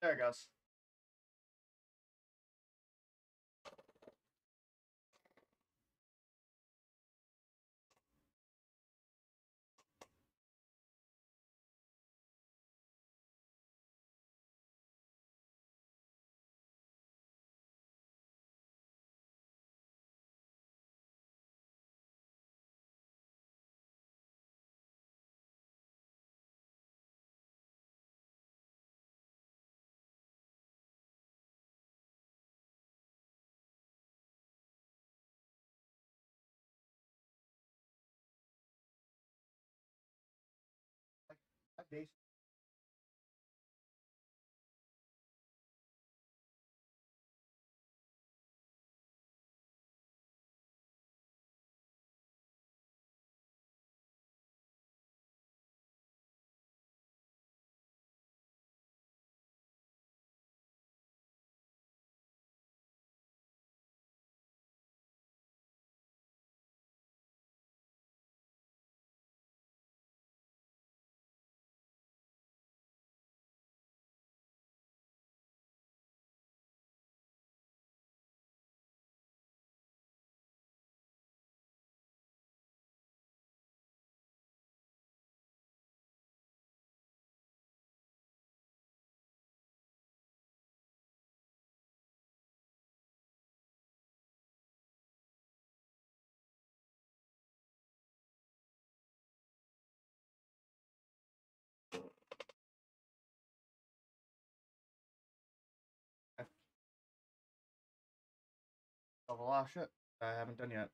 There it goes. I basically have a lot of shit that I haven't done yet.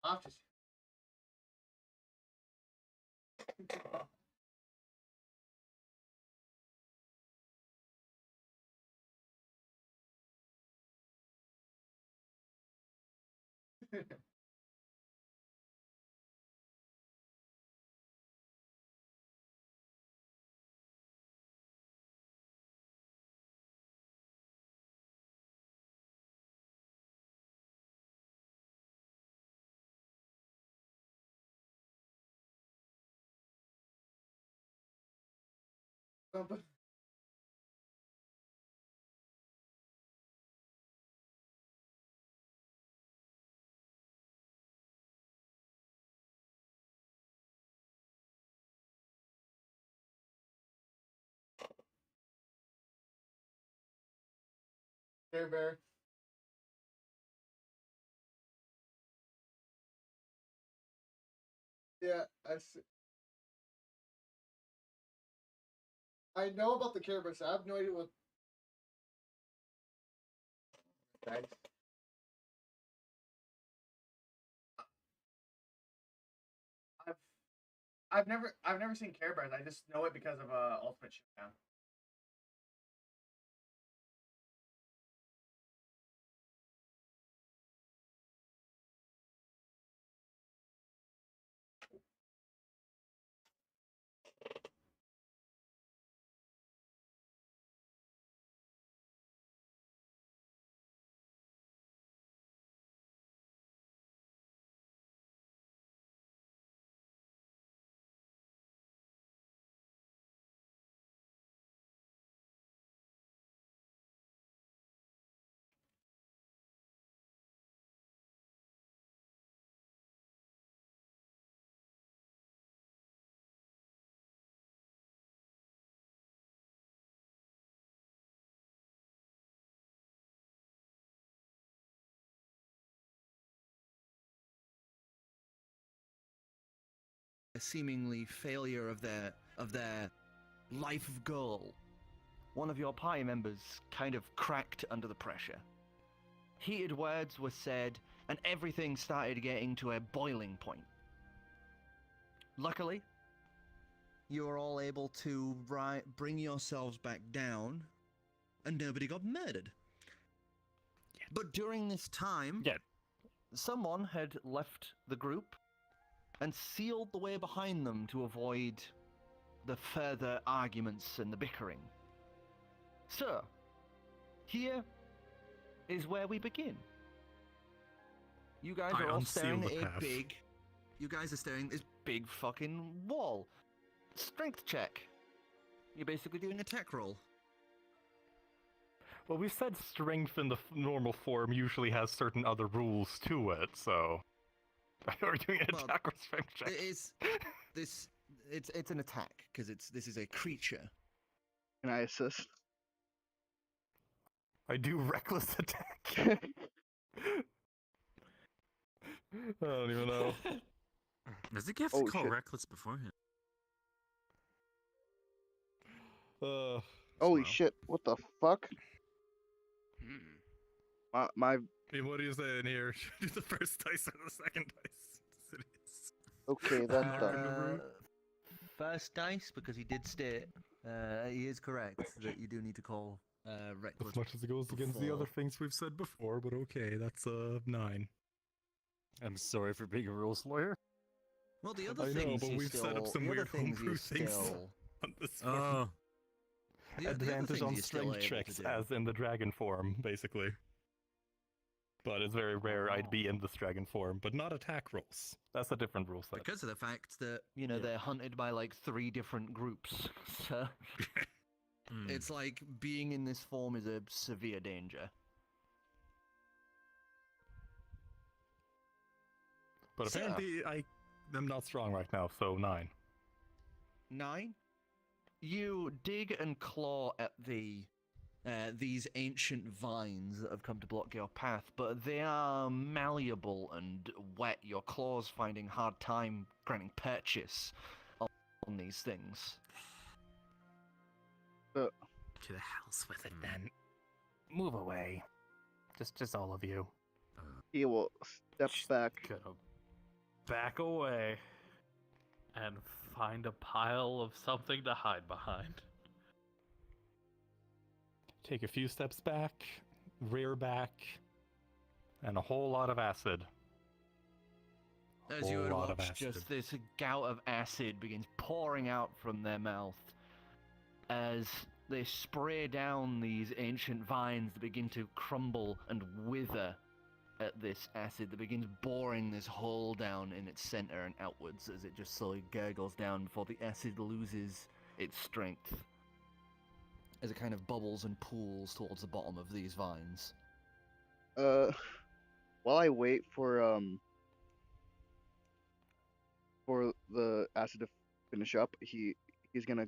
I'll just. Care Bear. Yeah, I know about the Care Bear, so I have no idea what. Guys. I've I've never seen Care Bears. I just know it because of Ultimate Showdown. A seemingly failure of their life goal. One of your party members kind of cracked under the pressure. Heated words were said, and everything started getting to a boiling point. Luckily, you were all able to bring yourselves back down, and nobody got murdered. Yeah. But during this time, someone had left the group and sealed the way behind them to avoid the further arguments and the bickering. So, here is where we begin. You guys are all staring at a big... You guys are staring at this big fucking wall. Strength check. You're basically doing an attack roll. Well, we said strength in the normal form usually has certain other rules to it, so... Are doing an attack or strength check? It's an attack, because this is a creature. Can I assist? I do reckless attack. I don't even know. Does it get to call reckless beforehand? Holy shit! What the fuck? My. Hey, what are you saying here? Should I do the first dice or the second dice? Okay, that's done. First dice, because he did state, he is correct that you do need to call reckless. As much as it goes against the other things we've said before, but okay, that's 9. I'm sorry for being a rules lawyer. Well, the other I things know, but we've set up some weird homebrew things on this one. Advantage on strength checks, as in the dragon form, basically. But it's very rare I'd be in this dragon form, but not attack rolls. That's a different rule set. Because of the fact that, you know, they're hunted by like 3 different groups. So it's like being in this form is a severe danger. But apparently I am not strong right now, so 9. 9? You dig and claw at these ancient vines that have come to block your path, but they are malleable and wet. Your claws finding hard time granting purchase on these things. To the house with it then. Move away. Just all of you. He will step back. back away and find a pile of something to hide behind. Take a few steps back, rear back, and a whole lot of acid. As you would watch, just this gout of acid begins pouring out from their mouth as they spray down these ancient vines that begin to crumble and wither at this acid that begins boring this hole down in its center and outwards as it just slowly gurgles down before the acid loses its strength as it kind of bubbles and pools towards the bottom of these vines. While I wait for the acid to finish up, he's gonna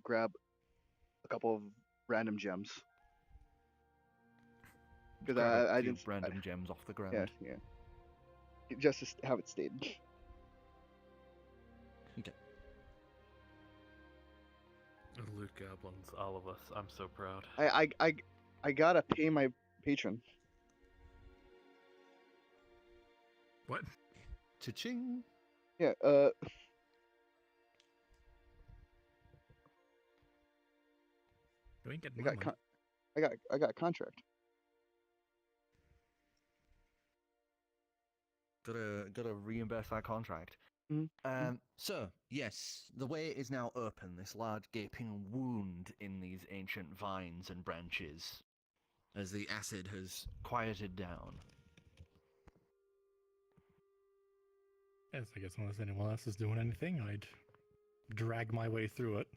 grab a couple of random gems. Because I didn't random gems off the ground. Yeah. Just to have it stayed. Okay. Loot goblins, all of us. I'm so proud. I gotta pay my patron. What? Cha-ching. Yeah. You ain't getting I money. got a contract. Gotta reimburse that contract. Mm-hmm. So, yes, the way is now open, this large gaping wound in these ancient vines and branches, as the acid has quieted down. Yes, I guess unless anyone else is doing anything, I'd drag my way through it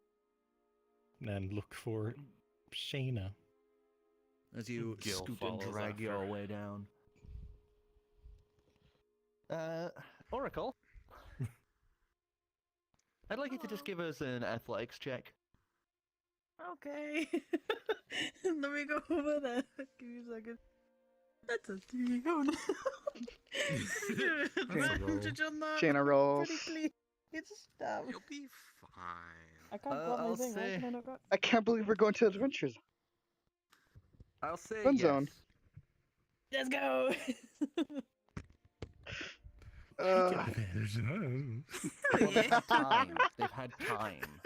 and look for Shaena. As you Gill scoot and drag after. your way down. Oracle, I'd like you to just give us an athletics check. Okay. Let me go over there. Give me a second. That's a 3. Oh no. Advantage on that. Shaena rolls. Pretty clean. It's stuff. You'll be fine. I can't grab I'll my thing. Why say- can I not grab? I can't believe we're going to adventures. I'll say Fun yes. zone. Let's go. Well, they've had time. They've had time.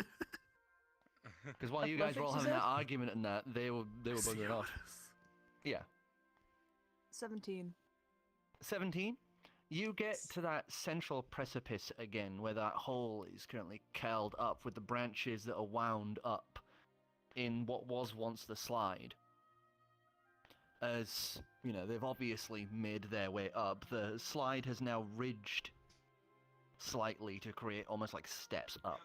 Because while you guys were all having that argument and that, they were bugging off. Yeah. 17. 17. You get to that central precipice again, where that hole is currently curled up with the branches that are wound up in what was once the slide. As, you know, they've obviously made their way up. The slide has now ridged slightly to create almost like steps up.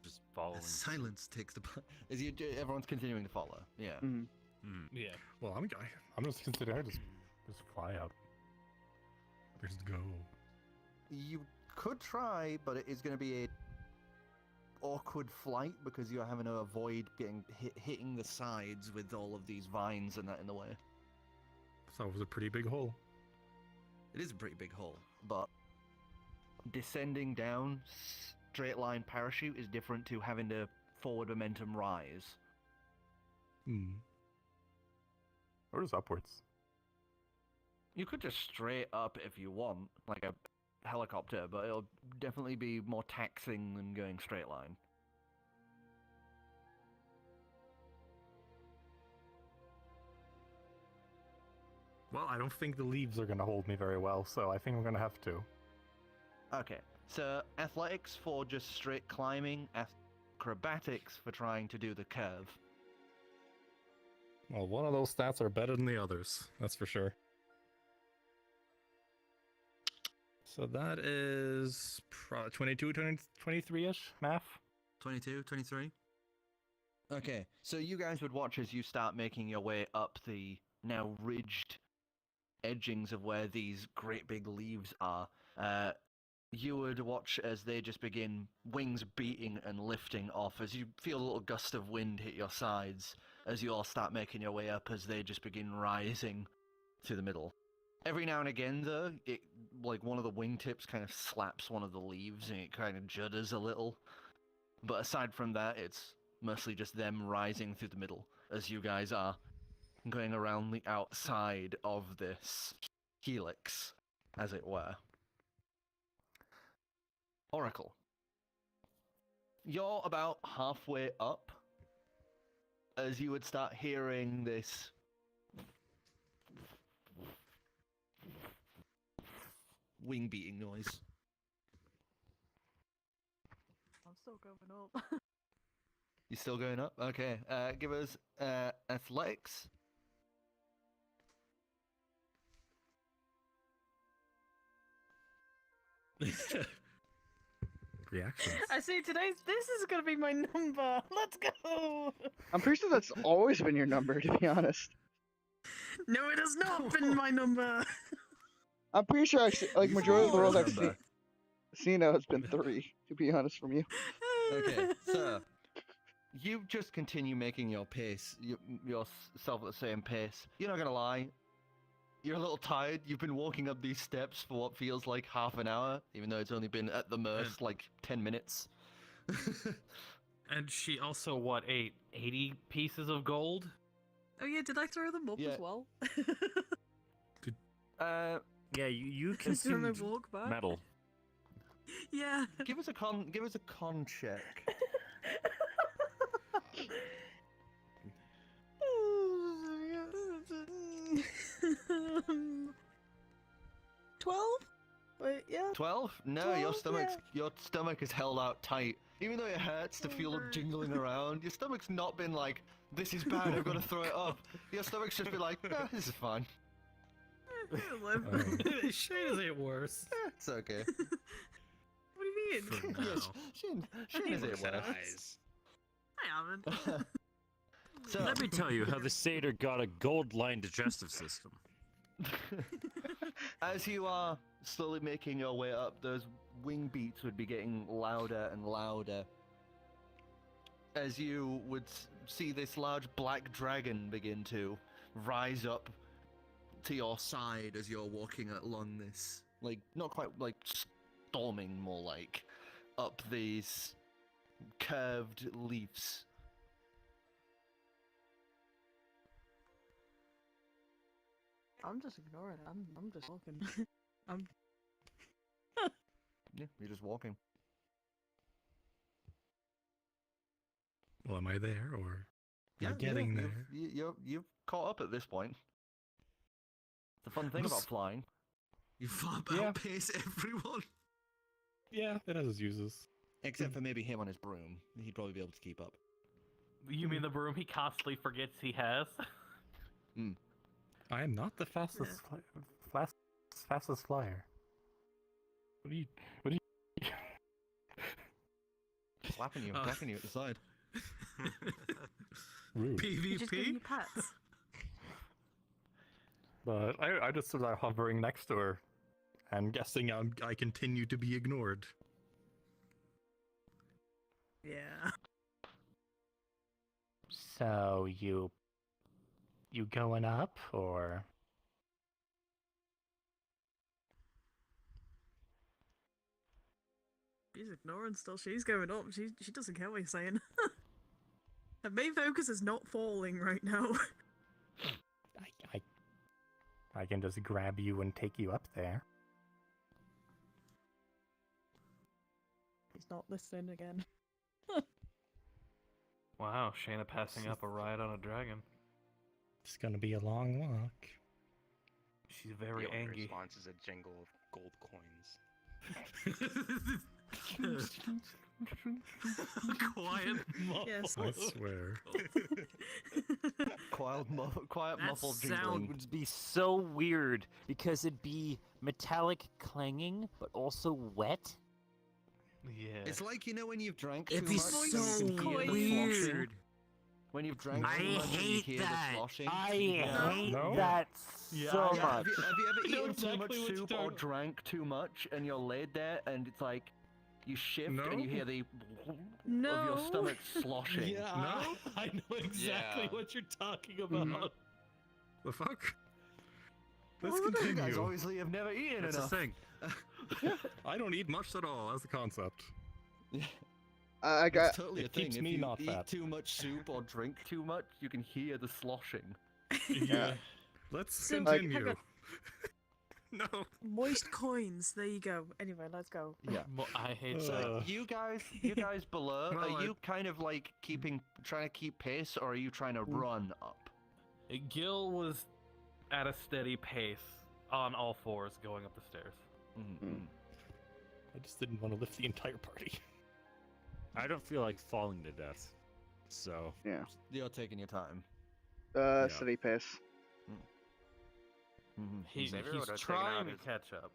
Just following. Silence takes the... As you, everyone's continuing to follow, yeah. Mm-hmm. Yeah. Well, I'm just considering I just fly out. Just go. You could try, but it is going to be a awkward flight because you're having to avoid getting hitting the sides with all of these vines and that in the way. So it was a pretty big hole. It is a pretty big hole, but descending down straight line parachute is different to having to forward momentum rise. Or just upwards. You could just straight up if you want, like a helicopter, but it'll definitely be more taxing than going straight line. Well, I don't think the leaves are going to hold me very well, so I think I'm going to have to. Okay, so athletics for just straight climbing, acrobatics for trying to do the curve. Well, one of those stats are better than the others, that's for sure. So that is 22, 23-ish math? 22, 23? Okay, so you guys would watch as you start making your way up the now ridged edgings of where these great big leaves are. You would watch as they just begin wings beating and lifting off as you feel a little gust of wind hit your sides as you all start making your way up as they just begin rising to the middle. Every now and again, though, it like one of the wingtips kind of slaps one of the leaves and it kind of judders a little. But aside from that, it's mostly just them rising through the middle as you guys are going around the outside of this helix, as it were. Oracle. You're about halfway up as you would start hearing this wing beating noise. I'm still going up. You still going up? Okay. Give us athletics. Reactions. I see this is gonna be my number. Let's go. I'm pretty sure that's always been your number, to be honest. No, it has not been my number. I'm pretty sure like majority of the rolls I've Number. seen has been 3, to be honest from you. Okay, so you just continue making your pace, yourself at the same pace. You're not gonna lie, you're a little tired. You've been walking up these steps for what feels like half an hour, even though it's only been at the most like 10 minutes. And she also, what, ate 80 pieces of gold? Oh yeah, did I throw them up as well? Yeah, you During my consumed walk back? metal. Yeah. Give us a con check. 12? Wait, yeah. 12? No, 12, your stomach is held out tight. Even though it hurts to feel it jingling around, your stomach's not been like, this is bad, I've got to throw it up. Your stomach's just been like, nah, this is fine. Shayna's ain't worse. It's okay. What do you mean? Yes, Shayna's it worse. I haven't. So, Let me tell you how the satyr got a gold-lined digestive system. as you are slowly making your way up, those wing beats would be getting louder and louder. As you would see this large black dragon begin to rise up to your side as you're walking along this, like, not quite like storming, more like up these curved leaves. I'm just ignoring it. I'm just walking. Yeah, you're just walking. Well, am I there, or Yeah, am I getting there? You've caught up at this point. The fun thing about flying. You far outpace everyone. Yeah, it has its uses. Except for maybe him on his broom. He'd probably be able to keep up. You mean the broom he constantly forgets he has? I am not the fastest flyer. What are you? Slapping you, attacking you at the side. Rude. You're just giving me pats. But I just stood there hovering next to her, and guessing I continue to be ignored. Yeah. So you going up, or? She's ignoring still. She's going up. She doesn't care what you're saying. Her main focus is not falling right now. I can just grab you and take you up there. He's not listening again. Wow, Shaena passing up a ride on a dragon. It's gonna be a long walk. She's very The only angry. response is a jingle of gold coins. Quiet muffle. Yes. I swear. Quiet That muffled sound jingling. would be so weird because it'd be metallic clanging, but also wet. Yeah. It's like, you know, when you've drank It'd too be much, so and you can hear the sloshing? weird. When you've drank I too much and you hate hear that. the sloshing? I hate No? that Yeah, so yeah, much. Have you ever I know eaten too exactly much what you're soup or talking- drank too much and you're laid there and it's like you shift and you No. hear the of No. your stomach sloshing? Yeah, I know exactly Yeah. what you're talking about. The fuck? Let's You guys continue. obviously have never eaten That's enough. the thing. I don't eat much at all. That's the concept. I got. It's totally a It thing. keeps If me you not eat fat. too much soup or drink too much, you can hear the sloshing. Yeah. Let's So, continue. hang on. No. Moist coins. There you go. Anyway, let's go. Yeah. I hate So that. you guys below, Well, are you kind of like trying to keep pace, or are you trying to run up? Gill was at a steady pace on all fours going up the stairs. Mm-hmm. I just didn't want to lift the entire party. I don't feel like falling to death, so Yeah. You're taking your time. Steady pace. He's Xavier would've taken trying out to his- catch up.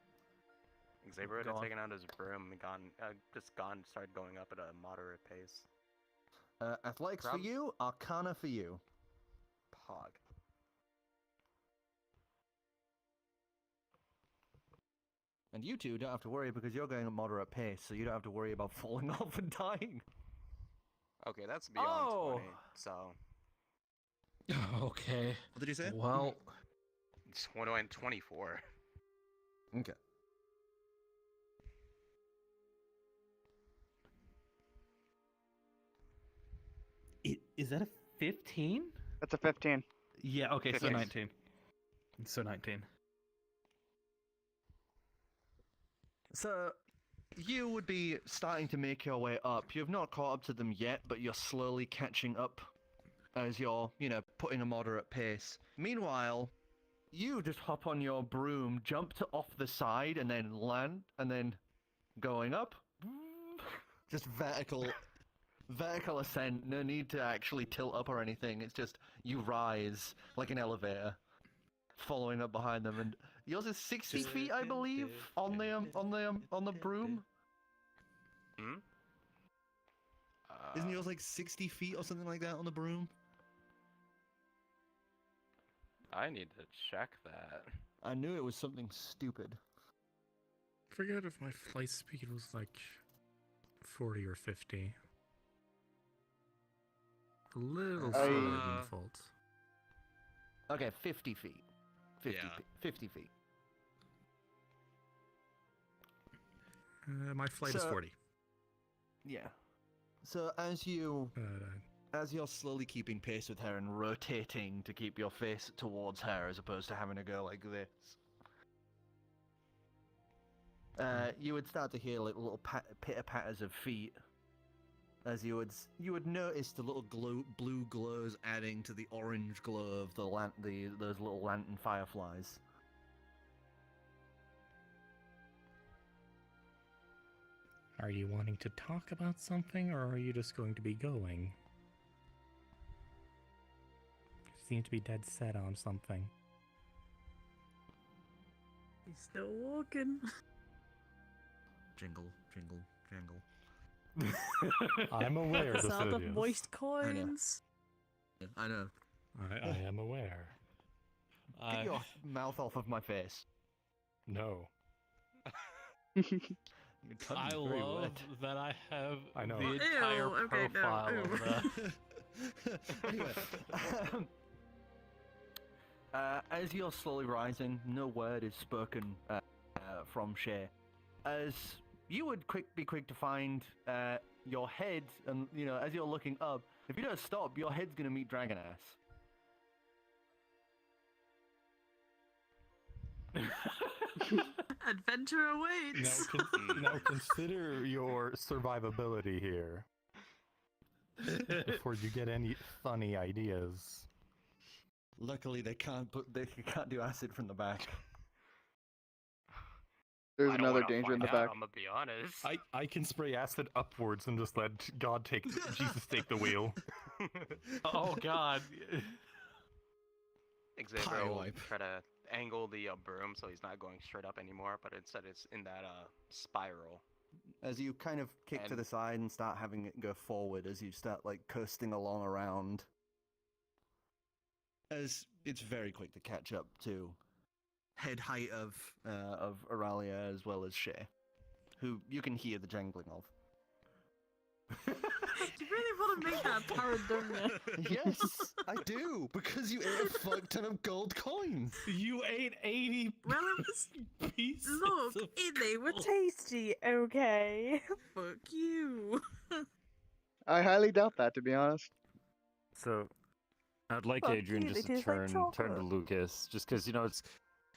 Xavier would have Gone. taken out his broom and started going up at a moderate pace. Athletics Prob- for you, Arcana for you. Pog. And you two don't have to worry because you're going at moderate pace, so you don't have to worry about falling off and dying. Okay, that's beyond Oh. 20, so Okay. What did you say? Well, it's 24. Okay. is that a 15? That's a 15. Yeah, okay, so 15. 19. So 19. So, you would be starting to make your way up. You've not caught up to them yet, but you're slowly catching up as you're, putting a moderate pace. Meanwhile, you just hop on your broom, jump to off the side, and then land, and then going up. Just vertical ascent. No need to actually tilt up or anything. It's just you rise like an elevator, following up behind them, and yours is 60 feet, I believe, on the broom. Hmm? Isn't yours like 60 feet or something like that on the broom? I need to check that. I knew it was something stupid. Forget if my flight speed was like 40 or 50. A little slower than default. Okay, 50 feet. 50, Yeah. 50 feet. My flight is So- 40. Yeah. So as you're But slowly keeping pace with her and rotating to keep your face towards her as opposed to having to go like this, you would start to hear like little pitter patters of feet. As you would notice the little blue glows adding to the orange glow of those little lantern fireflies. are you wanting to talk about something, or are you just going to be going? You seem to be dead set on something. He's still walking. Jingle, jingle, jangle. I'm aware, Those are the Dicidius. moist coins. I know. I am aware. Get your mouth off of my face. No. Your tongue I is very love wet. that I have I know. the Ew, entire okay, no, profile ew. of the... Anyway, as you're slowly rising, no word is spoken from Shae. As you would be quick to find your head, and as you're looking up, if you don't stop, your head's gonna meet Dragon Ass. Adventure awaits. Now consider your survivability here before you get any funny ideas. Luckily, they can't do acid from the back. There's I don't another wanna danger in the find out, back. I'm gonna be honest. I can spray acid upwards and just let God take Jesus take the wheel. Oh god. Xavier Pie will wipe. try to angle the broom so he's not going straight up anymore, but instead it's in that spiral. As you kind of kick to And- the side and start having it go forward, as you start like coasting along around. As it's very quick to catch up to head height of Auralia as well as Shae, who you can hear the jangling of. You really want to make that apparent, don't you? Yes, I do, because you ate a fuck ton of gold coins. You ate 80 Well, it was... pieces Look, of they were gold. tasty, okay? Fuck you. I highly doubt that, to be honest. So, I'd like Fuck Adrian you, just they to taste like turn to chocolate. Lucas, just because, you know, it's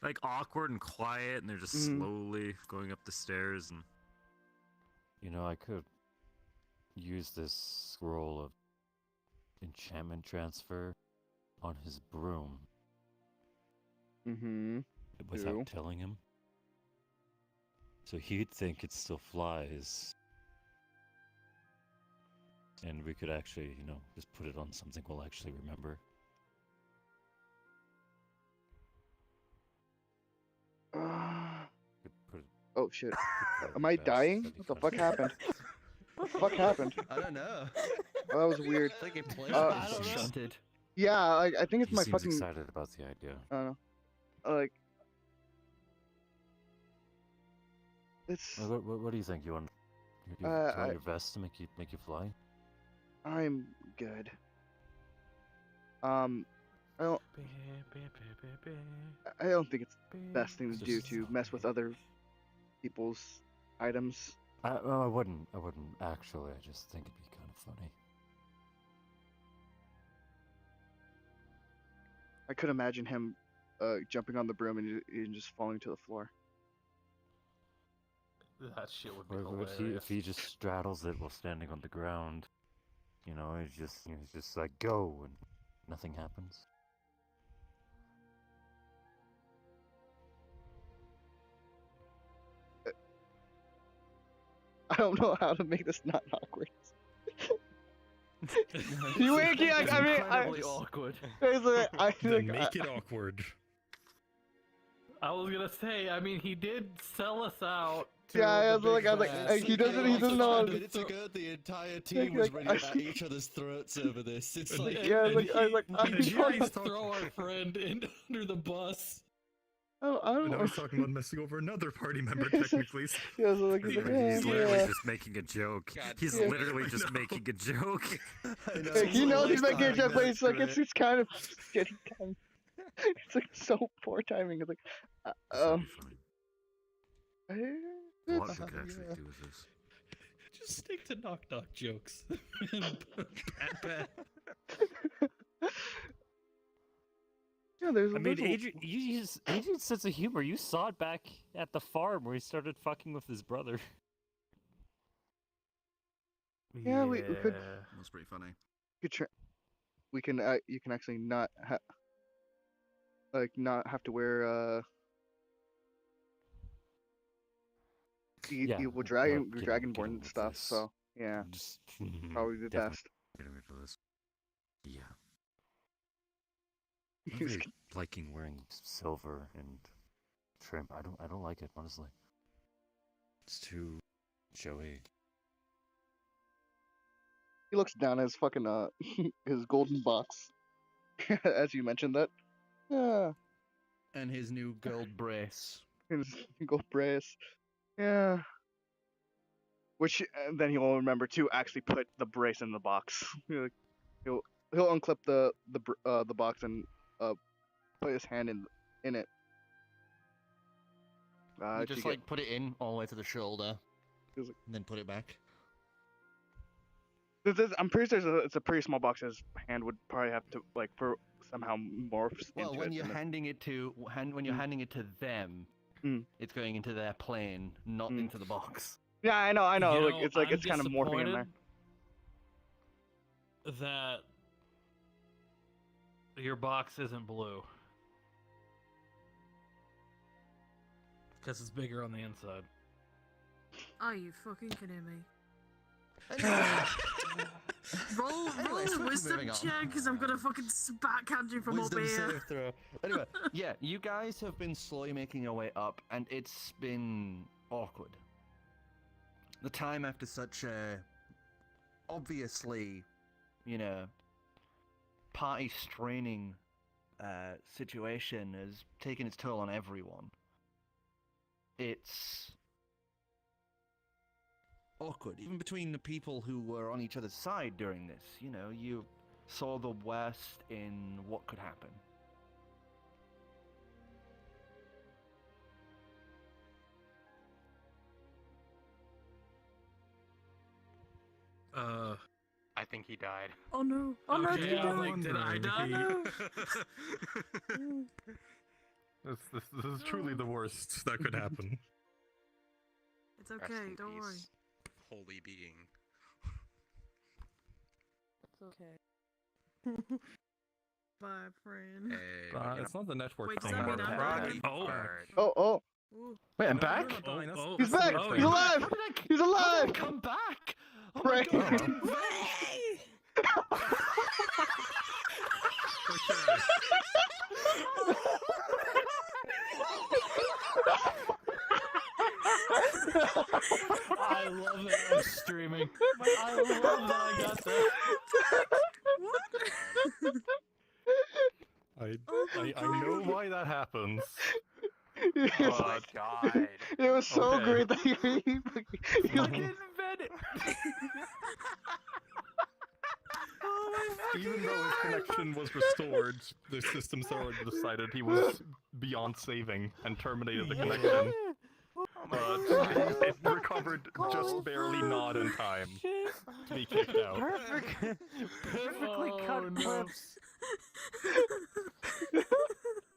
like awkward and quiet, and they're just slowly going up the stairs, and... You know, I could use this scroll of enchantment transfer on his broom. Mm-hmm. Without telling him. So he'd think it still flies. And we could actually, you know, just put it on something we'll actually remember. Oh shit. Am I dying? What the fuck happened? What the fuck happened? I don't know. Oh, that was weird. I think it played Shunted. Yeah, I think it's He my seems fucking... excited about the idea. I don't know. Like... It's... What do you think? You want your vest to make you fly? I'm good. I don't think it's the best thing to do to mess with other people's items. I wouldn't actually. I just think it'd be kind of funny. I could imagine him jumping on the broom and just falling to the floor. That shit would be Or hilarious. if he just straddles it while standing on the ground, you know, he's just like go and nothing happens. I don't know how to make this not awkward. You making? I mean, incredibly awkward. Then make it awkward. I was gonna say, I mean, he did sell us out. Yeah, I was like, he doesn't know. Minutes ago, the entire team was ready at each other's throats over this. It's like, yeah, I was like, I'm trying to throw our friend under the bus. I don't Now know. he's talking about messing over another party member, technically. Yeah, I was like, He's yeah, literally yeah. just making a joke. He's Yeah. literally just making a joke. Like, he knows he's making a joke, but it's like it's kind of getting kind. It's like so poor timing. It's like, What we could actually do with this? Just stick to knock jokes. Yeah, there's. I mean, Adrian's sense of humor. You saw it back at the farm where he started fucking with his brother. Yeah, we could. That's pretty funny. We can. You can actually not not have to wear evil dragonborn stuff. So yeah, Just, probably the definitely best. Getting rid of this. Yeah. I'm not really liking wearing silver and shrimp. I don't like it, honestly. It's too showy. He looks down at his fucking his golden box, as you mentioned that. Yeah. And his new gold brace. His gold brace. Yeah. Which then he'll remember to actually put the brace in the box. He'll unclip the box and put his hand in it. You just like put it in all the way to the shoulder, and then put it back. I'm pretty sure it's a pretty small box. His hand would probably have to somehow morph into it. Well, when you're handing it to them, it's going into their plane, not into the box. Yeah, I know. You know, It's kind of morphing in there. That your box isn't blue. Because it's bigger on the inside. Are you fucking kidding me? Roll a wisdom check, because I'm gonna fucking backhand you from up Wisdom here. save throw. Anyway, yeah, you guys have been slowly making your way up, and it's been awkward. The time after such a obviously, party straining situation has taken its toll on everyone. It's awkward, even between the people who were on each other's side during this. You know, you saw the worst in what could happen. I think he died. Oh no! Oh no! Okay, I was no. like, did I die? no. This is truly the worst that could happen. It's Rest okay. in Don't worry. peace, holy being. It's okay. Bye, friend. Hey, It's not the network Wait, does thing. that mean I'm Froggy back? Oh. bird. Oh. Ooh. Wait, I'm No, back? you're not dying, that's- He's back! that's He's fine. alive! How did I He's How did alive! I come back? Oh Frank. my god! Way! I love that I'm streaming. I love that I got that. What? I know why that happens. Oh my god. It was so Okay. great that he I didn't invent it. Even though his connection was restored, the system server decided he was beyond saving and terminated the connection. But it recovered just barely not in time to be kicked out. Perfectly cut clips.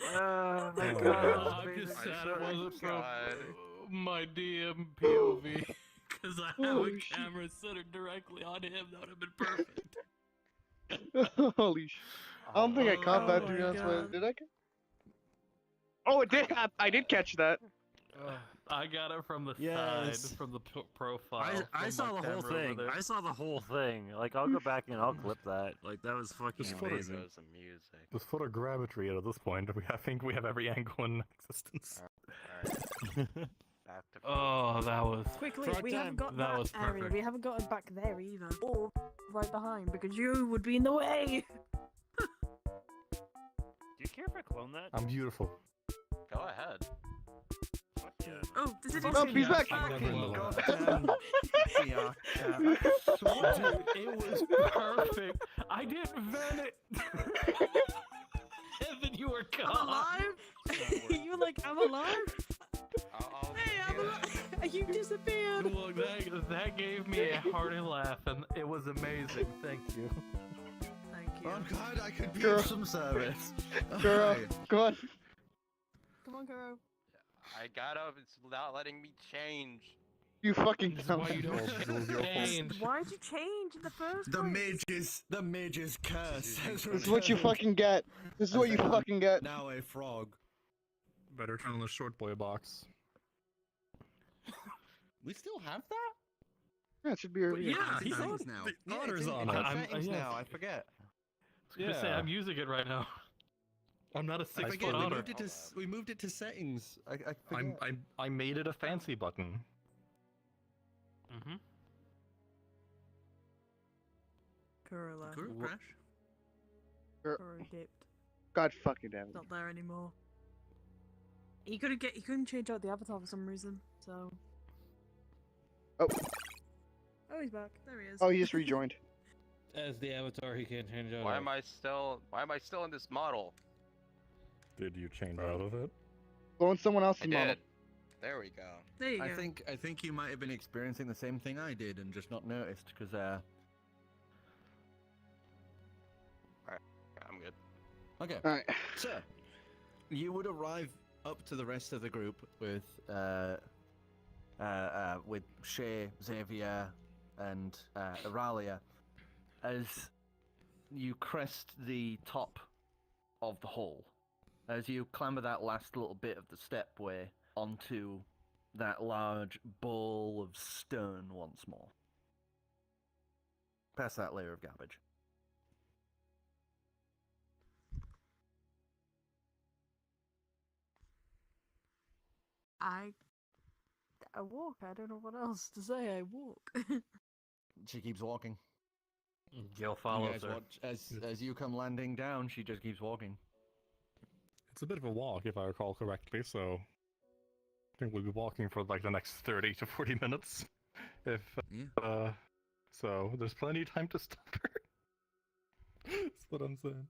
Oh my Oh, god. I'm just I'm sad so it wasn't from God. my DM POV. Because I have Holy a shit. camera centered directly on him. That would have been perfect. Holy sh! I don't think I caught that, Oh to be my honest with you. God. Did I? Oh, it did. I did catch that. I got it from the Yes. side, from the profile. I from saw my the whole camera over thing. there. I saw the whole thing. Like, I'll go back and I'll clip that. Like, that was fucking Just put it amazing. Goes the music. Just photogrammetry at this point. I think we have every angle in existence. Alright. Back to Oh, that was. Quickly, Frog we time. haven't got That that was area. perfect. We haven't gotten back there either, or right behind, because you would be in the way. Do you care if I clone that? I'm beautiful. Go ahead. Fuck yeah. Oh, does it? Oh, he's back! I'm never in the way. Goddamn Dude, it was perfect. I didn't invent it. And then you were I'm gone. alive. You were like, I'm alive. I'll Hey, I'm do that. alive. You disappeared. Look, that gave me a hearty laugh, and it was amazing. Thank you. Thank you. I'm glad I could be Girl. of some service. Girl, Alright. go on. Come on, Kuro. I got up. It's not letting me change. You fucking This is why you dumb. don't change. Why'd you change in the first The place? mage's curse has This is what you returned. fucking get. This is what you fucking get. Now a frog. Better turn on the short boy box. We still have that? Yeah, it should be earlier. Yeah, he's Settings on now. the Yeah, honors it's in, on it's it. in I'm- settings yeah. now. I forget. I was gonna say, I'm using it right now. I'm not a I 6 forget. foot We otter. moved it to we moved it to settings. I forget. I made it a fancy button. Mm-hmm. Kuro left. Guru crash. Kuro dipped. God fucking damn it. Not there anymore. He couldn't change out the avatar for some reason, so. Oh. Oh, he's back. There he is. Oh, he just rejoined. As the avatar, he can't change out. Why am I still in this model? Did you change out of it? Go on someone I else's model. did. There we go. There you I go. think you might have been experiencing the same thing I did and just not noticed because I'm good. Okay. Alright. So, you would arrive up to the rest of the group with Shea, Xavier, and Aralia as you crest the top of the hall. As you clamber that last little bit of the stepway onto that large ball of stone once more. Past that layer of garbage. I walk. I don't know what else to say. I walk. She keeps walking. Gill You follows guys her. watch, as you come landing down, she just keeps walking. It's a bit of a walk, if I recall correctly, so I think we'll be walking for like the next 30 to 40 minutes. If so, there's plenty of time to stop her. That's what I'm saying.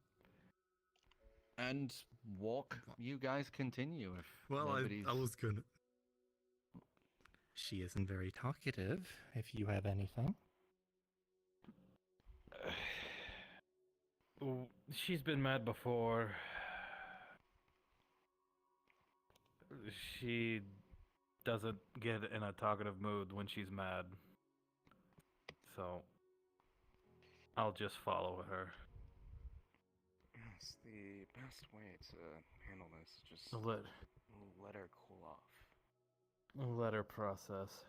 And walk. You guys continue. If Well, nobody's... I was gonna. She isn't very talkative. If you have anything. She's been mad before. She doesn't get in a talkative mood when she's mad. So I'll just follow her. Yes, the best way to handle this is just let her cool off. Let her process.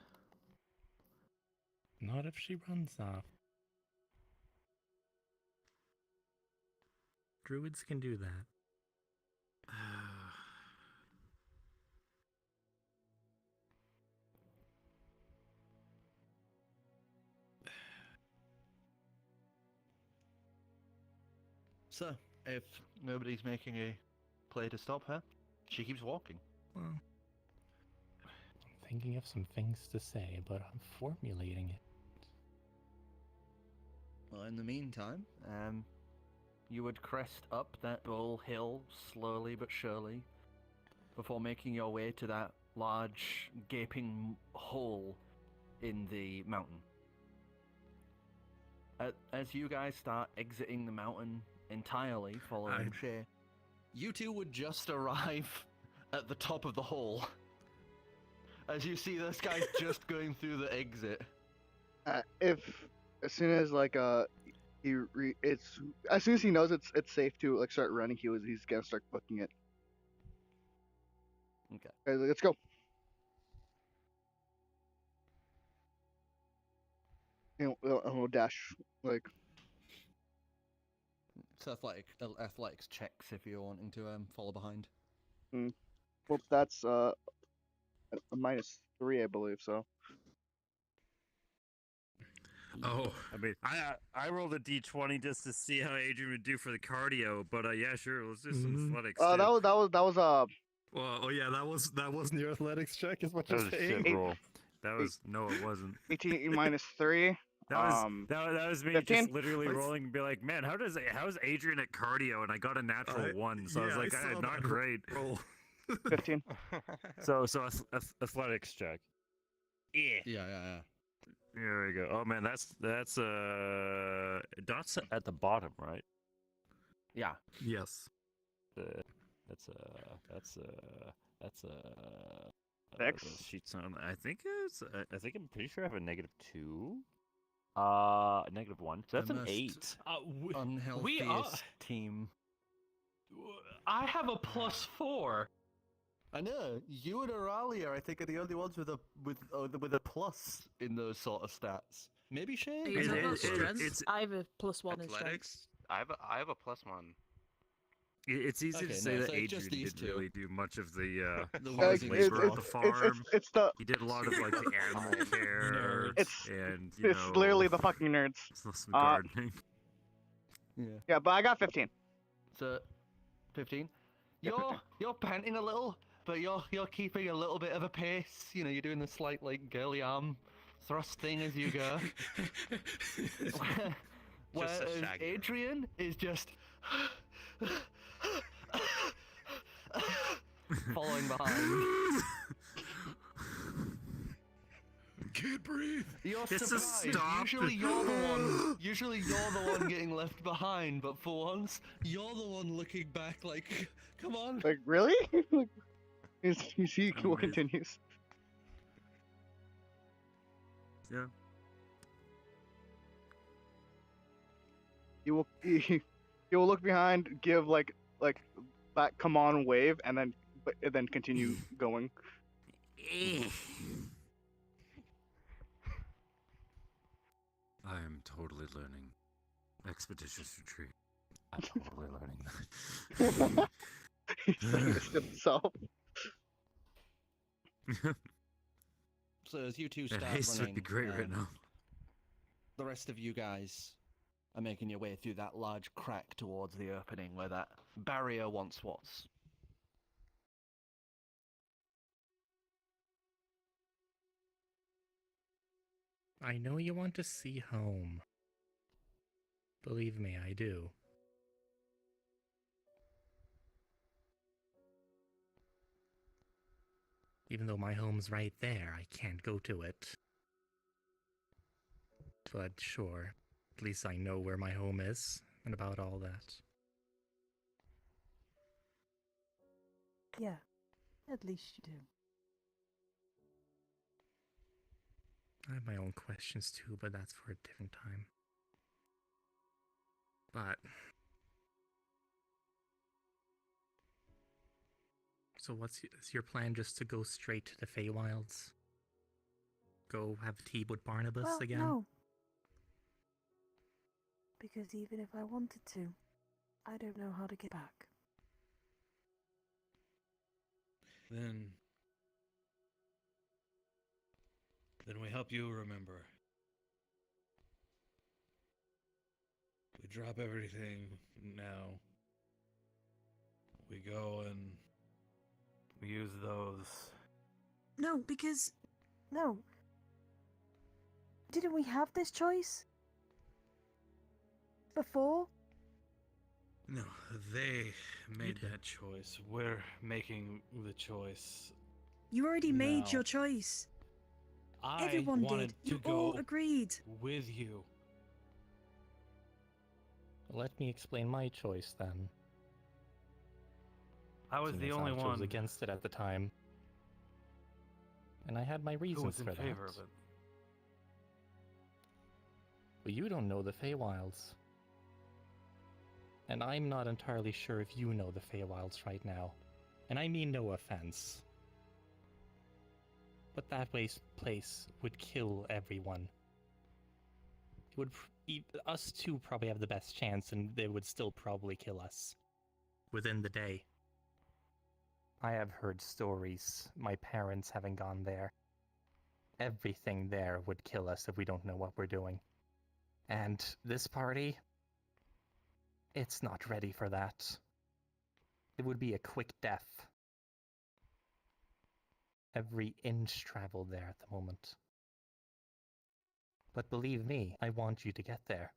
Not if she runs off. Druids can do that. So, if nobody's making a play to stop her, she keeps walking. Well, I'm thinking of some things to say, but I'm formulating it. Well, in the meantime, you would crest up that bull hill slowly but surely before making your way to that large gaping hole in the mountain. As you guys start exiting the mountain entirely, following Shay, you two would just arrive at the top of the hole. As you see this guy's just going through the exit. As soon as as soon as he knows it's safe to like start running, he's gonna start booking it. Okay, let's go. We'll dash like. It's athletics checks if you're wanting to follow behind. Well, that's a -3, I believe. So. Oh, I mean, I rolled a d20 just to see how Adrian would do for the cardio, but yeah, sure, let's do some athletics. That was Well, oh yeah, that wasn't your athletics check, is what that you're was saying. A shit roll. That was no, it wasn't. 18 -3. That was me 15? just literally rolling and be like, man, how's Adrian at cardio? And I got a natural 1, so I was like, not great. Roll. 15. So athletics check. Yeah. There we go. Oh man, that's dots at the bottom, right? Yeah. Yes. That's Six? sheets on. I think I'm pretty sure I have a -2. -1. So that's an 8. Unhealthiest team. I have a +4. I know. You and Auralia, I think, are the only ones with a plus in those sort of stats. Maybe Shane. I have a +1 in strength. I have a +1. It's easy to say that Adrian didn't really do much of the hard working labor at the farm. He did a lot of like the animal care It's and literally the fucking nerds. Some gardening. Yeah, but I got 15. So, 15. You're panting a little, but you're keeping a little bit of a pace. You know, you're doing the slight like girly arm thrust thing as you go. Whereas Adrian is just following behind. Can't breathe. You're Just surprised. stop. Usually you're the one getting left behind, but for once, you're the one looking back like, come on. Like, really? He continues. Yeah. You will look behind, give like that come on wave, and then continue going. I am totally learning expeditious retreat. I'm totally learning that. He's himself. So as you two start haste running, would be great right now. The rest of you guys are making your way through that large crack towards the opening where that barrier once was. I know you want to see home. Believe me, I do. Even though my home's right there, I can't go to it. But sure, at least I know where my home is, and about all that. Yeah, at least you do. I have my own questions too, but that's for a different time. But... So is your plan just to go straight to the Feywilds? Go have tea with Barnabas again? No. Because even if I wanted to, I don't know how to get back. Then we help you remember. We drop everything now. We go and we use those. No, because... No. Didn't we have this choice? Before? No, they made that choice. We're making the choice. You already made now. your choice. I Everyone wanted did. You to all go agreed. with you. Let me explain my choice then. I was the only one chose against it at the time. And I had my who reasons was in for favor that. of it. But you don't know the Feywilds. And I'm not entirely sure if you know the Feywilds right now. And I mean no offense. But that place would kill everyone. It would... Us two probably have the best chance, and they would still probably kill us. Within the day. I have heard stories, my parents having gone there. Everything there would kill us if we don't know what we're doing. And this party... It's not ready for that. It would be a quick death. Every inch traveled there at the moment. But believe me, I want you to get there.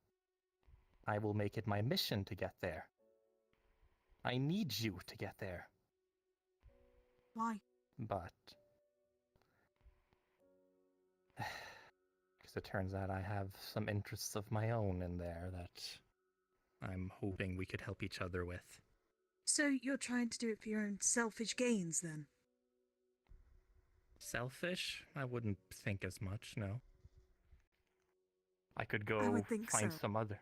I will make it my mission to get there. I need you to get there. Why? But... Because it turns out I have some interests of my own in there that I'm hoping we could help each other with. So you're trying to do it for your own selfish gains, then? Selfish? I wouldn't think as much, no. I could go I would think find so. some other.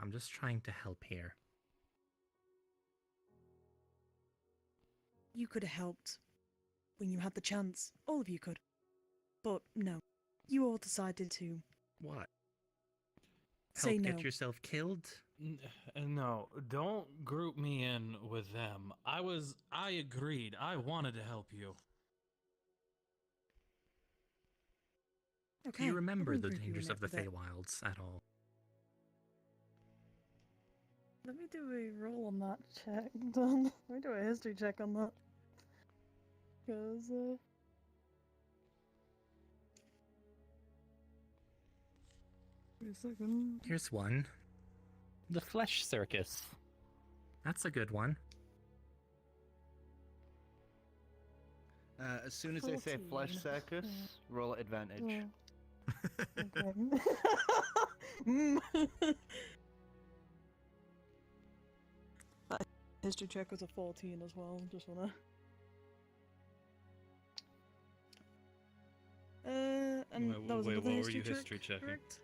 I'm just trying to help here. You could have helped when you had the chance. All of you could. But no. You all decided to... What? Say Help no. get yourself killed? No, don't group me in with them. I agreed. I wanted to help you. Okay. Do you remember I the won't group you dangers in of the it with it. Feywilds at all? Let me do a roll on that check. Done. Let me do a history check on that. Because, wait a second. Here's one. The Flesh Circus. That's a good one. As soon as they say 14. flesh circus, roll at advantage. Yeah. Okay. That history check was a 14 as well, just wanna... and that was another what were history you check, history checking? correct?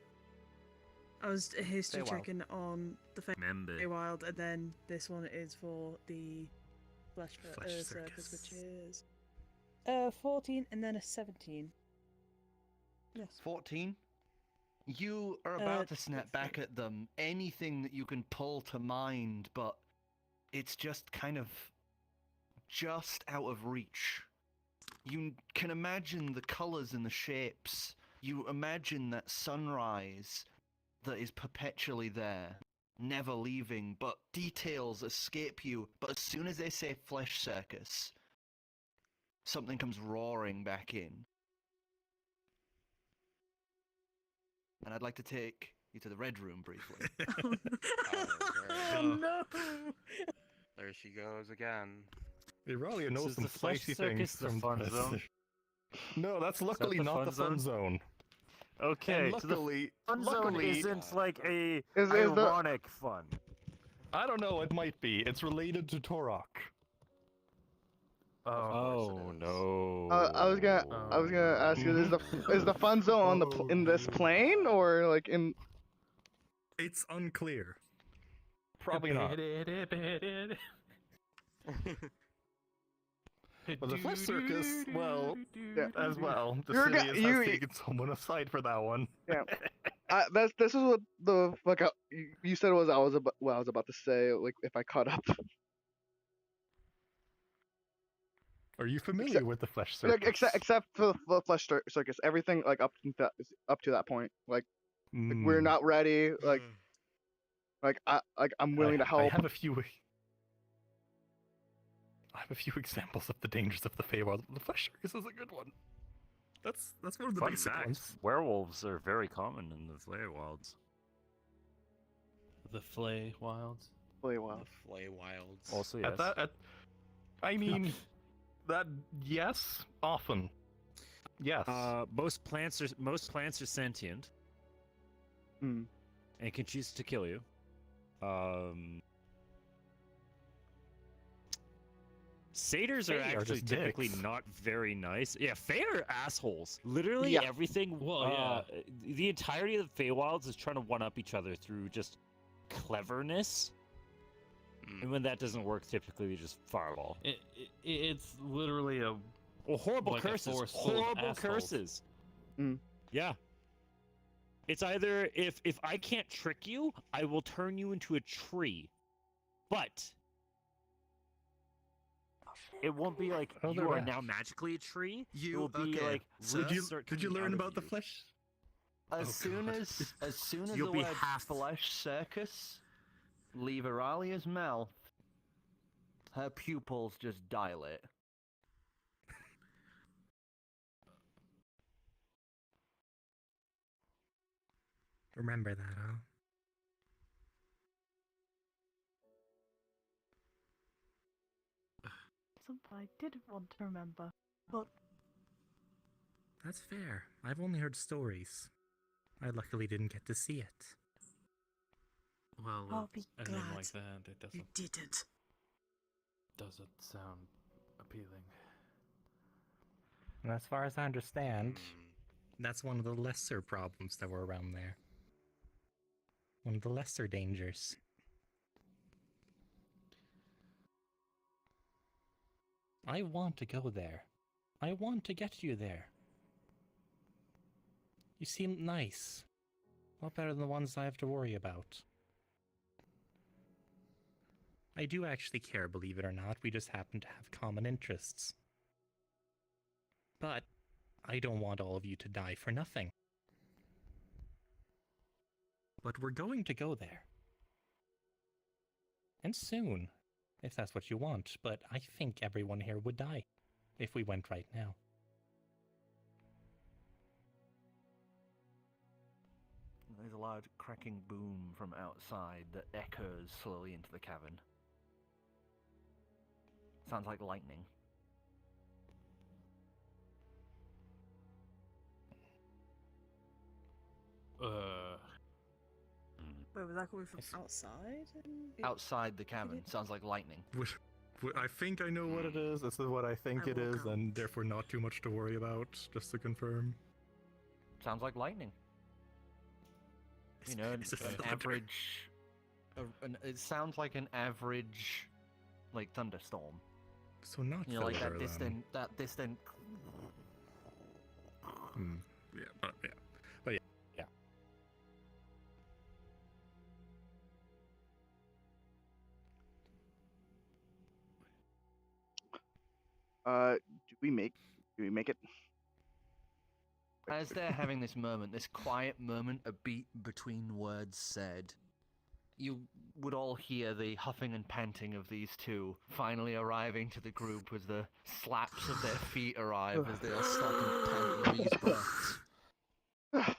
I was history Feywild. checking on the Remember. Feywild, and then this one is for the Flesh Flesh Circus, Circus. which is 14 and then a 17. Yes. 14? You are about to snap that's back at them. Anything that you can pull to mind, but it's just kind of just out of reach. You can imagine the colours and the shapes. You imagine that sunrise that is perpetually there. never leaving, but details escape you. But as soon as they say flesh circus, something comes roaring back in. And I'd like to take you to the red room briefly. Oh, no! there she goes again. Irelia knows some the flesh spicy circus things the from fun this. zone? No, that's luckily the not fun the fun zone. Okay, And so the luckily, fun zone isn't like a Is the- ironic fun. I don't know, it might be. It's related to Torok. Oh no. I was gonna ask you: is the fun zone on the in this plane or like in? It's unclear. Probably not. But the flesh circus, well, as well. The city has taken someone aside for that one. Yeah. This is what the fuck you said was I was about to say, like, if I caught up. Are you familiar with the flesh circus? Except for the flesh circus, everything like up to that point, like we're not ready, I'm willing to help. I have a few examples of the dangers of the Feywild. The flesh circus is a good one. That's one of the basic ones. Werewolves are very common in the Feywilds. The Feywilds. Feywilds. Also, yes. I mean, yes, often. Yes. Most plants are sentient. Mm. And can choose to kill you. Satyrs are actually typically not very nice. Yeah, Fey are assholes. Literally everything. Well, the entirety of the Feywilds is trying to one-up each other through just cleverness. And when that doesn't work, typically they just fireball. It's literally a horrible like curses. Horrible curses. Mm. Yeah. It's either if I can't trick you, I will turn you into a tree. But it won't be like you are now magically a tree. It will be like did you learn about the flesh? As soon as the word flesh circus leave Iralia's mouth, her pupils just dilate. Remember that, huh? Something I didn't want to remember, but... That's fair. I've only heard stories. I luckily didn't get to see it. Well, I'll be and glad then like that, it you didn't. doesn't sound appealing. And as far as I understand, that's one of the lesser problems that were around there. One of the lesser dangers. I want to go there. I want to get you there. You seem nice. A lot better than the ones I have to worry about. I do actually care, believe it or not. We just happen to have common interests. But I don't want all of you to die for nothing. But we're going to go there. And soon, if that's what you want. But I think everyone here would die if we went right now. There's a loud cracking boom from outside that echoes slowly into the cavern. Sounds like lightning. Wait, was that coming from outside? Outside the cavern. Sounds like lightning. I think I know what it is. This is what I think it is, and therefore not too much to worry about, just to confirm. Sounds like lightning. You know, an average... it sounds like an average, like, thunderstorm. So not you know, like thunder, that distant... Yeah, but yeah. Do we make it? As they're having this moment, this quiet moment, a beat between words said, You would all hear the huffing and panting of these two finally arriving to the group as the slaps of their feet arrive as they all stop and pant with these breaths. That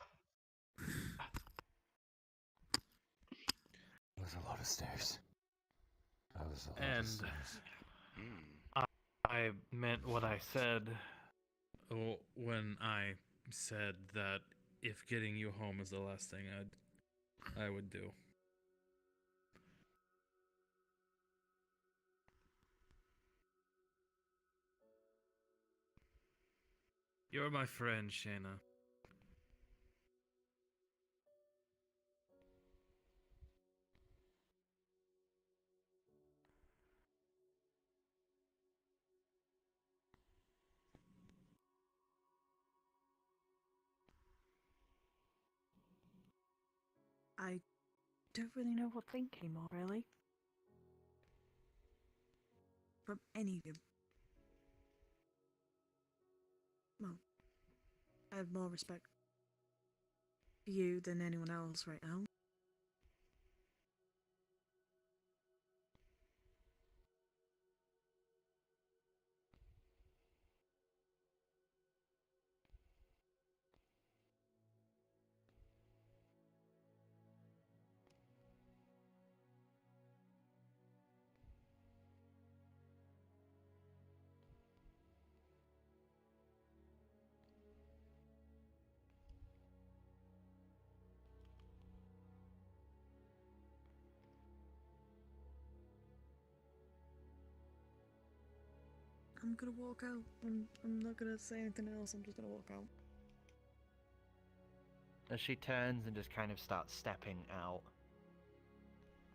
was a lot of stairs. That was a lot of stairs. I meant what I said when I said that if getting you home is the last thing I would do. You're my friend, Shaena. I don't really know what to think anymore, really. From any of you. Well, I have more respect for you than anyone else right now. I'm gonna walk out. I'm not gonna say anything else, I'm just gonna walk out. As she turns and just kind of starts stepping out,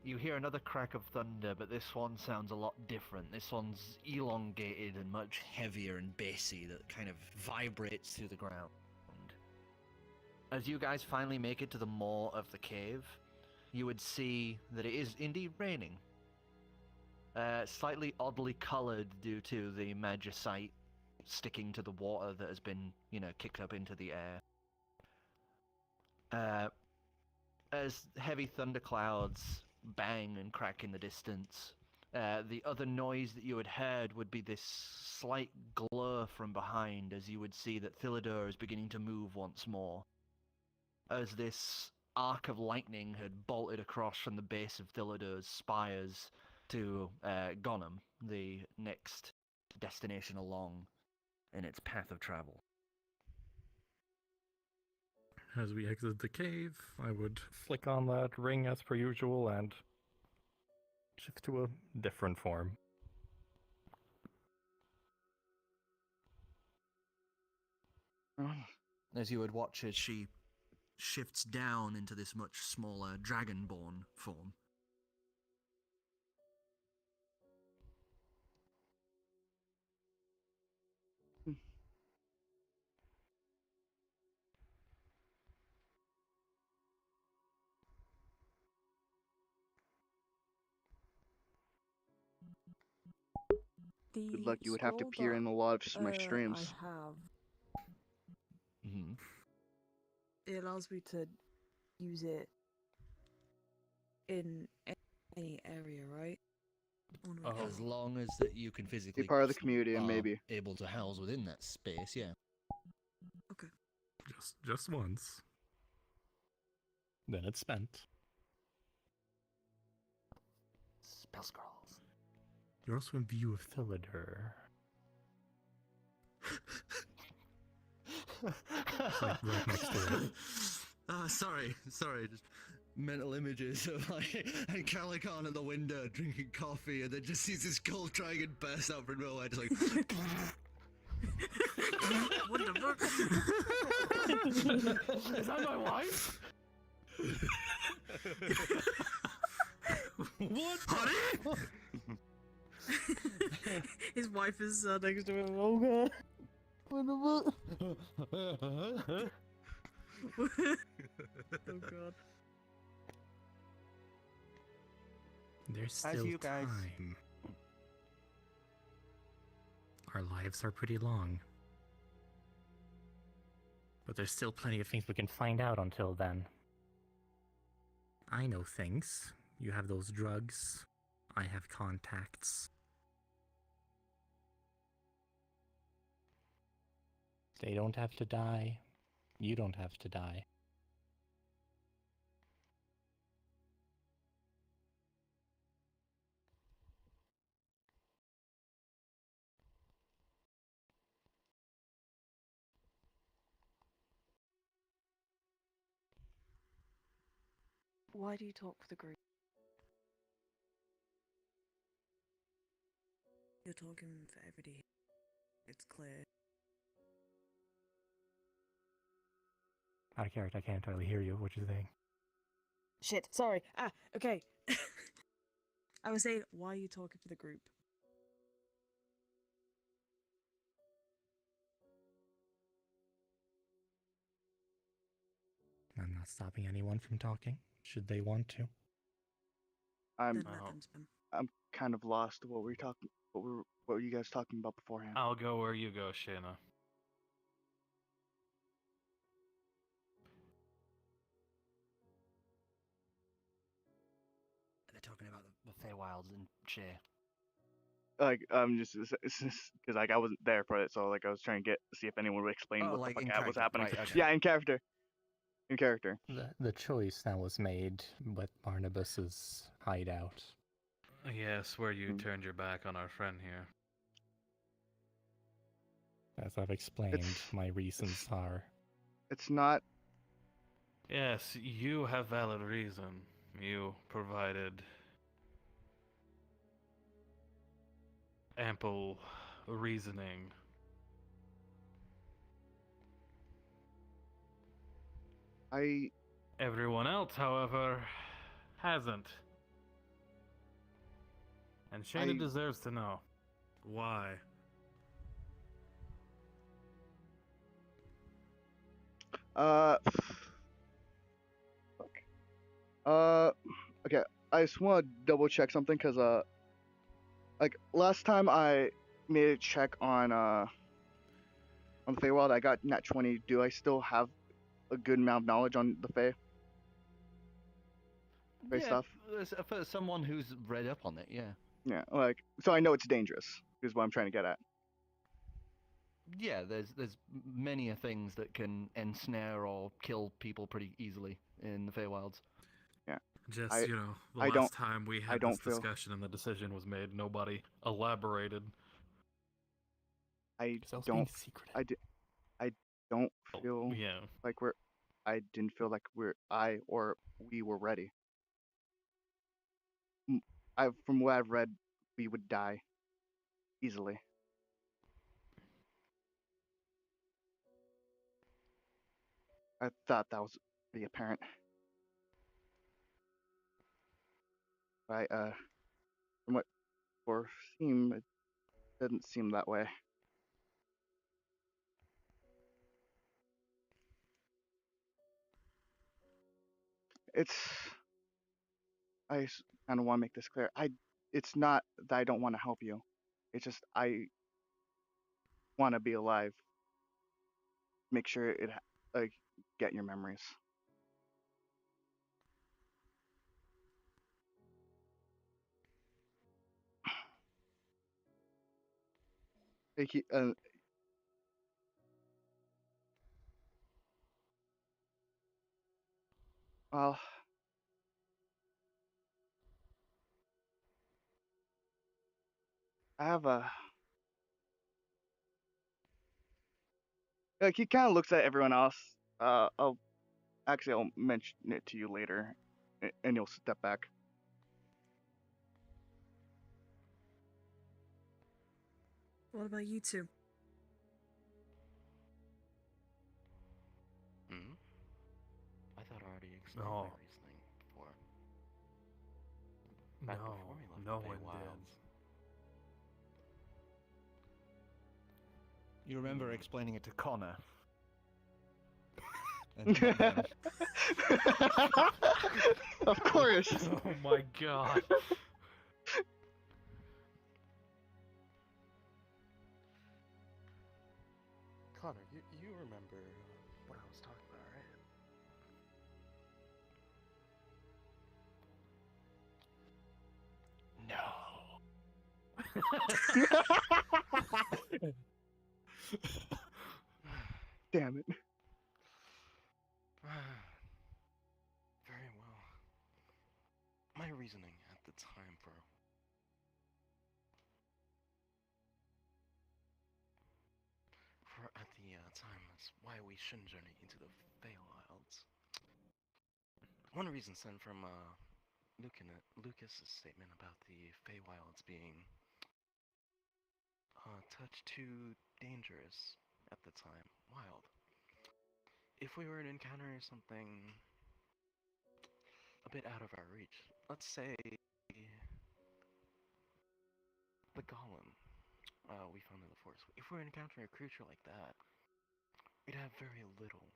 you hear another crack of thunder, but this one sounds a lot different. This one's elongated and much heavier and bassy that kind of vibrates through the ground. As you guys finally make it to the maw of the cave, you would see that it is indeed raining. Slightly oddly coloured due to the magicite sticking to the water that has been, kicked up into the air. As heavy thunderclouds bang and crack in the distance, the other noise that you had heard would be this slight glare from behind as you would see that Philidor is beginning to move once more. As this arc of lightning had bolted across from the base of Philidor's spires to Gonum, the next destination along in its path of travel. As we exit the cave, I would flick on that ring as per usual and shift to a different form. As you would watch as she shifts down into this much smaller dragonborn form. Good luck, you would have to peer in a lot of my streams. I have. Mm-hmm. It allows me to use it in any area, right? As long as that you can physically be part of the community and maybe able to house within that space, yeah. Okay. Just once. Then it's spent. Spell scrolls. You're also in view of Philidor. Like right next to it. Sorry. Just mental images of and Calican at the window drinking coffee, and then just sees this gold dragon burst out from nowhere, just like. What the fuck? Is that my wife? What? Honey? His wife is next to him. Oh god. What the fuck? Oh god. There's still you guys... time. Our lives are pretty long. But there's still plenty of things we can find out until then. I know things. You have those drugs. I have contacts. They don't have to die. You don't have to die. Why do you talk for the group? You're talking for everybody. It's clear. Out of character, I can't entirely hear you. What you're saying? Shit, sorry. Okay. I was saying, why are you talking for the group? I'm not stopping anyone from talking, should they want to. I'm kind of lost. What were you talking? What were you guys talking about beforehand? I'll go where you go, Shaena. They're talking about the Feywilds and share. Like just because like I wasn't there for it, so like I was trying to see if anyone would explain what like the in fuck was character, happening. right, okay. Yeah, in character. In character. The choice that was made with Barnabas's hideout. Yes, where you turned your back on our friend here. As I've explained, my reasons are... It's not... Yes, you have valid reason. You provided ample reasoning. Everyone else, however, hasn't. And Shaena deserves to know. Why? Okay, I just want to double check something, because, like, last time I made a check on the Feywild, I got nat 20. Do I still have a good amount of knowledge on the Fey? Fey stuff? For someone who's read up on it, yeah. Yeah, like, so I know it's dangerous, is what I'm trying to get at. Yeah, there's many things that can ensnare or kill people pretty easily in the Feywilds. Yeah. Just, the last time we had this discussion and the decision was made, nobody elaborated. I don't feel like I didn't feel like we were ready. From what I've read, we would die easily. I thought that was pretty apparent. Right, from what it didn't seem that way. I kind of want to make this clear. It's not that I don't want to help you. It's just I want to be alive. Make sure get your memories. Well, I have a... Like, he kind of looks at everyone else. I'll mention it to you later, and you'll step back. What about you two? I thought I already explained my reasoning before. Back before we left no the one did. You remember explaining it to Connor? Of course. Oh my god. Connor, you remember what I was talking about, right? Damn it. Very well. My reasoning at the time for at the time is why we shouldn't journey into the Feywilds. One reason stemmed from Lucas's statement about the Feywilds being touch too dangerous at the time. Wild. If we were to encounter something a bit out of our reach, let's say the golem we found in the forest. If we were encountering a creature like that, we'd have very little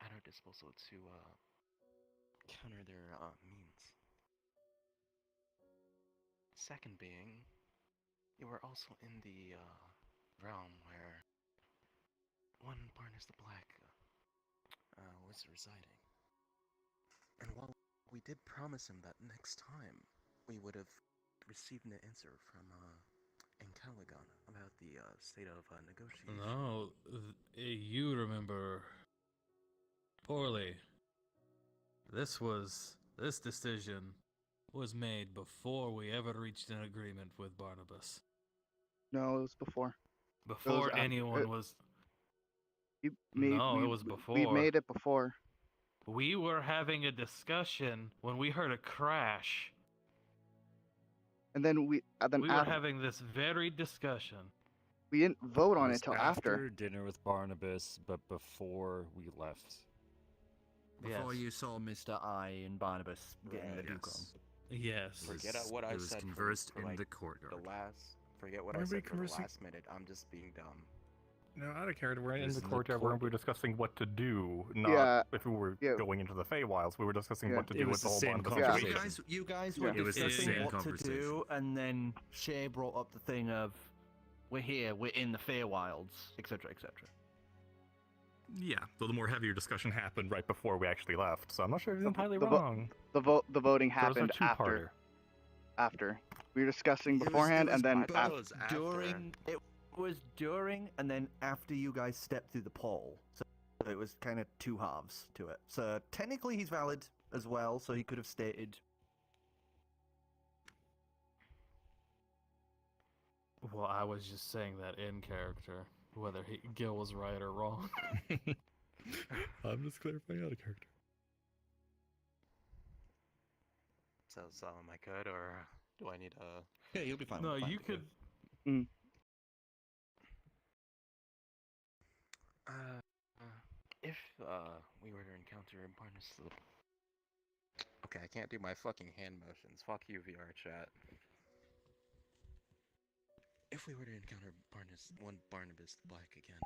at our disposal to counter their means. Second being, you were also in the realm where one Barnes the Black was residing. And while we did promise him that next time we would have received an answer from Encalagon about the state of negotiation. No, you remember poorly. This decision was made before we ever reached an agreement with Barnabas. No, it was before. Before anyone was... It was before. We made it before. We were having a discussion when we heard a crash. And then we were having this very discussion. We didn't vote on it till after dinner with Barnabas, but before we left. Before you saw Mr. I and Barnabas getting the Duke on. Yes. Forget what I said. Conversed in like, the courtyard. Forget what I said for the last minute. I'm just being dumb. No, out of character. We're in the courtyard where we were discussing what to do, not if we were going into the Feywilds. We were discussing what to do with the whole Barnabas situation. You guys were discussing what to do, and then Shay brought up the thing of, we're here, we're in the Feywilds, etc., etc. Yeah, so the more heavier discussion happened right before we actually left, so I'm not sure if it's entirely wrong. The voting happened after. After. We were discussing beforehand, and then after. It was during and then after you guys stepped through the poll. So it was kind of two halves to it. So technically he's valid as well, so he could have stated... Well, I was just saying that in character, whether Gill was right or wrong. I'm just clarifying out of character. So am I good, or do I need a... Yeah, you'll be fine. No, you could... If we were to encounter Barnabas... Okay, I can't do my fucking hand motions. Fuck you, VR chat. If we were to encounter Barnabas the Black again,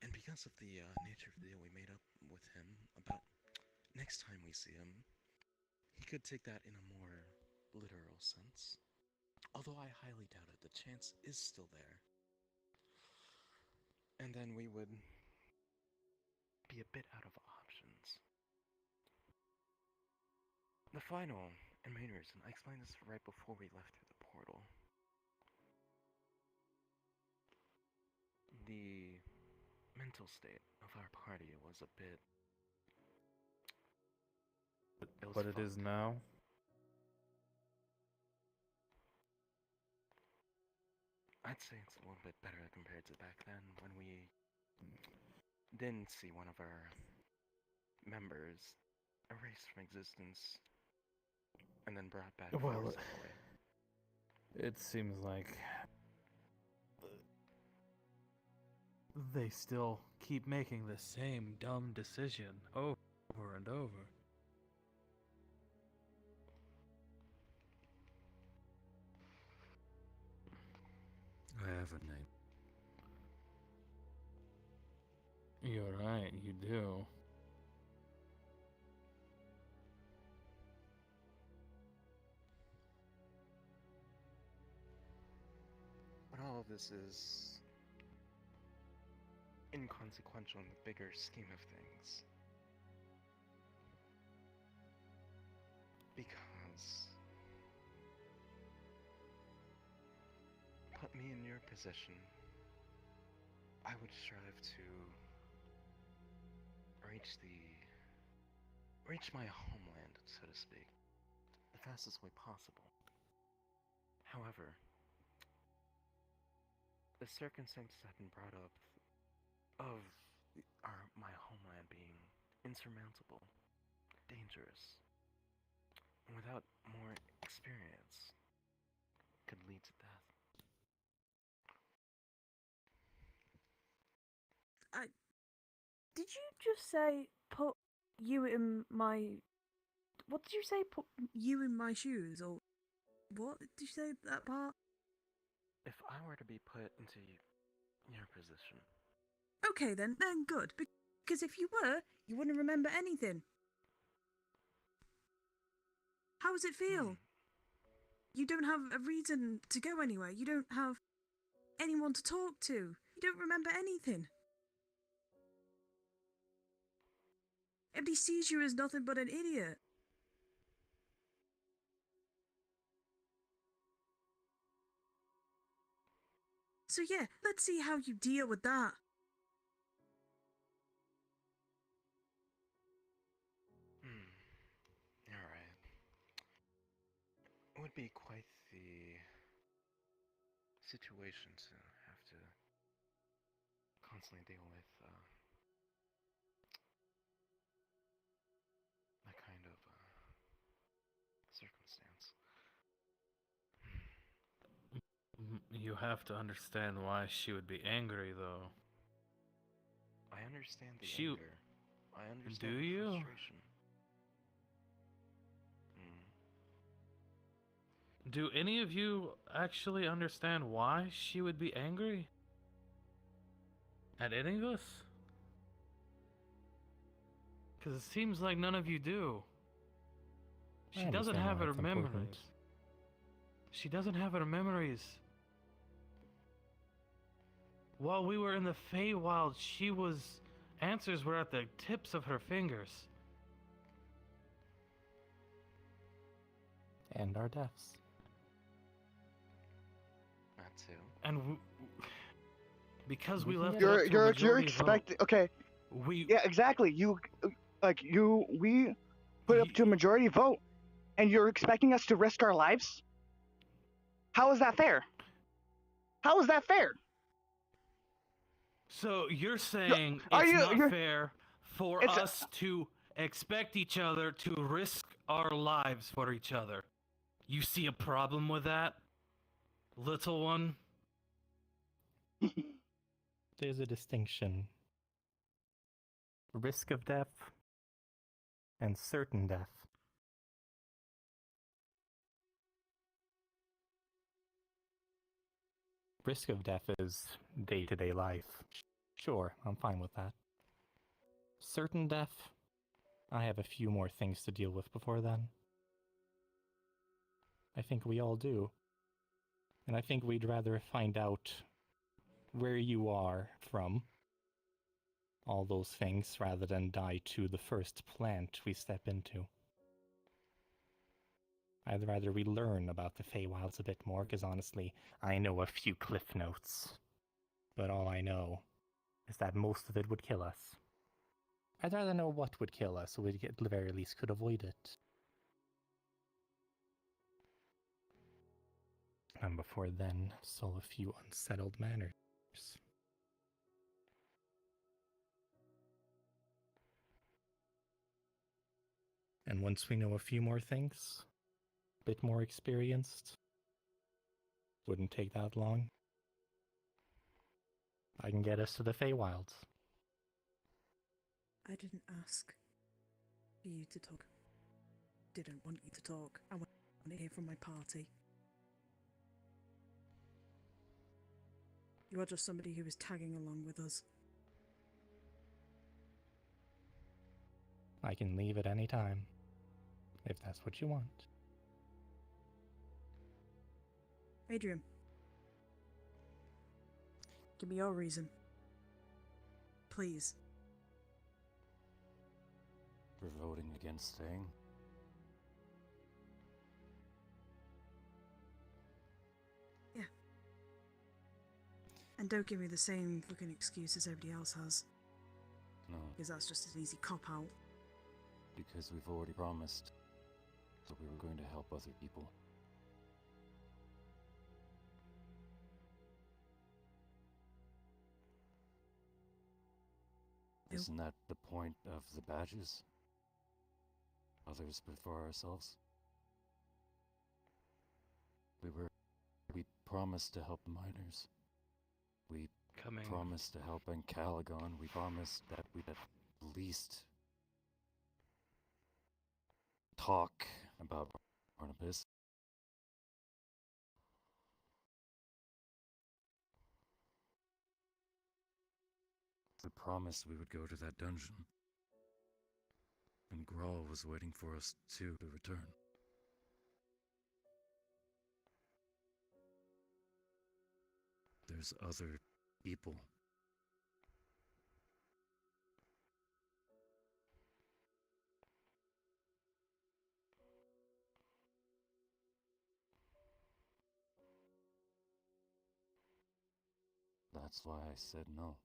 and because of the nature of the deal we made up with him about next time we see him, he could take that in a more literal sense. Although I highly doubt it, the chance is still there. And then we would be a bit out of options. The final and main reason, I explained this right before we left through the portal. The mental state of our party was a bit... What it is now? I'd say it's a little bit better compared to back then when we didn't see one of our members erased from existence and then brought back. Well, it seems like they still keep making the same dumb decision over and over. I have a name. You're right, you do. But all of this is inconsequential in the bigger scheme of things. Because me in your position, I would strive to reach my homeland, so to speak, the fastest way possible. However, the circumstances have been brought up of my homeland being insurmountable, dangerous, and without more experience, could lead to death. Did you just say put you in my... What did you say? Put you in my shoes, or what did you say that part? If I were to be put into your position... Okay then good, because if you were, you wouldn't remember anything. How does it feel? You don't have a reason to go anywhere. You don't have anyone to talk to. You don't remember anything. Everybody sees you as nothing but an idiot. So yeah, let's see how you deal with that. Alright. It would be quite the situation to have to constantly deal with that kind of circumstance. You have to understand why she would be angry, though. I understand the anger. I understand the frustration. Do any of you actually understand why she would be angry? At any of us? Because it seems like none of you do. She doesn't have her memories. She doesn't have her memories. While we were in the Feywild, answers were at the tips of her fingers. And our deaths. That too. And because we left you're expecting... Okay. Yeah, exactly. We put up to a majority vote, and you're expecting us to risk our lives? How is that fair? How is that fair? So you're saying it's not fair for us to expect each other to risk our lives for each other. You see a problem with that, little one? There's a distinction. Risk of death and certain death. Risk of death is day-to-day life. Sure, I'm fine with that. Certain death, I have a few more things to deal with before then. I think we all do. And I think we'd rather find out where you are from, all those things, rather than die to the first plant we step into. I'd rather we learn about the Feywilds a bit more, because honestly, I know a few cliff notes. But all I know is that most of it would kill us. I'd rather know what would kill us, so we at the very least could avoid it. And before then, solve a few unsettled matters. And once we know a few more things, a bit more experienced, wouldn't take that long, I can get us to the Feywilds. I didn't ask for you to talk. Didn't want you to talk. I want to hear from my party. You are just somebody who is tagging along with us. I can leave at any time, if that's what you want. Adrian, give me your reason. Please. We're voting against staying. Yeah. And don't give me the same fucking excuse as everybody else has. No. Because that's just an easy cop-out. Because we've already promised that we were going to help other people. Isn't that the point of the badges? Others before ourselves? We promised to help the miners. We promised to help Encalagon. We promised that we'd at least talk about Barnabas. We promised we would go to that dungeon. And Grawl was waiting for us too to return. There's other people. That's why I said no.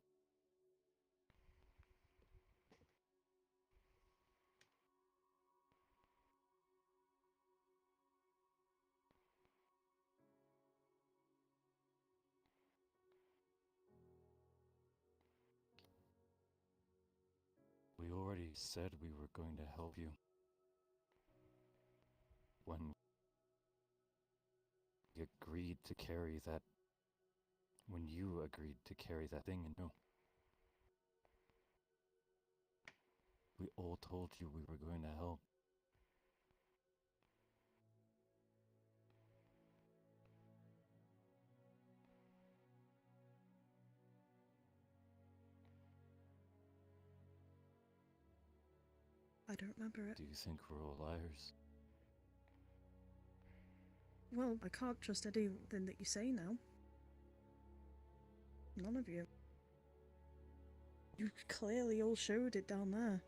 We already said we were going to help you. When you agreed to carry that... When you agreed to carry that thing in you. We all told you we were going to help. I don't remember it. Do you think we're all liars? Well, I can't trust anything that you say now. None of you. You clearly all showed it down there.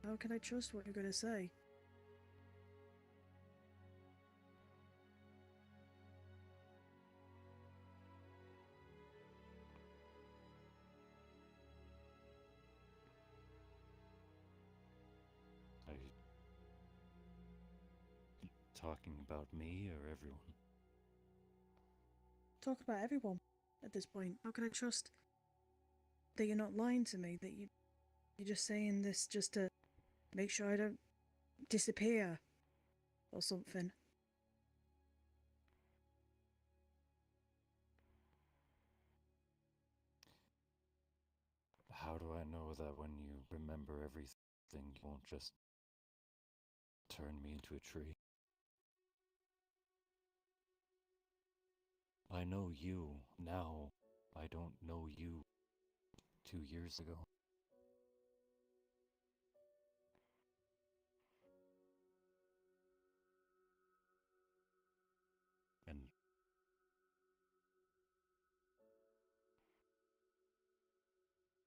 How can I trust what you're gonna say? Are you talking about me or everyone? Talk about everyone at this point. How can I trust that you're not lying to me? That you're just saying this just to make sure I don't disappear or something? How do I know that when you remember everything, you won't just turn me into a tree? I know you now. I don't know you 2 years ago. And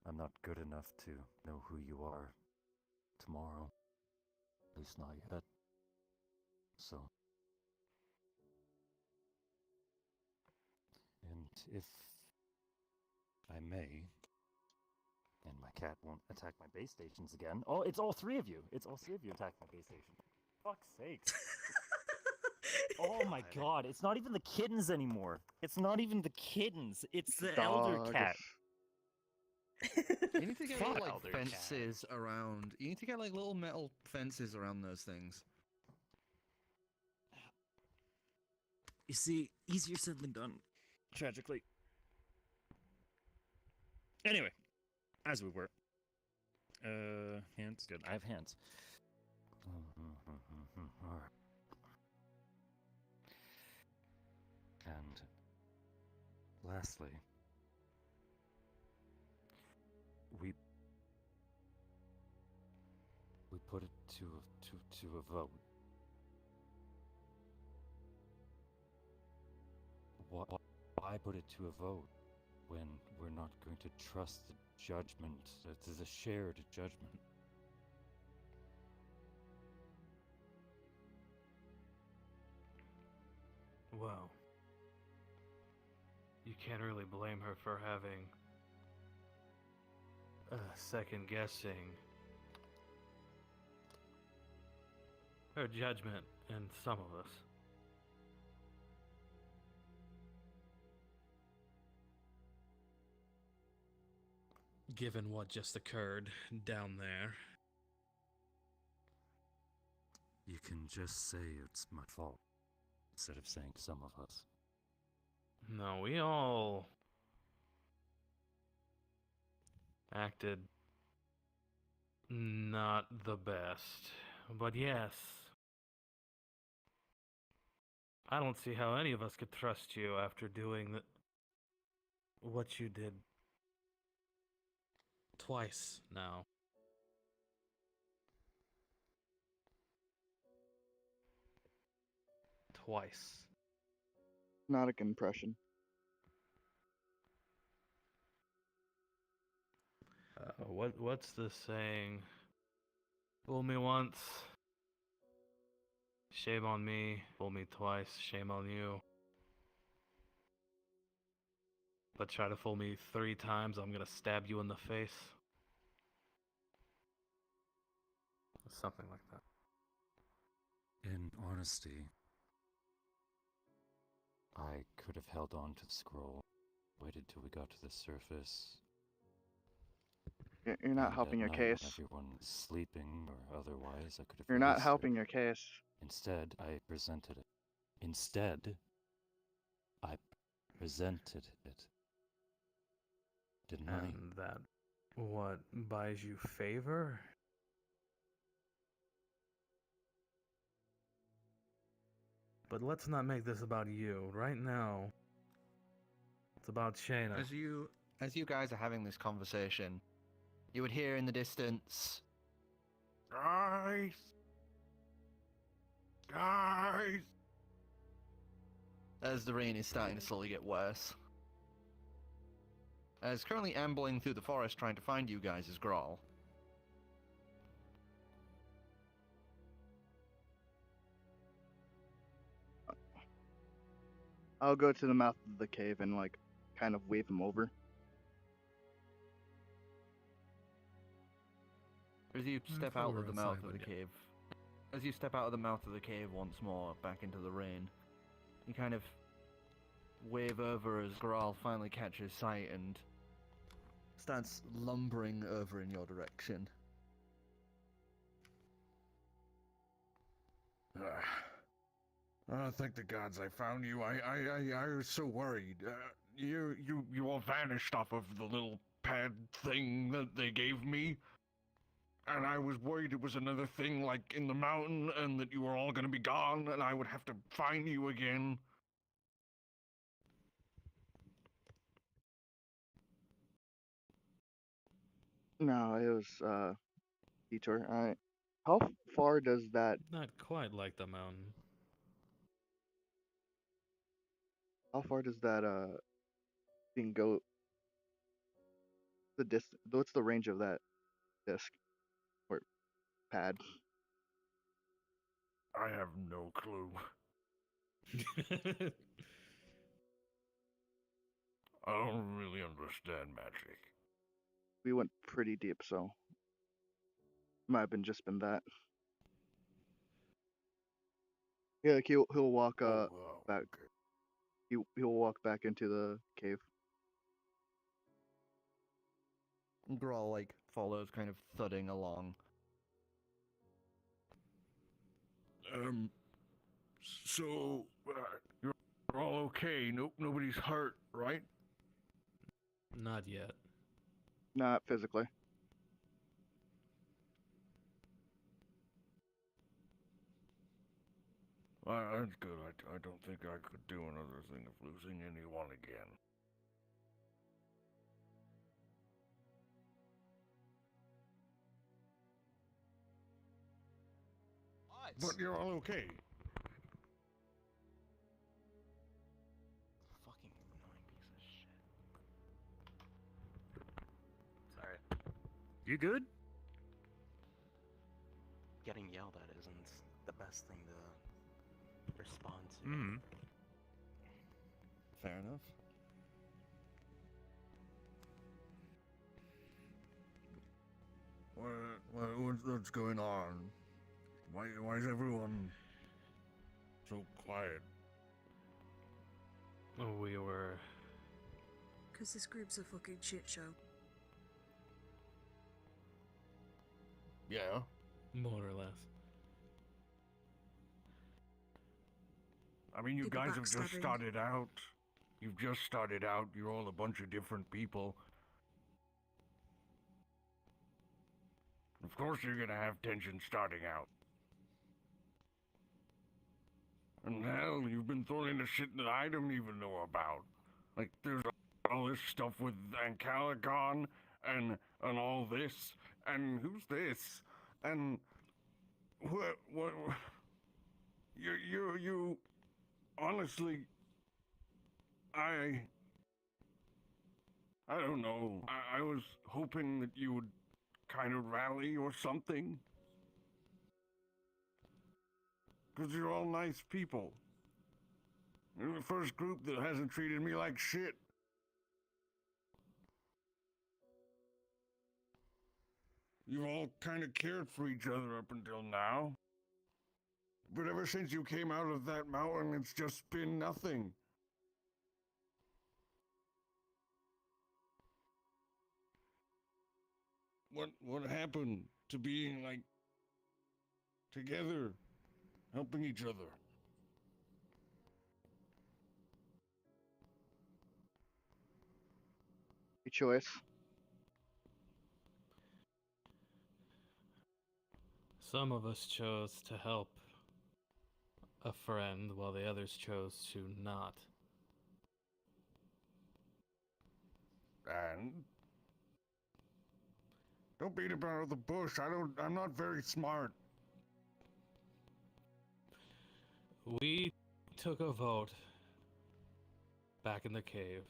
I'm not good enough to know who you are tomorrow. At least not yet. So... And if I may, and my cat won't attack my base stations again. Oh, it's all three of you. It's all three of you attacking my base station. Fuck's sake. Oh my god, it's not even the kittens anymore. It's not even the kittens. It's the elder cat. You need to get little, like, fences around. You need to get, like, little metal fences around those things. You see, easier said than done. Tragically. Anyway, as we were. Hands? Good. I have hands. Alright. And lastly, we put it to a vote. Why put it to a vote when we're not going to trust the judgment? It is a shared judgment. Well, you can't really blame her for having second guessing her judgment in some of us. Given what just occurred down there. You can just say it's my fault, instead of saying some of us. No, we all acted not the best. But yes, I don't see how any of us could trust you after doing what you did twice now. Twice. Not a good impression. What's the saying? Fool me once, shame on me. Fool me twice, shame on you. But try to fool me 3 times, I'm gonna stab you in the face. Something like that. In honesty, I could have held on to the scroll, waited till we got to the surface. You're not helping your case. When everyone was sleeping or otherwise, I could have. You're not helping your case. Instead, I presented it. Instead, I presented it. Didn't I? And that what buys you favor? But let's not make this about you. Right now, it's about Shaena. As you guys are having this conversation, you would hear in the distance, Guys! Guys! as the rain is starting to slowly get worse. As currently ambling through the forest trying to find you guys is Grawl. I'll go to the mouth of the cave and like kind of wave him over. As you step out of the mouth of the cave, as you step out of the mouth of the cave once more back into the rain, you kind of wave over as Grawl finally catches sight and starts lumbering over in your direction. Thank the gods I found you. I was so worried. You all vanished off of the little pad thing that they gave me. And I was worried it was another thing like in the mountain and that you were all gonna be gone and I would have to find you again. No, it was detour. Alright. How far does that Not quite like the mountain. How far does that thing go? The distance. What's the range of that disc or pad? I have no clue. I don't really understand magic. We went pretty deep, so might have just been that. Yeah, like he'll walk back. Okay. He'll walk back into the cave. Grawl like follows, kind of thudding along. So you're all okay? Nobody's hurt, right? Not yet. Not physically. That's good. I don't think I could do another thing of losing anyone again. But you're all okay. Fucking annoying piece of shit. Sorry. You good? Getting yelled at isn't the best thing to respond to. fair enough. What's going on? Why is everyone so quiet? We were... Because this group's a fucking shit show. Yeah. More or less. I mean, you People guys have just backstabbing. started out. You've just started out. You're all a bunch of different people. Of course you're gonna have tension starting out. And hell, you've been thrown into shit that I don't even know about. Like, there's all this stuff with Ancalagon and all this, and who's this? And what you honestly, I don't know. I was hoping that you would kind of rally or something. Because you're all nice people. You're the first group that hasn't treated me like shit. You've all kind of cared for each other up until now. But ever since you came out of that mountain, it's just been nothing. What happened to being, like, together, helping each other? Your choice. Some of us chose to help a friend while the others chose to not. And don't beat about the bush. I'm not very smart. We took a vote back in the cave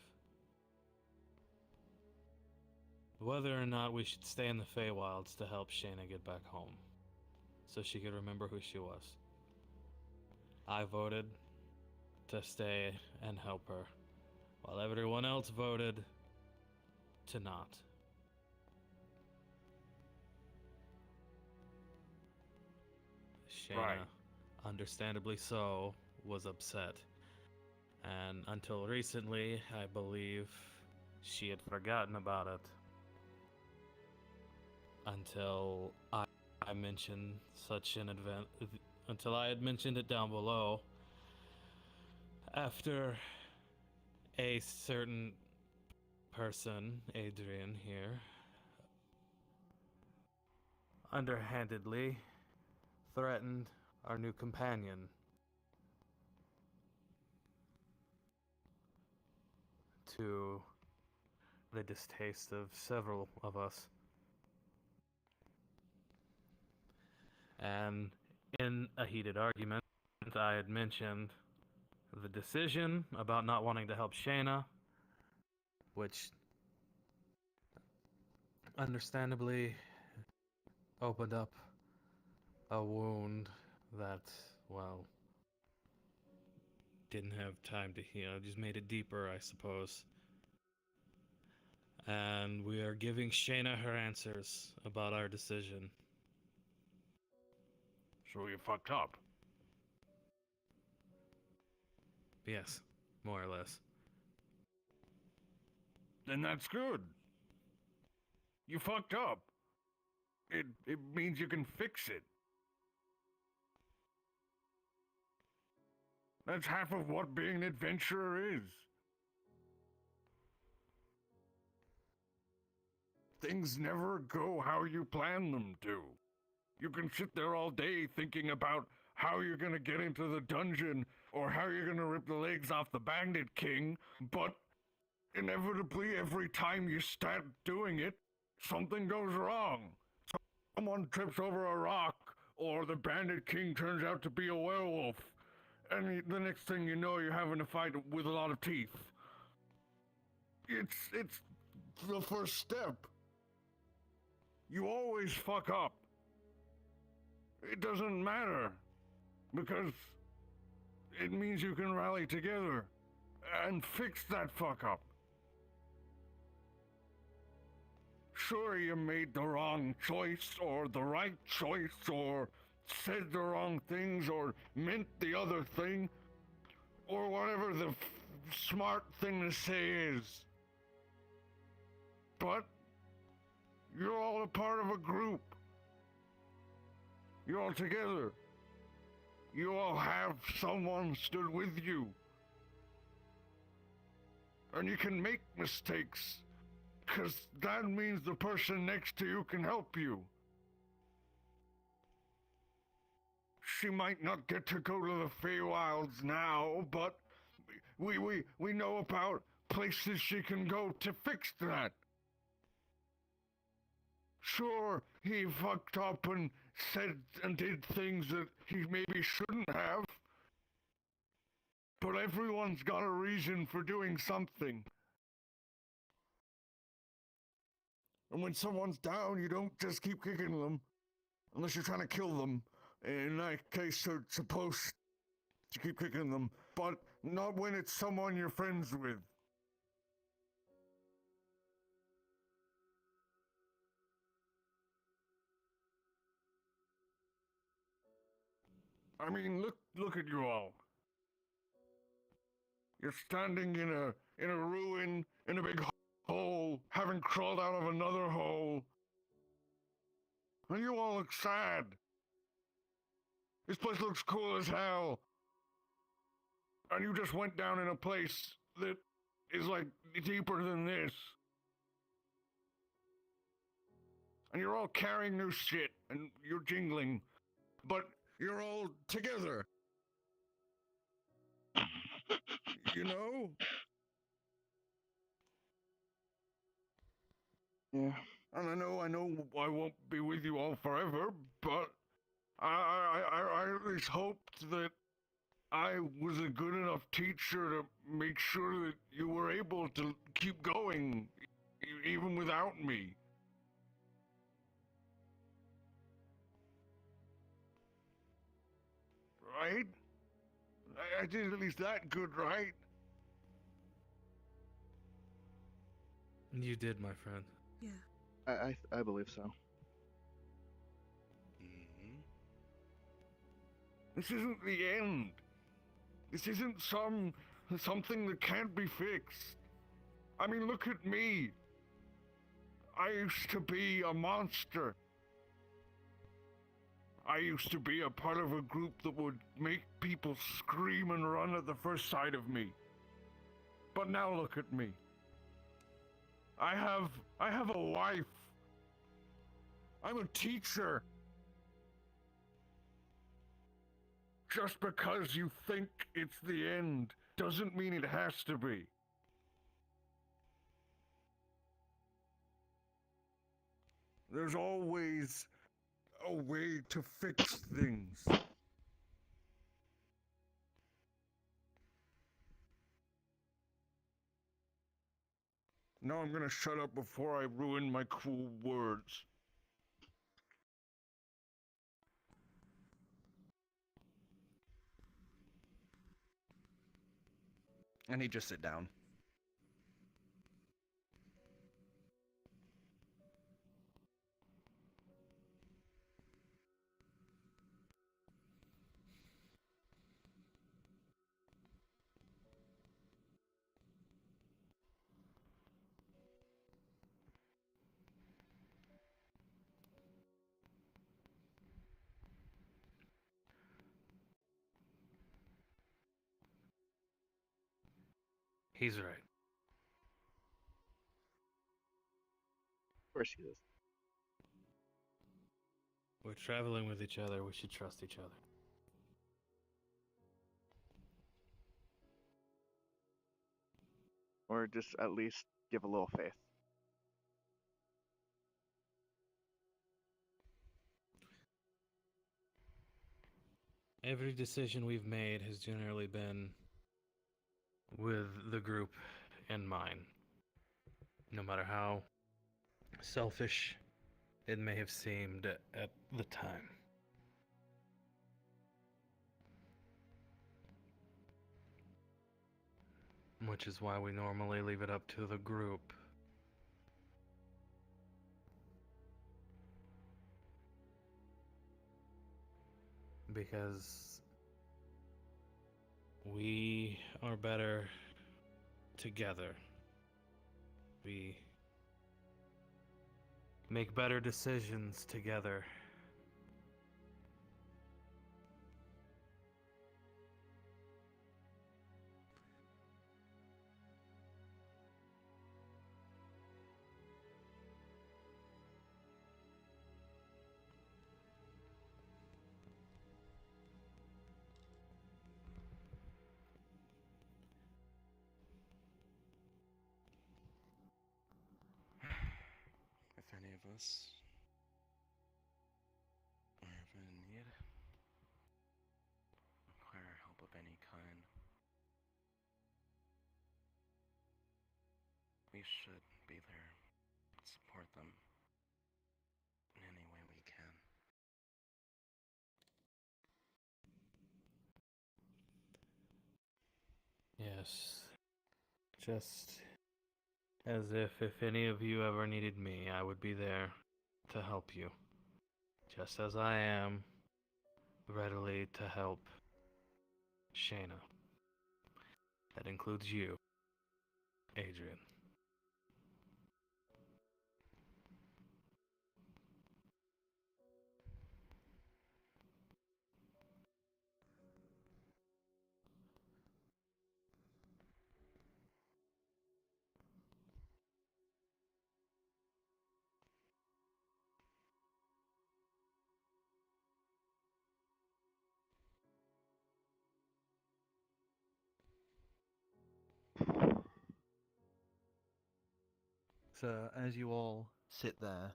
whether or not we should stay in the Feywilds to help Shaena get back home so she could remember who she was. I voted to stay and help her, while everyone else voted to not. Shaena, Right. understandably so, was upset. And until recently, I believe she had forgotten about it. Until I mentioned such an event, until I had mentioned it down below. After a certain person, Adrian here, underhandedly threatened our new companion. To the distaste of several of us. And in a heated argument, I had mentioned the decision about not wanting to help Shaena, which understandably opened up a wound that, well, didn't have time to heal. Just made it deeper, I suppose. And we are giving Shaena her answers about our decision. So you fucked up. Yes, more or less. Then that's good. You fucked up. It means you can fix it. That's half of what being an adventurer is. Things never go how you plan them to. You can sit there all day thinking about how you're gonna get into the dungeon or how you're gonna rip the legs off the Bandit King, but inevitably every time you start doing it, something goes wrong. Someone trips over a rock, or the Bandit King turns out to be a werewolf. And the next thing you know, you're having a fight with a lot of teeth. It's the first step. You always fuck up. It doesn't matter, because it means you can rally together. and fix that fuck up. Sure, you made the wrong choice, or the right choice, or said the wrong things, or meant the other thing, or whatever the smart thing to say is. But you're all a part of a group. You're all together. You all have someone stood with you. And you can make mistakes, because that means the person next to you can help you. She might not get to go to the Feywilds now, but we know about places she can go to fix that. Sure, he fucked up and said and did things that he maybe shouldn't have, but everyone's got a reason for doing something. And when someone's down, you don't just keep kicking them, unless you're trying to kill them. In that case, you're supposed to keep kicking them, but not when it's someone you're friends with. I mean, look at you all. You're standing in a ruin, in a big hole, having crawled out of another hole. And you all look sad. This place looks cool as hell. And you just went down in a place that is like deeper than this. And you're all carrying new shit, and you're jingling. But you're all together. You know? Yeah. And I know I won't be with you all forever, but I at least hoped that I was a good enough teacher to make sure that you were able to keep going, even without me. Right? I did at least that good, right? You did, my friend. Yeah. I believe so. Mm-hmm. This isn't the end. This isn't something that can't be fixed. I mean, look at me. I used to be a monster. I used to be a part of a group that would make people scream and run at the first sight of me. But now look at me. I have a wife. I'm a teacher. Just because you think it's the end doesn't mean it has to be. There's always a way to fix things. Now I'm gonna shut up before I ruin my cool words. And he just sit down. He's right. Of course he is. We're traveling with each other. We should trust each other. Or just at least give a little faith. Every decision we've made has generally been with the group in mind. No matter how selfish it may have seemed at the time. Which is why we normally leave it up to the group. Because we are better together. We make better decisions together. If any of us are ever in need, require help of any kind, we should be there to support them in any way we can. Yes. Just as if any of you ever needed me, I would be there to help you. Just as I am readily to help Shaena. That includes you, Adrian. So, as you all sit there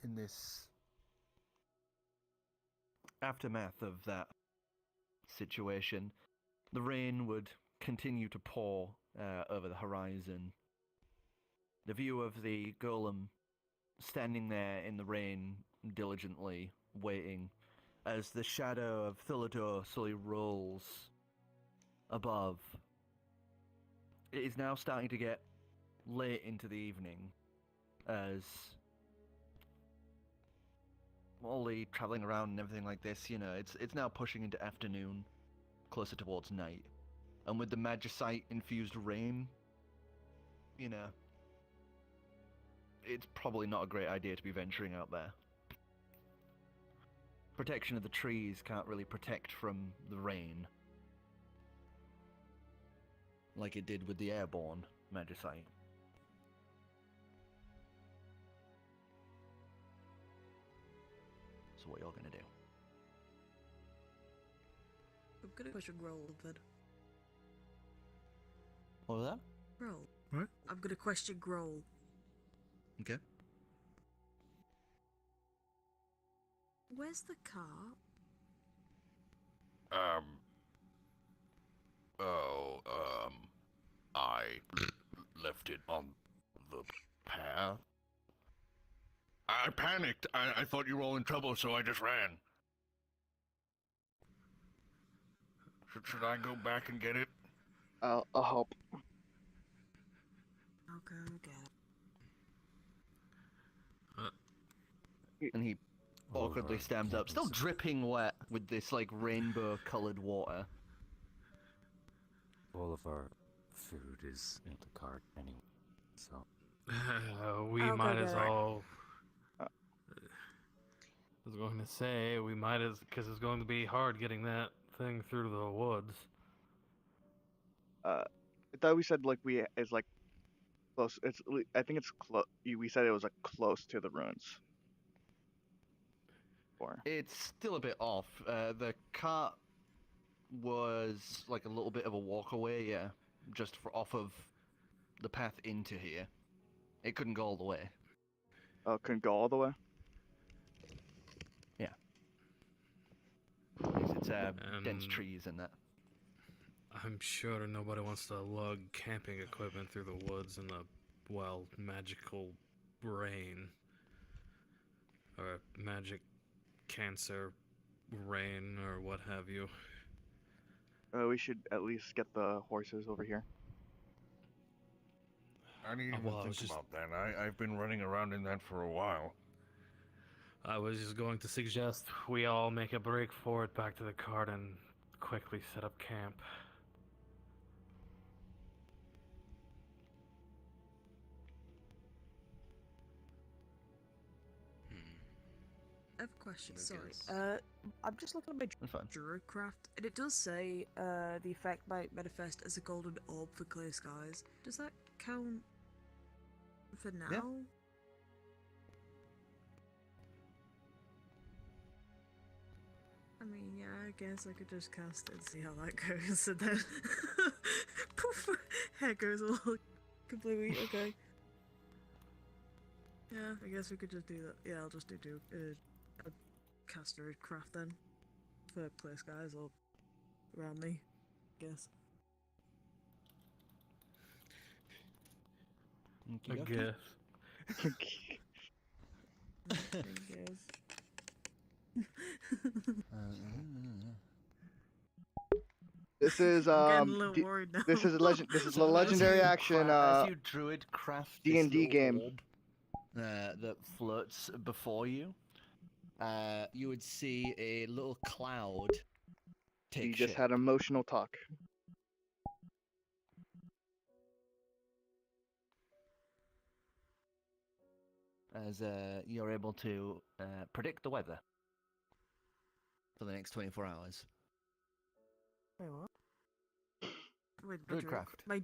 in this aftermath of that situation, the rain would continue to pour over the horizon. The view of the golem standing there in the rain, diligently waiting, as the shadow of Thulidor slowly rolls above. It is now starting to get late into the evening, as all the traveling around and everything like this, you know, it's now pushing into afternoon, closer towards night. And with the magicite-infused rain, you know, it's probably not a great idea to be venturing out there. Protection of the trees can't really protect from the rain, like it did with the airborne magicite. So what you're gonna do? I'm gonna question Grohl, then. What was that? Grohl. What? I'm gonna question Grohl. Okay. Where's the car? I left it on the path. I panicked. I thought you were all in trouble, so I just ran. Should I go back and get it? I'll help. I'll go and get it. And he awkwardly stands up, still dripping wet with this, like, rainbow-coloured water. All of our food is in the cart anyway, so... We might as well... I was going to say, we might as... Because it's going to be hard getting that thing through the woods. I thought we said, like, it's, like, close... I think it's close... We said it was, like, close to the ruins. It's still a bit off. The cart was like a little bit of a walk away, yeah, just off of the path into here. It couldn't go all the way. Oh, couldn't go all the way? Yeah. It's dense trees and that. I'm sure nobody wants to lug camping equipment through the woods in the, well, magical rain. Or magic cancer rain, or what have you. we should at least get the horses over here. I didn't even think about that. I've been running around in that for a while. I was just going to suggest we all make a break for it back to the cart and quickly set up camp. I have a question, sorry. I'm just looking at my Druid craft, and it does say the effect might manifest as a golden orb for clear skies. Does that count for now? Yeah. I mean, yeah, I guess I could just cast it and see how that goes, and then poof, hair goes all completely okay. Yeah, I guess we could just do that. Yeah, I'll just do a caster craft then for clear skies or around me, I guess. I guess. I guess. This is this is legend. This is a legendary action. As you druid craft D&D game. orb, that floats before you, you would see a little cloud take You just shape. had emotional talk. As you're able to predict the weather for the next 24 hours. Wait, what? Wait, Druidcraft.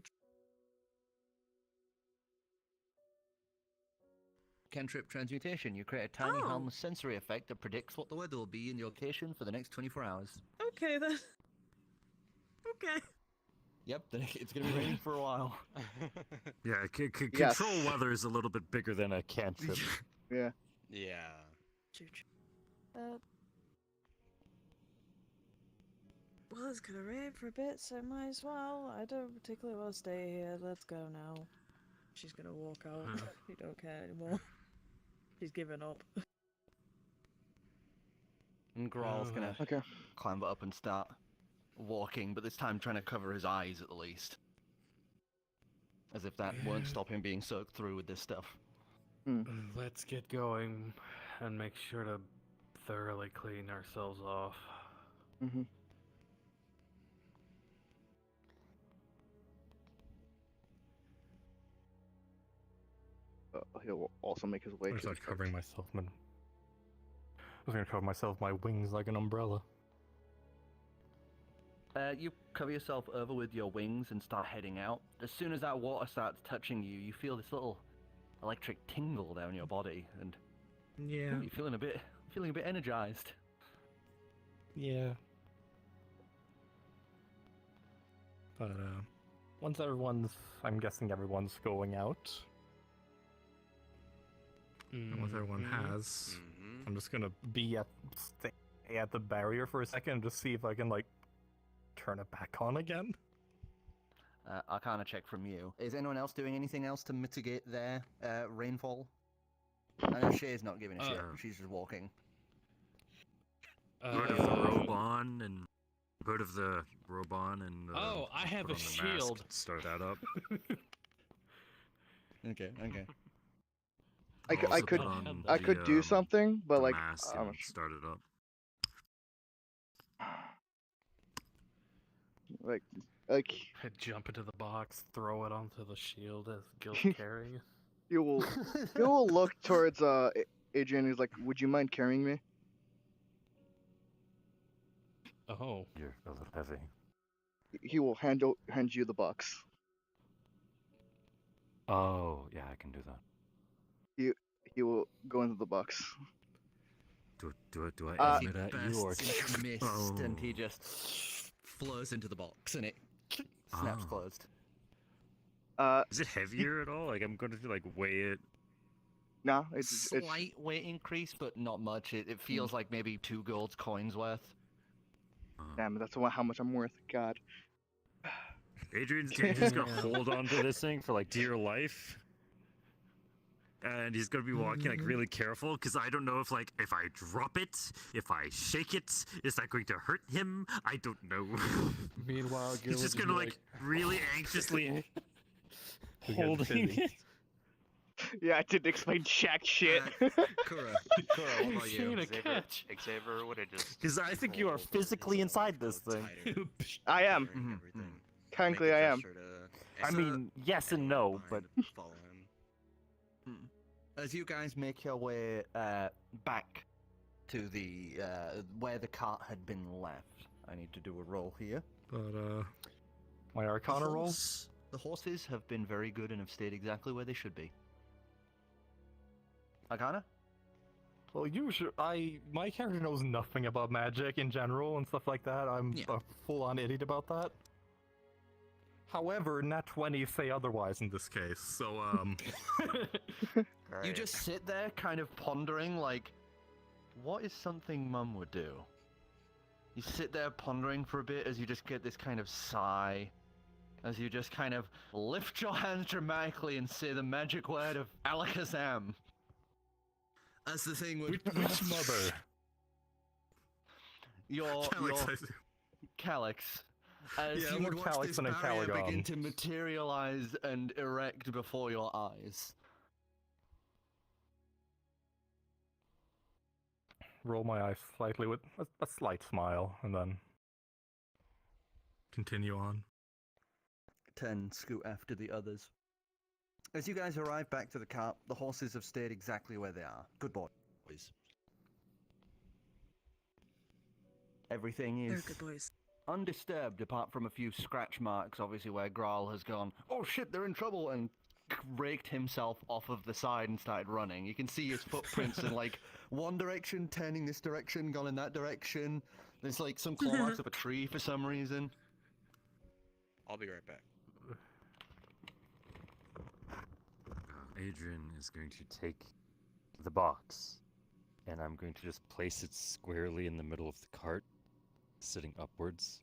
Cantrip transmutation. You create a tiny harmless sensory effect that predicts what the weather will be in your location for the next 24 hours. Okay then. Okay. Yep, it's going to be raining for a while. Yeah, control weather is a little bit bigger than a cantrip. Yeah. Yeah. Well, it's gonna rain for a bit, so might as well. I don't particularly want to stay here. Let's go now. She's gonna walk out. You don't care anymore. She's given up. And Graal's going to climb up and start walking, but this time trying to cover his eyes at the least. As if that won't stop him being soaked through with this stuff. Let's get going and make sure to thoroughly clean ourselves off. Mm-hmm. He'll also make his way I to start covering myself. I was going to cover myself my wings like an umbrella. You cover yourself over with your wings and start heading out. As soon as that water starts touching you, you feel this little electric tingle down your body, and you're feeling a bit energized. Yeah. But once I'm guessing everyone's going out. And once everyone has, I'm just gonna stay at the barrier for a second and just see if I can turn it back on again. Arcana check from you. Is anyone else doing anything else to mitigate their rainfall? I know Shay's not giving a shit. She's just walking. Heard of the robe on and I have put a on the shield. mask, start that up. Okay. I could do something, but mask and start it up. Like jump into the box, throw it onto the shield as Gill's carrying it. He will look towards Adrian. He's like, "Would you mind carrying me?" Oh, you're a little heavy. He will hand you the box. Oh, yeah, I can do that. He will go into the box. Do I aim it at you or mist, and he just flows into the box, and it snaps closed. Is it heavier at all? Like I'm going to weigh it. No, it's slight weight increase, but not much. It feels like maybe 2 gold coins worth. Damn, that's how much I'm worth. God. Adrian's just gonna hold on to this thing for dear life. and he's gonna be walking like really careful because I don't know if if I drop it, if I shake it, is that going to hurt him? I don't know. Meanwhile, Gill he's just gonna really anxiously holding it. Yeah, I didn't explain jack shit. Kura, what about you? Xavier would have just. Because I think you are physically inside this thing. I am. Technically, I am. I mean, yes and no, but. As you guys make your way back to the where the cart had been left, I need to do a roll here. But my Arcana roll. The horses have been very good and have stayed exactly where they should be. Arcana? Well, my character knows nothing about magic in general and stuff like that. I'm a full-on idiot about that. However, nat 20s say otherwise in this case, so You just sit there kind of pondering, like, what is something Mum would do? You sit there pondering for a bit as you just get this kind of sigh, as you just kind of lift your hands dramatically and say the magic word of Alakazam. As the thing would... Which mother? Your Calyx. As you would watch this barrier begin to materialize and erect before your eyes. Roll my eyes slightly with a slight smile, and then continue on. 10 scoot after the others. As you guys arrive back to the cart, the horses have stayed exactly where they are. Good boys. Everything is They're good boys. Undisturbed, apart from a few scratch marks, obviously, where Graal has gone, oh shit, they're in trouble, and raked himself off of the side and started running. You can see his footprints in, one direction, turning this direction, gone in that direction. There's, some claw marks of a tree for some reason. I'll be right back. Adrian is going to take the box, and I'm going to just place it squarely in the middle of the cart, sitting upwards.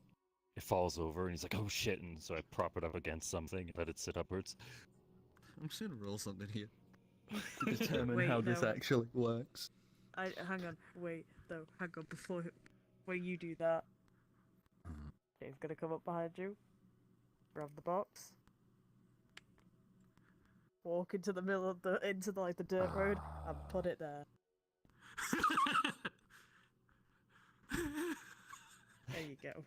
It falls over, and he's like, oh shit, and so I prop it up against something and let it sit upwards. I'm just gonna roll something here to determine how this actually works. Hang on, before you do that, Dave's gonna come up behind you, grab the box, walk into the middle of the dirt road, and put it there. There you go.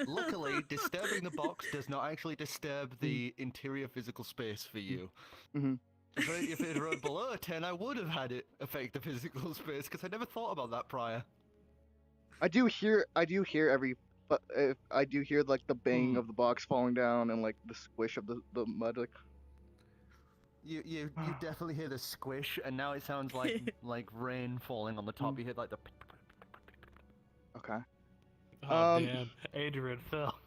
Luckily, disturbing the box does not actually disturb the interior physical space for you. Mm-hmm. If it rode below a 10, I would have had it affect the physical space, because I never thought about that prior. I do hear the bang of the box falling down and the squish of the mud. You definitely hear the squish, and now it sounds like rain falling on the top. You hear the. Okay. Oh damn! Adrian fell.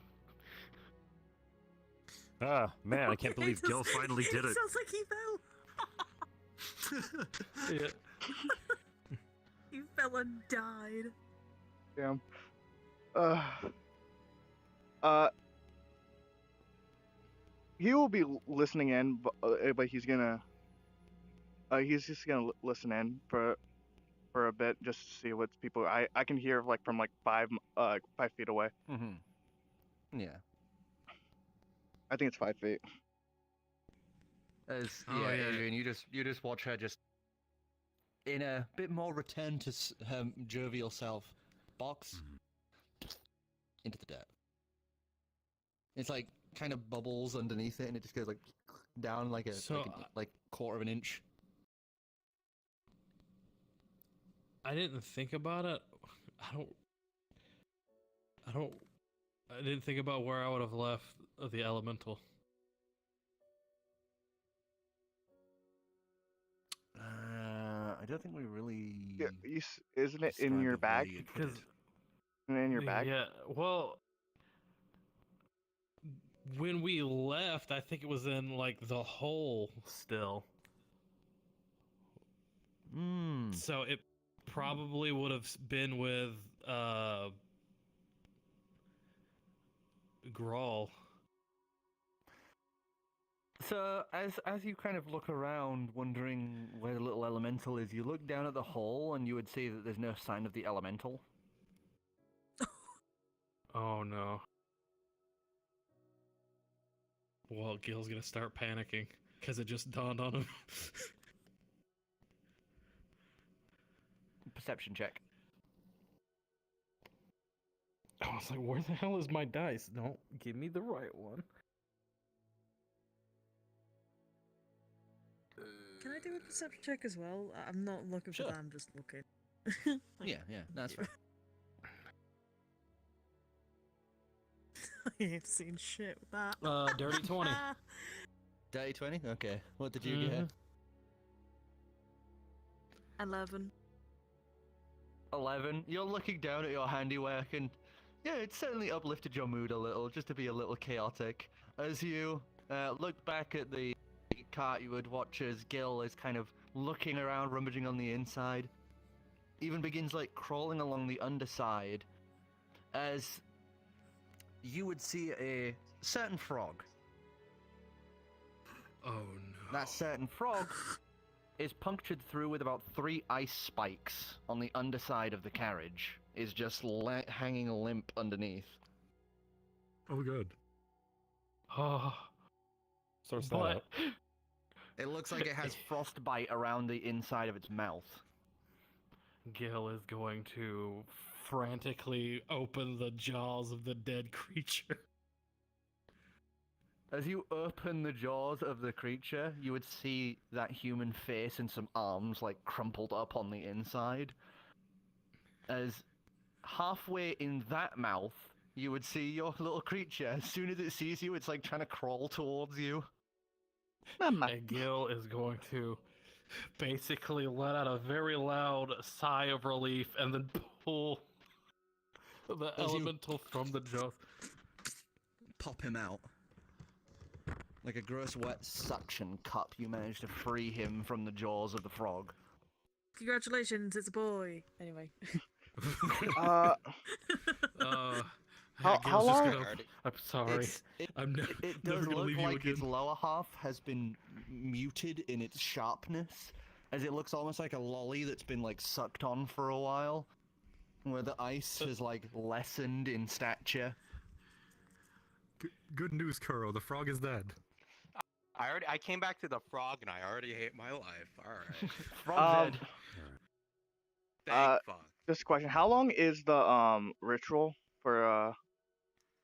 Ah man, I can't believe Gill finally did it. Sounds like he fell. Yeah. He fell and died. Damn. He will be listening in, but he's just gonna listen in for a bit just to see what people. I can hear from 5 feet away. Mm-hmm. Yeah. I think it's 5 feet. Adrian, you just watch her just in a bit more return to her jovial self. Box into the dirt. It's kind of bubbles underneath it, and it just goes down like quarter of an inch. I didn't think about it. I didn't think about where I would have left the elemental. I don't think we really. Yeah, isn't it in your bag? In your bag? Yeah. Well, when we left, I think it was in the hole still. So it probably would have been with Graal. So, as you kind of look around, wondering where the little elemental is, you look down at the hole and you would see that there's no sign of the elemental. Oh no. Well, Gil's gonna start panicking, because it just dawned on him. Perception check. I was like, where the hell is my dice? Don't give me the right one. Can I do a perception check as well? I'm not looking for that, I'm just looking. Yeah, that's fair. I ain't seen shit with that. Dirty 20. Dirty 20? Okay. What did you get? 11. 11. You're looking down at your handiwork and, yeah, it certainly uplifted your mood a little, just to be a little chaotic. As you look back at the cart, you would watch as Gill is kind of looking around, rummaging on the inside. Even begins, like, crawling along the underside. As you would see a certain frog. Oh no. That certain frog is punctured through with about 3 ice spikes on the underside of the carriage. Is just hanging limp underneath. Oh good. Oh. Sorts that But out. it looks like it has frostbite around the inside of its mouth. Gill is going to frantically open the jaws of the dead creature. As you open the jaws of the creature, you would see that human face and some arms, like, crumpled up on the inside. As halfway in that mouth, you would see your little creature. As soon as it sees you, it's, like, trying to crawl towards you. And Gill is going to basically let out a very loud sigh of relief and then pull the elemental from the jaws. Pop him out. Like a gross wet suction cup, you managed to free him from the jaws of the frog. Congratulations, it's a boy. Anyway. How long? I'm sorry. It does look like its lower half has been muted in its sharpness, as it looks almost like a lolly that's been, like, sucked on for a while, where the ice has, like, lessened in stature. Good news, Kuro. The frog is dead. I came back to the frog and I already hate my life. Alright. Frog's dead. Thank fuck. Just a question. How long is the ritual for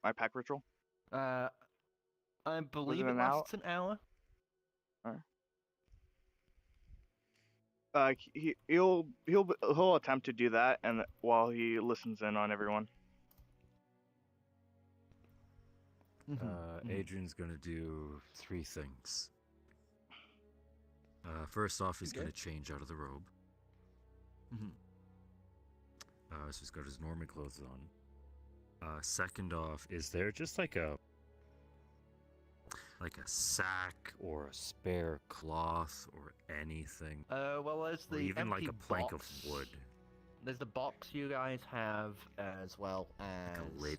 my pack ritual? I believe it it lasts an hour. He'll attempt to do that, and while he listens in on everyone. Adrian's gonna do 3 things. First off, he's gonna change out of the robe. So he's got his normal clothes on. Second off, is there just like a sack or a spare cloth or anything? Well, there's the or even like empty a plank box. of wood. There's the box you guys have, as well as Like a lid.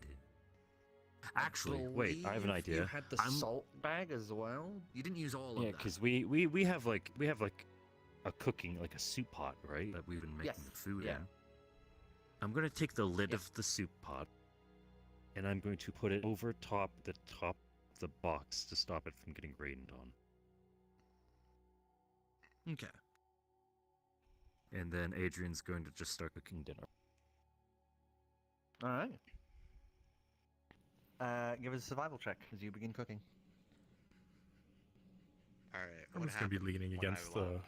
Actually, wait, I have an idea. You had the salt bag as well. You didn't use all of that. Yeah, because we have like a cooking, like a soup pot, right? That we've been making the food in. I'm gonna take the lid of the soup pot, and I'm going to put it over the top of the box to stop it from getting rained on. Okay. And then Adrian's going to just start cooking dinner. All right. Give us a survival check as you begin cooking. Alright. I'm just gonna be leaning against the.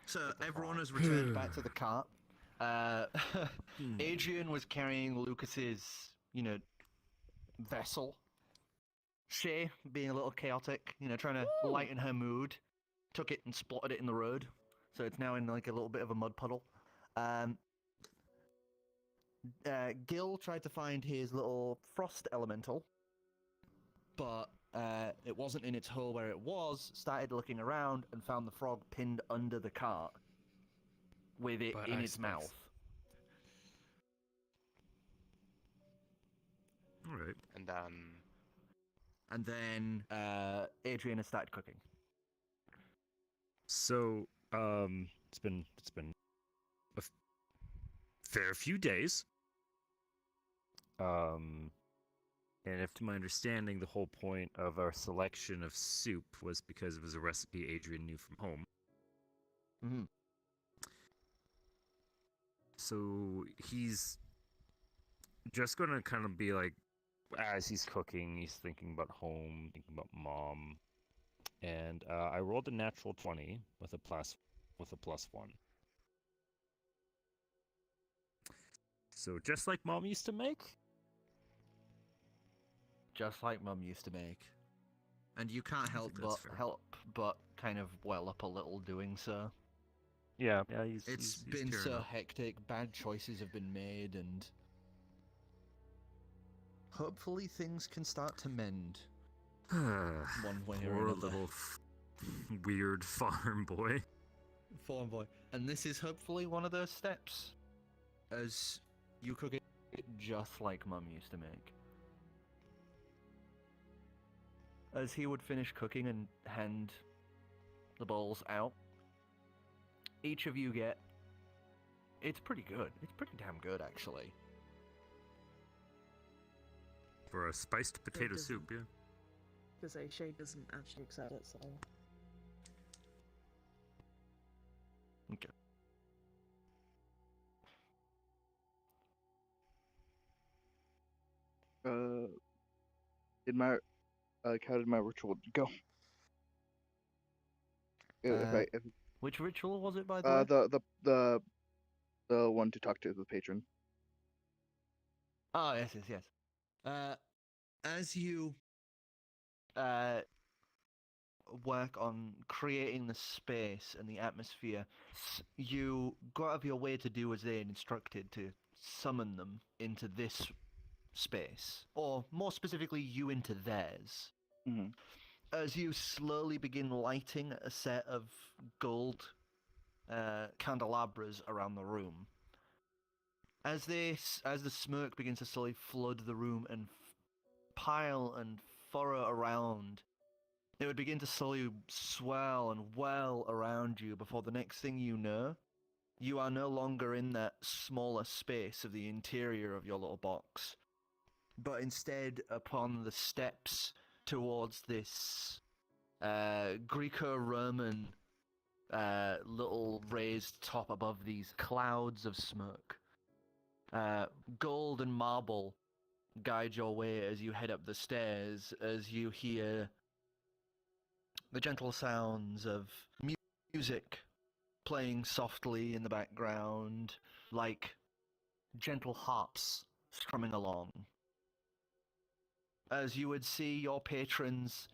So everyone has returned back to the cart. Adrian was carrying Lucas's, vessel. Shay, being a little chaotic, trying to lighten her mood, took it and splotted it in the road. So it's now in like a little bit of a mud puddle. Gill tried to find his little frost elemental, but it wasn't in its hole where it was, started looking around and found the frog pinned under the cart with it in its mouth. Alright. And And then Adrian has started cooking. So, it's been a fair few days. And if to my understanding, the whole point of our selection of soup was because it was a recipe Adrian knew from home. Mm-hmm. So he's just gonna kind of be like, as he's cooking, he's thinking about home, thinking about mom. And I rolled a natural 20 with a plus 1. So just like mom used to make? Just like Mum used to make. And you can't help but kind of well up a little doing so. Yeah, It's been so hectic, bad choices have been made, and hopefully things can start to mend. One way or another. Poor little weird farm boy. Farm boy. And this is hopefully one of those steps, as you cook it just like Mum used to make. As he would finish cooking and hand the bowls out, each of you get... It's pretty good. It's pretty damn good, actually. For a spiced potato soup, yeah. Because Shay doesn't actually accept it, so... Okay. How did my ritual go? Which ritual was it, by the way? The one to talk to the patron. Oh, yes. As you work on creating the space and the atmosphere, you go out of your way to do as they had instructed, to summon them into this space, or more specifically, you into theirs. Mm-hmm. As you slowly begin lighting a set of gold candelabras around the room, as the smoke begins to slowly flood the room and pile and furrow around, it would begin to slowly swell and well around you before the next thing you know, you are no longer in that smaller space of the interior of your little box, but instead upon the steps towards this Greco-Roman little raised top above these clouds of smoke. Gold and marble guide your way as you head up the stairs, as you hear the gentle sounds of music playing softly in the background, like gentle harps strumming along. As you would see your patrons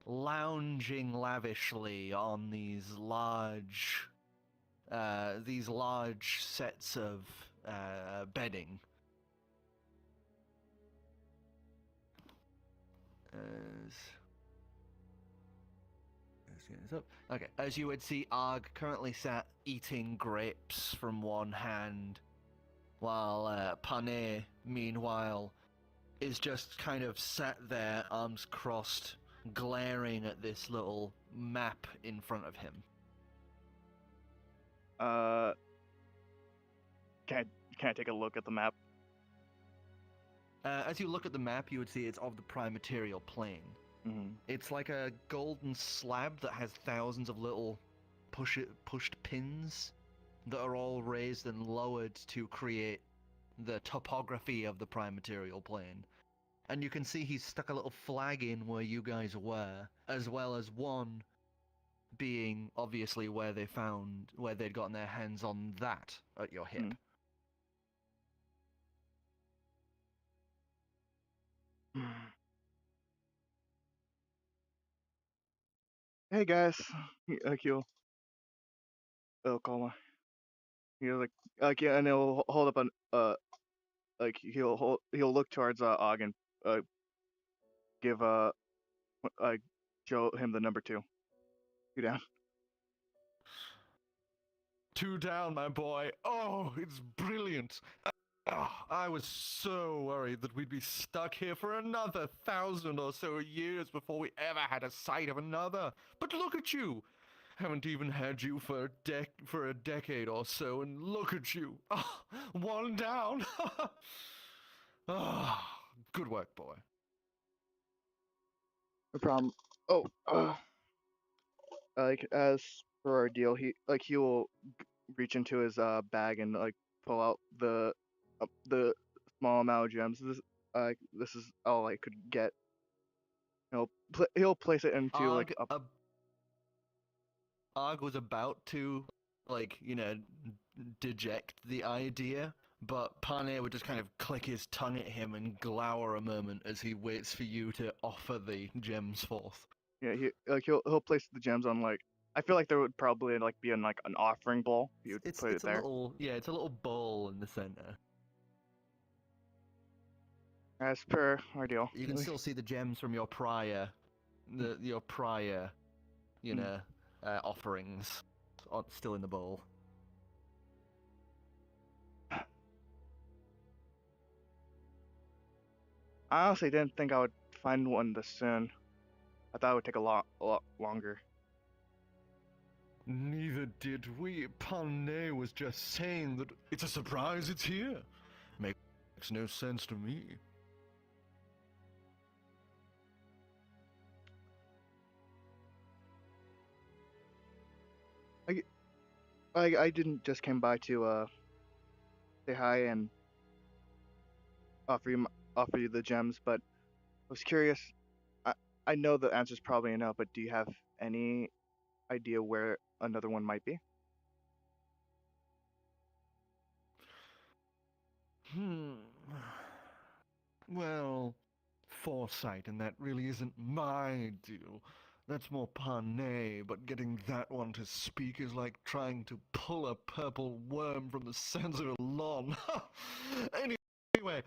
lounging lavishly on these large sets of bedding. Okay, as you would see, Arg currently sat eating grapes from one hand, while Pane, meanwhile, is just kind of sat there, arms crossed, glaring at this little map in front of him. Can I take a look at the map? As you look at the map, you would see it's of the prime material plane. Mm-hmm. It's like a golden slab that has thousands of little pushed pins that are all raised and lowered to create the topography of the prime material plane. And you can see he's stuck a little flag in where you guys were, as well as one being obviously where they'd gotten their hands on that at your hip. Hey guys, he'll call my. He'll yeah, and he'll hold up he'll look towards Og and give show him the number 2. 2 down. 2 down, my boy. Oh, it's brilliant. I was so worried that we'd be stuck here for another 1,000 or so years before we ever had a sight of another. But look at you! Haven't even had you for a decade or so, and look at you! One down! Good work, boy. No problem. Oh, like as for our deal, he will reach into his bag and like pull out the small amount of gems. This is all I could get. He'll place it into like a. Arg was about to, like, deject the idea, but Pane would just kind of click his tongue at him and glower a moment as he waits for you to offer the gems forth. Yeah, he'll place the gems on like. I feel like there would probably like be an offering bowl. You would put it there. It's a little bowl in the center. As per our deal. You can still see the gems from your prior, offerings, still in the bowl. I honestly didn't think I would find one this soon. I thought it would take a lot longer. Neither did we. Pane was just saying that it's a surprise it's here. Makes no sense to me. I didn't just came by to say hi and offer you the gems, but I was curious. I know the answer's probably a no, but do you have any idea where another one might be? Well, foresight, and that really isn't my deal. That's more Pane, but getting that one to speak is like trying to pull a purple worm from the center of a lawn. Anyway,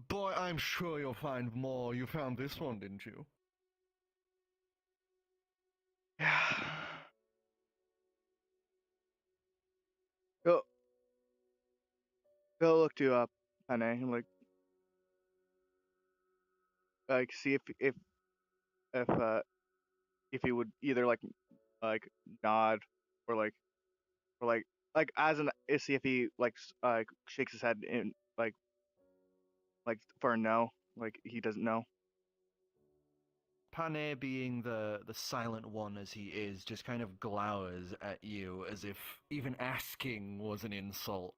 boy, I'm sure you'll find more. You found this one, didn't you? Yeah. Go look to Pane and like see if he would either like nod or see if he shakes his head in like for a no, like he doesn't know. Pane, being the silent one as he is, just kind of glowers at you as if even asking was an insult.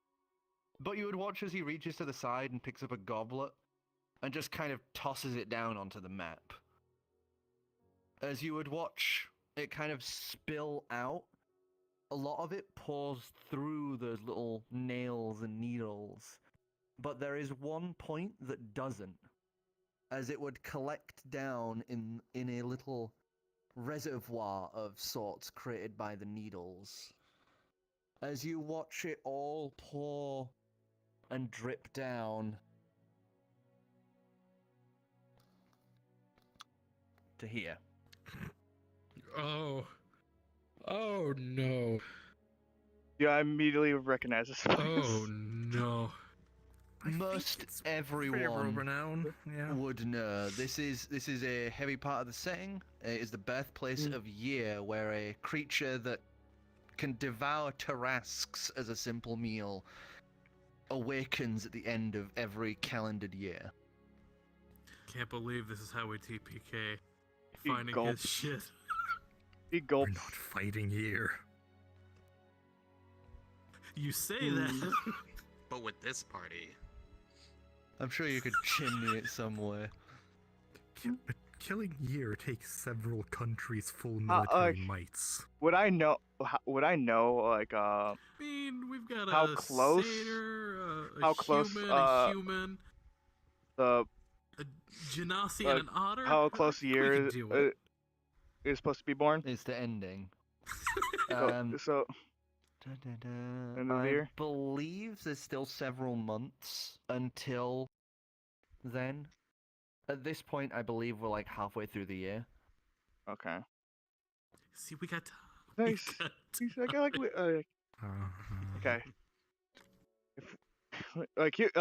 But you would watch as he reaches to the side and picks up a goblet and just kind of tosses it down onto the map. As you would watch it kind of spill out, a lot of it pours through those little nails and needles. But there is one point that doesn't, as it would collect down in a little reservoir of sorts created by the needles. As you watch it all pour and drip down to here. Oh no. Yeah, I immediately recognize this place. Oh no. Most everyone would know. This is a heavy part of the setting. It is the birthplace of Year, where a creature that can devour Tarrasques as a simple meal awakens at the end of every calendared year. Can't believe this is how we TPK. Finding his shit. He gulps. We're not fighting here. You say that. But with this party, I'm sure you could chimney it somewhere. Killing Year takes several countries' full military mights. Would I know? Like I mean, we've got how a close? Satyr, how close? A human. A Genasi and an otter. How close Year is supposed to be born? It's the ending. So. I believe there's still several months until then. At this point, I believe we're like halfway through the year. Okay. See, we got nice. Okay.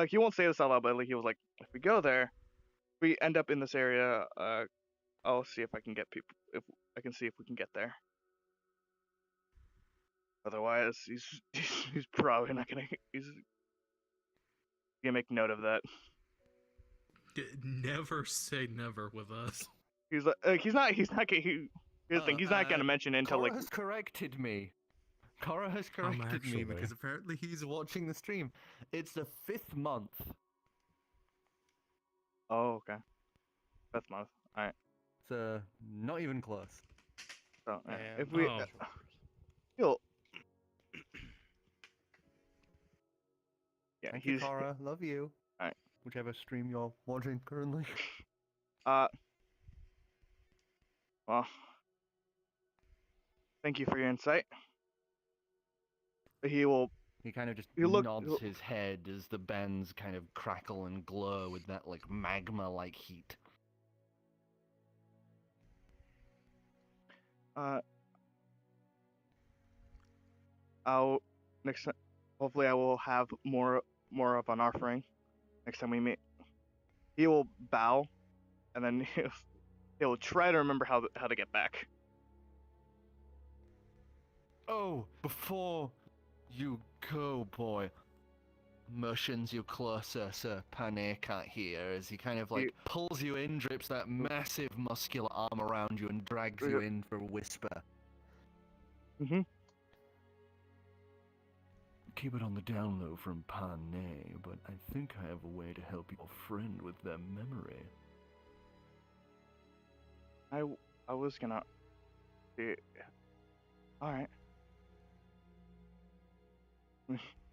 he won't say this out loud, but like he was like, if we go there, if we end up in this area, I'll see if I can get people. If I can see if we can get there. Otherwise, he's probably not gonna. He's gonna make note of that. Never say never with us. He's like he's not. Here's the thing. He's not gonna mention it until Cora like. has corrected me. Cora has corrected me because apparently he's watching the stream. It's the 5th month. Oh, okay. 5th month. All right. So not even close. So if we, he'll. Yeah, Thank he's. you, Cora. Love you. All right. Whichever stream you're watching currently. Well. Thank you for your insight. He kind of just nods nods his head as the bends kind of crackle and glow with that like magma-like heat. I'll next time. Hopefully, I will have more of an offering next time we meet. He will bow, and then he'll try to remember how to get back. Oh, before you go, boy. Motions you closer so Pane can't hear as he kind of like pulls you in, drips that massive muscular arm around you and drags you in for a whisper. Mm-hmm. Keep it on the down low from Pane, but I think I have a way to help your friend with their memory. I was gonna. All right.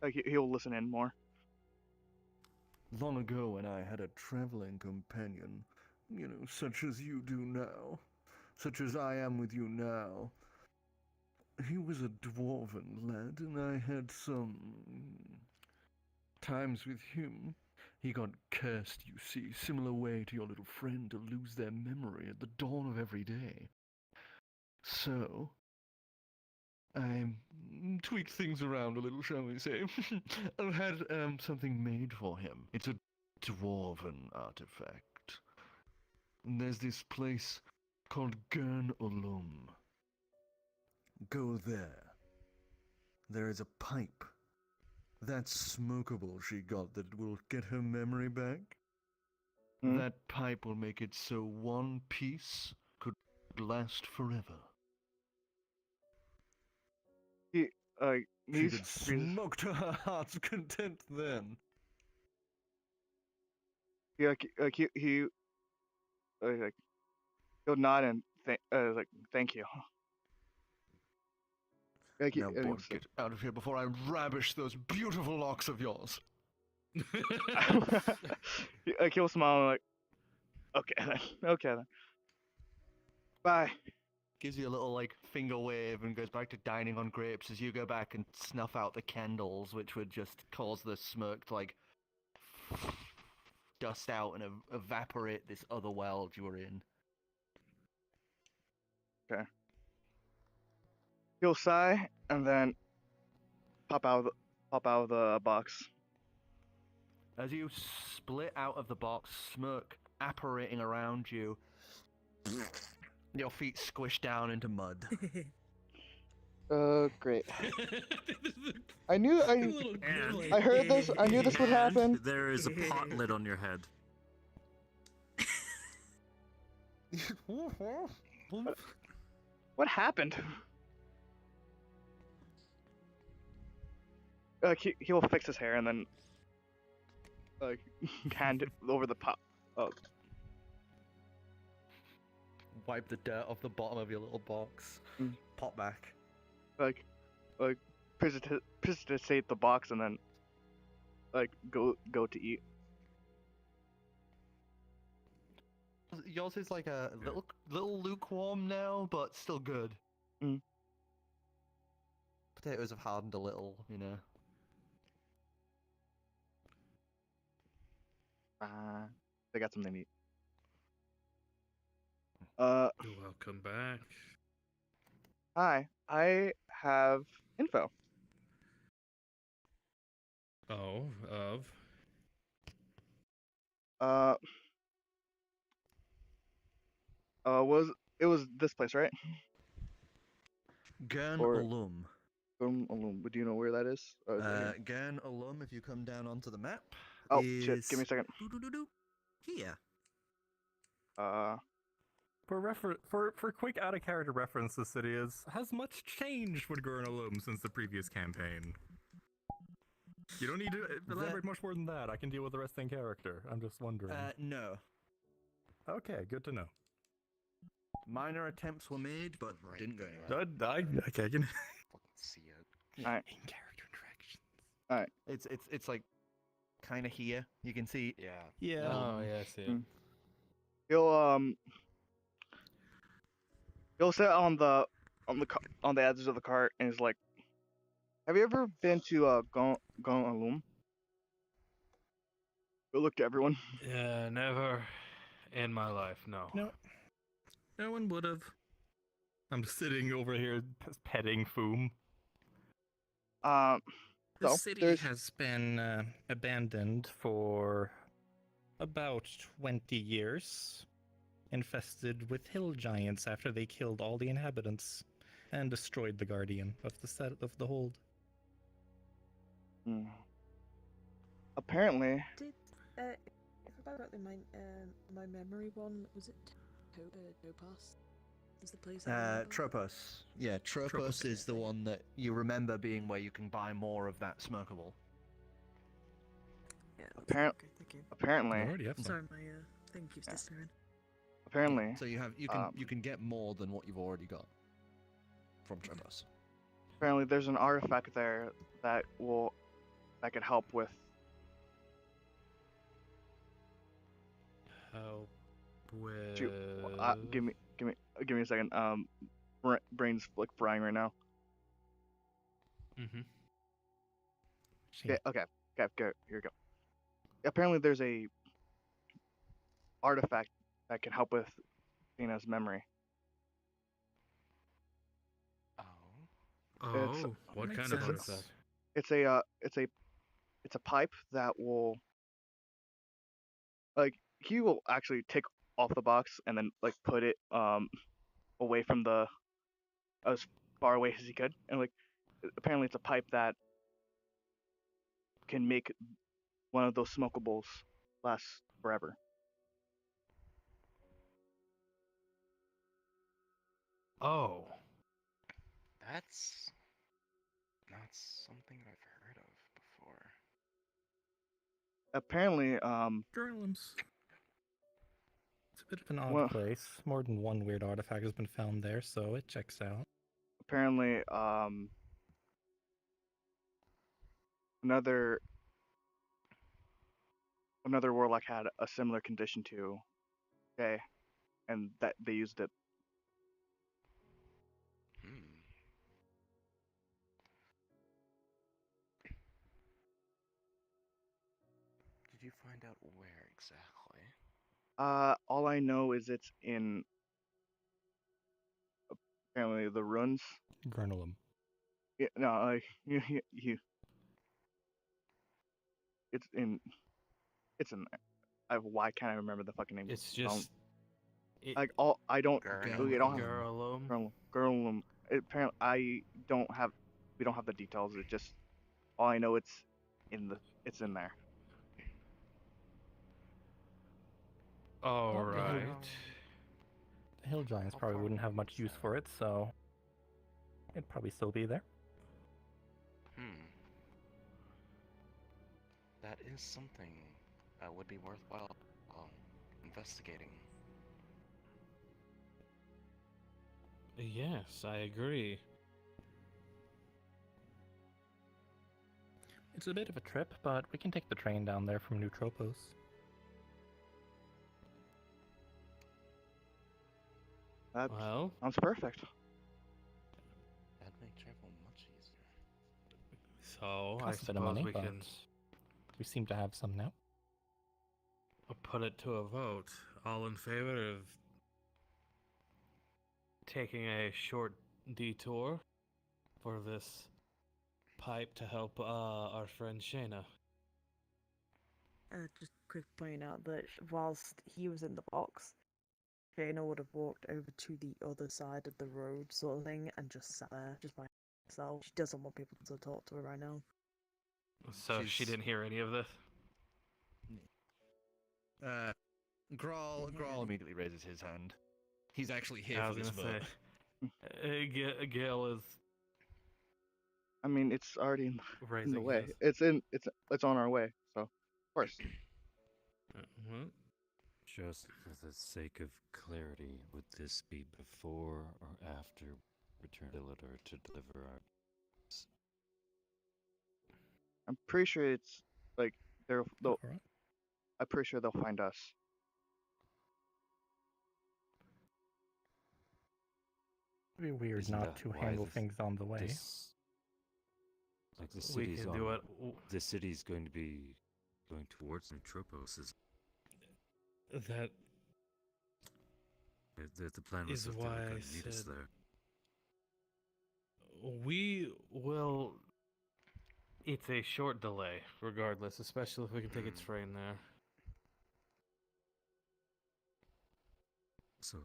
Like he'll listen in more. Long ago when I had a traveling companion, such as you do now, such as I am with you now. He was a dwarven lad, and I had some times with him. He got cursed, you see, similar way to your little friend, to lose their memory at the dawn of every day. So, I tweaked things around a little, shall we say. I've had something made for him. It's a dwarven artifact. And there's this place called Gurn Ulum. Go there. There is a pipe. That's smokable she got that will get her memory back. That pipe will make it so one piece could last forever. She could smoke to her heart's content then. He'll nod and thank you. Now, boy, get out of here before I ravish those beautiful locks of yours. He'll smile like, okay then. Bye. Gives you a little like finger wave and goes back to dining on grapes as you go back and snuff out the candles, which would just cause the smoke to like dust out and evaporate this other world you were in. Okay. He'll sigh and then pop out of the box. As you split out of the box, smoke apparating around you, your feet squish down into mud. Great. I heard this. I knew this would happen. There is a pot lid on your head. What happened? He'll fix his hair and then hand it over the pot. Wipe the dirt off the bottom of your little box. Pop back. Precipitate the box and then go to eat. Yours is like a little lukewarm now, but still good. Potatoes have hardened a little, They got something to eat. Welcome back. Hi, I have info. Oh, of? It was this place, right? Gern Or- Alum. Alum. Do you know where that is? Or is it here? Gern Alum, if you come down onto the map, Oh is shit! Give me a second. here. For quick out of character reference, the city has much changed with Gurnalum since the previous campaign. You don't need to elaborate much more than that. I can deal with the rest in character. I'm just wondering. No. Okay, good to know. Minor attempts were made, but didn't go anywhere. I can see it. All right. In character interactions. All right. It's like kind of here. You can see. Yeah. Yeah. Oh yeah, I see it. He'll sit on the edges of the cart and is like, "Have you ever been to Alum?" He'll look to everyone. Yeah, never in my life, no. No one would have. I'm just sitting over here petting Foom. The city has been abandoned for about 20 years, infested with hill giants after they killed all the inhabitants and destroyed the guardian of the hold. Apparently. Did if I got my memory one, was it Topaz? Was the place? Tropos. Yeah, Tropos is the one that you remember being where you can buy more of that smokable. Yeah. Apparently. Sorry, my thing keeps disappearing. Apparently. So you can get more than what you've already got from Tropos. Apparently, there's an artifact there that could help with. Help with. Give me a second. Brain's like frying right now. Mm-hmm. Okay. Here we go. Apparently, there's a artifact that can help with Shayna's memory. Oh, what kind of artifact? It's a pipe that will, like, he will actually take off the box and then like put it away from as far away as he could, and like apparently it's a pipe that can make one of those smokables last forever. Oh. That's not something I've heard of before. Apparently, Journalism. It's a bit of an odd place. More than one weird artifact has been found there, so it checks out. Apparently, another warlock had a similar condition to Jay, and that they used it. Did you find out where exactly? All I know is it's in apparently the ruins. Gurnalum. Yeah, no, like you. It's in there. Why can't I remember the fucking name? It's just. I don't. Gurnalum. Gurnalum. Apparently, we don't have the details. It just. All I know it's in there. All right. The hill giants probably wouldn't have much use for it, so it'd probably still be there. That is something that would be worthwhile investigating. Yes, I agree. It's a bit of a trip, but we can take the train down there from New Tropos. That sounds perfect. That'd make travel much easier. So I Costs a bit of money, suppose we but can. We seem to have some now. I'll put it to a vote. All in favor of taking a short detour for this pipe to help our friend Shaena. just quick point out that whilst he was in the box, Shaena would have walked over to the other side of the road, sort of thing, and just sat there, just by herself. She doesn't want people to talk to her right now. So she didn't hear any of this? Grawl immediately raises his hand. He's actually here I for was this gonna vote. say, Gill is. I mean, it's already in the Raising way. his. It's on our way. So, of course. Just for the sake of clarity, would this be before or after return to deliver our? I'm pretty sure it's like they'll. I'm pretty sure they'll find us. It'd be weird Isn't not that to why handle this- things on the way. Like the We city's can on. do it. The city's going to be going towards Tropos. That The plan was is that they were why I going to meet us said there. we will. It's a short delay, regardless, especially if we can take its train there. So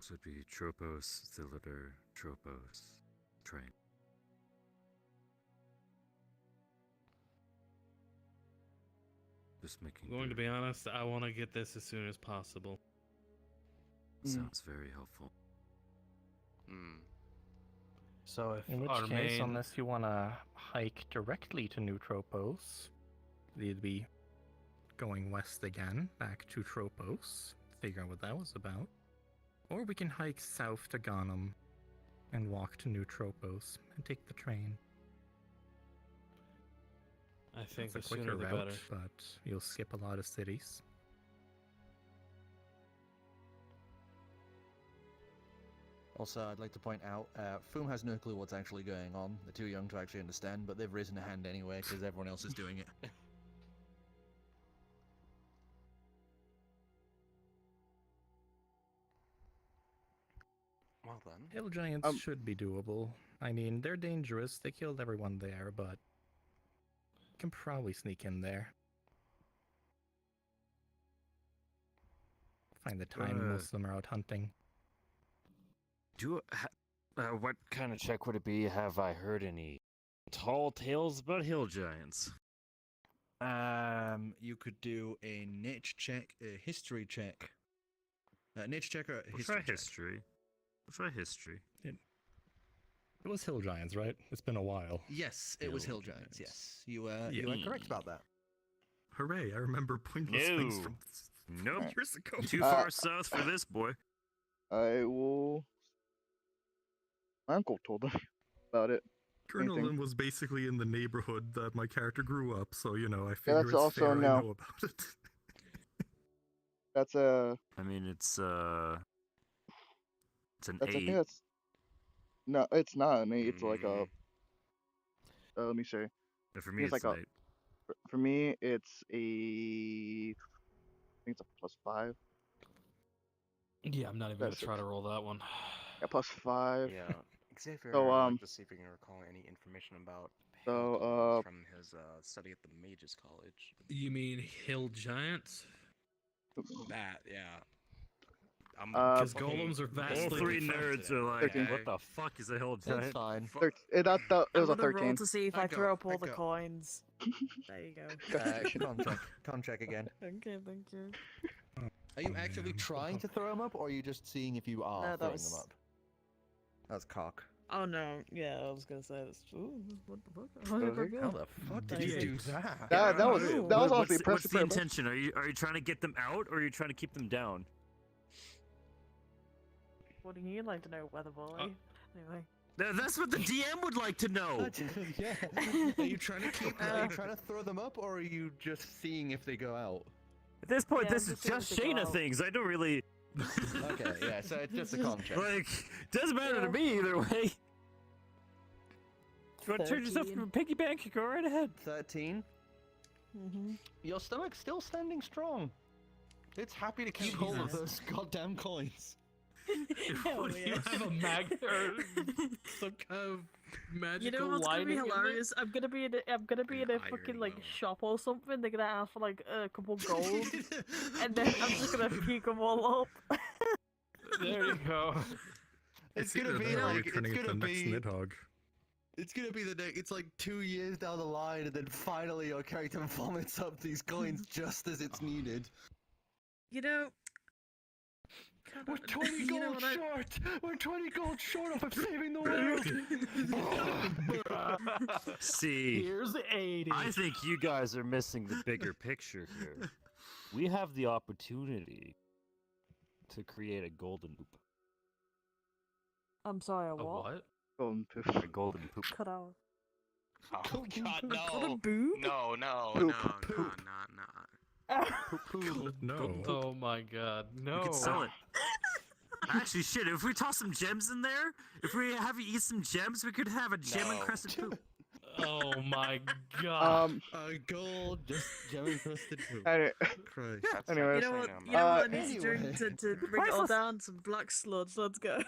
it'd be Tropos, Thilider, Tropos, train. Just making. Going to be honest, I want to get this as soon as possible. Sounds very helpful. So if In which our case, main... unless you want to hike directly to New Tropos, you'd be going west again, back to Tropos, figure out what that was about. Or we can hike south to Ghanem and walk to New Tropos and take the train. I think It's the a sooner quicker the route, better. but you'll skip a lot of cities. Also, I'd like to point out, Foom has no clue what's actually going on. They're too young to actually understand, but they've risen a hand anyway because everyone else is doing it. Well then. Hill Giants should be doable. I mean, they're dangerous. They killed everyone there, but can probably sneak in there. Find the time most of them are out hunting. What kind of check would it be? Have I heard any tall tales about hill giants? You could do a niche check, a history check. Niche check or We'll history try check? history. We'll try history. It was Hill Giants, right? It's been a while. Yes, it was Hill Giants. Yes, you are correct about that. Hooray! I remember pointless things from Nope. years ago. Too far south for this boy. I will. My uncle told me about it. Colonel Anything. Lynn was basically in the neighborhood that my character grew up, so you know I Yeah, figure that's it's also fair I no. know about it. That's a. I mean, it's an That's I 8. think that's. No, it's not an 8. It's like a. Let me see. For me, it's it's like an 8. For me, it's a. I think it's a +5. Yeah, I'm not even gonna try to roll that one. Yeah, +5. Yeah. Xavier, So I'd like to see if you can recall any information about So from his study at the Mages College. You mean Hill Giants? That, yeah. Because golems are vastly All three different. nerds are like, 13. what the fuck is a hill giant? It's fine. It was I'm a gonna roll 13. to see if I throw up all the coins. There you go. Con check again. Okay, thank you. Are you actively trying to throw them up, or are you just seeing if you are No, that throwing was- them up? That's cock. Oh no, yeah, I was gonna say this. Ooh, what the fuck? How the fuck did you do that? That was honestly What's the impressive. intention? Are you trying to get them out, or are you trying to keep them down? What do you like to know, Weather Boy? Anyway. That's what the DM would like to know. Yeah. Are you trying to keep? Are you trying to throw them up, or are you just seeing if they go out? At this point, Yeah, this I'm is just just seeing if they go Shaena out. things. I don't really. Okay, yeah. So it's just a con check. Like, doesn't matter to me either way. If you want to turn yourself 13. from a piggy bank, go right ahead. 13. Mm-hmm. Your stomach's still standing strong. It's happy to keep hold of those goddamn coins. What do you have a mag or some kind of magical You know what's gonna be lining in there? hilarious? I'm gonna be in a fucking like shop or something. They're gonna ask for like a couple gold, and then I'm just gonna pick them all up. There you go. It's gonna be like it's gonna be Nidhogg. It's gonna be the day. It's like 2 years down the line, and then finally your character vomits up these coins just as it's needed. You know. We're 20 gold short! We're 20 gold short of saving the world! See, here's 80. I think you guys are missing the bigger picture here. We have the opportunity to create a golden poop. I'm sorry, a what? What? Golden poop. A golden poop. Cut out. Oh god, no. Golden boob? No, Poop. No. Oh my god, no. We could sell it. Actually, shit, if we toss some gems in there, if we have you eat some gems, we could have a gem-encrusted poop. Oh my god. Gold, just gem-encrusted poop. Christ. Anyway, You know what I need to drink to bring it all down? Some black sludge. Let's go.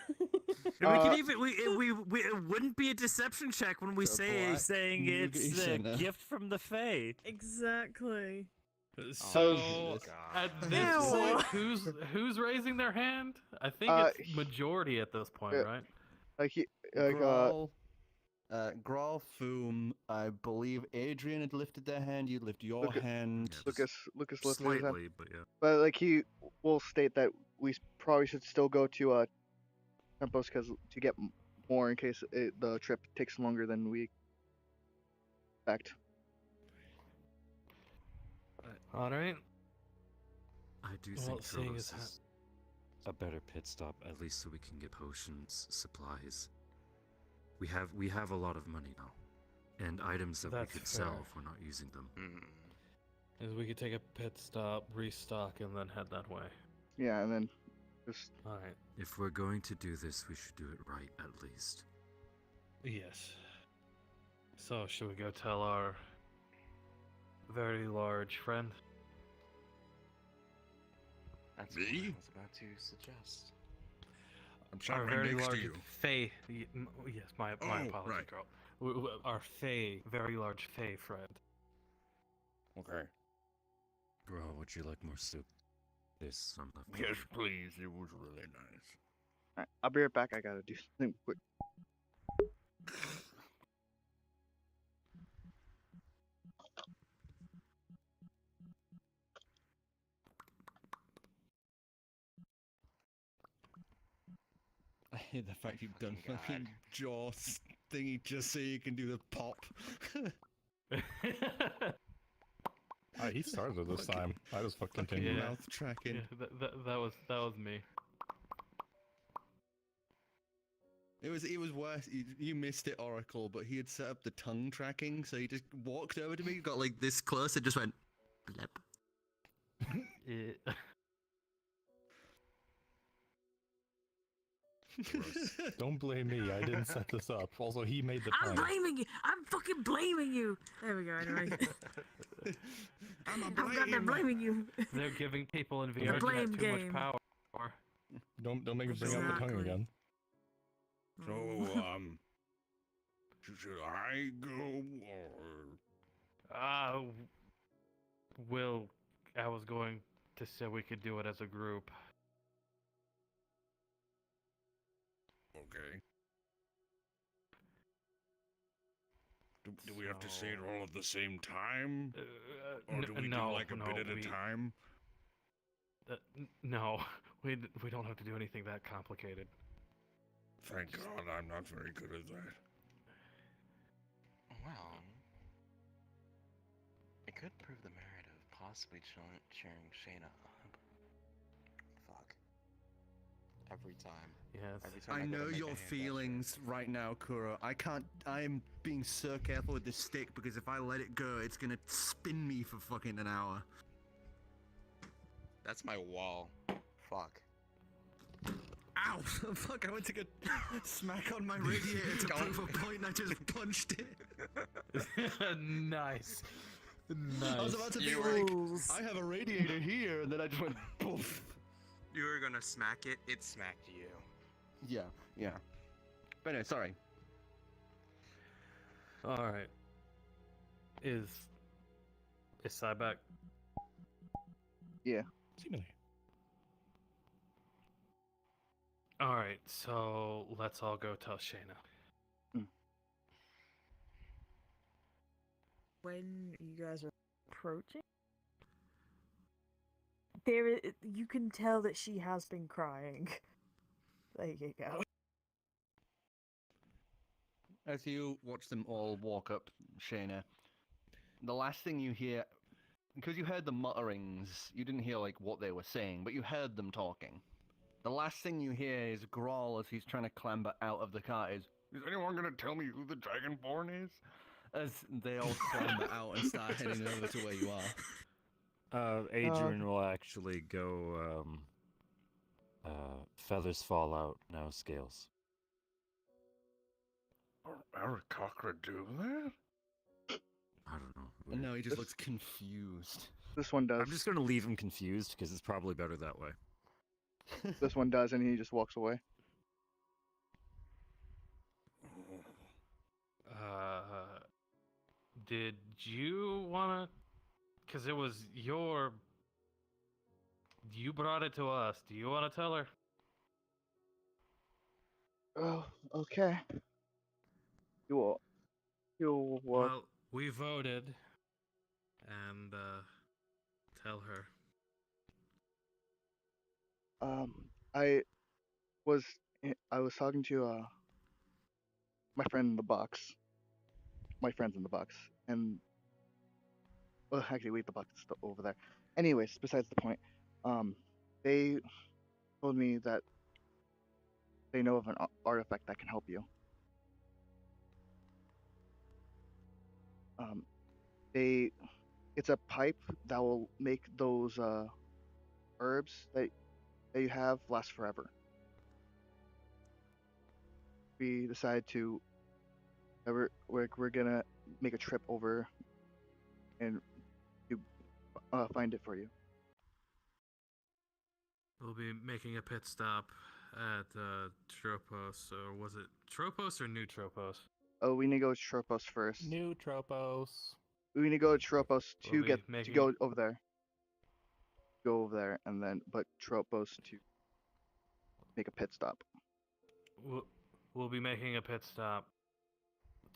And we can even we it wouldn't be a deception check when we saying it's a gift from the Fae. Exactly. So at this point, who's raising their hand? I think it's majority at this point, right? Grawl, Foom, I believe Adrian had lifted their hand. You lift your hand. Lucas lifted his hand. Slightly, but yeah. But like he will state that we probably should still go to Tempos because to get more in case the trip takes longer than we expect. All right. I do think Turtles is a better pit stop, at least so we can get potions, supplies. We have a lot of money now, and items that we could sell if we're not using them. Is we could take a pit stop, restock, and then head that way. Yeah, and then just. All right. If we're going to do this, we should do it right, at least. Yes. So, should we go tell our very large friend? That's what I was about to suggest. I'm sat Our right very next to large you. Fae. Yes, my apologies, right. girl. Our Fae, very large Fae friend. Okay. Bro, would you like more soup? There's some left. Yes, please. It was really nice. Alright, I'll be right back. I gotta do something quick. I hate the fact you've done fucking jaw thingy just so you can do the pop. He started it this time. I just fucking continued. Mouth tracking. Yeah, that was me. It was worse. You missed it, Oracle, but he had set up the tongue tracking, so he just walked over to me, got like this close, and just went blep. Don't blame me. I didn't set this up. Also, he made the I'm point. blaming you. I'm fucking blaming you. There we go. Anyway. I've got them blaming you. They're giving people in The VR blame too game. much power. Don't make me bring up the tongue again. So, should I go or? Will, I was going to say we could do it as a group. Okay. Do we have to say it all at the same time? Or do we do like a bit at a time? No, we don't have to do anything that complicated. Thank God I'm not very good at that. Well, it could prove the merit of possibly cheering Shaena up. Fuck. Every time. Yes. Every time I go to know make a your hand feelings right now, Kuro. I'm being so careful with this stick because if I let it go, it's gonna spin me for fucking an hour. That's my wall. Fuck. Ow! Fuck, I went to get smack on my radiator to prove a point and I just punched it. Nice. I was about to be like, I have a radiator here, and then I just went poof. You were gonna smack it, it smacked you. Yeah, yeah. But no, sorry. Alright. Is Sai back? Yeah. Seemingly. Alright, so let's all go tell Shaena. When you guys are approaching, you can tell that she has been crying. There you go. As you watch them all walk up, Shaena, the last thing you hear, because you heard the mutterings, you didn't hear like what they were saying, but you heard them talking. The last thing you hear is Grawl as he's trying to clamber out of the cart is anyone gonna tell me who the Dragonborn is? As they all clamber out and start heading over to where you are. Adrian will actually go, feathers fall out, now scales. Aarakocra do that? I don't know. And no, he just looks confused. This one does. I'm just gonna leave him confused, because it's probably better that way. This one does, and he just walks away. Did you wanna? Cause it was your. You brought it to us. Do you wanna tell her? Oh, okay. You will. Well, we voted, and tell her. I was talking to my friend in the box. My friends in the box, and well, actually, wait, the box is still over there. Anyways, besides the point, they told me that they know of an artifact that can help you. It's a pipe that will make those herbs that you have last forever. We decided to we're gonna make a trip over and to find it for you. We'll be making a pit stop at Tropos, or was it Tropos or New Tropos? Oh, we need to go to Tropos first. New Tropos. We need to go to Tropos to We'll be to go over there. Go over there, and then but Tropos to make a pit stop. We'll be making a pit stop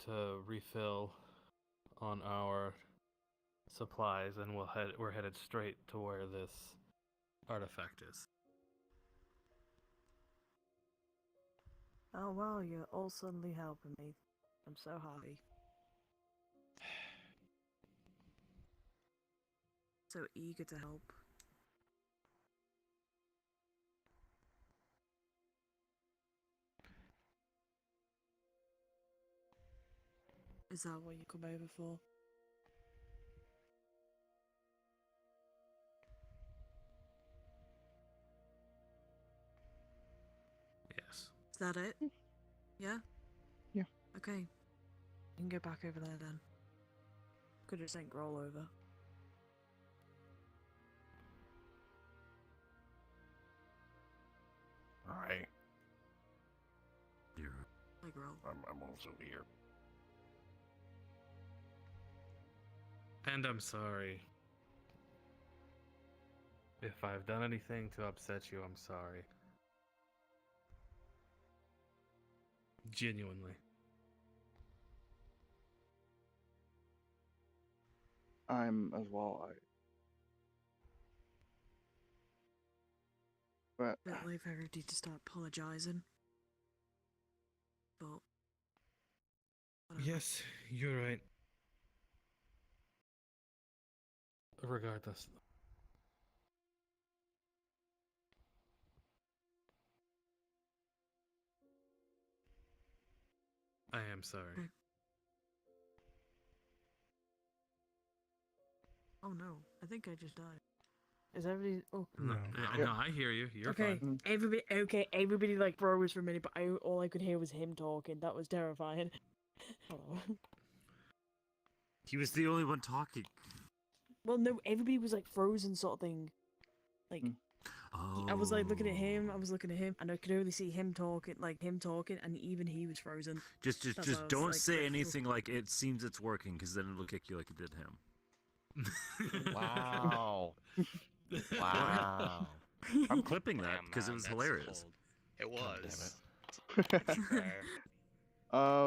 to refill on our supplies, and we're headed straight to where this artifact is. Oh wow, you're all suddenly helping me. I'm so happy. So eager to help. Is that what you come over for? Yes. Is that it? Yeah? Yeah. Okay. You can go back over there then. Could have sent Groll over. Hi. You're... Hi, Groll. I'm also here. And I'm sorry. If I've done anything to upset you, I'm sorry. Genuinely. I'm as well. But Bit like I need to start apologising. But whatever. Yes, you're right. Regardless. I am sorry. Okay. Oh no, I think I just died. Is everybody? Oh No, no, I hear you. You're okay. fine. Everybody like froze for a minute, but all I could hear was him talking. That was terrifying. Hello. He was the only one talking. Well, no, everybody was like frozen, sort of thing. Like. I was like looking at him. I was looking at him, and I could only see him talking, and even he was frozen. Just don't say anything like it seems it's working, because then it'll kick you like it did him. Wow. Wow. I'm clipping that because it was hilarious. It was.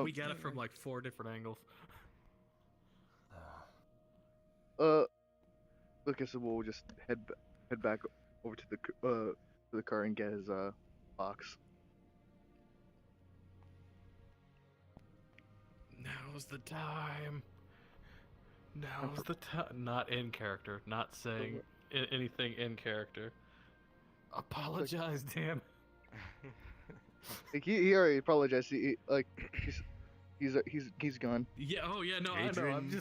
We got it from like 4 different angles. Lucas will just head back over to the car and get his box. Now's the time. Now's the time. Not in character. Not saying anything in character. Apologize, damn. Like he already apologized. He's gone. Yeah. Oh yeah. No, Adrian, I know.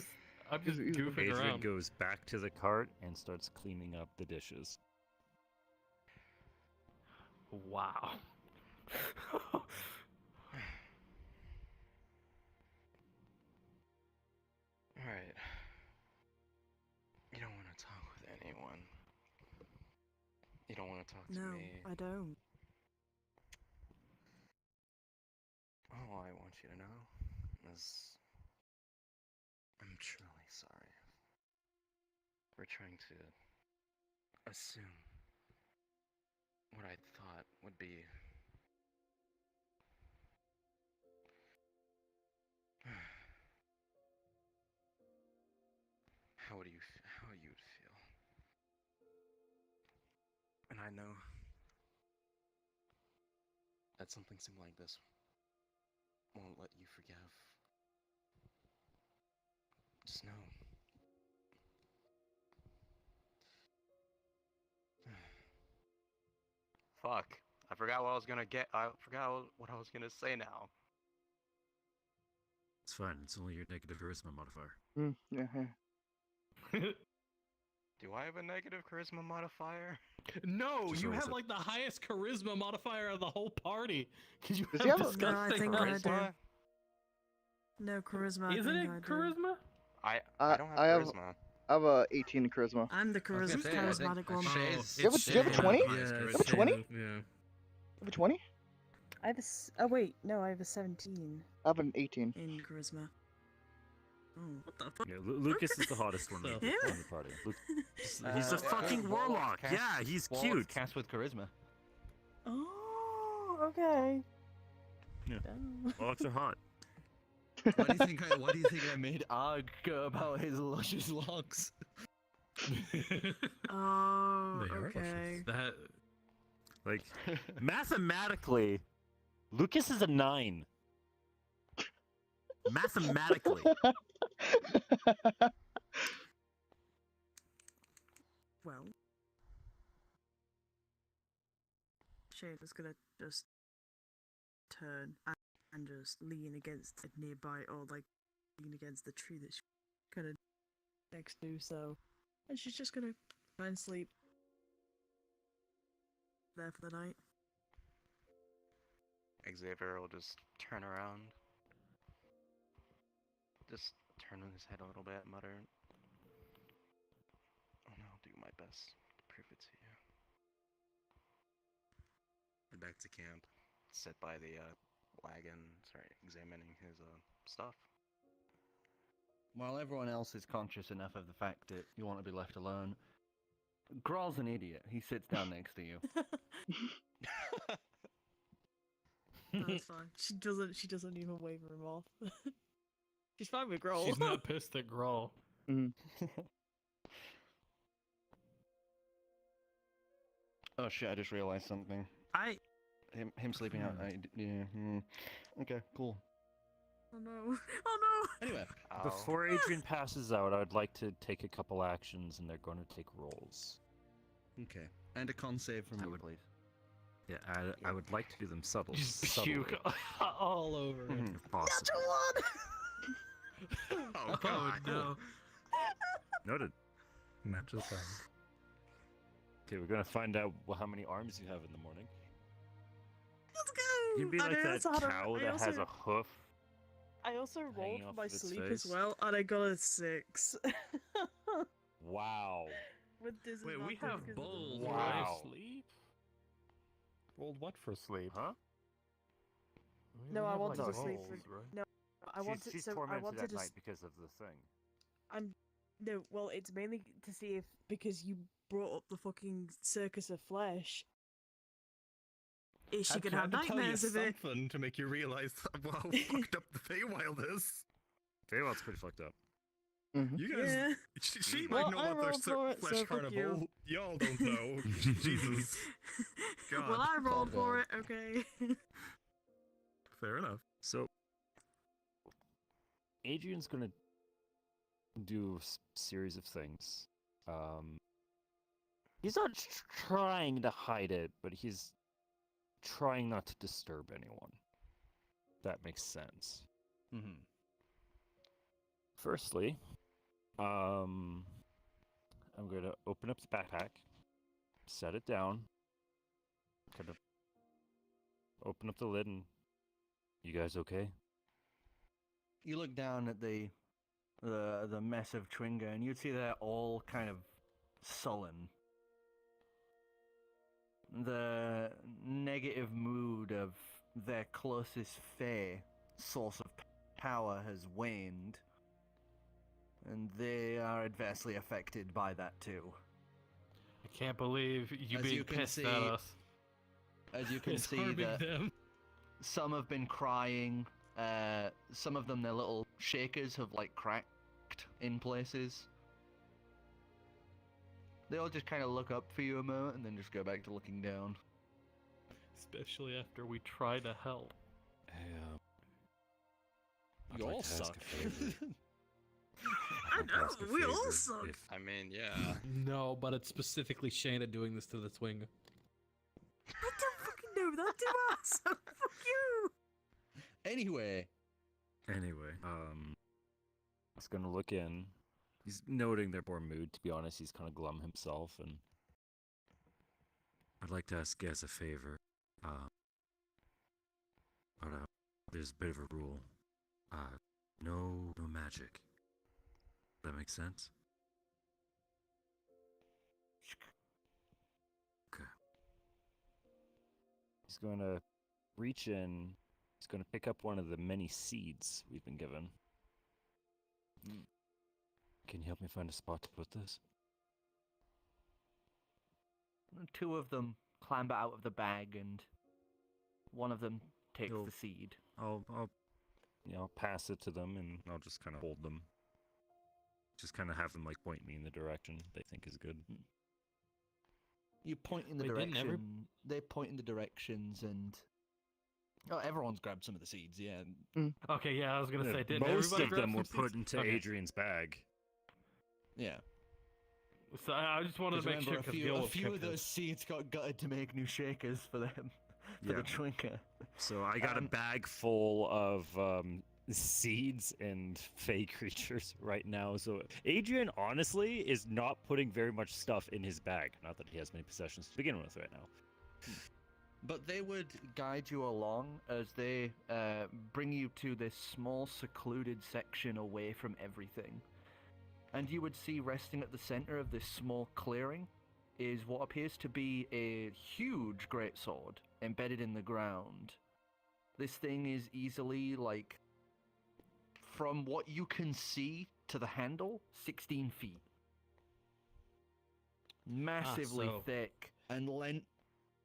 I'm just goofing Adrian around. goes back to the cart and starts cleaning up the dishes. Wow. Alright. You don't want to talk with anyone. You don't want to talk to No, me. I don't. All I want you to know is I'm truly sorry for trying to assume what I thought would be how you'd feel. And I know that something simple like this won't let you forgive. Just know. Fuck. I forgot what I was gonna get. I forgot what I was gonna say now. It's fine. It's only your negative charisma modifier. Do I have a negative charisma modifier? No, Just you roll have it. like the highest charisma modifier of the whole party. Because you Does he have have a- disgusting No, I think I do. charisma. No charisma. Isn't I it think I do. charisma? I don't have I have charisma. I have a 18 in charisma. I'm the charismatic one. Do you have a 20? Yeah, You have a 20? Yeah. You have a 20? I have oh wait, no, I have a 17 I have an 18. in charisma. Oh, what the fuck? Yeah, Lucas is the hottest one in the party. He's a fucking warlock. Yeah, he's cute. Cast with charisma. Oh, okay. Yeah. Oh. Warlocks are hot. Why do you think I made Arg about his luscious locks? Oh, They are okay. That Like, mathematically, Lucas is a 9. Mathematically. Well, Shane's gonna just turn and just lean against a nearby, or like lean against the tree that she's kind of next to. So, and she's just gonna try and sleep there for the night. Xavier will just turn around. Just turn his head a little bit, mutter. And I'll do my best to prove it to you. Head back to camp. Sit by the wagon, start examining his stuff. While everyone else is conscious enough of the fact that you want to be left alone, Gral's an idiot. He sits down next to you. That's fine. She doesn't even wave him off. She's fine with Growl. she's not pissed at Grawl. Oh shit! I just realized something. Him sleeping out. Okay, cool. Oh no! Oh no! Anyway, before Adrian passes out, I'd like to take a couple actions, and they're going to take rolls. Okay, and a con save from me, please. Yeah, I would like to do them subtle. Just subtly. puke all over him. If possible. Oh god, no. Noted. Natural 5. Okay, we're gonna find out how many arms you have in the morning. Let's go! You'd be I like know, that that's harder. cow I that has also- a hoof. I also rolled off for my of its sleep face. as well, and I got a 6. Wow. With Wait, we have bold Wow. for sleep? Bold what for sleep? Huh? No, We I have, wanted like, to sleep. rolls, right? No, I wanted. She's So I tormented wanted at to. night because of the thing. No, well, it's mainly to see if because you brought up the fucking circus of flesh. Is she gonna have nightmares of it? Something to make you realize how fucked up the Feywild is. Feywild's pretty fucked up. You guys, Yeah. she Well, might know I about their rolled for it, flesh so fuck carnival. you. Y'all don't know. Jesus. God. Well, I rolled for it. Okay. Fair enough. So, Adrian's gonna do a series of things. He's not trying to hide it, but he's trying not to disturb anyone. That makes sense. Mm-hmm. Firstly, I'm gonna open up the backpack, set it down, kind of open up the lid, and you guys okay? You look down at the mess of Twinger, and you'd see they're all kind of sullen. The negative mood of their closest Fey source of power has waned, and they are adversely affected by that too. I can't believe you As being you can pissed see- at us. As you can It's see, harming that them. some have been crying. Some of them, their little shakers have like cracked in places. They all just kind of look up for you a moment and then just go back to looking down. Especially after we try to help. You all suck. I know, we all suck. I mean, yeah. No, but it's specifically Shaena doing this to the Twinger. I don't fucking know that, do I? So fuck you. Anyway, he's gonna look in. He's noting their poor mood, to be honest. He's kind of glum himself, and I'd like to ask you guys a favor. But there's a bit of a rule. No magic. That makes sense? Okay. He's going to reach in. He's going to pick up one of the many seeds we've been given. Can you help me find a spot to put this? two of them clamber out of the bag, and one of them takes the seed. I'll pass it to them, and I'll just kind of hold them. Just kind of have them like point me in the direction they think is good. You point in the direction. They point in the directions, and everyone's grabbed some of the seeds. Yeah. Okay, yeah, I was gonna say, didn't most everybody of grab them some were put seeds? into Okay. Adrian's bag. Yeah. So I just wanted to make sure because a few of those seeds got gutted to make new shakers for them, for the Trinker. So I got a bag full of seeds and fey creatures right now. So Adrian honestly is not putting very much stuff in his bag. Not that he has many possessions to begin with right now. But they would guide you along as they bring you to this small secluded section away from everything. And you would see resting at the center of this small clearing is what appears to be a huge greatsword embedded in the ground. This thing is easily, like, from what you can see to the handle, 16 feet. Massively thick. And lent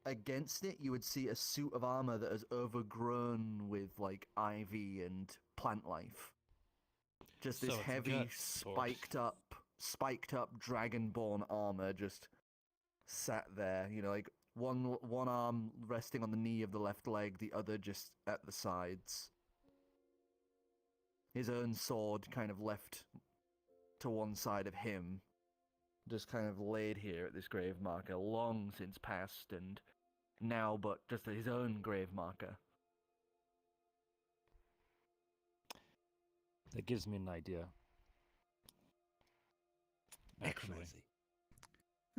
against it, you would see a suit of armor that is overgrown with, like, ivy and plant life. Just this heavy, spiked up dragonborn armor just sat there, you know, like one arm resting on the knee of the left leg, the other just at the sides. His own sword kind of left to one side of him, just kind of laid here at this grave marker, long since passed, and now but just his own grave marker. That gives me an idea. Actually.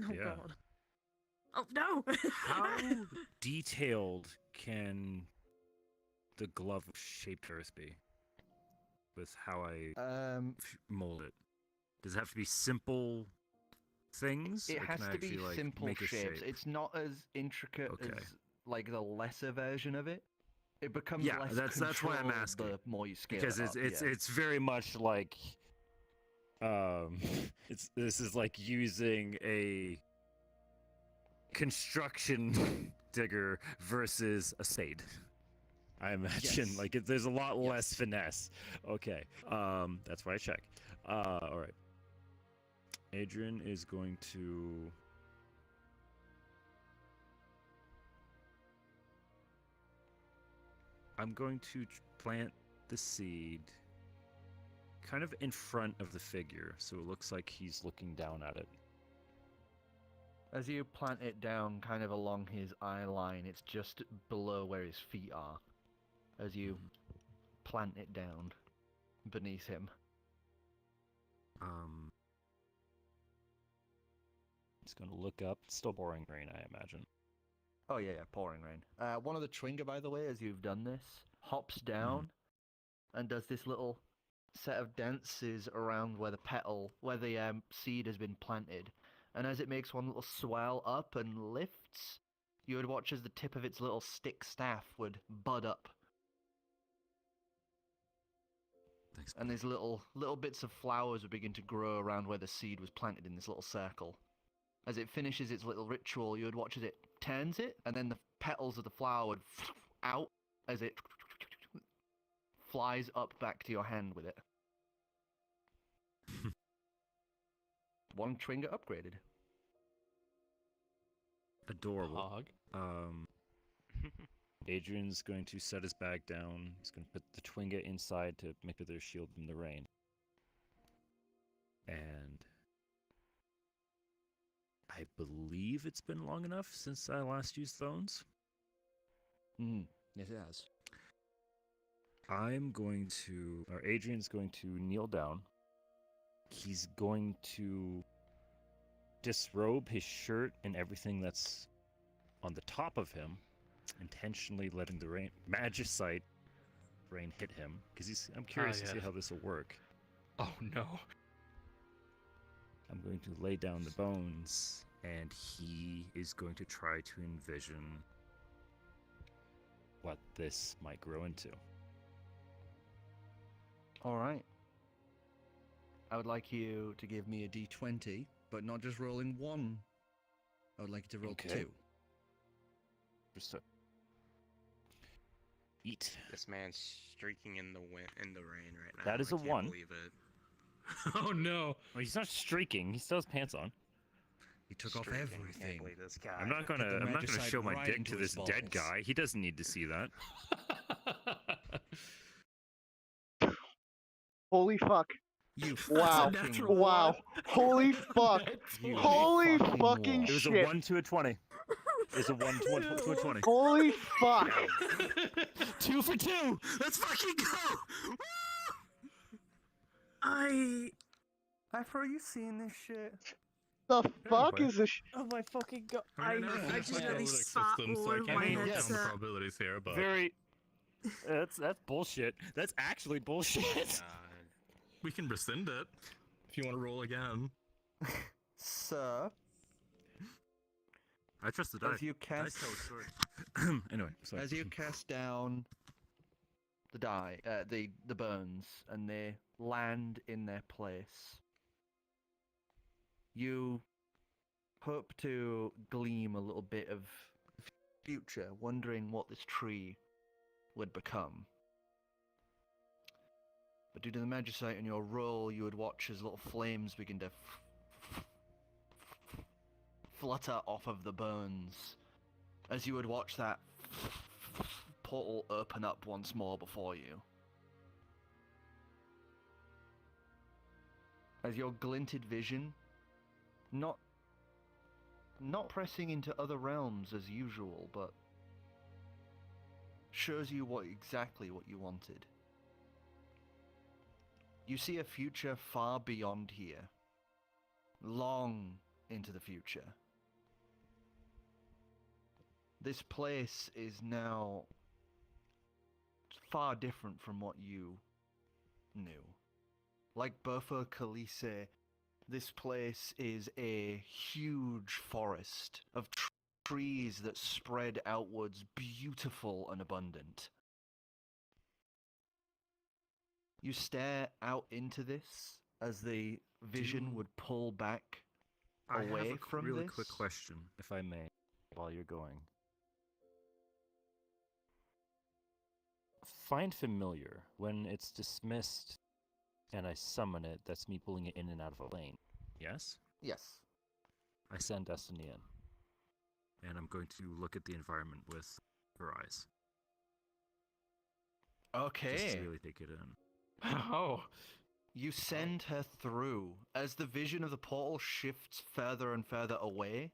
Oh god. Oh no! How detailed can the glove shaped earth be? With how I mold it? Does it have to be simple, things? It or has can I to be actually, like, simple make a shapes. shape? It's not as intricate Okay. as like the lesser version of it. It becomes Yeah, less that's why I'm controlled asking. the more you scale Because it it's up. it's yeah. it's very much like this is like using a construction digger versus a spade. I imagine Yes. like there's a lot less finesse. Okay, that's why I check. All right. Adrian is going to. I'm going to plant the seed kind of in front of the figure, so it looks like he's looking down at it. As you plant it down kind of along his eye line, it's just below where his feet are. As you plant it down beneath him. He's going to look up. It's still pouring rain, I imagine. Oh yeah, pouring rain. One of the Twinger, by the way, as you've done this, hops down and does this little set of dances around where the seed has been planted. And as it makes one little swell up and lifts, you would watch as the tip of its little stick staff would bud up. Thanks. And these little bits of flowers would begin to grow around where the seed was planted in this little circle. As it finishes its little ritual, you would watch as it turns it, and then the petals of the flower would out as it flies up back to your hand with it. One Twinger upgraded. Adorable. Adrian's going to set his bag down. He's going to put the Twinger inside to make their shield from the rain. And I believe it's been long enough since I last used phones. Yes, it has. Adrian's going to kneel down. He's going to disrobe his shirt and everything that's on the top of him, intentionally letting the magicite rain hit him, because I'm curious to see how this will work. Oh no. I'm going to lay down the bones, and he is going to try to envision what this might grow into. Alright. I would like you to give me a d20, but not just rolling one. I would like you to roll two. Just to eat. This man's streaking in the rain right now. That is a I can't 1. Believe it. Oh no! Well, he's not streaking. He still has pants on. He took off Streaking, everything. Can't believe this guy. I'm not gonna show my dick to this dead guy. He doesn't need to see that. Holy fuck. You wow. Wow. Holy fuck. Holy fucking shit. It was a 1 to a 20. It's a 1 to a 20. Holy fuck. 2 for 2. Let's fucking go. Afro, are you seeing this shit? The fuck is this? Oh my fucking god! I just really spat all over my head. Some probabilities here, but that's bullshit. That's actually bullshit. We can rescind it if you want to roll again. Sir, I trust the dice. As you cast, anyway, sorry. As you cast down the bones, and they land in their place, you hope to glean a little bit of future, wondering what this tree would become. But due to the magicite in your roll, you would watch as little flames begin to flutter off of the bones, as you would watch that portal open up once more before you. As your glinted vision, not pressing into other realms as usual, but shows you exactly what you wanted. You see a future far beyond here, long into the future. This place is now far different from what you knew. Like Buffer Khaleesi, this place is a huge forest of trees that spread outwards, beautiful and abundant. You stare out into this as the vision would pull back away from this. I have a really quick question, if I may, while you're going. Find familiar. When it's dismissed and I summon it, that's me pulling it in and out of a lane. Yes? Yes. I send Destiny in. And I'm going to look at the environment with her eyes. Okay. Just to really take it in. Oh. You send her through. As the vision of the portal shifts further and further away,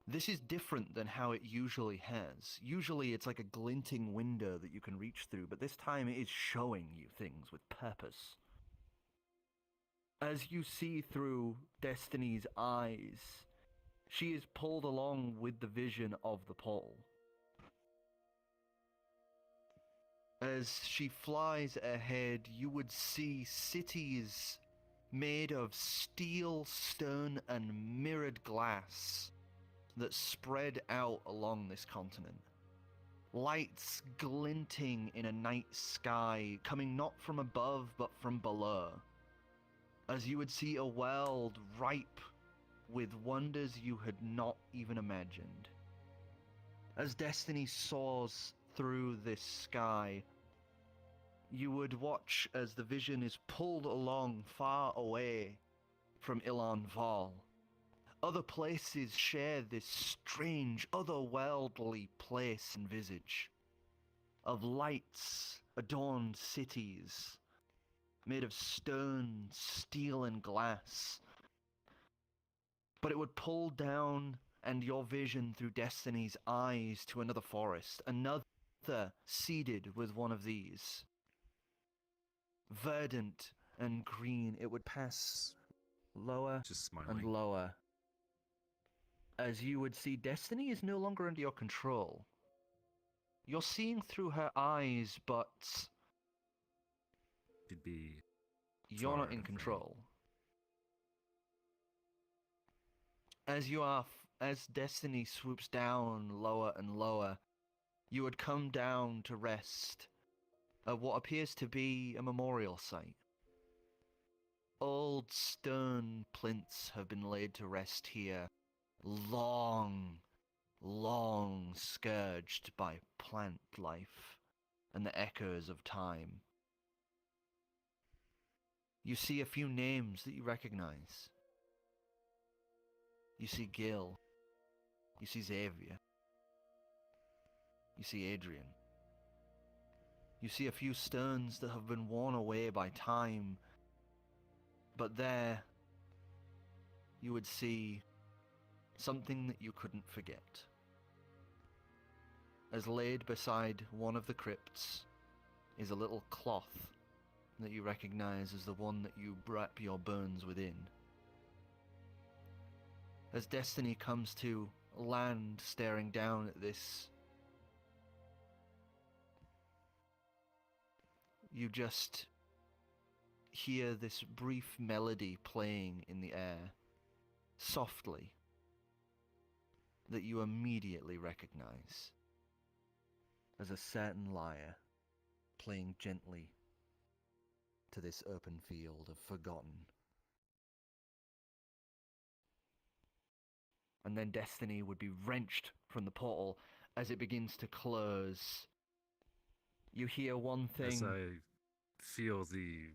this is different than how it usually has. Usually it's like a glinting window that you can reach through, but this time it is showing you things with purpose. As you see through Destiny's eyes, she is pulled along with the vision of the portal. As she flies ahead, you would see cities made of steel, stone, and mirrored glass that spread out along this continent. Lights glinting in a night sky, coming not from above but from below. As you would see a world ripe with wonders you had not even imagined. As Destiny soars through this sky, you would watch as the vision is pulled along far away from Ilan Val. Other places share this strange, otherworldly place and visage of lights adorned cities made of stone, steel, and glass. But it would pull down and your vision through Destiny's eyes to another forest, another seeded with one of these. Verdant and green, it would pass lower and lower. As you would see, Destiny is no longer under your control. You're seeing through her eyes, but you're not in control. As Destiny swoops down lower and lower, you would come down to rest at what appears to be a memorial site. Old stone plinths have been laid to rest here, long scourged by plant life and the echoes of time. You see a few names that you recognize. You see Gill. You see Xavier. You see Adrian. You see a few stones that have been worn away by time, but there you would see something that you couldn't forget. As laid beside one of the crypts is a little cloth that you recognize as the one that you wrap your bones within. As Destiny comes to land staring down at this, you just hear this brief melody playing in the air, softly, that you immediately recognize as a certain lyre playing gently to this open field of forgotten. And then Destiny would be wrenched from the portal as it begins to close. You hear one thing. As I feel the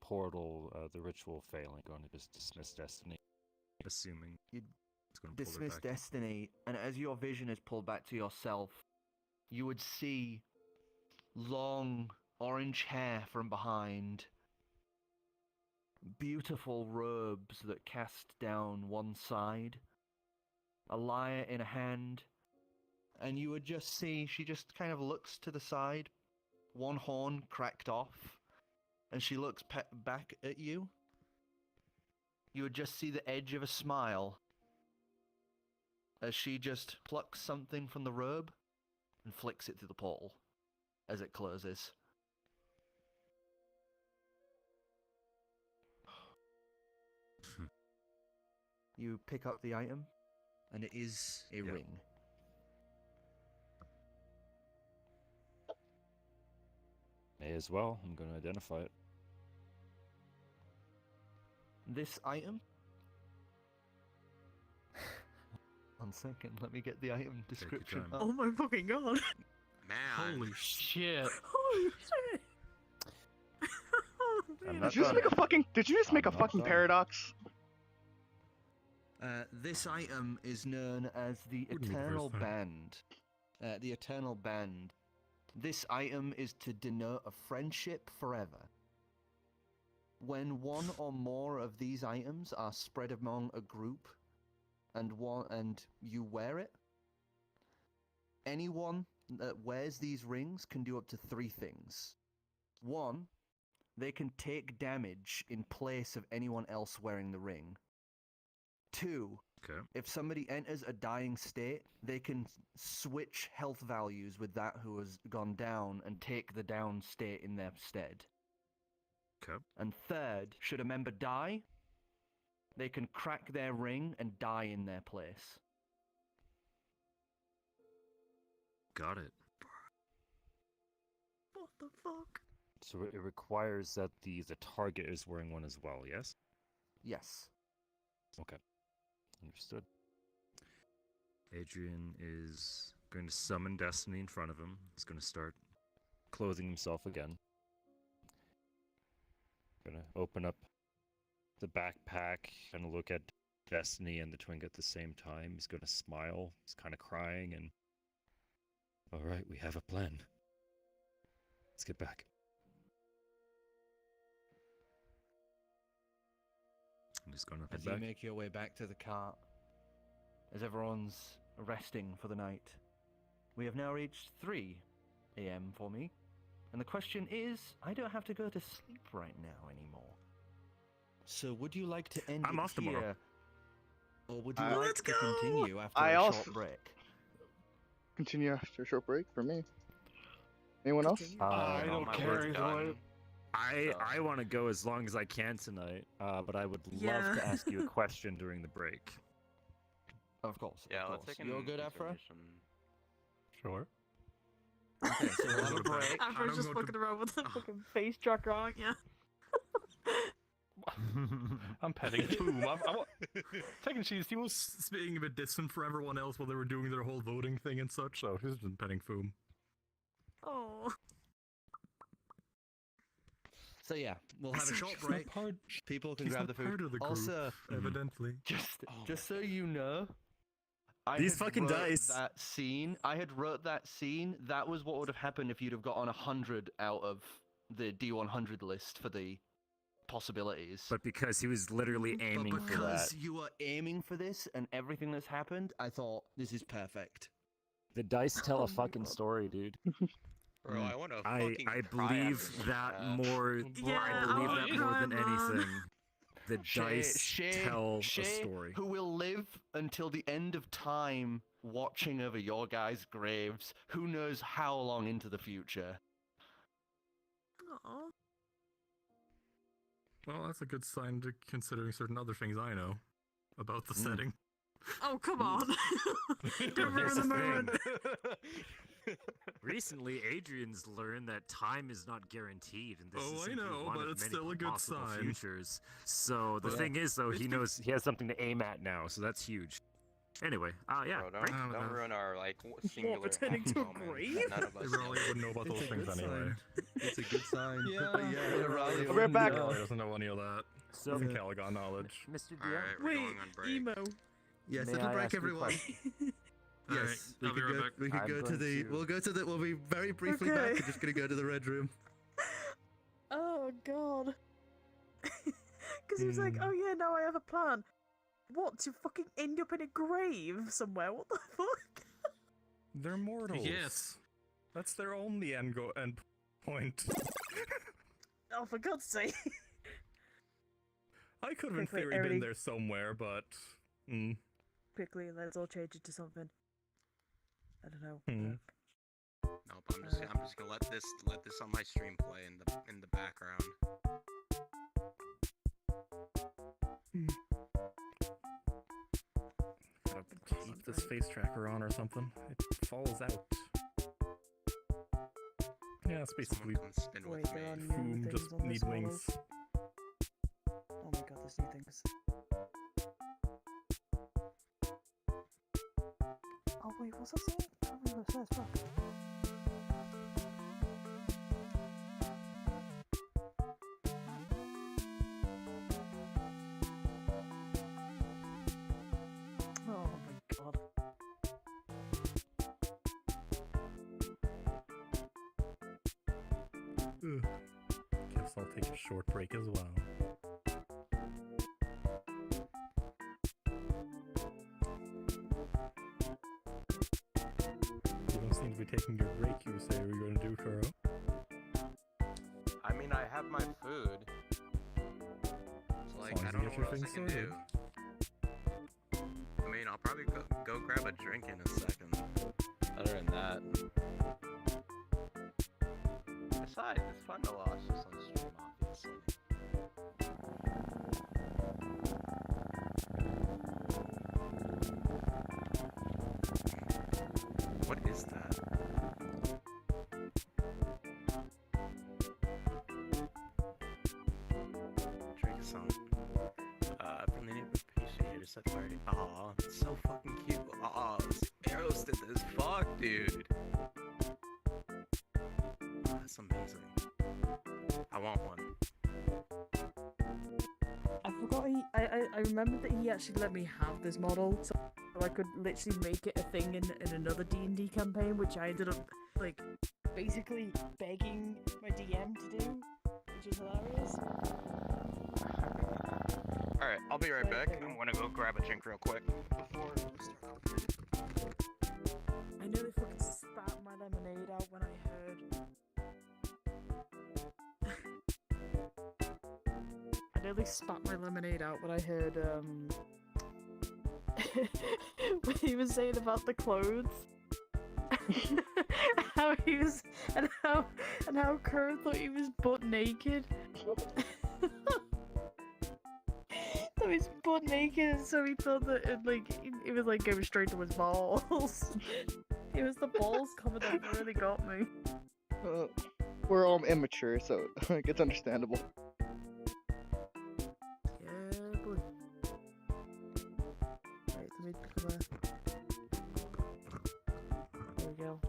portal, the ritual failing, going to just dismiss Destiny, assuming it's going to dismiss Destiny, and as your vision is pulled back to yourself, you would see long orange hair from behind, beautiful robes that cast down one side, a lyre in a hand, and you would just see she just kind of looks to the side, one horn cracked off, and she looks back at you. You would just see the edge of a smile as she just plucks something from the robe and flicks it through the portal as it closes. You pick up the item, and it is a ring. May as well. I'm going to identify it. This item. 1 second, let me get the item description up. Oh my fucking god. Man. Holy shit. Holy shit. Did you just make a fucking? Did you just make a fucking paradox? This item is known as the Eternal Band. The Eternal Band. This item is to denote a friendship forever. When one or more of these items are spread among a group, and you wear it, anyone that wears these rings can do up to 3 things. 1, they can take damage in place of anyone else wearing the ring. 2, if somebody enters a dying state, they can switch health values with that who has gone down and take the down state in their stead. And 3rd, should a member die, they can crack their ring and die in their place. Got it. What the fuck? So it requires that the target is wearing one as well, yes? Yes. Okay. Understood. Adrian is going to summon Destiny in front of him. He's going to start clothing himself again. Going to open up the backpack and look at Destiny and the twink at the same time. He's going to smile. He's kind of crying and... Alright, we have a plan. Let's get back. I'm just going to head As back. you make your way back to the cart, as everyone's resting for the night, we have now reached 3 a.m. for me, and the question is, I don't have to go to sleep right now anymore. So would you like to end I'm it off here, tomorrow. or would you like to continue after I a also- short break? Continue after a short break for me. Anyone else? I don't care either way. I want to go as long as I can tonight, but I would love Yeah. to ask you a question during the break. Of course. Yeah, of let's course. take You're good, Afra? Sure. Okay, so we'll have a break. Afra's just fucking around with the fucking face tracker, aren't ya? I'm petting Foom. Technically, he was being a bit distant from everyone else while they were doing their whole voting thing and such, so he's just petting Foom. Oh. So yeah, we'll have a short break. People can he's grab not the food. part of the group, Also, evidently. just so you know, These had fucking wrote dice. That scene, I had wrote that scene. That was what would have happened if you'd have gotten 100 out of the D100 list for the possibilities. But because he was literally aiming but for because that. you were aiming for this and everything that's happened, I thought this is perfect. The dice tell a fucking story, dude. Bro, I want to I fucking cry believe after that that. more. Yeah, I believe I that wanna more cry, than man. anything. The dice tell a Shay, story. who will live until the end of time watching over your guys' graves. Who knows how long into the future? Aw. Well, that's a good sign to considering certain other things I know about the setting. Oh, come on. Don't Well, here's ruin the the moment. Recently, Adrian's learned that time is not guaranteed, and this Oh, is I simply know, one but of it's many still a good possible sign. futures. So the But- thing is, though, he It's knows he has something to aim at now, so that's huge. Anyway, yeah, Bro, break. don't ruin our like singular pretending to a moment grave? that none of us They probably wouldn't know about It's those a things good anyway. It's a good sign. Yeah, Riley I'll be right back. Riley doesn't know any of that. So, Doesn't Caligon knowledge. Mr. Alright, DM, we're Wait, going on break. emo. Yes, May little I break, ask you a everyone. question? Yes, I'll be right back. we could I'm go to going the. to- We'll go to the. We'll be very briefly back. Okay. We're just gonna go to the red room. Oh, God. Because he was like, oh, yeah, now I have a plan. What, to fucking end up in a grave somewhere? What the fuck? They're mortals. Yes, that's their only end point. Oh, for God's sake. I could have in Quickly, theory everybody- been there somewhere, but Quickly, let's all change it to something. I don't know. Nope, I'm just gonna let this on my stream play in the background. keep this face tracker on or something. It falls out. Yeah, it's basically Wait, there are new Foom things just on need this wings. Oh my god, there's new things. Oh wait, what's that saying? I can't remember what it says, fuck. Oh my god. Guess I'll take a short break as well. You don't seem to be taking your break, you say you were going to do, Kuro. I mean, I have my food. So, like, I don't know what else I can do. I mean, I'll probably go grab a drink in a second. Other than that. Besides, it's fun to watch this on stream, obviously. What is that? Drink some. From the name of Appreciator set party. Aw, it's so fucking cute. Aw, Arrows did this. Fuck, dude. That's amazing. I want one. I forgot I remembered that he actually let me have this model, so I could literally make it a thing in another D&D campaign, which I ended up, like, basically begging my DM to do, which is hilarious. Alright, I'll be right back. I'm gonna go grab a drink real quick before we start. I nearly fucking spat my lemonade out when I heard... I nearly spat my lemonade out when I heard, what he was saying about the clothes. how he was... And how Kurt thought he was butt naked. So he's butt naked, so he thought that it was like going straight to his balls. It was the balls comment that really got me. We're all immature, so it's understandable. Yeah, boy. Right, let me pick up There we go.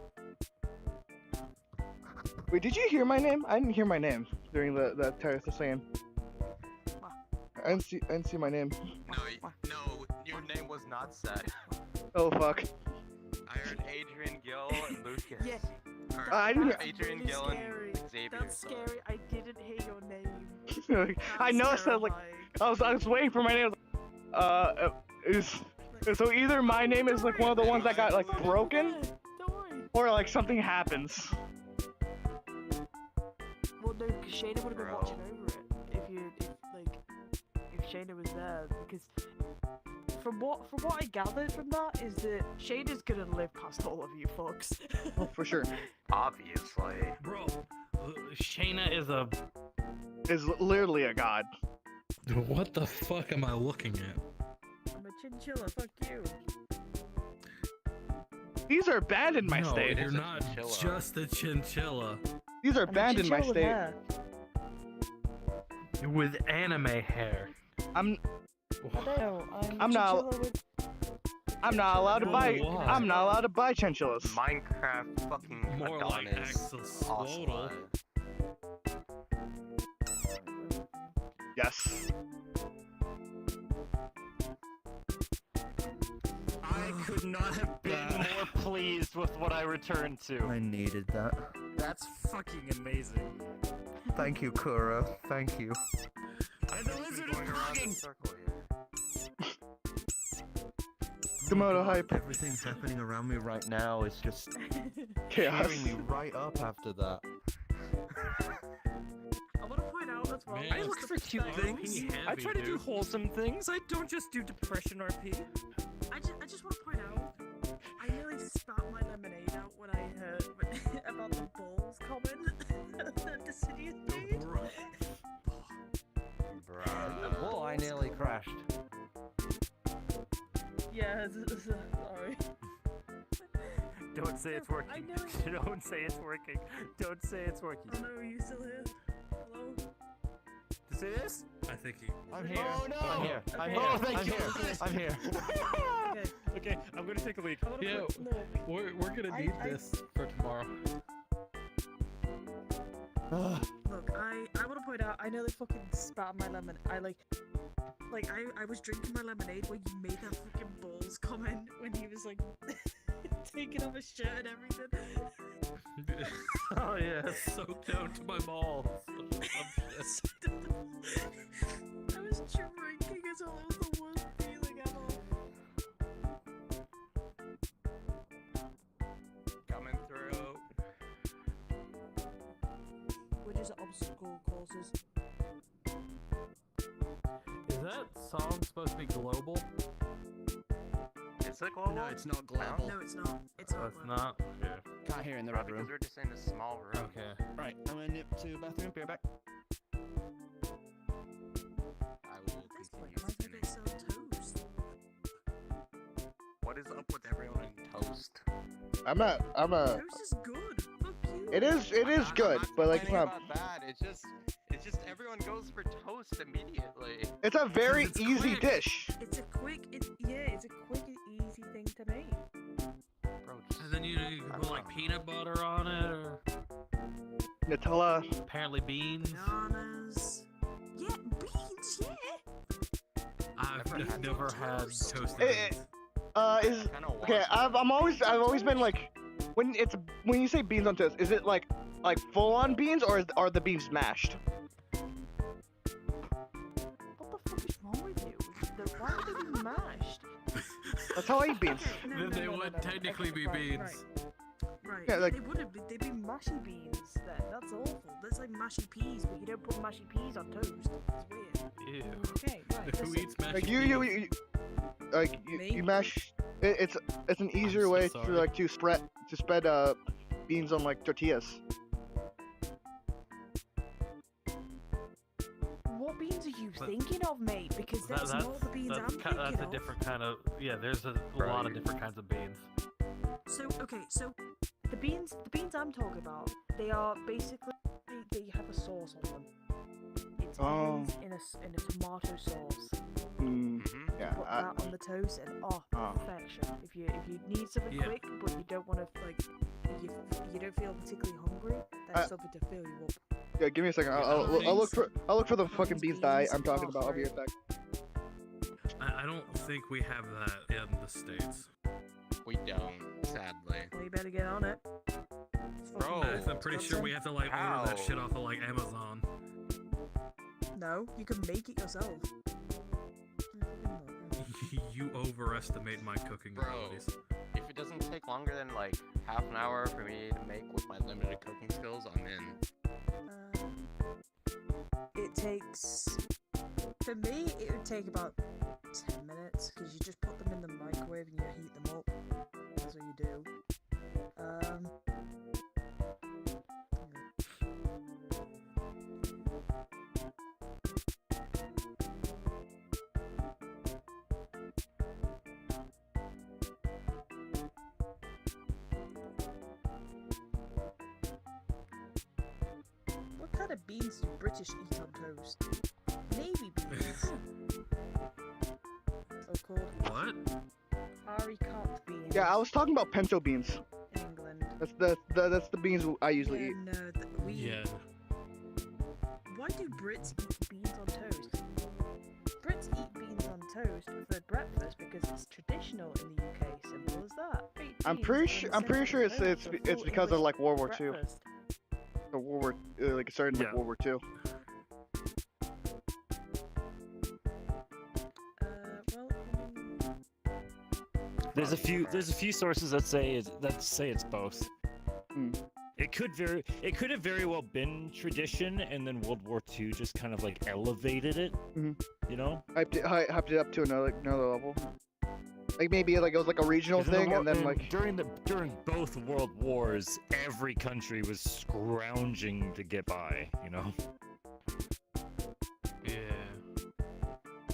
Wait, did you hear my name? I didn't hear my name during the Terrace was saying. I didn't see my name. No, your name was not said. Oh fuck. I heard Adrian, Gill, and Lucas. Yeah. I didn't. Adrian, really Gill, and scary. Xavier. That's scary. I didn't hear your name. I noticed that, like, I was waiting for my name. So either my name is like one of the ones that got like broken, or like something happens. Well, no, because Shaena would have been watching over it if Shaena was there, because from what I gathered from that is that Shaena's gonna live past all of you folks. Oh, for sure. Obviously. Bro, Shaena is literally a god. What the fuck am I looking at? I'm a chinchilla, fuck you. These are banned in my no, state. You're not just a chinchilla. These are banned in my state. With anime hair. I'm I'm not allowed to buy. Why? I'm not allowed to buy chinchillas. Minecraft fucking More like Adonis. Axolotl. Yes. I could not have been more pleased with what I returned to. I needed that. That's fucking amazing. Thank you, Kuro. Thank you. And the lizard is vlogging! Komodo hype. Everything's happening around me right now is just chaos. cheering me right up after that. I want to point out as well. I look for cute things. I try to do wholesome things. I don't just do depression RP. I just want to point out, I nearly spat my lemonade out when I heard about the balls comment that Dicidius made. Well, I nearly crashed. Yeah, sorry. Don't say it's working. I know. Don't say it's working. Don't say it's working. Oh no, are you still here? Hello? To say this? I think he. I'm here. Oh no! I'm here. I'm here. Oh, thank I'm you. here. I'm here. Okay. Okay, I'm gonna take a leak. Yeah, we're gonna need this for tomorrow. Look, I want to point out, I nearly fucking spat on my lemon. I was drinking my lemonade when you made that fucking balls comment when he was like taking off his shirt and everything. Oh yeah, soaked down to my balls. I was drinking as well. It was the worst feeling ever. Coming through. We're just obstacle courses. Is that song supposed to be global? Is it global? No, it's not global. No, it's not. It's Oh, not. it's not. Okay. Can't hear in the red room. Because we're just in a small room. Okay. Right, I'm gonna nip to bathroom. Be right back. I will That's continue what spinning. they sell toast. What is up with everyone in toast? I'm a. Toast is good. Fuck you. It is good, but like, Complaining about that. It's just everyone goes for toast immediately. it's a very It's easy quick. dish. It's a quick and easy thing to make. Bro, And then you can put like peanut butter on it, or Nutella. apparently beans. Bananas. Yeah, beans. Yeah. I've never had toasted Eh, beans. Is Kinda okay. watch I've always been like, when you say beans on toast, is it like full on beans or are the beans mashed? What the fuck is wrong with you? Why would they be mashed? That's how I eat beans. Then they would technically be beans. Right. Yeah, like- they wouldn't be. They'd be mashy beans then. That's awful. That's like mashy peas, but you don't put mashy peas on toast. It's weird. Ew. Okay, right. Who listen. eats mashed Like beans? Me? you mash. It's an easier so way sorry. to spread beans on like tortillas. What beans are you thinking of, mate? Because that's not the beans I'm thinking that's a of. different kind of. Yeah, there's a lot of different kinds of beans. So the beans I'm talking about, they are basically they have a sauce on them. It's beans in a tomato sauce. Yeah. Put that on the toast and perfection. If you need something quick but you don't want to you don't feel particularly hungry, that's something to fill you up. Yeah, give me a second. I'll look for the fucking beans that I'm talking about. I'll be right back. I don't think we have that in the States. We don't, sadly. Well, you better get on it. Bro, I'm pretty sure we have to like order that shit off of like Amazon. No, you can make it yourself. You overestimate my cooking abilities. If it doesn't take longer than like half an hour for me to make with my limited cooking skills, I'm in. It takes, for me, it would take about 10 minutes because you just put them in the microwave and you heat them up. That's what you do. What kind of beans do British eat on toast? Navy beans. So called. What? Haricot beans. Yeah, I was talking about pinto beans. In England. That's the beans I usually eat. No, Why do Brits eat beans on toast? Brits eat beans on toast for breakfast because it's traditional in the UK. Simple as that. I'm pretty sure it's because of like World War II. Breakfast. Or World War like it started in like World War II. There's a few sources that say it's both. It could have very well been tradition, and then World War II just kind of like elevated it. You know, hyped it up to another level. Like maybe like it was like a regional thing, and then like during both world wars, every country was scrounging to get by. You know.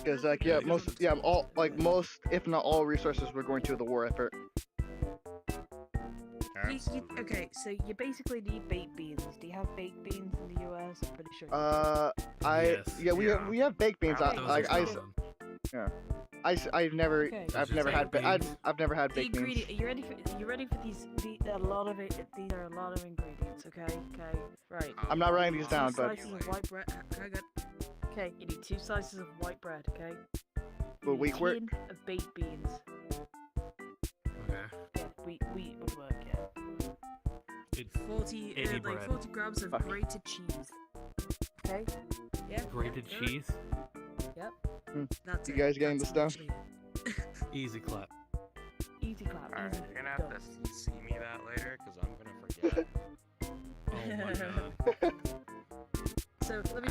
because like most if not all resources were going to the war effort. Okay, so you basically need baked beans. Do you have baked beans in the US? I'm pretty sure. We have baked beans. I've never had baked beans. Are you ready for these? There are a lot of these are a lot of ingredients. Okay, right. I'm not writing these down, but. 2 slices of white bread. Okay, you need 2 slices of white bread. Okay. But wheat work. Of baked beans. Okay. Yeah, wheat would work. Yeah. It's 40 40 grams of grated cheese. Okay. Yeah. Grated cheese. Yep. That's you guys getting this down? Easy clap. Easy clap. Alright, you're gonna have to see me that later, because I'm gonna forget. Oh my god. So let me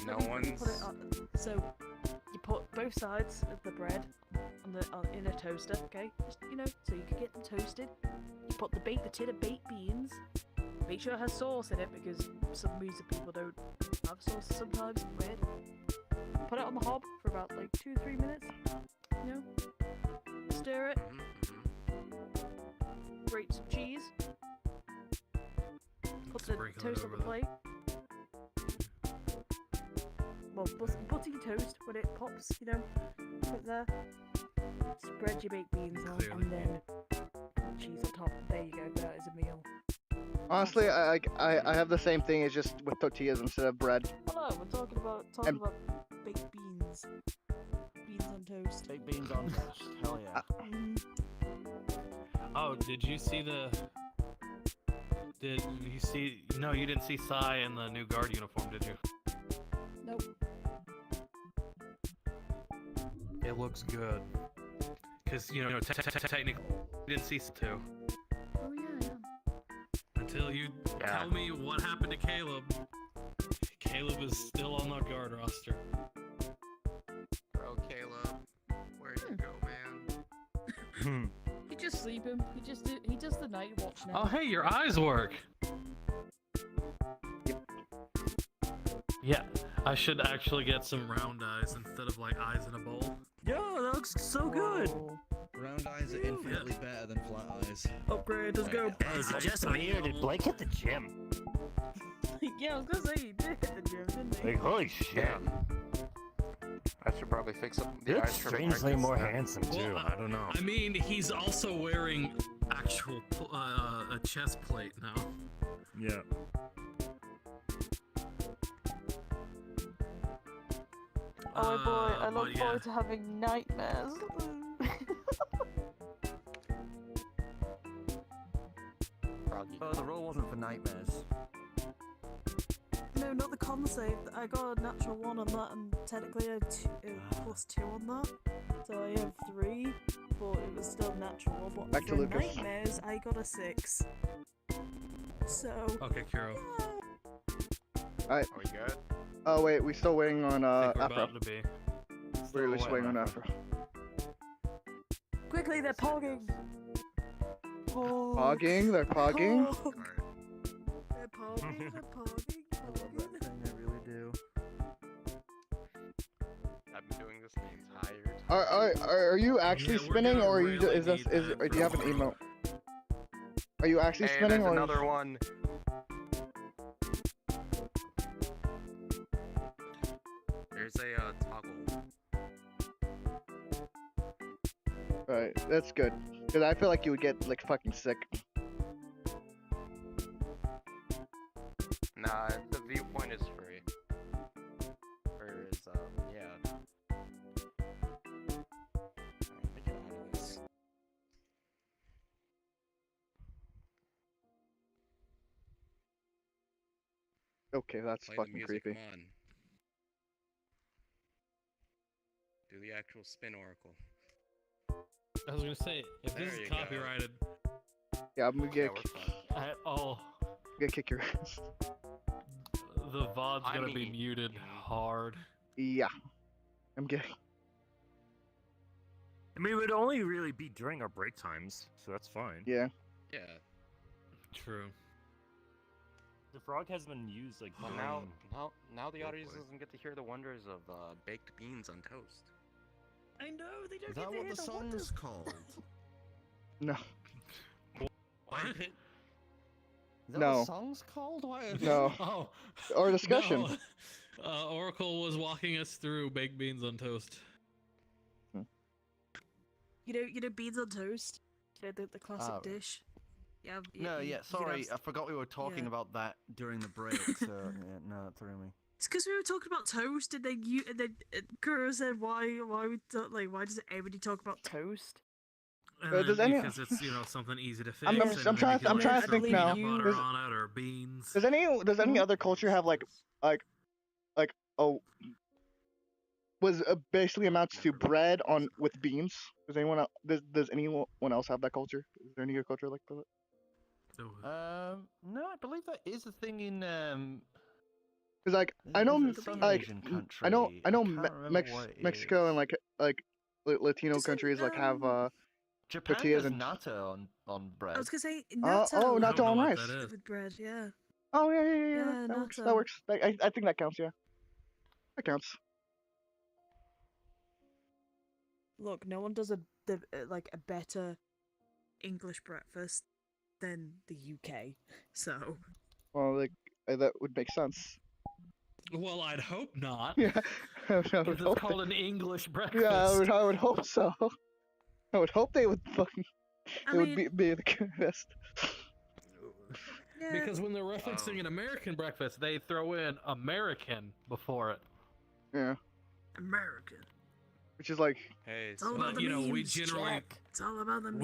put it on. So you put both sides of the bread in a toaster, okay? Just, so you can get them toasted. You put the tin of baked beans. Make sure it has sauce in it, because some reason people don't have sauce sometimes. Weird. Put it on the hob for about 2-3 minutes. Stir it. Grate some cheese. Put the toast on the plate. Well, butter your toast when it pops, put it there. Spread your baked beans on, and then cheese on top. There you go, that is a meal. Honestly, I have the same thing, it's just with tortillas instead of bread. Oh no, we're talking about baked beans. Beans on toast. Baked beans on toast, hell yeah. Oh, did you see No, you didn't see Sai in the new guard uniform, did you? Nope. It looks good. Because, technically, you didn't see Satyr. Oh yeah. Until you tell me what happened to Caleb. Caleb is still on the guard roster. Bro, Caleb, where'd you go, man? You just sleep him. He does the night watch now. Oh, hey, your eyes work. Yeah, I should actually get some round eyes instead of eyes in a bowl. Yo, that looks so good. Round eyes are infinitely better than flat eyes. Upgrade, let's go. Is it just me or did Blake hit the gym? Yeah, I was gonna say he did hit the gym, didn't he? Holy shit. I should probably fix up the eyes. Strangely more handsome too. Well, I don't know. I mean, he's also wearing actual a chest plate now. Yeah. Oh boy, I look forward to having nightmares. Oh, the roll wasn't for nightmares. No, not the con save. I got a natural 1 on that, and technically I had +2 on that. So I have 3, but it was still natural. But Back to for Lucas. nightmares, I got a 6. So. Okay, Kiro. Alright. Are we good? Oh wait, we still waiting on We're Afro. about to be. We're just waiting on Afro. Quickly, they're pogging. Pogging? They're pogging? They're pogging. They're pogging. I love that thing, I really do. I've been doing this the entire time. Are you actually spinning, or are you really do you have an emote? Are you actually spinning, there's or another one. There's a toggle. Alright, that's good. Because I feel like you would get fucking sick. Nah, the viewpoint is free. Or is yeah. Let me get out of this. Okay, that's Play the fucking music, creepy. Come on. Do the actual spin oracle. I was gonna say, if this There is you go. copyrighted. Yeah, I'm gonna get kick your ass. The VOD's gonna be muted hard. Yeah. I'm getting. I mean, it would only really be during our break times, so that's fine. Yeah. Yeah. True. The frog has been used Well, during... now the audience doesn't get to hear the wonders of baked beans on toast. I know, they don't Is get that to what hear the wonders. song's called? No. What? Is that No. what song's called? Why? No. Oh. Or discussion. No. Oracle was walking us through baked beans on toast. You know, beans on toast. The classic dish. Yeah. No, yeah. Sorry, I forgot we were talking yeah. about that during the break. So yeah, no, that threw me. It's because we were talking about toast, and then Kuro said, "Why we don't, like? Why does everybody talk about toast?" Because it's something easy to fix. I'm trying to think now. Butter on it or beans. Does any other culture have like was basically amounts to bread on with beans? Does anyone else have that culture? Is there any other culture like that? No, I believe that is a thing in Because like I know Mexico and like Latino countries like have Japan tortillas does and natto on bread. I was gonna say natto. Natto on rice with bread. Yeah. Oh yeah. That works. I think that counts. Yeah, that counts. Look, no one does a better English breakfast than the UK. So. Well, like that would make sense. Well, I'd hope not. Yeah, it's called an English breakfast. Yeah, I would hope so. I would hope they would fucking. Would be the best. Yeah. Because when they're referencing an American breakfast, they throw in American before it. Yeah. American. Which is like. Hey, it's all about the memes, it's all about the memes.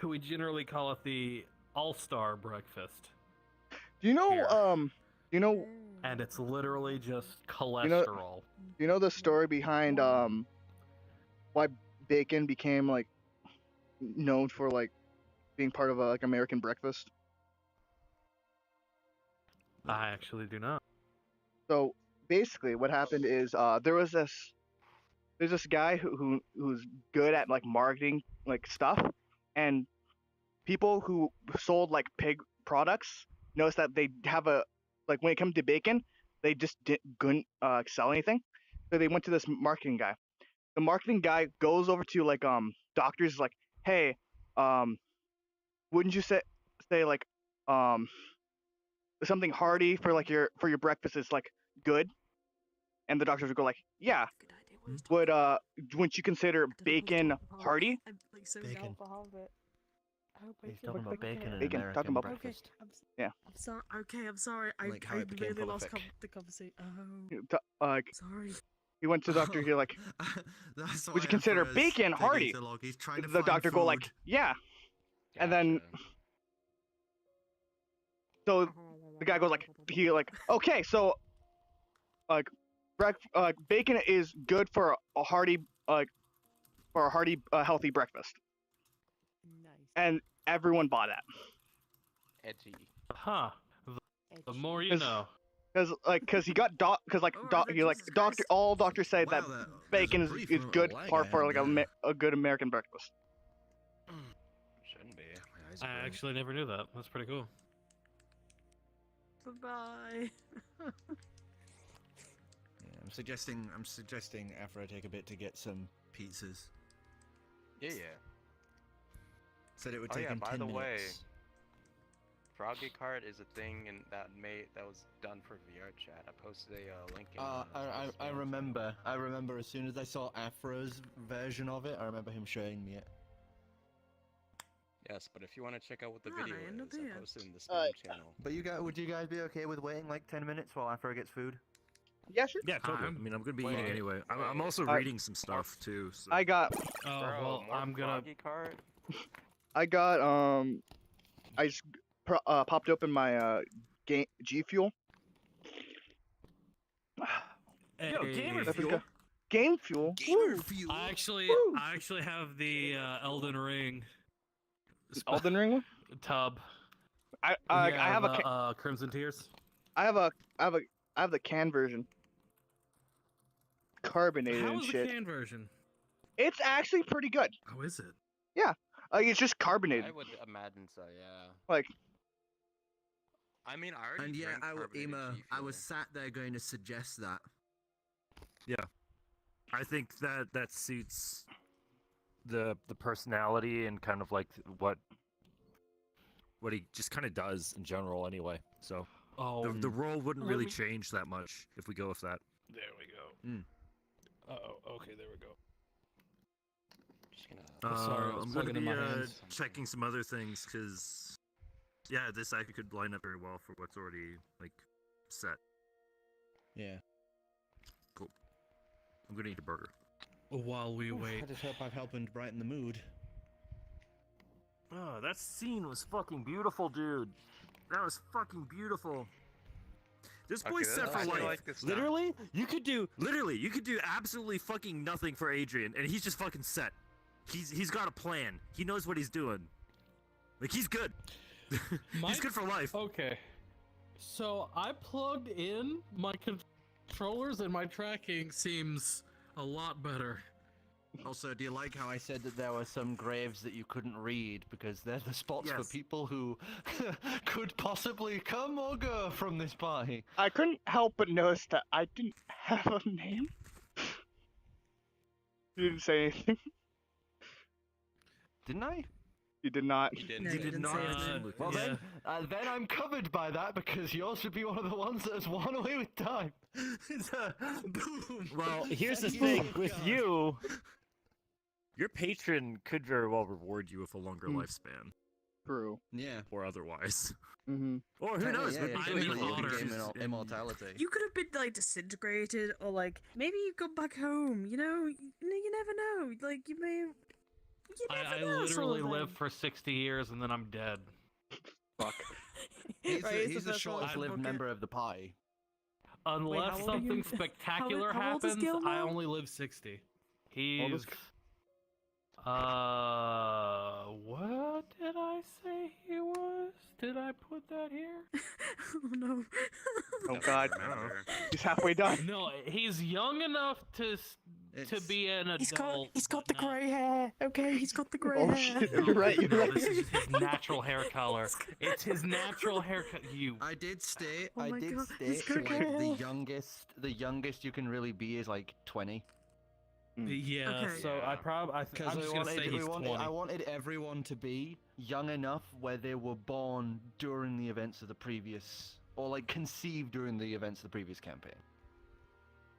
We generally call it the All-Star breakfast. Do you know? And it's literally just cholesterol. You know the story behind why bacon became like known for like being part of a like American breakfast? I actually do not. So basically, what happened is there's this guy who's good at like marketing like stuff, and people who sold like pig products noticed that they have like when it comes to bacon, they just couldn't sell anything. So they went to this marketing guy. The marketing guy goes over to like doctors like, hey, wouldn't you say like something hearty for like your breakfast is like good? And the doctors would go like, yeah. Wouldn't you consider bacon hearty? I'm like so Bacon. down for half of it. He's talking about bacon and Bacon, American talking about breakfast. Yeah. I'm sorry. Okay, I'm sorry. Like how I it became really lost prolific. the conversation. Like Sorry. he went to the doctor here like, That's would you consider bacon hearty? He's trying to The find doctor go like, food. yeah. And then so the guy goes like, okay, so like bacon is good for a hearty healthy breakfast. Nice. And everyone bought that. Edgy. Huh. The more you know. Because he got all doctors say that bacon is good for like a good American breakfast. Shouldn't be. I actually never knew that. That's pretty cool. Bye. Yeah, I'm suggesting after I take a bit to get some pizzas. Yeah. Said it would take him by 10 the minutes. way, Froggy Cart is a thing that was done for VR chat. I posted a link in. I remember. I remember as soon as I saw Afro's version of it, I remember him showing me it. Yes, but if you want to check out what the video is, I posted in the Steam channel. But would you guys be okay with waiting like 10 minutes while Afro gets food? Yeah, sure. Yeah, totally. I mean, I'm gonna be eating anyway. I'm also reading some stuff too. So. I got. I'm gonna. I got I just popped open my G Fuel. Hey. Yo, Gamer Fuel. Game Fuel. Gamer Fuel. I actually have the Elden Ring. Elden Ring one? Tub. I have a Crimson Tears. I have the can version. Carbonated How and is shit. the can version? It's actually pretty good. How is it? Yeah. It's just carbonated. I would imagine so, yeah. Like. I mean, I already. And yeah, Emma, I was sat there going to suggest that. Yeah, I think that suits the personality and kind of like what what he just kind of does in general anyway. So the Oh, role wouldn't really change that much if we go with that. there we go. Mm. Oh, okay, there we go. Just gonna. Sorry, I was I'm plugging gonna in be my hands. checking some other things because, yeah, this actually could line up very well for what's already like set. Yeah. Cool. I'm gonna eat a burger. While we wait. I just hope I've helped brighten the mood. Oh, that scene was fucking beautiful, dude. That was fucking beautiful. This boy's set for life. Literally, you could do absolutely fucking nothing for Adrian, and he's just fucking set. He's got a plan. He knows what he's doing. Like, he's good. He's good for life. Okay. So I plugged in my controllers and my tracking seems a lot better. Also, do you like how I said that there were some graves that you couldn't read because they're the spots for people who could possibly come or go from this party? I couldn't help but notice that I didn't have a name. You didn't say anything. Didn't I? You did not. You didn't. No, You you did didn't not. say his name. Well then I'm covered by that because yours should be one of the ones that has won away with time. Boom. Well, here's the thing with you. Your patron could very well reward you with a longer lifespan. True. Yeah. Or otherwise. Mm-hmm. Or who knows? Yeah, maybe immortality. You could have been like disintegrated, or like maybe you've gone back home. You know, you never know. Like you may. I literally live for 60 years and then I'm dead. Fuck. He's the shortest lived member of the party. Unless how old are you? something spectacular how old is happens, Gill I now? only live 60. old He's is what did I say he was? Did I put that here? Oh no. Oh god. He's halfway done. No, he's young enough to be an adult. He's got the grey hair. Okay, he's got the grey Oh hair. shit, you're right, you're No, right. this is his natural hair color. It's his natural hair color. I did state. Oh I my did God, state he's got like hair. the youngest you can really be is like 20. Yeah, Okay. so I'm Because just gonna say he's 20. I wanted everyone to be young enough where they were born during the events of the previous, or like conceived during the events of the previous campaign.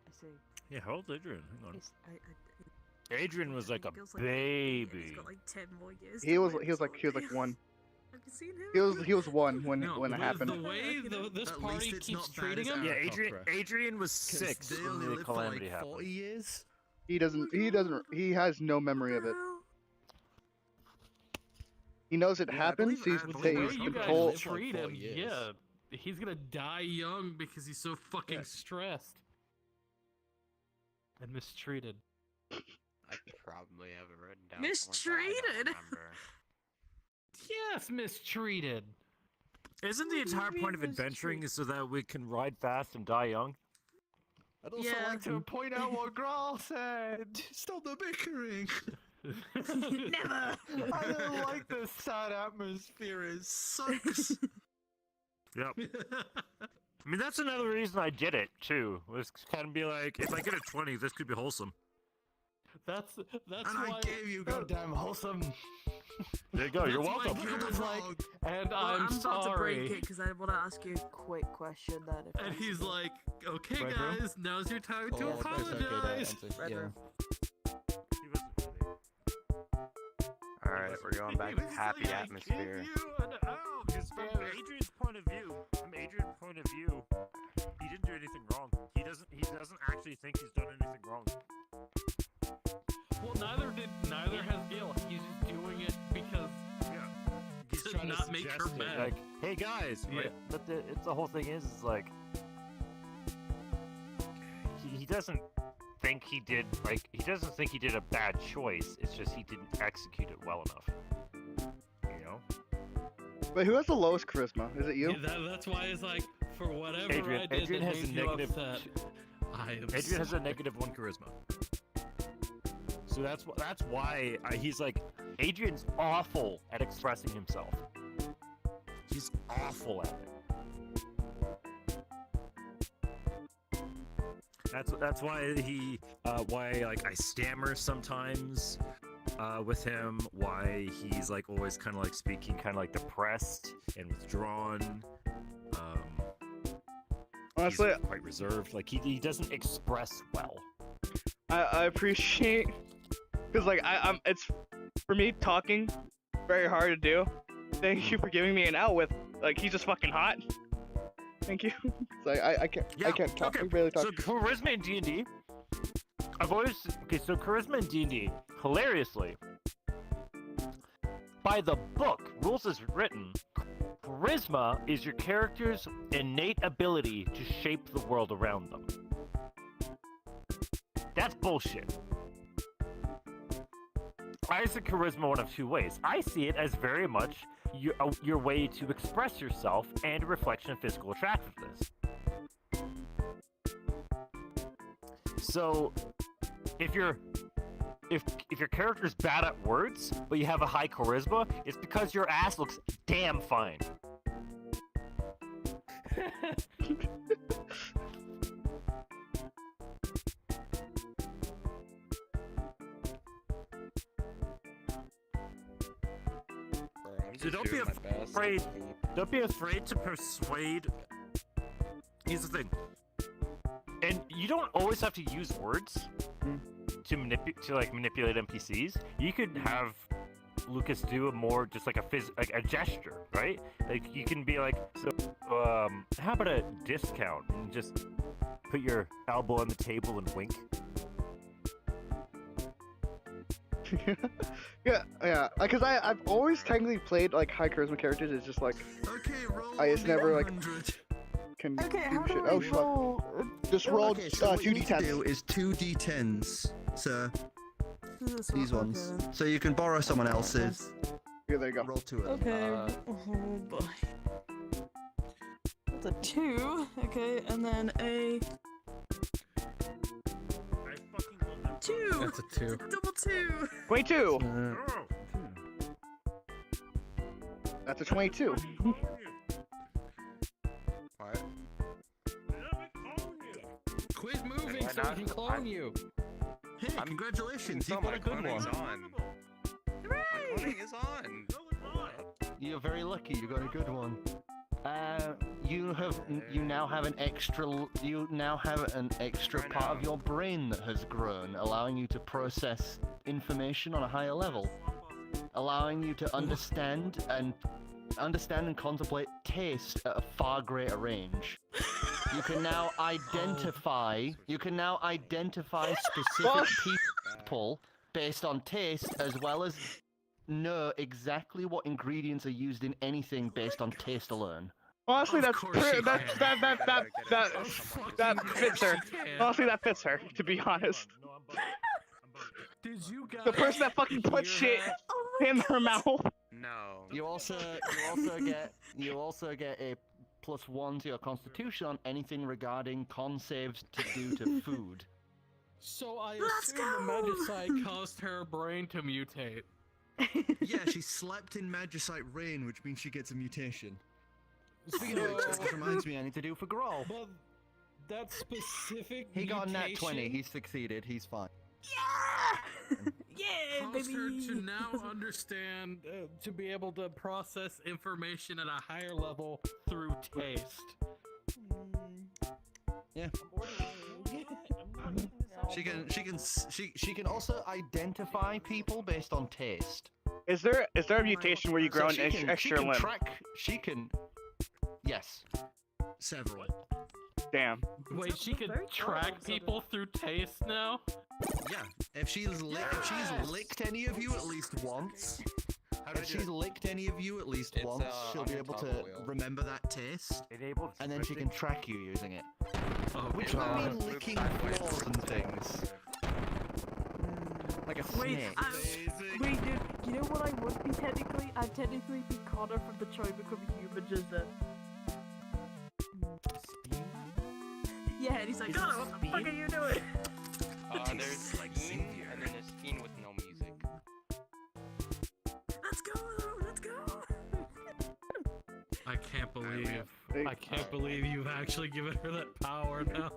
I see. Yeah, how old's Adrian? Hang on. Adrian was like a He's got baby. like 10 more years. He to was live, like so- one. Have you seen him? He was one when No, when it with happened. the way this At party least it's keeps not bad treating as him. Yeah, Aarakocra. Adrian was 'Cause 6 they when only the live for calamity like happened. 40 years. He has no memory of it. He knows it happens. He's The way he's you guys control. treat him, 4 years. yeah, he's gonna die young because he's so fucking stressed and mistreated. I probably have it written down. somewhere, but I don't Mistreated? remember. Yes, mistreated. Isn't the entire point of adventuring is so that we can ride fast and die young? I'd also Yeah. like to point out what Graal said. Stop the bickering. Never. I don't like the sad atmosphere. It sucks. Yep. I mean, that's another reason I did it, too. Was kind of be like, if I get a 20, this could be wholesome. That's And why. I gave you goddamn wholesome. There you go, you're That's why welcome. Gill was like, And Well, I'm about to break sorry. it because I want to ask you. Quick question then. If And that's he's okay. like, okay, Right, bro? guys, now's your time to Oh, it's okay to apologize. answer, Red yeah. room. Alright, we're going back to happy atmosphere. Because from Adrian's point of view, he didn't do anything wrong. He doesn't actually think he's done anything wrong. Well, neither has Gill. He's just doing it because He's to trying to not make her suggest it, mad. like, hey guys, Yeah. right? But the whole thing is like, he doesn't think he did a bad choice. It's just he didn't execute it well enough. You know? But who has the lowest charisma? Is it you? Yeah, that's why it's like, for whatever Adrian- I did Adrian that has made a you negative- upset, I am Adrian has a sorry. -1 charisma. So that's why he's like, Adrian's awful at expressing himself. He's awful at it. That's why why like I stammer sometimes. with him why he's like always kind of like speaking kind of like depressed and withdrawn. Honestly, he's quite reserved. Like he doesn't express well. I appreciate, because like it's for me talking very hard to do. Thank you for giving me an out with like he's just fucking hot. Thank you. Like I can't talk. Okay. I barely talk. So charisma in D&D, so charisma in D&D, hilariously, by the book, rules as written, charisma is your character's innate ability to shape the world around them. That's bullshit. I see charisma one of two ways. I see it as very much your way to express yourself and a reflection of physical attractiveness. So, if your character's bad at words, but you have a high charisma, it's because your ass looks damn fine. So don't be afraid. Don't be afraid to persuade. Here's the thing. And you don't always have to use words to manipulate NPCs. You could have Lucas do a more just like a gesture, right? Like you can be like, so how about a discount and just put your elbow on the table and wink. yeah. Because I've always technically played like high charisma characters. It's just like I just never like can do shit. Oh fuck! Just roll Okay, so what you need to d10s. do is 2d10s, sir. These ones. So you can borrow someone else's. Here, there you go. Roll 2 of them. Okay. Oh boy. That's a 2. Okay, and then a 2. That's a 2. Double 2. 22. That's a 22. What? Quit moving so we can clone you. Hey, congratulations! You No, got my a good cloning's one. on. My cloning is on. You're very lucky. You got a good one. You now have an extra part of your brain that has grown, allowing you to process information on a higher level, allowing you to understand and contemplate taste at a far greater range. You can now identify specific people based on taste, as well as know exactly what ingredients are used in anything based on taste alone. Honestly, that fits her. Honestly, that fits her. To be honest, Did you guys the person that fucking puts shit in her mouth. No. You also get a +1 to your constitution on anything regarding con saves to do to food. So I assume the Magicite caused her brain to mutate. Yeah, she slept in Magicite Rain, which means she gets a mutation. Speaking of which, this reminds me I need to do for Groll. But that specific He got a nat 20. mutation He succeeded. He's fine. Yeah, caused baby. her to now understand, to be able to process information at a higher level through taste. Yeah. She can also identify people based on taste. Is there a mutation where you grow an extra limb? She can. Yes. Several. Damn. Wait, she could track people through taste now? Yeah. If she's licked any of you at least once, she'll be able to remember that taste, and then she can track you using it. Which would mean licking floors and things. Like a snake. Wait, dude, you know what I would be technically? I'd technically be Connor from the Troy Becoming Human, just yeah, and he's like, Connor, what the fuck are you doing? There's like Xavier, and then there's Fiend with no music. Let's go. I can't believe I can't believe you've actually given her that power now.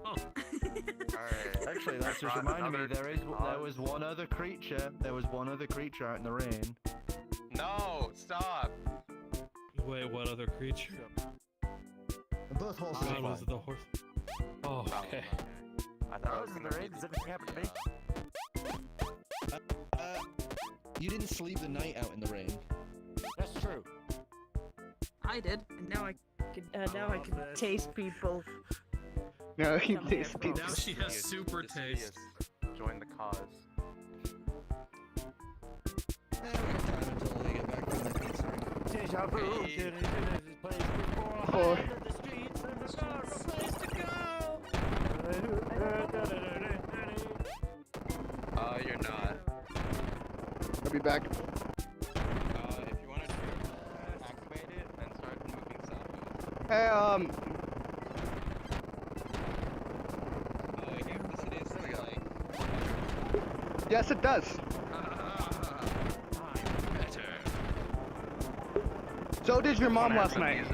Actually, that's just reminded me. There was one other creature. There was one other creature out in the rain. No, stop. Wait, what other creature? Both horses. That was the horse. Oh, okay. I thought I was in the rain. Does anything happen to me? You didn't sleep the night out in the rain. That's true. I did, and now I can taste people. No, he tastes people. Now she has super taste. Join the cause. Deja vu. Or You're not. I'll be back. If you want to activate it and start moving southwest. Hey, yes, it does. So did your mom last night.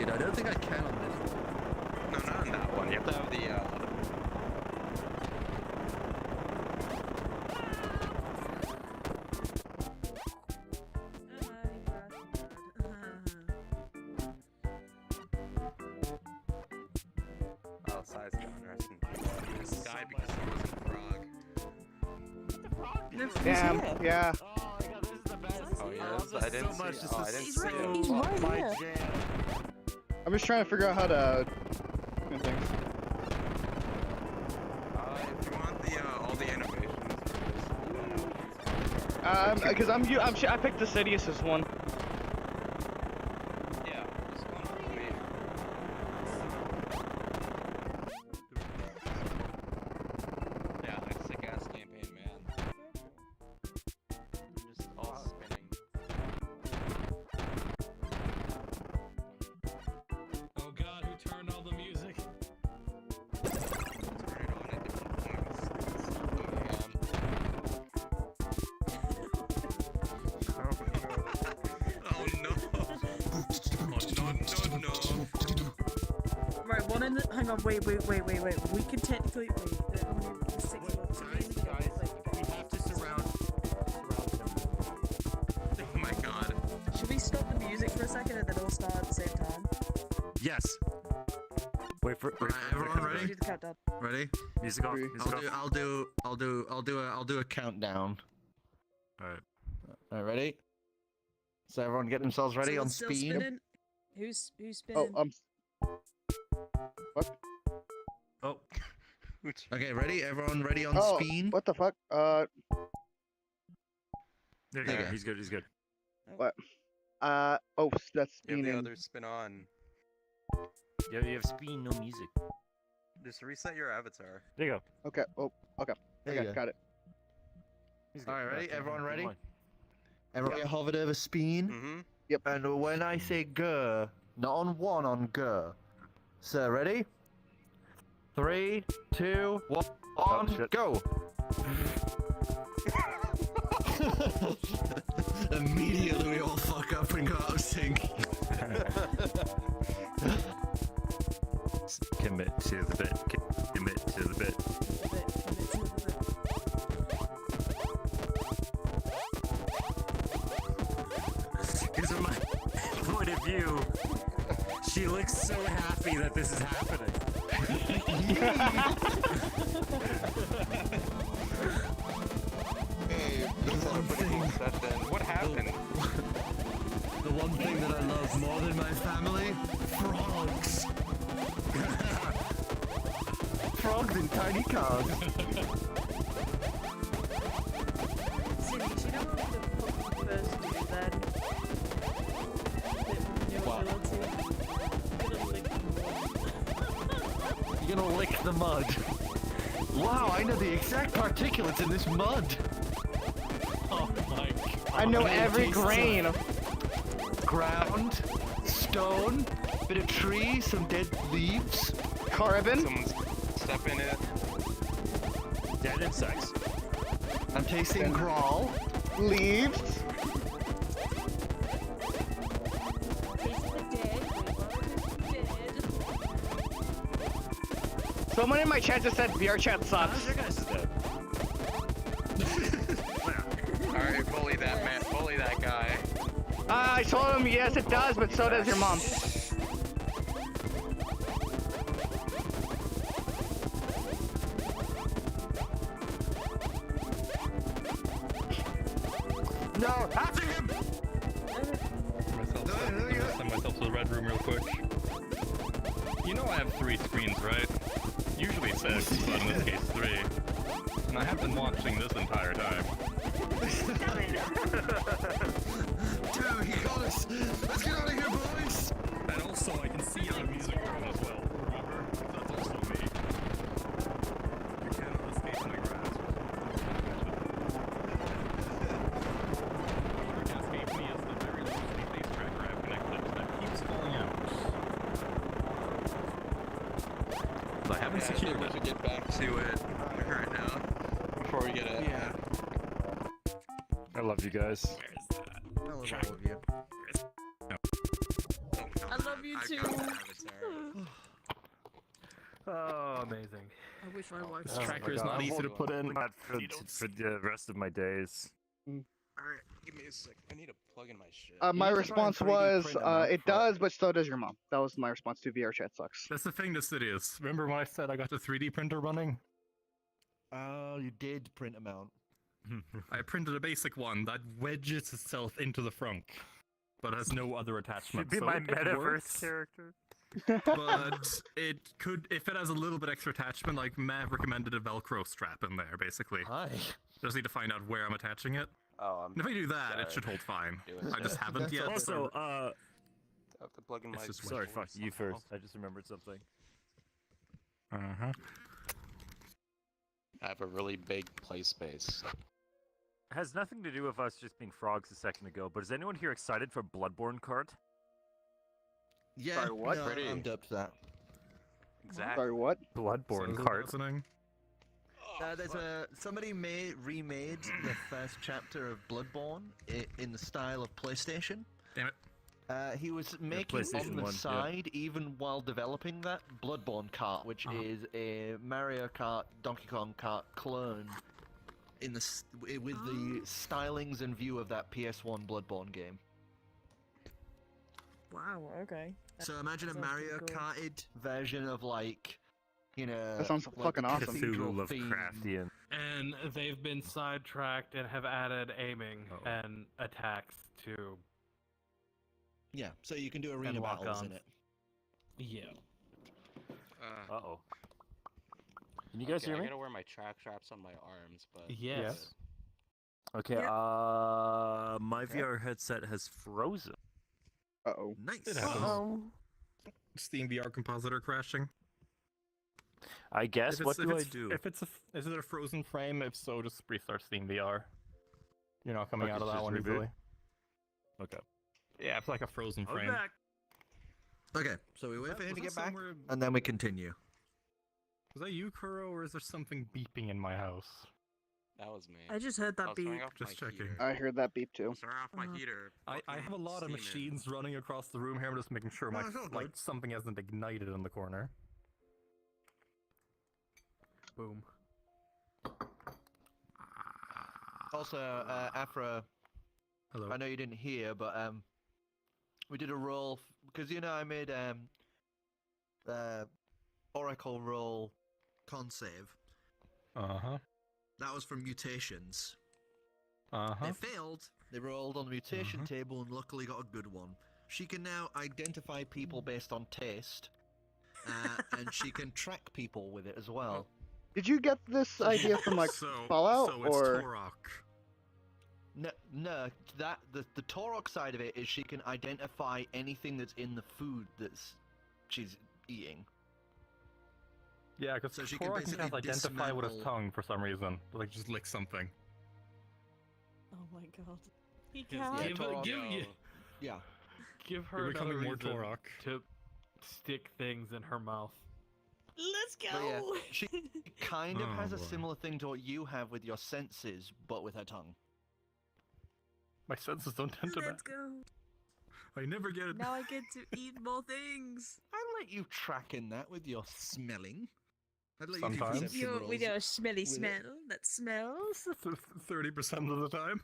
I don't think I can on this one. No, not on that one. You have to have the Size John, rest in peace. This guy because he was a frog. Damn, yeah. Oh yeah, I didn't see. Oh, I didn't see it. He's right here. I'm just trying to figure out how to do things. If you want the all the animations for Because I picked Dicidius' one. Yeah, this one for me. Yeah, like sick ass campaign, man. Just all spinning. Oh god, who turned all the music? Right, one in the. Hang on, wait. We can technically. Wait, there are only 6 of us. Guys, we have to surround them. Oh my god. Should we stop the music for a second and then all start at the same time? Yes. Wait for everyone ready? Do the countdown. Ready? Music off. Music off. I'll do a countdown. All right. All right, ready? So everyone get themselves ready So on it's still speed. spinning? Who's spinning? What? Oh. Okay, ready? Everyone ready on speed? What the fuck? There you go. He's good. He's good. What? Oh, that's You have spinning. the other spin on. Yeah, you have speed, no music. Just reset your avatar. There you go. Okay. Oh, okay. There you Okay, go. got it. All right, ready? Everyone Keep ready? going. Everyone get hovered over speed. Mm-hmm. Yep. And when I say go, not on one, on go. So ready? 3, 2, 1, go! Immediately we all fuck up and go out of sync. Commit to the bit. Commit to the bit. Because from my point of view, she He looks so happy that this is happening. Hey, this is a pretty cool session. What happened? The one thing that I love more than my family? Frogs! Frogs in tiny cars. Cindy, you know what the first do then? You're gonna lick the mud. Wow, I know the exact particulates in this mud. Oh my god. I know every grain. Ground, stone, bit of tree, some dead leaves. Carbon. Someone's step in it. Dead insects. I'm tasting grawl. Leaves. Someone in my chat just said VR chat sucks. Alright, bully that man. Bully that guy. I told him yes it does, but so does your mom. No, after him! Send myself to the red room real quick. You know I have 3 screens, right? Usually 6, but in this case 3. And I have been watching this entire time. Dude, he got us! Let's get out of here, boys! And also I can see out of music room as well, remember? That's also me. You cannot escape my grasp. You can escape me as the very loosely placed tracker I've connected that keeps falling out. I haven't secured we it. should get back to it right now before we get it. Yeah. I love you guys. I love all of you. I love you too. Oh, amazing. I wish my wife This tracker is not easy to put in. Not for the rest of my days. Alright, give me a sec. I need to plug in my shit. My response was, it does, but so does your mom. That was my response to VR chat sucks. That's the thing, Dicidius. Remember when I said I got the 3D printer running? Oh, you did print them out. I printed a basic one that wedges itself into the frunk, but has no other attachment. Should be so my it metaverse works, character. But it could, if it has a little bit extra attachment, like Mav recommended a Velcro strap in there, basically. Hi. Just need to find out where I'm attaching it. Oh, And if I do that, sorry. it should hold fine. Doing I just haven't yet. Also, I have to plug in my. sorry, fuck you first. I just remembered something. Uh-huh. I have a really big play space. It has nothing to do with us just being frogs a second ago, but is anyone here excited for Bloodborne card? Yeah, Sorry, what? no, Pretty. I'm duped to that. Exactly. Sorry, what? Bloodborne So card. listening. There's somebody remade the first chapter of Bloodborne in the style of PlayStation. Damn it. He was making PlayStation on the 1, yeah. side, even while developing that, Bloodborne Kart, which is a Mario Kart, Donkey Kong Kart clone with the stylings and view of that PS1 Bloodborne game. Wow, okay. So imagine a Sounds Mario pretty cool. Karted version of like, you know, That sounds like fucking the awesome. cathedral Cthulhu theme. Lovecraftian. And they've been sidetracked and have added aiming Uh-oh. and attacks to. Yeah, so you can do arena And battles in walk-ons. it. Yeah. Uh-oh. Can you guys Okay, hear I me? gotta wear my traps on my arms, but Yes. Okay, Yep. my VR headset has frozen. Uh-oh. Nice. It happens. Steam VR compositor crashing. I guess, what do I it's, do? If it's is it a frozen frame? If so, just restart Steam VR. You're not coming Okay, out of that just one reboot? easily. Okay. Yeah, it's like a frozen I'll be frame. back. Okay, so we wait for him Was to that get back, somewhere- and then we continue. Was that you, Kuro, or is there something beeping in my house? that was me. I just heard I that was beep. turning off Just my checking. heater. I heard that beep too. Turn off my Uh-huh. heater. I have a lot of Steaming. machines running across the room here. I'm just making sure my No, it's all like good. something hasn't ignited in the corner. Boom. Also, Afra, Hello. I know you didn't hear, but we did a roll because you know I made Oracle roll con save. That was from mutations. They failed. They rolled on the mutation table and luckily got a good one. She can now identify people based on taste, and she can track people with it as well. Did you get this idea from like Fallout so it's or? No, the Torok side of it is she can identify anything that's in the food she's eating. Yeah, because so she Torok can can identify with his dismantle- tongue for some reason. Like, just lick something. Oh my god. He Just can't. Give her You're another becoming more reason Torok. to stick things in her mouth. Let's But yeah, go! she kind of Oh, has a boy. similar thing to what you have with your senses, but with her tongue. My senses don't tend to Let's back. go. I never get it. Now I get to eat more things. I'd let you track in that with your smelling. I'd let you do Sometimes. perception rolls With your smelly with it. smell that smells. 30% of the time.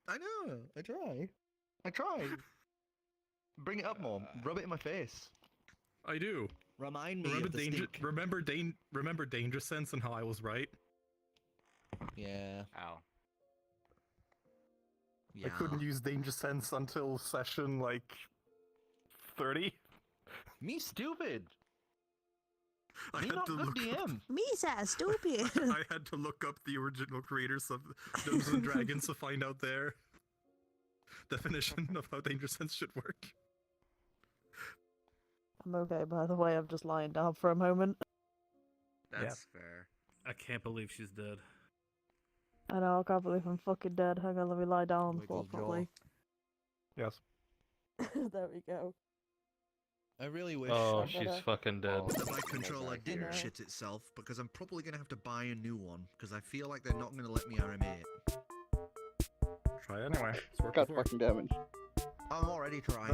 I know. I try. Bring it up more. Rub it in my face. I do. Remind me Remember of the danger. stink. Remember Danger Sense and how I was right. Yeah. Ow. I couldn't use Danger Sense until session like 30. Me stupid. I Me had not to good look up. DM. Me so stupid. I had to look up the original creators of Dungeons and Dragons to find out their definition of how Danger Sense should work. I'm okay, by the way. I'm just lying down for a moment. That's fair. I can't believe she's dead. I know, I can't believe I'm fucking dead. Hang on, let me lie down Wiggle jaw. properly. Yes. There we go. I really wish Oh, I she's better- fucking dead. that my controller didn't Yeah. shit itself, because I'm probably going to have to buy a new one, because I feel like they're not going to let me RMA it. Try anyway. It's worked Got before. fucking damage. I'm already trying.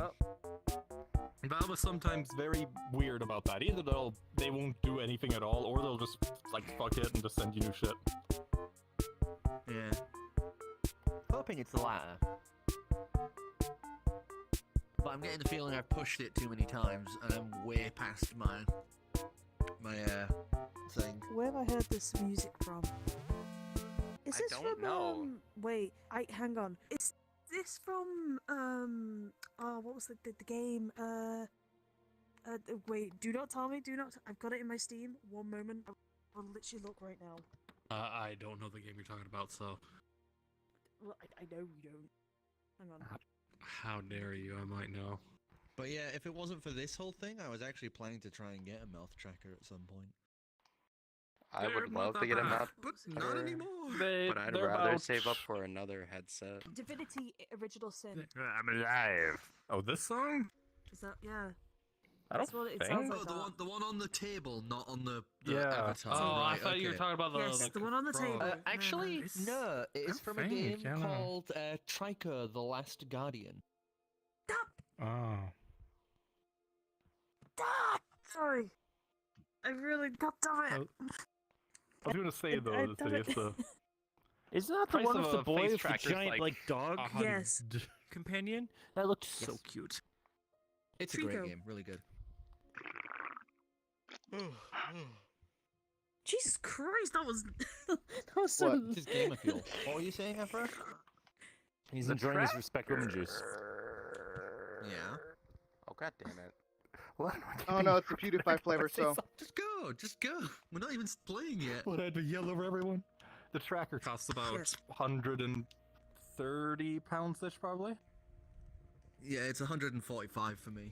Valve is sometimes very weird about that. Either they won't do anything at all, or they'll just like fuck it and just send you new shit. Yeah. Hoping it's the latter. But I'm getting the feeling I've pushed it too many times, and I'm way past my thing. Where have I heard this music from? Is I this don't from know. wait, hang on. Is this from what was the game? Wait, do not tell me, I've got it in my Steam. One moment. I'll literally look right now. I don't know the game you're talking about, so Well, I know you don't. Hang on. how dare you? I might know. But yeah, if it wasn't for this whole thing, I was actually planning to try and get a mouth tracker at some point. I would love to get a mouth, But not tracker, anymore. but I'd they're rather about- save up for another headset. Divinity Original Sin. I'm alive. Oh, this song? Is that yeah? I That's don't what it think. sounds Oh, like. the one on the table, not on the Yeah. avatar. Oh, I right, thought you were okay. talking about the Yes, like, the one on the frog. table. Actually, It's- no. It is I from a think, game I don't know. called Triker: The Last Guardian. Oh. Sorry. I really got damn it. I was gonna say though, I that it's the Isn't that the price one of with the a boy face with the tracker's giant like dog Yes. companion? That looked so Yes. cute. It's a Trico. great game, really good. Jesus Christ, that was that was so. What? It's gamer fuel. What were you saying, Afra? He's The enjoying his respect woman juice. Yeah. Oh god damn it! What? Oh no, it's the PewDiePie flavor, so. Just go. We're not even playing yet. What I had to yell over everyone? The tracker costs about Yes. £130 ish, probably. Yeah, it's 145 for me.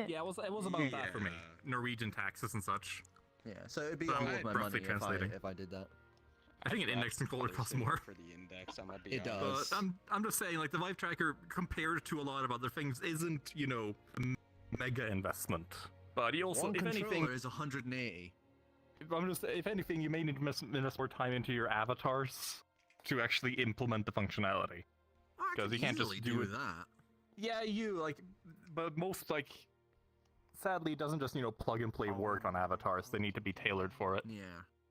Yeah, it was about that for me. Norwegian taxes and such. Yeah, so it'd be But all I'm of my roughly money translating. if I did that. I think an index controller costs more. For the index, I'm gonna be It honest. does. But I'm just saying, like the Vive tracker compared to a lot of other things isn't, you know, a mega investment. But you also, One if controller anything, is 180. if anything, you may need to invest more time into your avatars to actually implement the functionality. Because you can't just easily do it. that. Yeah, but most sadly, it doesn't just plug and play work on avatars. They need to be tailored for it. Yeah.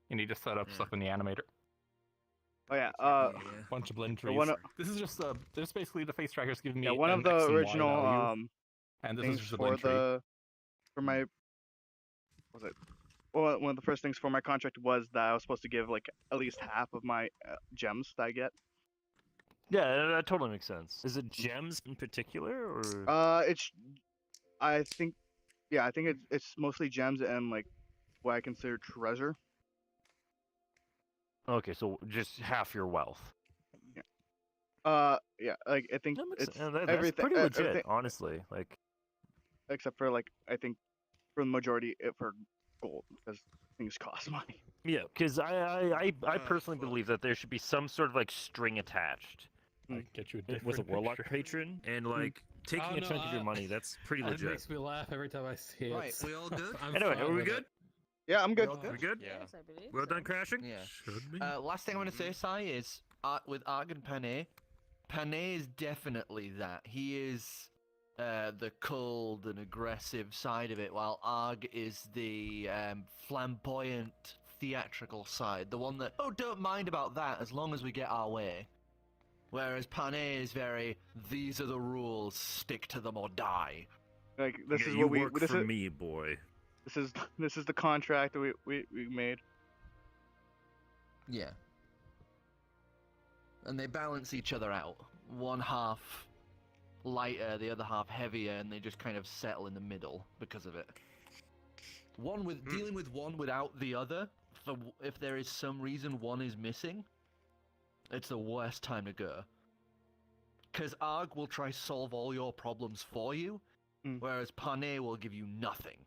You need to set up Yeah. stuff in the animator. Oh yeah. Bunch of blend the trees. one, This is just this basically the face tracker's giving me yeah, one an of the X and Y original value, and this is things just a for blend tree. for my what was it? Well, one of the first things for my contract was that I was supposed to give like at least half of my gems that I get. Yeah, that totally makes sense. Is it gems in particular, or? I think it's mostly gems and like what I consider treasure. Okay, so just half your wealth. Yeah, like I think it's that's everything. pretty legit, everything, honestly. Like, except for like I think for the majority for gold because things cost money. yeah, because I personally believe that there should be some sort of like string attached. I get you with a warlock picture. patron, and like taking a chunk of your money. That's pretty legit. It makes me laugh every time I see it. Right, we all good? Anyway, are we good? Yeah, I'm good. We good? Yes, I believe Well so. done crashing? Yeah. Should be. Last thing I want to say, Sai, is with Arg and Panay is definitely that. He is the cold and aggressive side of it, while Arg is the flamboyant, theatrical side. The one that, oh, don't mind about that as long as we get our way. Whereas Panay is very, these are the rules, stick to them or die. Like this Yeah, is you what we. work This for is me, boy. this is the contract that we made. Yeah. And they balance each other out. One half lighter, the other half heavier, and they just kind of settle in the middle because of it. Dealing with one without the other, if there is some reason one is missing, it's the worst time to go. Because Arg will try solve all your problems for you, whereas Panay will give you nothing.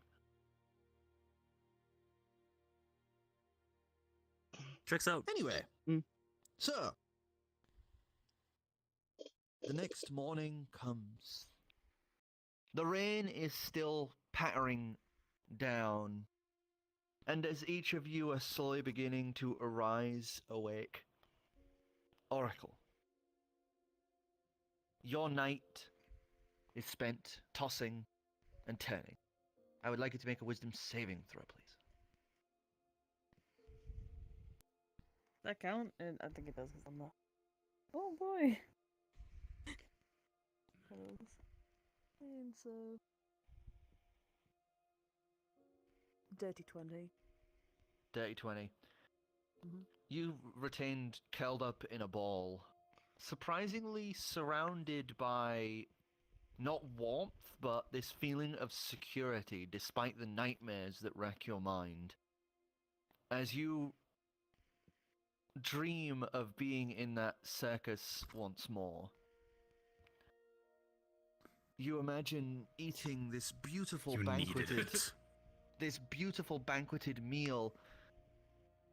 Checks out. Anyway, so the next morning comes. The rain is still pattering down, and as each of you are slowly beginning to arise awake, Oracle, your night is spent tossing and turning. I would like you to make a wisdom saving throw, please. That count? I think it does because I'm not. Oh boy. And so. Dirty 20. Dirty 20. You retained curled up in a ball, surprisingly surrounded by not warmth, but this feeling of security despite the nightmares that wreck your mind. As you dream of being in that circus once more, you imagine eating this beautiful banqueted meal.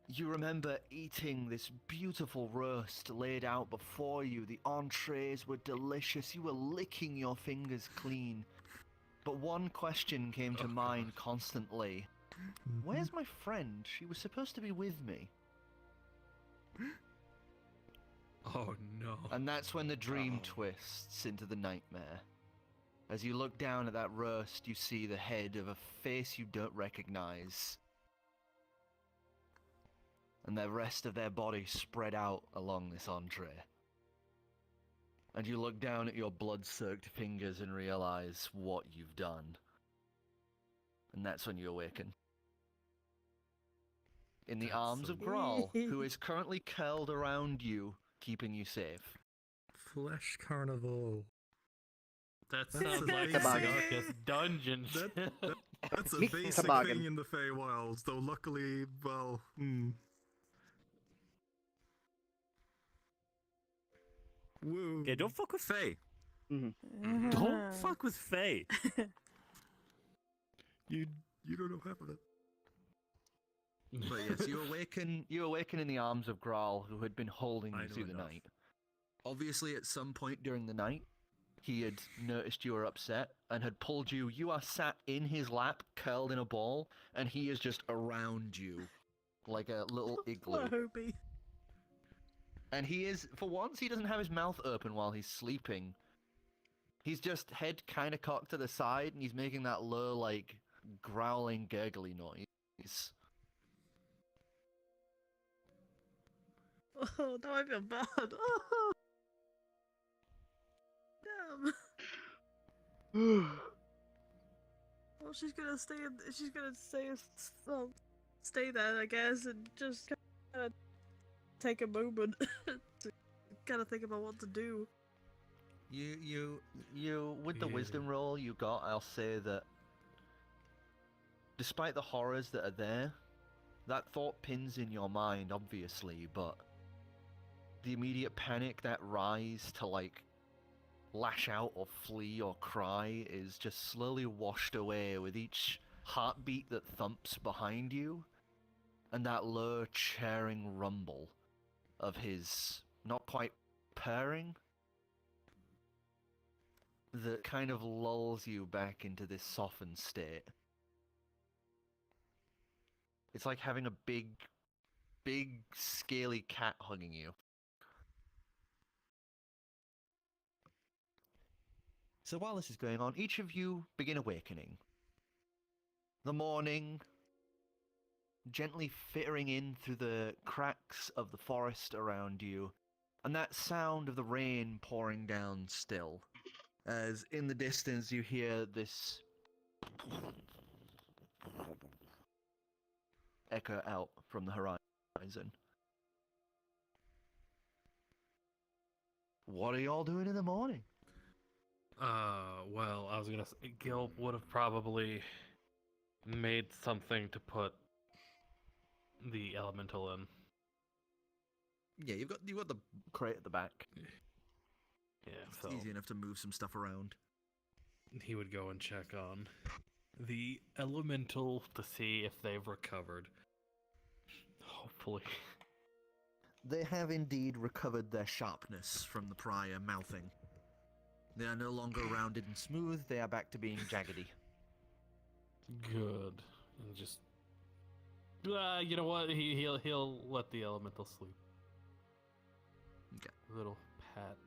You remember eating this beautiful roast laid out before you. The entrees were delicious. You were licking your fingers clean. But one question came to mind constantly. Where's my friend? She was supposed to be with me. Oh no. And that's when the dream twists into the nightmare. As you look down at that roast, you see the head of a face you don't recognize. And the rest of their body spread out along this entree. And you look down at your blood-soaked fingers and realize what you've done. And that's when you awaken. In the arms of Grawl, who is currently curled around you, keeping you safe. Flesh carnival. That sounds like the darkest dungeon. That's a Meat basic toboggan. thing in the Feywilds, though luckily, well, Woo. Yeah, don't fuck with Faye. Mm-hmm. Don't fuck with Faye. You don't know half of it. But yes, you awaken in the arms of Grawl, who had been holding you through the night. Obviously, at some point during the night, he had noticed you were upset and had pulled you. You are sat in his lap, curled in a ball, and he is just around you like a little igloo. Hobie. And he is, for once, he doesn't have his mouth open while he's sleeping. He's just head kind of cocked to the side, and he's making that low, like, growling, gurgly noise. Oh, now I feel bad. Oh, damn. Well, she's gonna stay. She's gonna stay. Well, stay there, I guess, and just kind of take a moment to kind of think about what to do. You, with the wisdom roll you got, I'll say that despite the horrors that are there, that thought pins in your mind, obviously, but the immediate panic, that rise to, like, lash out or flee or cry is just slowly washed away with each heartbeat that thumps behind you, and that low, churring rumble of his not quite purring that kind of lulls you back into this softened state. It's like having a big, scaly cat hugging you. So while this is going on, each of you begin awakening. The morning, gently filtering in through the cracks of the forest around you, and that sound of the rain pouring down still, as in the distance you hear this echo out from the horizon. What are y'all doing in the morning? Well, I was gonna say, Gill would have probably made something to put the elemental in. Yeah, you've got the crate at the back. Yeah, it's so easy enough to move some stuff around. He would go and check on the elemental to see if they've recovered. Hopefully. They have indeed recovered their sharpness from the prior mouthing. They are no longer rounded and smooth, they are back to being jaggedy. Good. And just you know what? He'll let the elemental sleep. Okay. Little pat.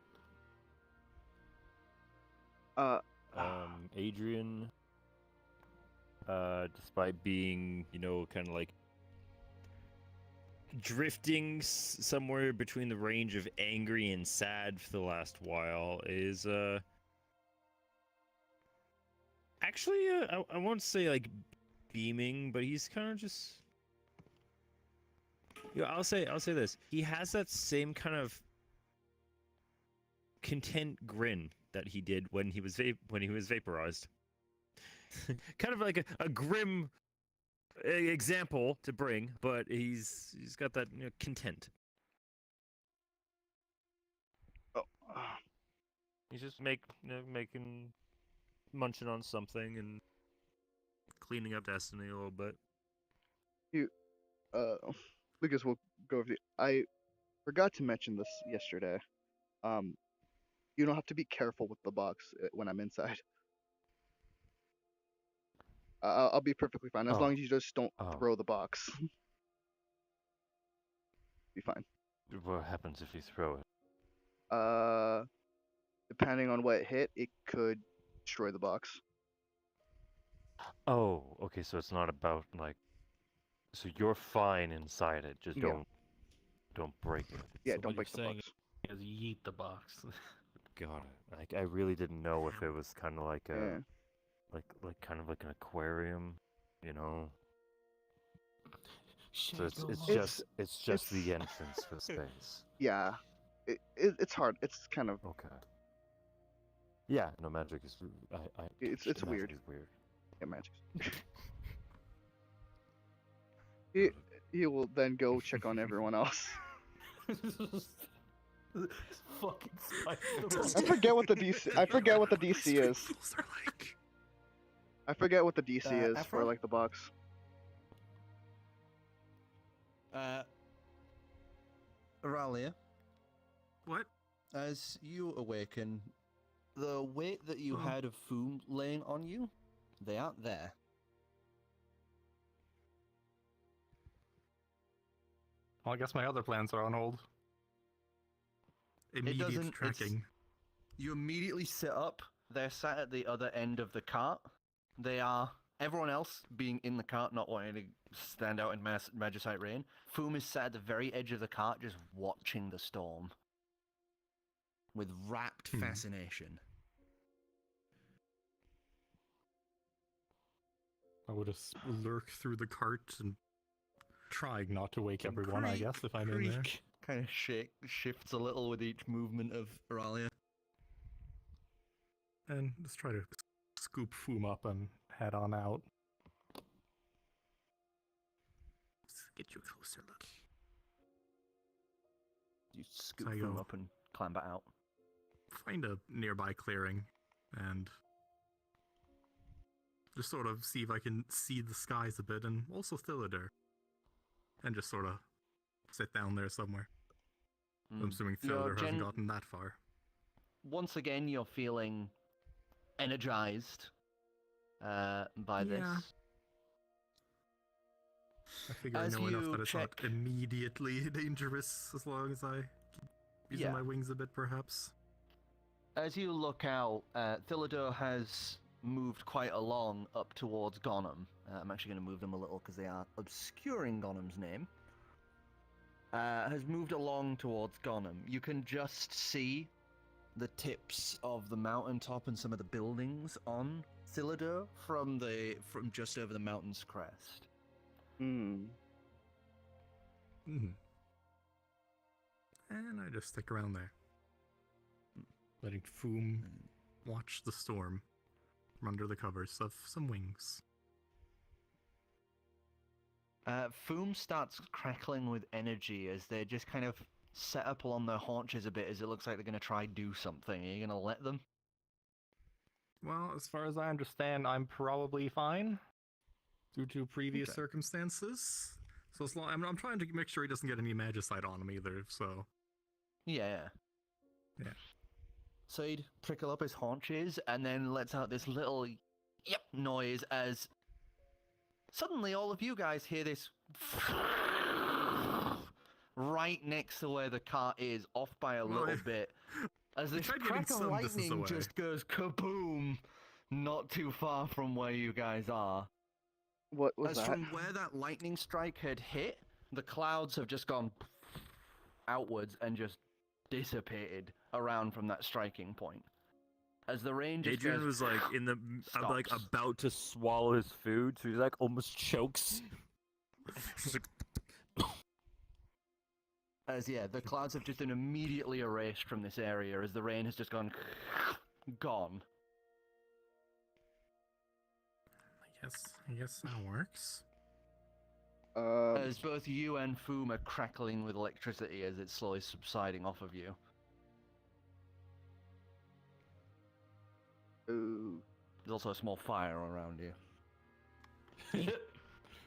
Adrian, despite being, kind of like drifting somewhere between the range of angry and sad for the last while, is actually I won't say like beaming, but he's kind of just I'll say this. He has that same kind of content grin that he did when he was vaporized. Kind of like a grim example to bring, but he's got that content. Oh. He's just munching on something and cleaning up Destiny a little bit. Lucas will go over I forgot to mention this yesterday. You don't have to be careful with the box when I'm inside. I'll be perfectly fine as long as you just don't throw the box. Be fine. What happens if you throw it? Depending on what hit, it could destroy the box. Oh, okay. So it's not about like. So you're fine inside it. Just don't break it. Yeah, so don't break the box. Is yeet the box. Got it. Like I really didn't know if it was kind of like a, like kind of like an aquarium, So it's just the entrance for space. Yeah, it's hard. It's kind of okay. Yeah, no, magic is. It's weird. Is weird. Yeah, magic. He will then go check on everyone else. Fucking I forget what the DC. I forget what the DC is. I forget what the DC is for like the box. Aralia. What? As you awaken, the weight that you had of food laying on you, they aren't there. Well, I guess my other plans are on hold. Immediate tracking. You immediately sit up. They're sat at the other end of the cart. They are everyone else being in the cart, not wanting to stand out in Magicite rain, Foom is sat at the very edge of the cart, just watching the storm with rapt fascination. I would just lurk through the cart and trying not to wake everyone, I guess, if I'm in there. Kind of shifts a little with each movement of Aralia. And just try to scoop Foom up and head on out. Let's get you a closer look. You scoop Foom up and climb back out. Find a nearby clearing and just sort of see if I can see the skies a bit, and also Thillider. And just sort of sit down there somewhere. I'm assuming Thillider hasn't gotten that far. Once again, you're feeling energized by this. I figure I know enough that it's not immediately dangerous as long as I keep using my wings a bit, perhaps. As you look out, Thillider has moved quite along up towards Gonum. I'm actually going to move them a little because they are obscuring Gonum's name. Has moved along towards Gonum. You can just see the tips of the mountaintop and some of the buildings on Thillider from just over the mountain's crest. And I just stick around there, letting Foom watch the storm from under the covers of some wings. Foom starts crackling with energy as they just kind of set up along their haunches a bit, as it looks like they're going to try do something. Are you going to let them? Well, as far as I understand, I'm probably fine due to previous circumstances. So as long, I'm trying to make sure he doesn't get any magicite on him either, so... Yeah. So he'd prickle up his haunches and then lets out this little yep noise as suddenly all of you guys hear this right next to where the cart is, off by a little bit, as this crack of lightning just goes kaboom, not too far from where you guys are. What was that? From where that lightning strike had hit, the clouds have just gone outwards and just dissipated around from that striking point. As the rain just Adrian was like like about to swallow his food, so he's like almost chokes. As the clouds have just been immediately erased from this area as the rain has just gone. I guess that works. As both you and Foom are crackling with electricity as it's slowly subsiding off of you. There's also a small fire around you.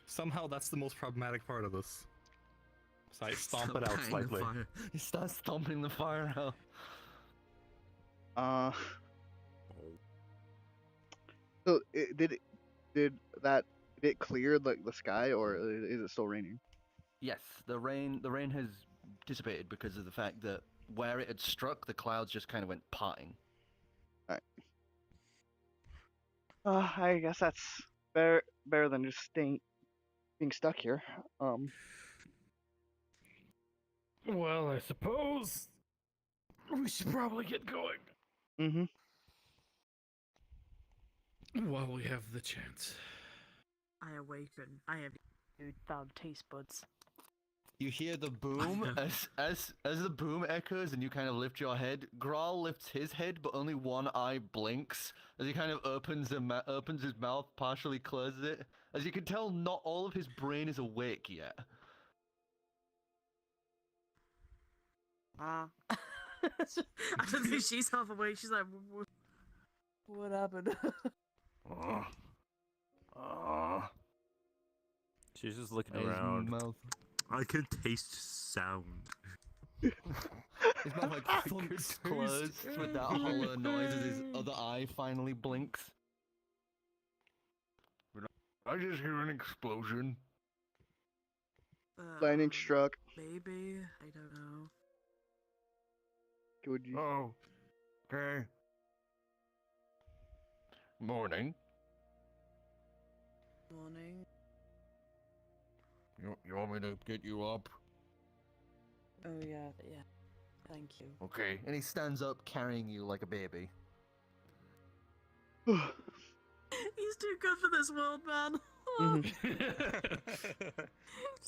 Somehow that's the most problematic part of this. So I stomp it out slightly. You start stomping the fire out. So did it clear the sky, or is it still raining? Yes, the rain has dissipated because of the fact that where it had struck, the clouds just kind of went parting. Alright. I guess that's better than just being stuck here. Well, I suppose we should probably get going. While we have the chance. I awaken. I have found taste buds. You hear the boom as the boom echoes, and you kind of lift your head. Graal lifts his head, but only one eye blinks as he kind of opens his mouth, partially closes it. As you can tell, not all of his brain is awake yet. I don't think she's half awake. She's like, what happened? She's just looking around. Mouth. I can taste sound. His mouth like thumps closed with that hollow noise as his other eye finally blinks. I just hear an explosion. Lightning struck. Maybe. I don't know. Would you? Oh. Okay. Morning. Morning. You want me to get you up? Oh yeah. Thank you. Okay. And he stands up, carrying you like a baby. He's too good for this world, man. He's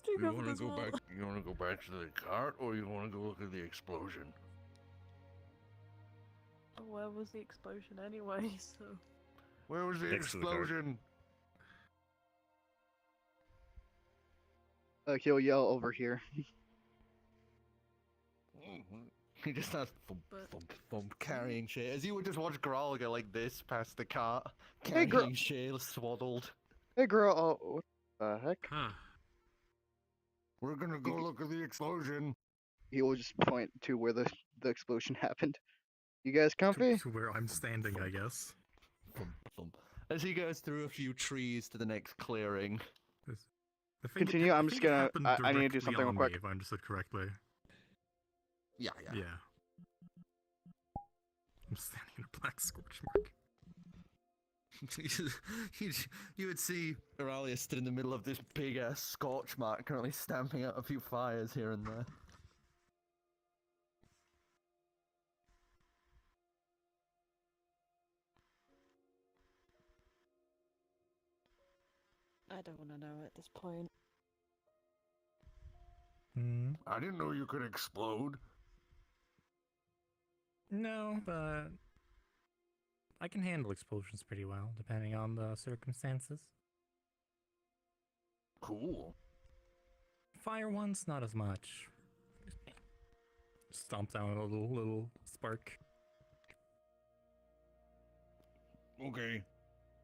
too You good for want this to go world. back? You want to go back to the cart, or you want to go look at the explosion? Where was the explosion anyway? So. Where was the Next to the cart. explosion? He'll yell over here. He just starts thump, thump, thump, carrying Shay. As you would just watch Grawl go like this past the cart, Hey, carrying Shay swaddled. Hey, girl. What the heck? Huh. We're gonna go look at the explosion. He will just point to where the explosion happened. You guys comfy? To where I'm standing, I guess. Thump, thump. As he goes through a few trees to the next clearing. Continue. I'm just gonna. I need to do something real quick. If I understood correctly. Yeah. Yeah. I'm standing in a black scorch mark. You would see Aurelius stood in the middle of this big ass scorch mark, currently stamping out a few fires here and there. I don't want to know at this point. I didn't know you could explode. No, but I can handle explosions pretty well, depending on the circumstances. Cool. Fire ones, not as much. Stomp down a little spark. Okay.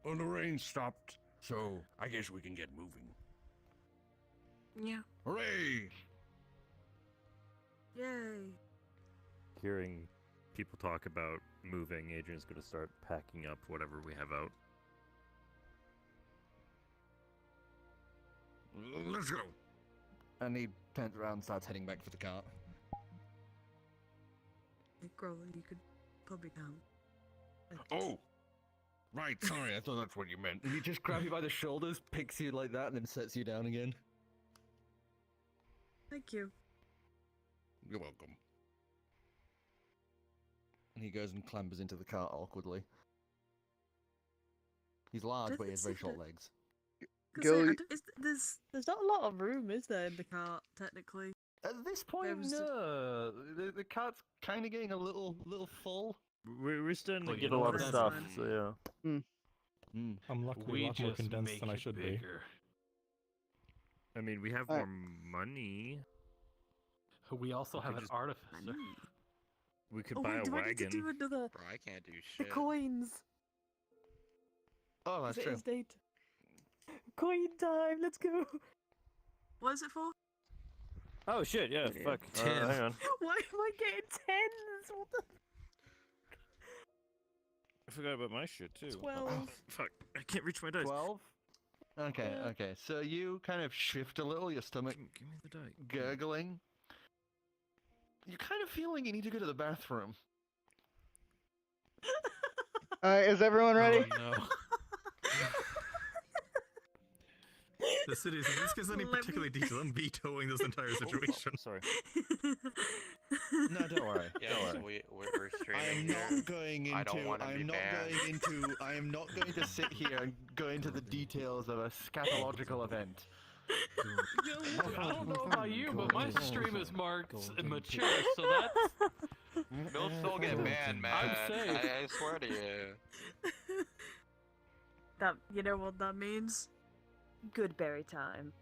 Well, the rain stopped, so I guess we can get moving. Yeah. Hooray! Yay. Hearing people talk about moving, Adrian's going to start packing up whatever we have out. Let's go. And he turns around and starts heading back for the cart. Hey, Growl, you could probably down. Oh! Right, sorry, I thought that's what you meant. And he just grabs you by the shoulders, picks you like that, and then sets you down again. Thank you. You're welcome. And he goes and clambers into the cart awkwardly. He's large, but he has very short legs. There's not a lot of room, is there, in the cart, technically? At this point, no. The cart's kind of getting a little full. We're starting to Well, get you a know lot of what, stuff, that's so yeah. I'm luckily We a lot more just condensed make than I it should be. bigger. I mean, we have more money. We also We have could an just- artificer. We could Oh, buy wait, a do I need to wagon. do another? Bro, I can't do The shit. coins. Oh, that's Is it true. his date? Coin time. Let's go. What is it for? Oh shit, yeah, fuck. Hang on. Why am I getting tens? What the? I forgot about my shit too. 12. Oh, fuck. I can't reach my dice. 12? Okay, okay. So you kind of shift a little, your stomach Give me the die. gurgling. You're kind of feeling you need to go to the bathroom. Is everyone ready? Oh, no. The cities, if this gets any particularly detail, I'm vetoing this entire situation. Sorry. No, don't worry. Yeah, Don't worry. so we're streaming I am here. not going into. I don't want to be banned. I am not going to sit here and go into the details of a scatological event. I don't know about you, but my stream is marked mature, so that's... They'll still get banned, man. I'm safe. I swear to you. That, you know what that means? Good berry time.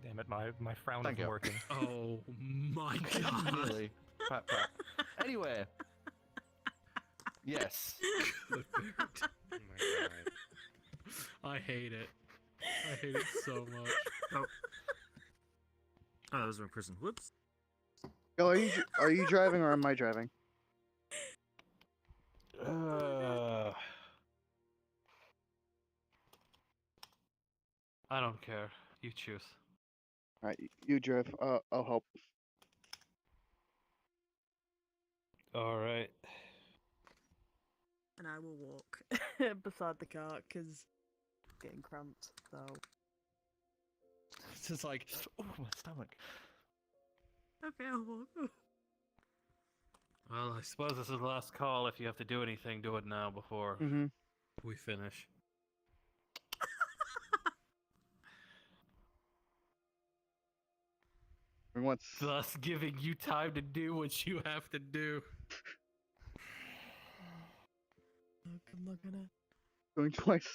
Damn it, my frown Thank isn't you. working. Oh my god. Really? Pat, pat. Anyway. Yes. Oh my god. I hate it. I hate it so much. Oh. Oh, that was my person. Whoops. Yo, are you driving or am I driving? I don't care. You choose. Alright, you drive. I'll help. Alright. And I will walk beside the cart because getting cramped. So It's just like, oh, my stomach. Okay, I'll walk. Well, I suppose this is the last call. If you have to do anything, do it now before we finish. Thus giving you time to do what you have to do. I'm not gonna. Going twice.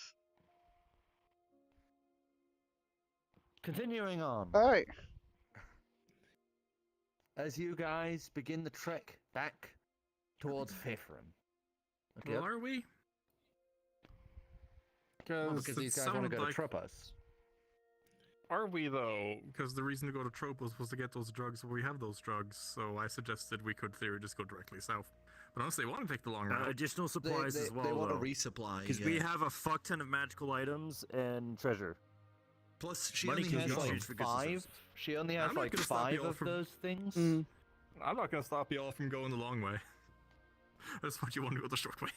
Continuing on. Alright. As you guys begin the trek back towards Faithrum. Okay. Well, are we? Well, because these guys want to go to Tropos. Are we, though? Because the reason to go to Tropos was to get those drugs where we have those drugs, so I suggested we could, theory, just go directly south. But honestly, they want to take the long route. Additional supplies as well, They want to though. resupply. Because we have a fuck ton of magical items and treasure. Plus, she Money only can has be like used for good 5. systems. She only has I'm not like gonna stop 5 y'all of from- those things. I'm not going to stop you all from going the long way. That's what you want to go the short way.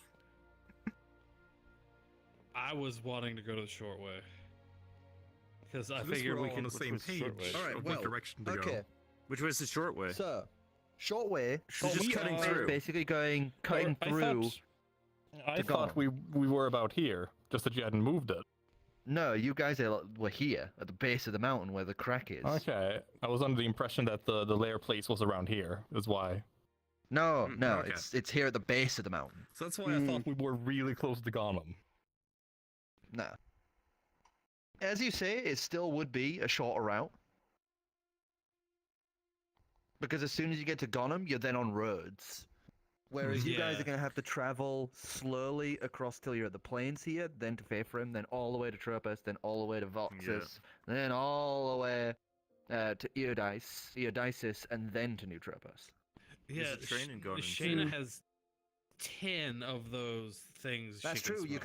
I was wanting to go to the short way. Because I At least figured we're we all can on the same page. All right, of well, what direction to okay. go. Which was the short way? So, short way. just cutting through. Basically cutting through. I to thought Gollum. we were about here, just that you hadn't moved it. No, you guys were here at the base of the mountain where the crack is. Okay, I was under the impression that the lair place was around here. Is why. No, no, okay. it's here at the base of the mountain. So that's why I thought we were really close to Gollum. No. As you say, it still would be a shorter route. Because as soon as you get to Gollum, you're then on roads. Whereas you guys Yeah. are going to have to travel slowly across till you're at the plains here, then to Faithrum, then all the way to Tropos, then all the way to Voxus, then all the way to Eodicis, and then to New Tropos. Yeah, There's a train in Gollum, Shaena too. has 10 of those things. That's she can true. You smoke.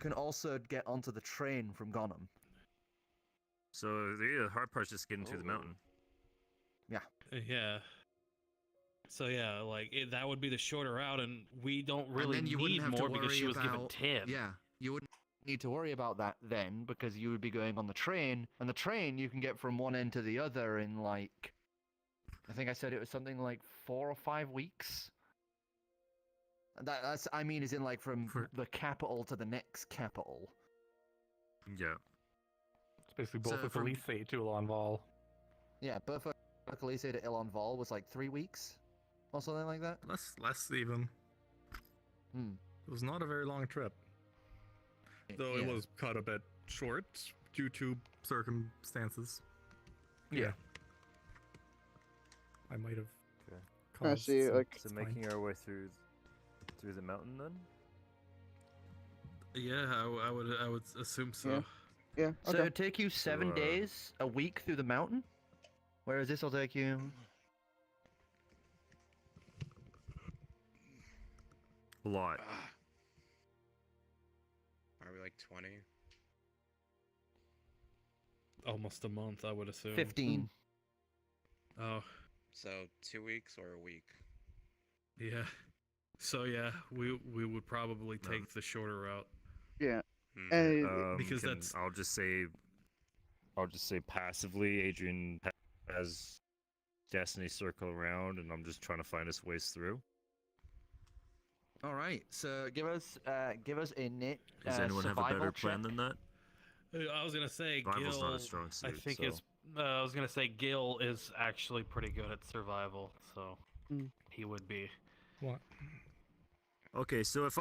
can also get onto the train from Gollum. So the hard part's just getting through the mountain. Yeah. So yeah, like that would be the shorter route, and we don't really and then you wouldn't need have more to because she worry was given about- 10. Yeah, you wouldn't need to worry about that then because you would be going on the train, and the train you can get from one end to the other in like, I think I said it was something like 4 or 5 weeks. That's I mean, is in like from the capital to the next capital. Yeah. It's basically both So with from- Elise to Ulanval. Yeah, both Kalise to Ilonval was like 3 weeks, or something like that. Less even. It was not a very long trip. Though it Yeah. was cut a bit short due to circumstances. Yeah. I might have. I see, like... So making our way through the mountain then? Yeah, I would assume so. Yeah. So Okay. it would take you 7 days, a week through the mountain, whereas this will take you. A lot. Are we like 20? Almost a month, I would assume. 15. Oh, So 2 weeks or a week? yeah. So yeah, we would probably take the shorter route. Yeah. Because can- that's- I'll just say passively, Adrian has Destiny circle around, and I'm just trying to find us ways through. All right. So give us a net. Does anyone have a survival better plan check. than that? I was gonna say Survival's Gill. not a strong I suit, think so- is. I was gonna say Gill is actually pretty good at survival, so he would be. What? Okay, so if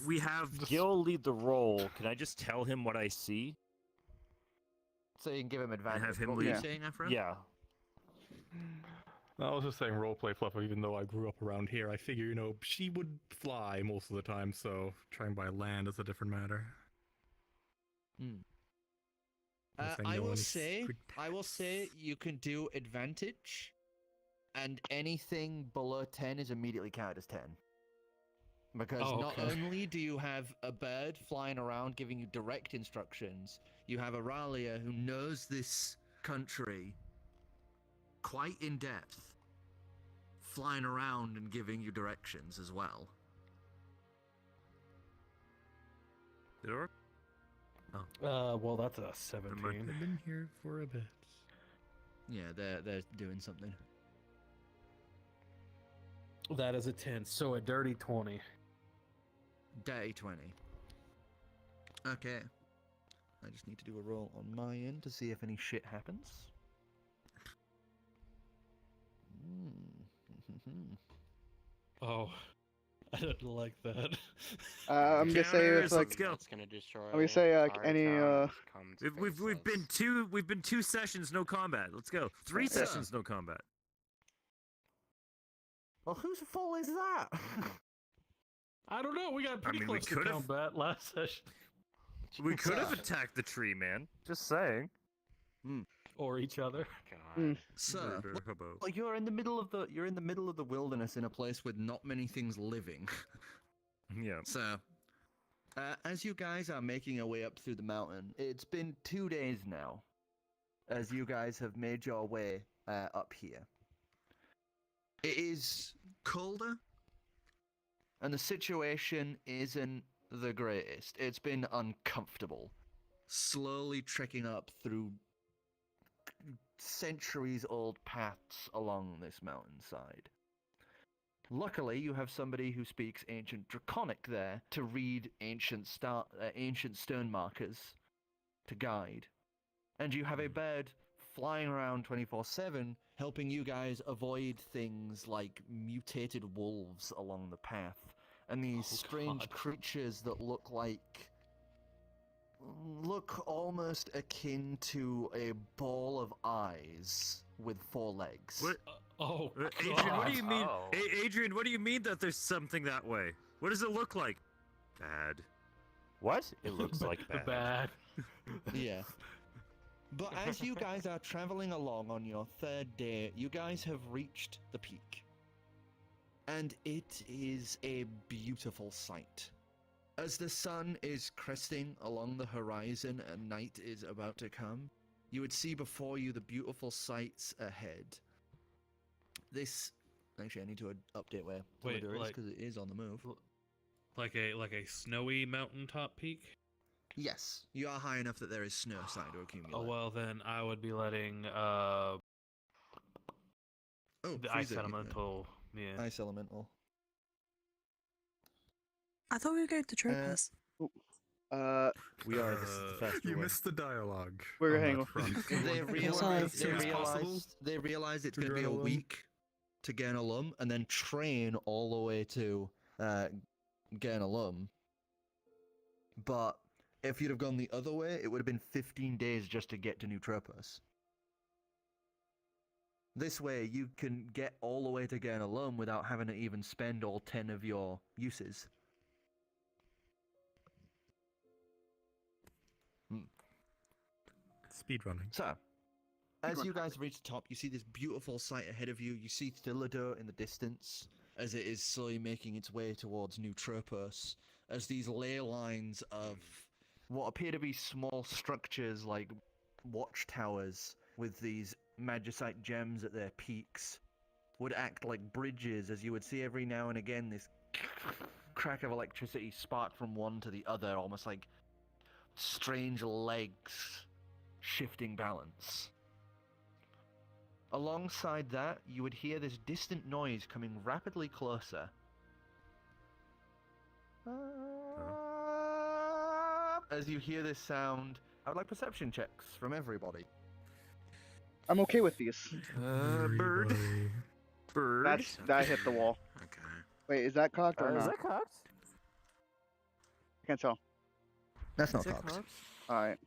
we have Just- Gill lead the roll, can I just tell him what I see? So you can give him advantage. have him What were you lead? saying, Ephraim? Yeah. I was just saying roleplay fluff, even though I grew up around here. I figure, she would fly most of the time, so trying by land is a different matter. Unless I know will any say, quick you can do advantage, and anything below 10 is immediately counted as 10. Because Oh, not okay. only do you have a bird flying around giving you direct instructions, you have Auralia who knows this country quite in depth, flying around and giving you directions as well. Well, that's a 17. I've been here for a bit. Yeah, they're doing something. That is a 10, so a dirty 20. Dirty 20. Okay. I just need to do a roll on my end to see if any shit happens. Oh, I don't like that. I'm gonna say it's like. That's gonna destroy. I'm gonna say like Cari any Town come to We've been two sessions no combat. Let's go. 3 sessions no combat. Well, whose fault is that? I don't know. We got pretty close to combat last session. We could have attacked the tree, man. Just saying. Or each other. Sir, like you're in the middle of the wilderness in a place with not many things living. Yeah. So, as you guys are making your way up through the mountain, it's been 2 days now, as you guys have made your way up here. It is colder, and the situation isn't the greatest. It's been uncomfortable, slowly trekking up through centuries-old paths along this mountainside. Luckily, you have somebody who speaks ancient Draconic there to read ancient stone markers to guide. And you have a bird flying around 24/7, helping you guys avoid things like mutated wolves along the path, and these strange creatures that look almost akin to a ball of eyes with 4 legs. What? Adrian, what do you mean? Adrian, what do you mean that there's something that way? What does it look like? Bad. What? It looks like bad. Bad. Yeah. But as you guys are traveling along on your 3rd day, you guys have reached the peak. And it is a beautiful sight. As the sun is cresting along the horizon and night is about to come, you would see before you the beautiful sights ahead. This... Actually, I need to update where Twitter is, because it is on the move. Like a snowy mountaintop peak? Yes, you are high enough that there is snow starting to accumulate. Oh, well, then I would be letting, the Ice Elemental, yeah. Ice Elemental. I thought we were going to Tropas. We are. This is the faster You way. missed the dialogue. We're hanging. They realized it's going to be a week to gain alum, and then train all the way to gain alum. But if you'd have gone the other way, it would have been 15 days just to get to New Tropas. This way, you can get all the way to gain alum without having to even spend all 10 of your uses. Speedrunning. So, as you guys reach the top, you see this beautiful sight ahead of you. You see Thilidor in the distance as it is slowly making its way towards New Tropos, as these ley lines of what appear to be small structures like watchtowers with these magicite gems at their peaks would act like bridges, as you would see every now and again this crack of electricity spark from one to the other, almost like strange legs shifting balance. Alongside that, you would hear this distant noise coming rapidly closer. As you hear this sound, I would like perception checks from everybody. I'm okay with these. Bird. Bird. That hit the wall. Okay. Wait, is that cocked or not? Is that cocked? I can't tell. That's not cocked. Alright.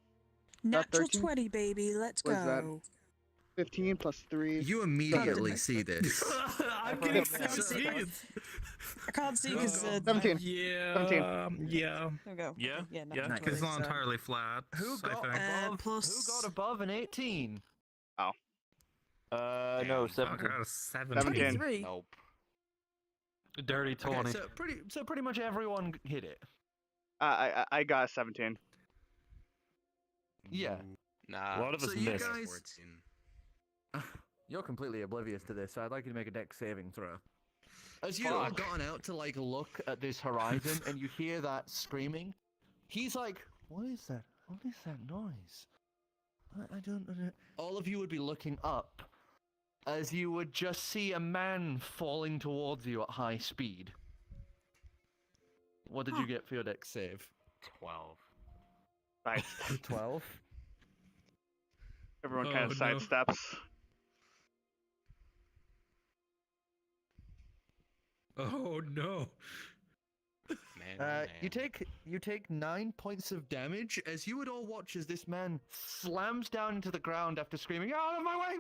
Natural 13? 20, baby. Let's What is that? go. 15 plus 3. You immediately see this. I'm getting 17. I can't see because 17. Yeah. 17. Yeah. There we go. Yeah. Yeah, Yeah. natural Because it's 20, not so- entirely flat. Who got above? Who got above an 18? Oh. No, 17. 17. Nope. Dirty 20. Okay, so pretty much everyone hit it. I got a 17. Yeah. Nah. A lot of us So you missed. guys- 14. You're completely oblivious to this, so I'd like you to make a dex saving throw. As you have gotten out to look at this horizon and you hear that screaming, he's like, "What is that? What is that noise? I don't know. All of you would be looking up as you would just see a man falling towards you at high speed. What did you get for your dex save? 12. Nice. 12? Everyone kind of sidesteps. Oh no. You take 9 points of damage as you would all watch as this man slams down into the ground after screaming, "Out of my way!"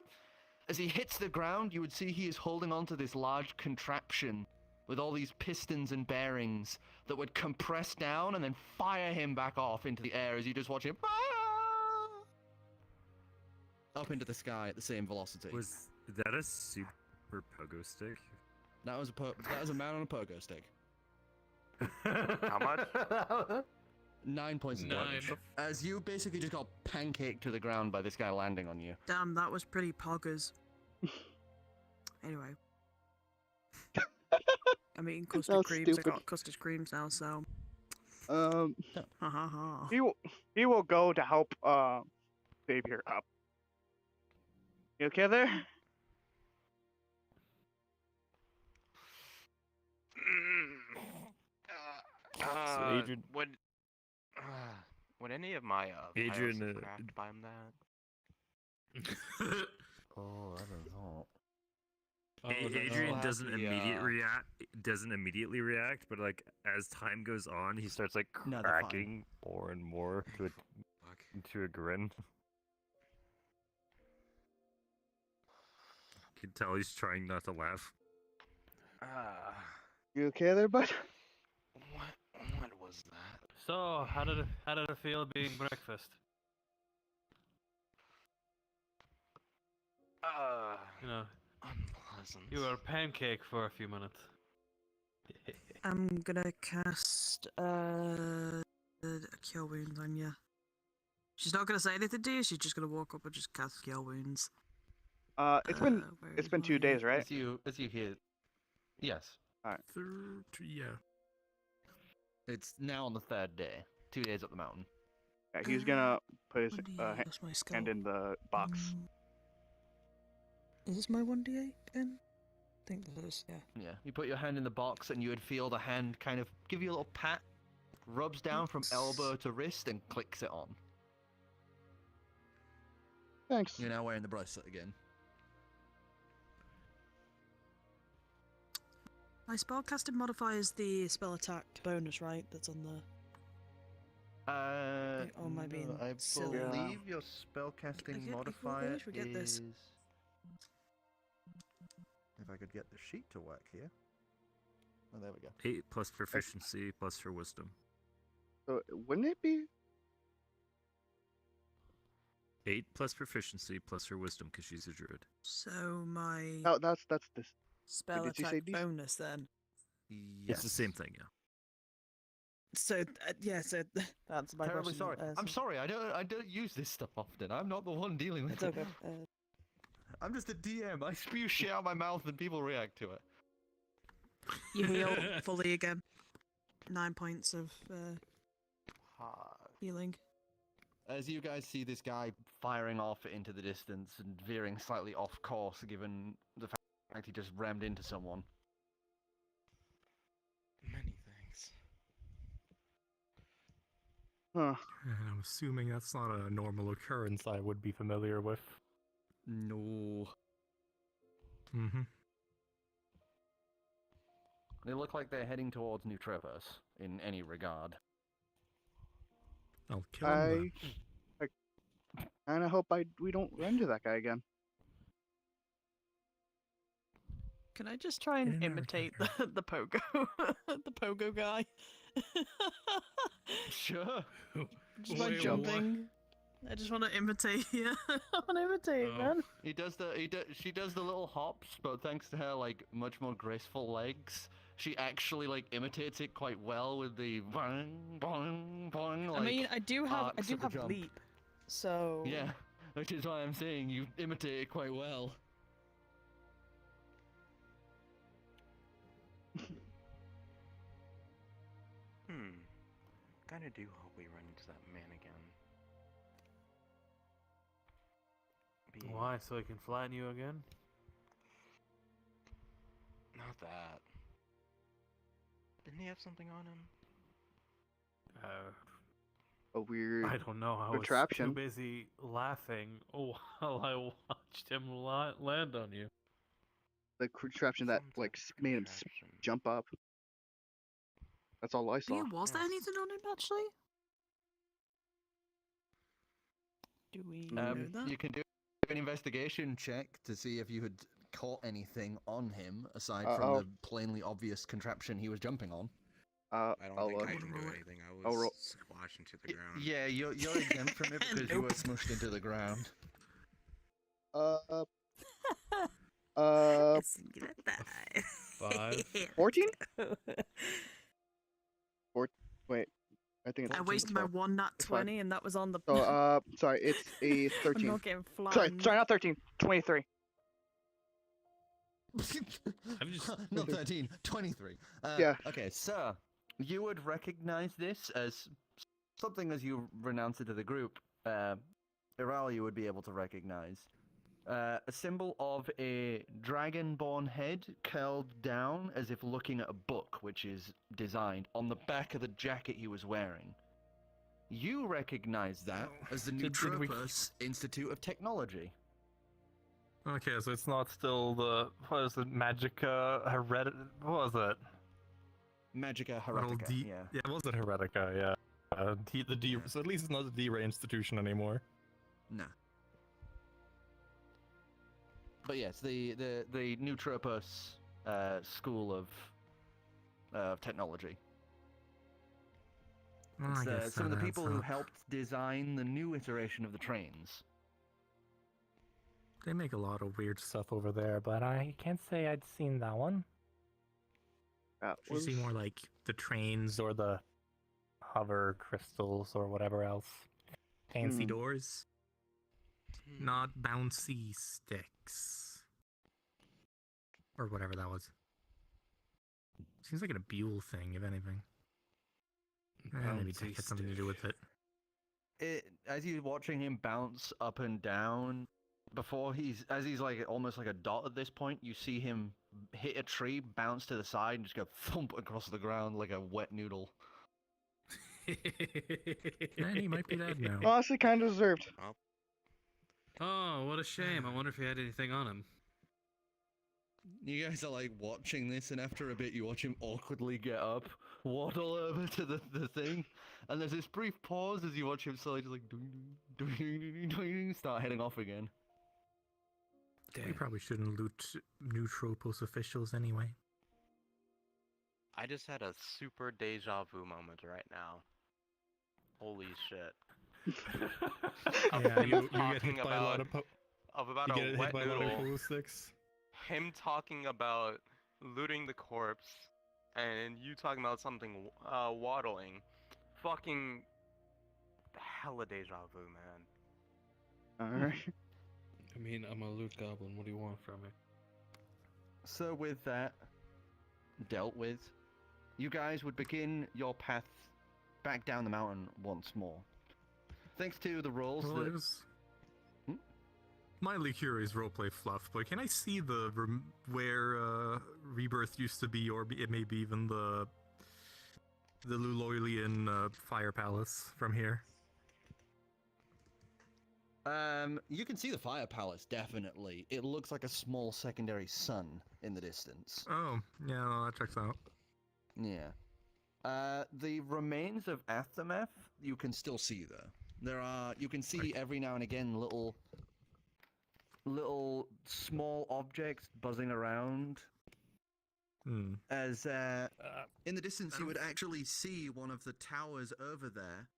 As he hits the ground, you would see he is holding onto this large contraption with all these pistons and bearings that would compress down and then fire him back off into the air as you just watch him up into the sky at the same velocity. Was that a super pogo stick? That was a man on a pogo stick. How much? 9 points of damage. As you basically just got pancaked to the ground by this guy landing on you. Damn, that was pretty poggers. Anyway. I'm eating custard creams. I got custard creams now, so. He will go to help Xavier up. You okay there? So Adrian, would any of my Adrian vials have cracked by him that? Oh, I don't know. Adrian doesn't immediately react, but like as time goes on, he starts like cracking more and more to a grin. You can tell he's trying not to laugh. You okay there, bud? What was that? So, how did it feel being breakfast? You know, unpleasant. You were a pancake for a few minutes. I'm gonna cast a Cure Wounds on you. She's not gonna say anything to you. She's just gonna walk up and just cast Cure Wounds. It's been 2 days, right? As you hear, yes. All right. Yeah. It's now on the 3rd day. 2 days up the mountain. Yeah, he's gonna put his hand in the box. Is this my 1d8 again? I think that is, yeah. Yeah, you put your hand in the box and you would feel the hand kind of give you a little pat, rubs down from elbow to wrist and clicks it on. Thanks. You're now wearing the bracelet again. My spellcasting modifier is the spell attack bonus, right? That's on the... Or am I being silly? I believe your spellcasting modifier always forget this. If I could get the sheet to work here. Oh, there we go. 8 plus proficiency plus her wisdom. So wouldn't it be 8 plus proficiency plus her wisdom because she's a druid. So my... Oh, that's this. Spell attack bonus then. Yes. It's the same thing, yeah. So so that's my Terribly question. sorry. I'm sorry. I don't use this stuff often. I'm not the one dealing with It's it. okay. I'm just a DM. I spew shit out my mouth and people react to it. You heal fully again. 9 points of healing. As you guys see this guy firing off into the distance and veering slightly off course, given the fact he just rammed into someone. Many thanks. Huh. And I'm assuming that's not a normal occurrence I would be familiar with. No. Mm-hmm. They look like they're heading towards New Traverse in any regard. I'll kill him. I kind of hope we don't run into that guy again. Can I just try and imitate the pogo, the pogo guy? Sure. Just by jumping. I just want to imitate. Yeah, I want to imitate, man. She does the little hops, but thanks to her much more graceful legs, she actually imitates it quite well with the bang, bang, bang. I mean, I do have jump. leap, so yeah, which is why I'm saying you imitate it quite well. Kinda do hope we run into that man again. be. Why? So he can flatten you again? Not that. Didn't he have something on him? A weird I don't know. I was contraption. too busy laughing while I watched him land on you. The contraption that like made him jump up. That's all I saw. Yeah, was there anything on him actually? Do we know that? You can do an investigation check to see if you had caught anything on him aside from the plainly obvious contraption he was jumping on. I don't think I can do anything. I was squashed into the ground. Yeah, you're exempt from it because you were smushed into the ground. Five. 14? Wait, I think it's. I wasted my one nat 20, and that was on the. So, sorry, it's a 13. I'm not getting flattened. Sorry, not 13. 23. Not 13, 23. Yeah. Okay, sir, you would recognize this as something as you renounce it to the group. Iral, you would be able to recognize. A symbol of a dragonborn head curled down as if looking at a book, which is designed on the back of the jacket he was wearing. You recognize that as the Neutropus Institute of Technology. Okay, so it's not still the, what is it, Magica what was it? Magica Heretica, yeah. Yeah, was it Heretica, yeah. So at least it's not a D-Ray institution anymore. No. But yes, the Neutropus School of Technology. It's some of the people who helped design the new iteration of the trains. They make a lot of weird stuff over there, but I can't say I'd seen that one. You see more like the trains or the hover crystals or whatever else. Fancy doors. Not bouncy sticks. Or whatever that was. Seems like an Buell thing, if anything. Maybe tech had something to do with it. As you're watching him bounce up and down, as he's like almost like a dot at this point, you see him hit a tree, bounce to the side, and just go thump across the ground like a wet noodle. Man, he might be dead now. Honestly, kind of deserved. Oh, what a shame. I wonder if he had anything on him. You guys are like watching this, and after a bit you watch him awkwardly get up, waddle over to the thing, and there's this brief pause as you watch him slowly just like start heading off again. We probably shouldn't loot Neutropus officials anyway. I just had a super deja vu moment right now. Holy shit. Yeah, you get hit by a lot of a wet noodle. Him talking about looting the corpse, and you talking about something waddling. Fucking hella deja vu, man. Alright. I mean, I'm a loot goblin. What do you want from me? So with that dealt with, you guys would begin your path back down the mountain once more. Thanks to the rolls well, it was mildly curious roleplay fluff, but can I see where Rebirth used to be, or it may be even the Luloilian Fire Palace from here? You can see the Fire Palace, definitely. It looks like a small secondary sun in the distance. Oh, yeah, no, that checks out. Yeah. The remains of Aftermath, you can still see there. You can see every now and again little small objects buzzing around. As in the distance, you would actually see one of the towers over there.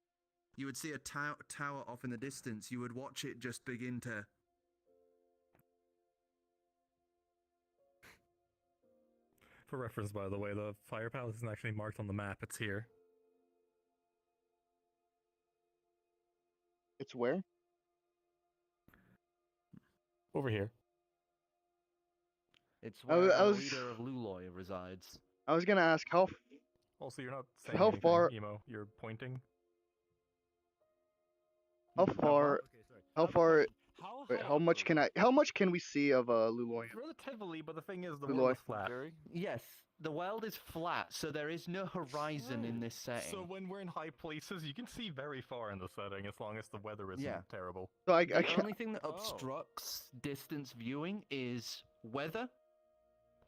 You would see a tower off in the distance. You would watch it just begin to... For reference, by the way, the Fire Palace isn't actually marked on the map. It's here. It's where? Over here. It's where the leader of Luloy resides. I was gonna ask how... Also, you're not saying how anything, far... Emo. You're pointing. How far Wait, how much can we see of Luloy? Relatively, but the thing is, the Luloy. world is flat. Yes, the world is flat, so there is no horizon in this setting. So when we're in high places, you can see very far in the setting, as long as the weather isn't terrible. So the only thing that obstructs distance viewing is weather,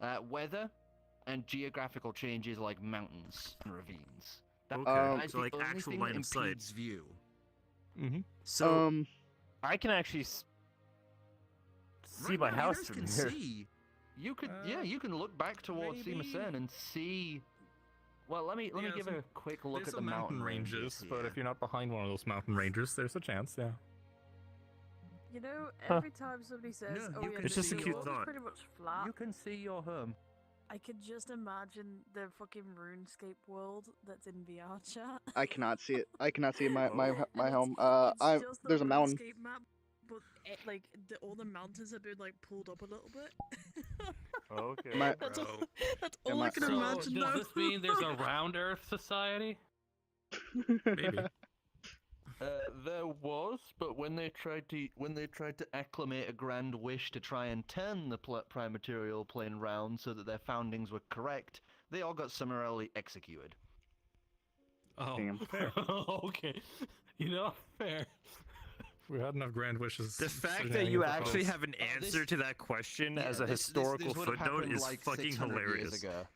and geographical changes like mountains and ravines. That's so like the only actual thing line that of sight. impedes view. So I can actually see my house from here. You could, you can look back towards Simasen and see. Well, let me give a quick look at the mountain ranges. But if you're not behind one of those mountain ranges, there's a chance, yeah. You know, every time somebody says, No, "Oh you yeah, can the see your world is thought. pretty much flat," You can see your home. I could just imagine the fucking RuneScape world that's in VR chat. I cannot see it. I cannot see my home. It's just the there's a mountain. RuneScape map, but all the mountains have been like pulled up a little bit. Okay. That's all I can imagine. Does this mean there's a round Earth society? Maybe. There was, but when they tried to acclimate a grand wish to try and turn the prime material plane round so that their foundings were correct, they all got summarily executed. Oh, damn. Fair. Okay. You know, fair. We had enough grand wishes. The fact that you actually have an answer to that question as a historical footnote is like fucking 600 years hilarious. ago.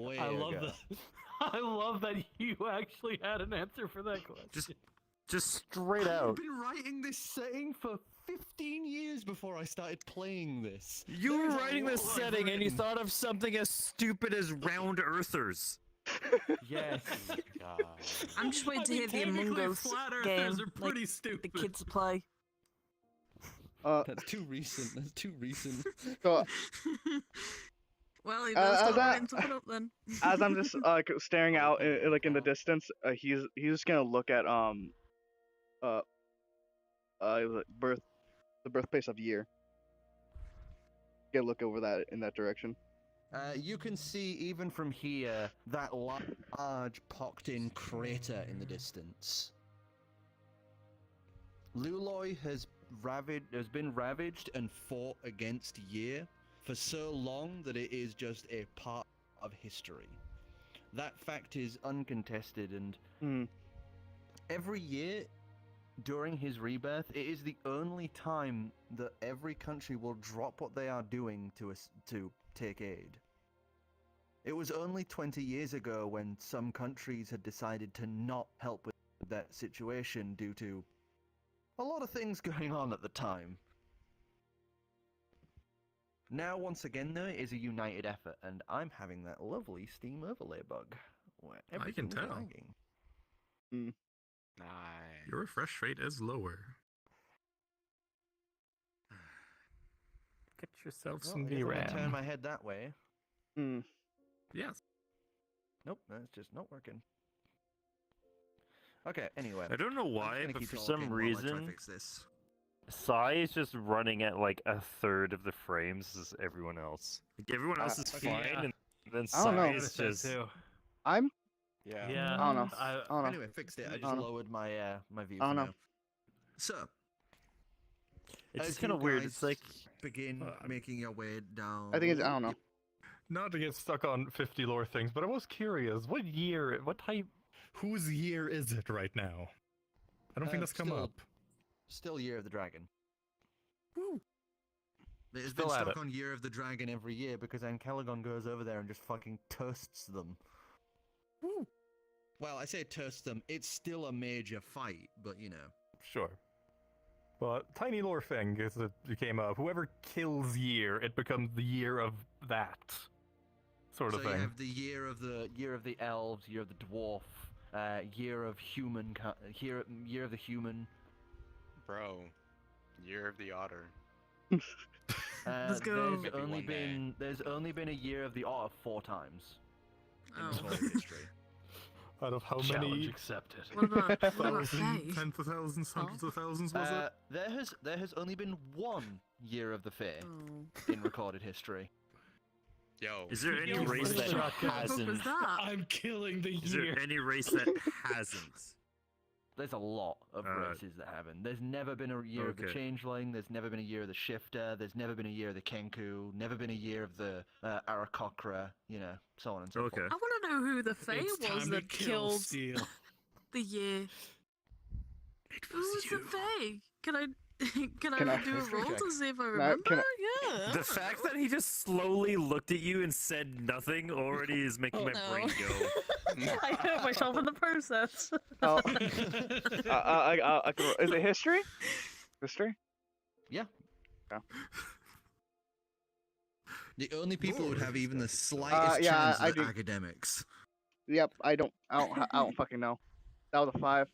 Way I love ago. that. I love that you actually had an answer for that question. Just straight out. I've been writing this setting for 15 years before I started playing this. You were writing this lot I've setting and you written. thought of something as stupid as round earthers. Yes. God. I'm just waiting to hear the Among technically, Us flat game, earthers are pretty like, stupid. the kids play. That's too recent. That's too recent. So, Well, he does as start to put up then. as I'm just staring out like in the distance, he's just gonna look at the birthplace of Year. Get a look over that in that direction. You can see even from here that large pocked-in crater in the distance. Luloy has been ravaged and fought against Year for so long that it is just a part of history. That fact is uncontested, and every year during his rebirth, it is the only time that every country will drop what they are doing to take aid. It was only 20 years ago when some countries had decided to not help with that situation due to a lot of things going on at the time. Now, once again, though, it is a united effort, and I'm having that lovely Steam overlay bug where I can everything's tell. lagging. Nice. Your refresh rate is lower. Get yourself Well, some I guess I'm gonna turn VRAM. my head that way. Yes. Nope, that's just not working. Okay, anyway. I don't know I'm why, gonna but keep for talking some while I try to reason, fix this. Psy is just running at like a third of the frames as everyone else. Like everyone else is okay. fine, Yeah. and then I don't know. Psy is just. I'm. Yeah. I don't know. I don't know. Anyway, fixed it. I just don't know. lowered my my view. I don't for know. now. So, It's as just kind of you weird. guys It's like begin making your way down. I think it's. I don't know. Not to get stuck on 50 lore things, but I was curious, what year, what type, whose year is it right now? I don't think that's come still- up. Still Year of the Dragon. Woo. It's Still been at stuck it. on Year of the Dragon every year because Ancalagon goes over there and just fucking toasts them. Woo. Well, I say toast them. It's still a major fight, but you know. Sure. But tiny lore thing is it came up. Whoever kills year, it becomes the year of that sort of so thing. you have the year of the elves, year of the dwarf, year of human, year of the human. Bro, Year of the Otter. Let's go. There's only been a year of the otter 4 times in Oh. recorded history. Out of how Challenge many? accepted. What about Thousands, Faye? tens of thousands, hundreds of thousands, was it? There has only been 1 Year of the Fae Oh. in recorded history. Yo. is there any Yo, race that what the fuck hasn't? was that? I'm killing the Is year. there any race that hasn't? There's a lot of races that haven't. There's never been a year of the Changeling. There's never been a year of the Shifter. There's never been a year of the Kenku. Never been a year of the Aarakocra. You know, so on and so forth. I want to know who the Fae was that killed the year. Who was the Fae? Can I do a roll to see if I remember? Yeah. The fact that he just slowly looked at you and said nothing already is making my brain go. I hurt myself in the process. Is it history? History? Yeah. Yeah. The only people who would have even the slightest chance are academics. Yep, I don't fucking know. That was a 5.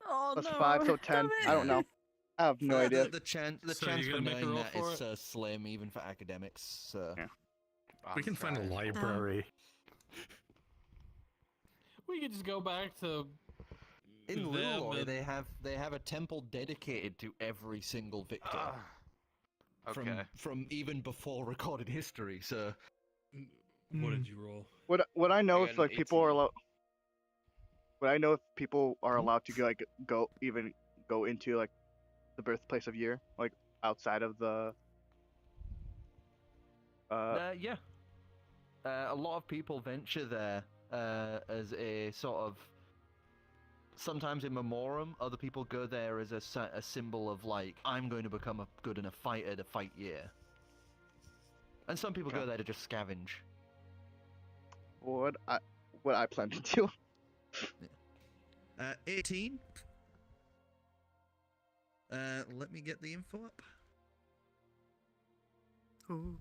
Oh, That's 5, so 10. I don't know. I have no idea. The chance for knowing that is so slim, even for academics. So. Yeah. We can find a library. We could just go back to. In Luloi, they have a temple dedicated to every single victor. From even before recorded history. So. What did you roll? What I know is like people are allowed. What I know if people are allowed to go into like the birthplace of year, like outside of the. Yeah. A lot of people venture there as a sort of. Sometimes in memoriam, other people go there as a symbol of like, I'm going to become a good enough fighter to fight year. And some people go there to just scavenge. What I plan to do. 18. Let me get the info up. Oh.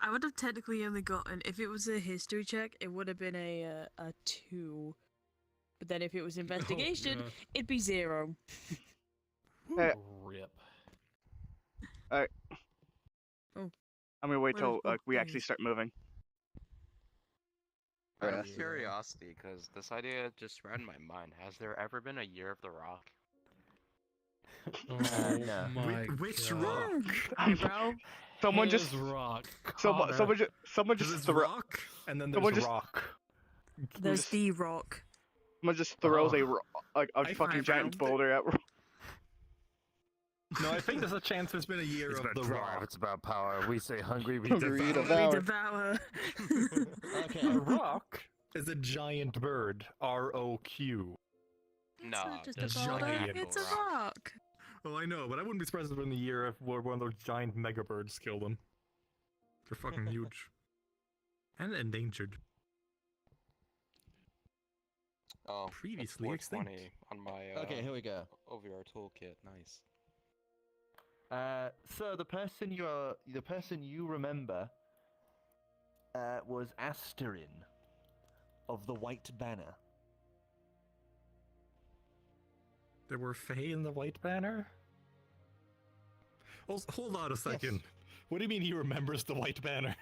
I would have technically only gotten, if it was a history check, it would have been a 2. But then if it was investigation, it'd be 0. Rip. Alright. Oh. I'm gonna wait till we actually start moving. Out of curiosity, because this idea just ran in my mind. Has there ever been a Year of the Rock? Oh my Which God. rock? Bro. Someone just rock. Someone just throw. Rock, and then there's rock. There's the rock. Someone just throws a fucking giant boulder at. No, I think there's a chance there's been a year It's of about the drive, rock. it's about power. We say hungry, we Hungry, devour. We devour. Okay. A rock is a giant bird. R-O-Q. It's Nah, not just that's a boulder, giant it's a rock. Oh, I know, but I wouldn't be surprised if in the year where one of those giant mega birds killed them. They're fucking huge. And endangered. Oh, Previously that's 420 extinct. on my Okay, here we go. OVR toolkit. Nice. So the person you remember was Asterin of the White Banner. There were Fae in the White Banner? Hold on a second. Yes. What do you mean he remembers the White Banner?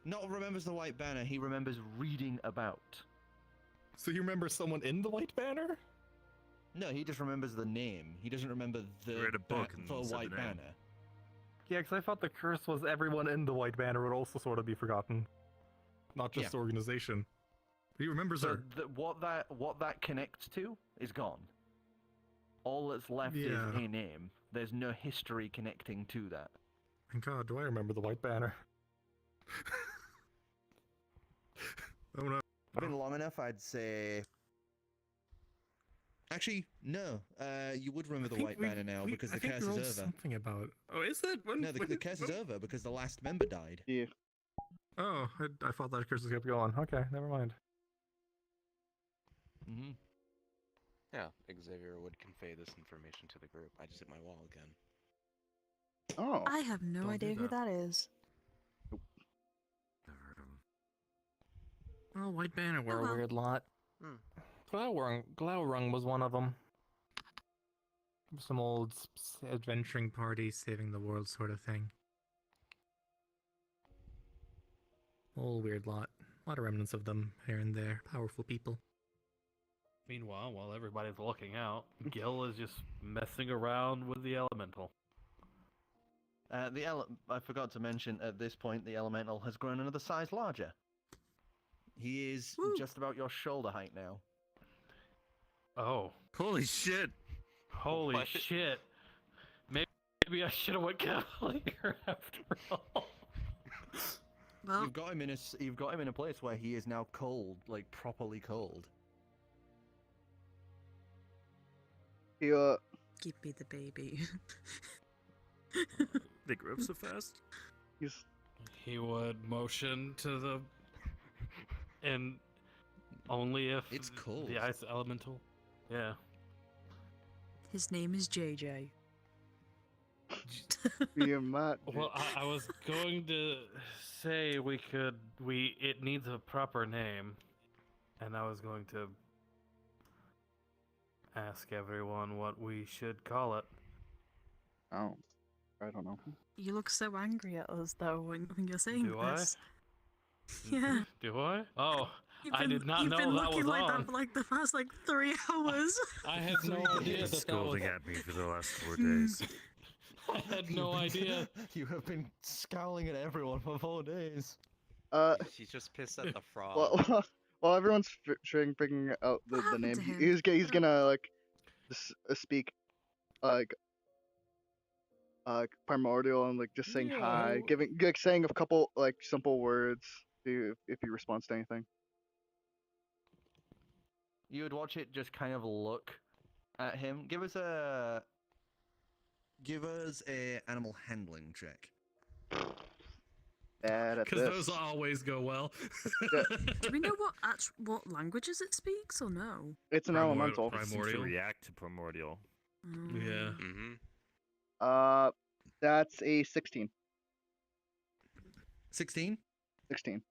Not remembers the White Banner, he remembers reading about. So you remember someone in the White Banner? No, he just remembers the name. He doesn't remember the Read a book and the said White the name. Banner. Yeah, because I thought the curse was everyone in the White Banner would also sort of be forgotten. Not just the organization. But he remembers So her. what that connects to is gone. All that's left is a name. There's no history connecting to that. Thank God, do I remember the White Banner? Oh no. It's been long enough, I'd say. Actually, no. You would remember the White Banner now because the curse is over. Something about. Oh, is that? No, the curse is over because the last member died. Yeah. Oh, I thought that curse was kept going. Okay, never mind. Mm-hmm. Yeah, Xavier would convey this information to the group. I just hit my wall again. Oh. I have no idea who that is. Well, White Banner were Oh, well. a weird lot. Glaurung was one of them. Some old adventuring party, saving the world sort of thing. Whole weird lot. A lot of remnants of them here and there. Powerful people. Meanwhile, while everybody's looking out, Gill is just messing around with the elemental. I forgot to mention at this point the elemental has grown another size larger. He is just about your shoulder height now. Oh. Holy shit. Holy What? shit. Maybe I should have went Cavalier after all. Well, You've got him in a place where he is now cold, like properly cold. He give me the baby. They grew up so fast. He would motion to the... And only if... It's cold. The ice elemental. Yeah. His name is JJ. Well, I was going to say it needs a proper name. And I was going to ask everyone what we should call it. Oh, I don't know. You look so angry at us, though, when you're saying Do I? this. Yeah. Do I? Oh, I did not You've know been that looking was like on. that for like the past 3 hours. I had no idea that was... Scolding at me for the last 4 days. I had no idea. You have been scowling at everyone for 4 days. She's just pissed at the frog. While everyone's figuring out the name, he's gonna like speak like primordial and like just saying hi, saying a couple like simple words if he responds to anything. You would watch it just kind of look at him. Give us a animal handling check. Because those always go well. Do we know what languages it speaks or no? It's an elemental. Primordial. To react to primordial. Yeah. Mm-hmm. That's a 16. 16? 16.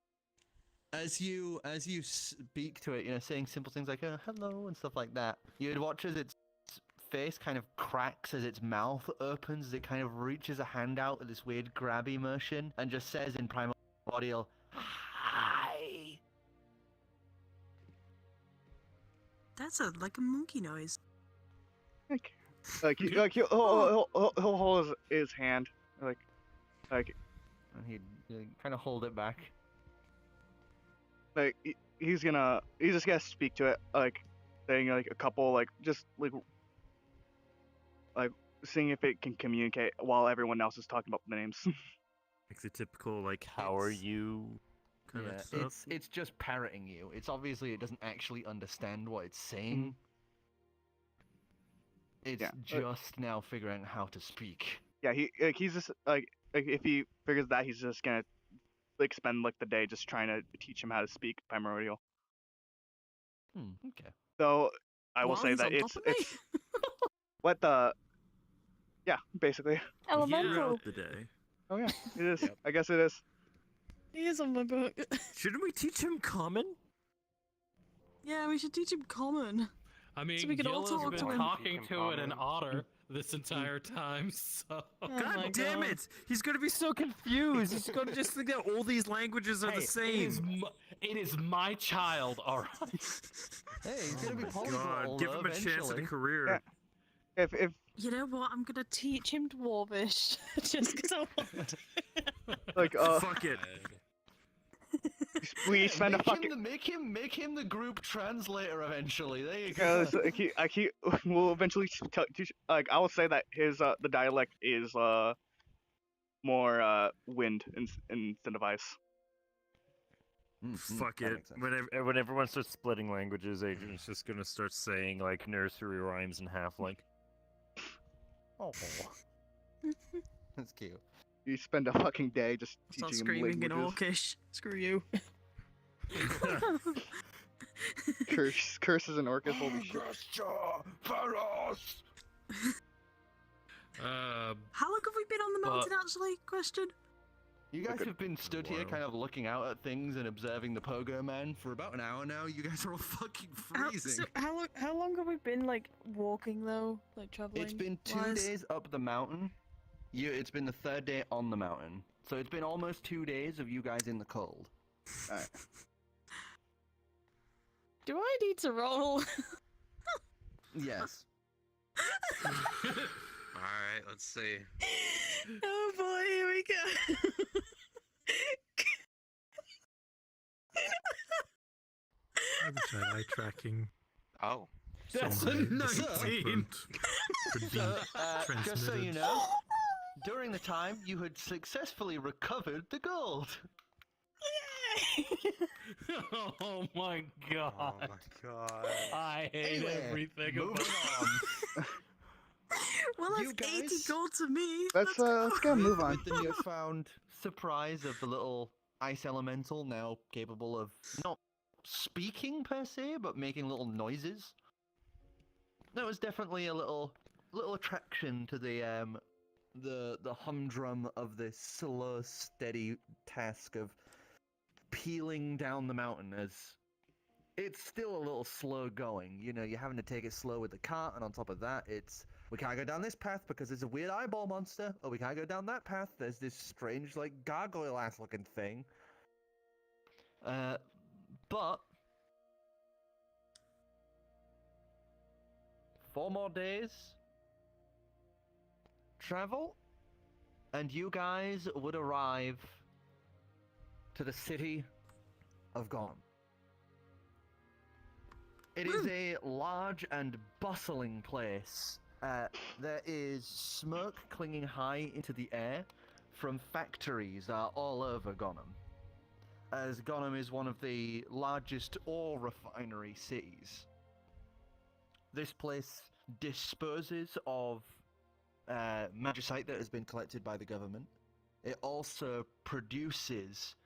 As you speak to it, saying simple things like hello and stuff like that, you'd watch as its face kind of cracks as its mouth opens, as it kind of reaches a hand out with this weird grabby motion and just says in primordial, hi. That's like a monkey noise. He'll hold his hand like, and he'd kind of hold it back. Like he's just gonna speak to it, like saying like a couple like just like seeing if it can communicate while everyone else is talking about the names. Like the typical like how are you kind of stuff. It's just parroting you. It's obviously it doesn't actually understand what it's saying. It's just now figuring out how to speak. Yeah, he's just like if he figures that, he's just gonna like spend like the day just trying to teach him how to speak primordial. Okay. So I will say that it's what the basically elemental. The day. Oh yeah, it is. I guess it is. He is on my book. Shouldn't we teach him common? Yeah, we should teach him common. I mean, so we can all Gill talk has to been him. talking to it in Otter this entire time, so... God damn it! He's gonna be so confused. He's gonna just think that all these languages are the same. It is my child, alright? Hey, he's gonna be polyglot. God, give him a chance at a career. Yeah. If you know what, I'm gonna teach him Dwarvish just because I want to. Like fuck it. We spend a fucking make him the group translator eventually. There you go. We'll eventually teach. Like I will say that his the dialect is more wind instead of ice. Fuck it. When everyone starts splitting languages, Adrian's just gonna start saying like nursery rhymes in half-like. Oh, that's cute. You spend a fucking day just Start teaching screaming him in languages. Orcish. Screw you. Curses in Orcish. Holy shit. How long have we been on the mountain, actually? Question. You guys have been stood here kind of looking out at things and observing the Pogo Man for about an hour now. You guys are all fucking freezing. How long have we been walking though, traveling? It's been 2 days up the mountain. It's been the 3rd day on the mountain. So it's been almost 2 days of you guys in the cold. Alright. Do I need to roll? Yes. Alright, let's see. Oh boy, here we go. have Jedi tracking. Oh. That's a 19. Could be Just so you transmitted. know, during the time you had successfully recovered the gold. Oh my god. Oh my god. I hate Anyway, everything moving about on. Well, that's You 80 guys- gold to me. Let's get a move on. With the newfound surprise of the little ice elemental now capable of not speaking per se, but making little noises. That was definitely a little attraction to the humdrum of this slow, steady task of peeling down the mountain, as it's still a little slow going. You know, you're having to take it slow with the cart, and on top of that, we can't go down this path because there's a weird eyeball monster, or we can't go down that path, there's this strange, like, gargoyle-ass looking thing. But 4 more days travel, and you guys would arrive to the city of Gollum. It is a large and bustling place. There is smoke clinging high into the air from factories all over Gollum, as Gollum is one of the largest ore refinery cities. This place disposes of magicite that has been collected by the government. It also produces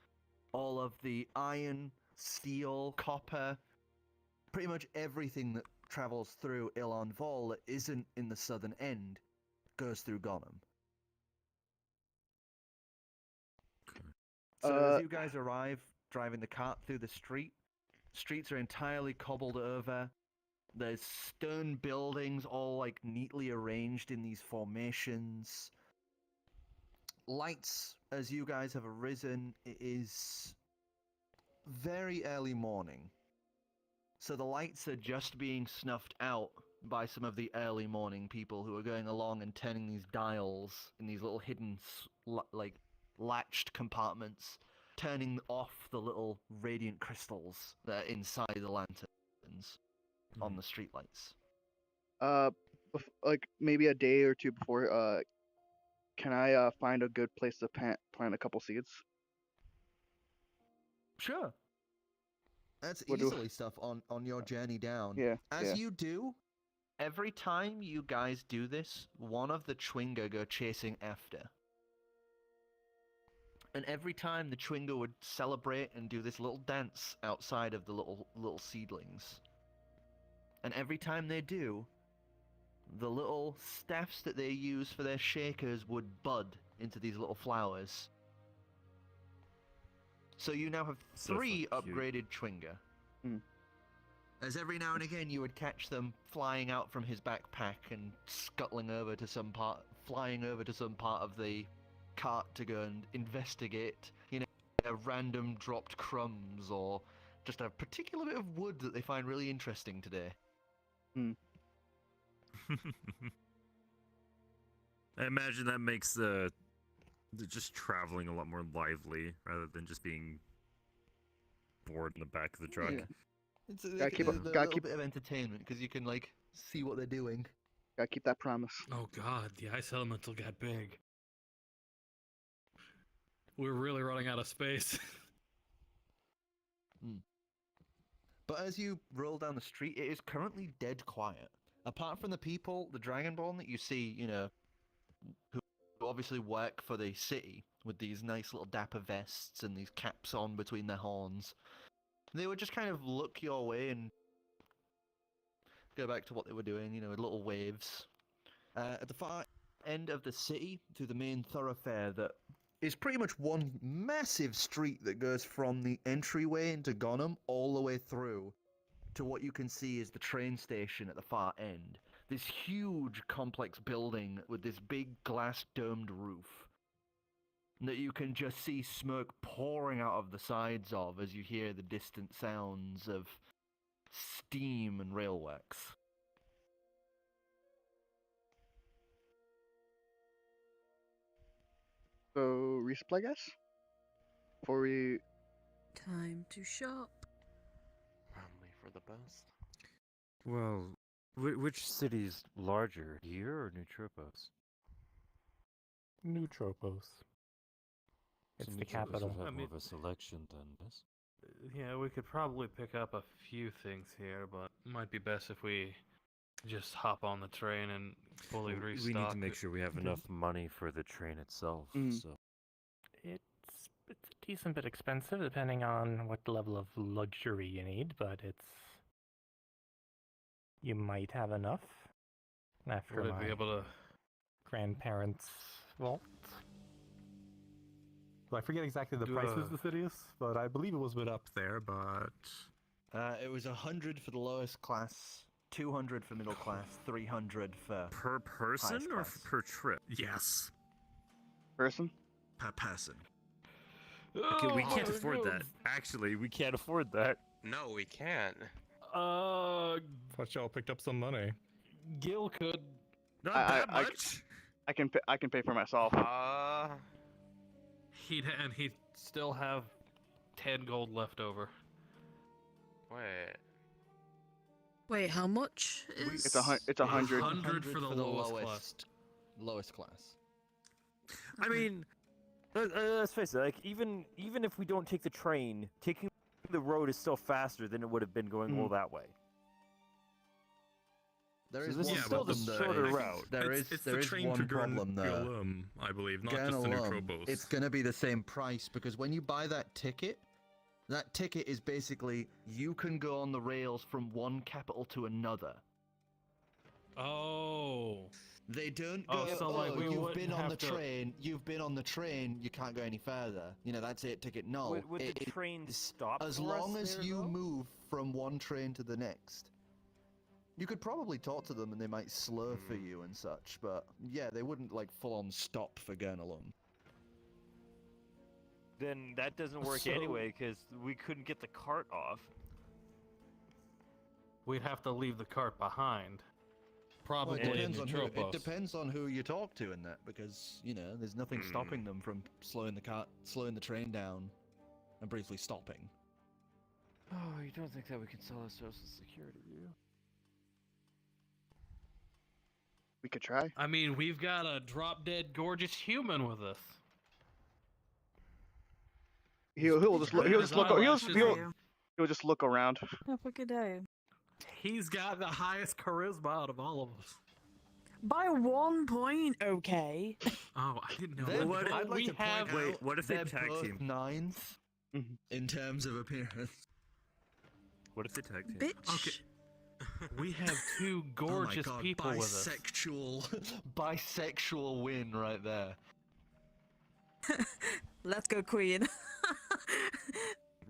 all of the iron, steel, copper, pretty much everything that travels through Ilon Vol that isn't in the southern end goes through Gollum. So as you guys arrive, driving the cart through the streets are entirely cobbled over. There's stone buildings all like neatly arranged in these formations. Lights, as you guys have arisen, it is very early morning. So the lights are just being snuffed out by some of the early morning people who are going along and turning these dials in these little hidden, like, latched compartments, turning off the little radiant crystals that are inside the lanterns on the streetlights. Like maybe a day or two before, can I find a good place to plant a couple seeds? Sure. That's easily stuff on your journey down. Yeah. As you do, every time you guys do this, one of the Chwinga go chasing after. And every time the Chwinga would celebrate and do this little dance outside of the little seedlings. And every time they do, the little staffs that they use for their shakers would bud into these little flowers. So you now have 3 upgraded Chwinga. As every now and again you would catch them flying out from his backpack and scuttling over to some part, flying over to some part of the cart to go and investigate, you know, random dropped crumbs or just a particular bit of wood that they find really interesting today. I imagine that makes the just traveling a lot more lively rather than just being bored in the back of the truck. Yeah. It's a little bit of entertainment because you can like see what they're doing. Gotta keep that promise. Oh god, the ice elemental got big. We're really running out of space. But as you roll down the street, it is currently dead quiet. Apart from the people, the Dragonborn that you see, you know, who obviously work for the city with these nice little dapper vests and these caps on between their horns, they would just kind of look your way and go back to what they were doing, you know, with little waves. At the far end of the city, to the main thoroughfare that is pretty much one massive street that goes from the entryway into Gollum all the way through to what you can see is the train station at the far end. This huge complex building with this big glass domed roof that you can just see smoke pouring out of the sides of as you hear the distant sounds of steam and railworks. So, resupply, I guess? Before we... Time to shop. the best. Well, which city's larger, here or New Tropos? New Tropos. It's So the capital. Would have I more mean- of a selection than this. Yeah, we could probably pick up a few things here, but it might be best if we just hop on the train and fully restock. We need to make sure we have enough money for the train itself. So It's a decent bit expensive depending on what level of luxury you need, but you might have enough after Would it my be able to... grandparents' vault. So I forget exactly the prices, Dicidius, but I believe it was a bit up there, but... It was 100 for the lowest class, 200 for middle class, 300 for per person highest or class. per trip? Yes. Person? Per person. Okay, we Oh can't my afford that. God. Actually, we can't afford that. No, we can't. Thought y'all picked up some money. Gill could... Not I- that I- much. I can pay for myself. He'd still have 10 gold left over. Wait. Wait, how much is? It's 100. 100 for the lowest lowest class. I mean, let's face it. Like even if we don't take the train, taking the road is still faster than it would have been going all that way. There So is this one is still the problem, shorter though. route. There is one problem though. I believe, not just the New Tropos. It's gonna be the same price because when you buy that ticket is basically you can go on the rails from one capital to another. Oh. They don't Oh, go. so, like, we you've wouldn't been on have the to- train. You've been on the train. You can't go any further. You know that's it. Ticket null. Would the train stop As for us long as there, you though? move from one train to the next. You could probably talk to them and they might slur for you and such, but yeah, they wouldn't like full on stop for going alone. Then that doesn't work So- anyway because we couldn't get the cart off. We'd have to leave the cart behind. Probably Well, in New Tropos. it depends on who you talk to in that, because you know there's nothing stopping them from slowing the train down, and briefly stopping. Oh, you don't think that we can sell our social security, do you? We could try. I mean, we've got a drop-dead gorgeous human with us. He'll just look. He'll just look. He'll just look around. Have a good day. He's got the highest charisma out of all of us. By 1 point, okay. Oh, I didn't know. Then that. I'd like we to point have. out what if they they're tag both team? 9s in terms of appearance. What if they tag team? Bitch. Okay. We have two gorgeous oh my God, people with us. Bisexual win right there. Let's go, Queen.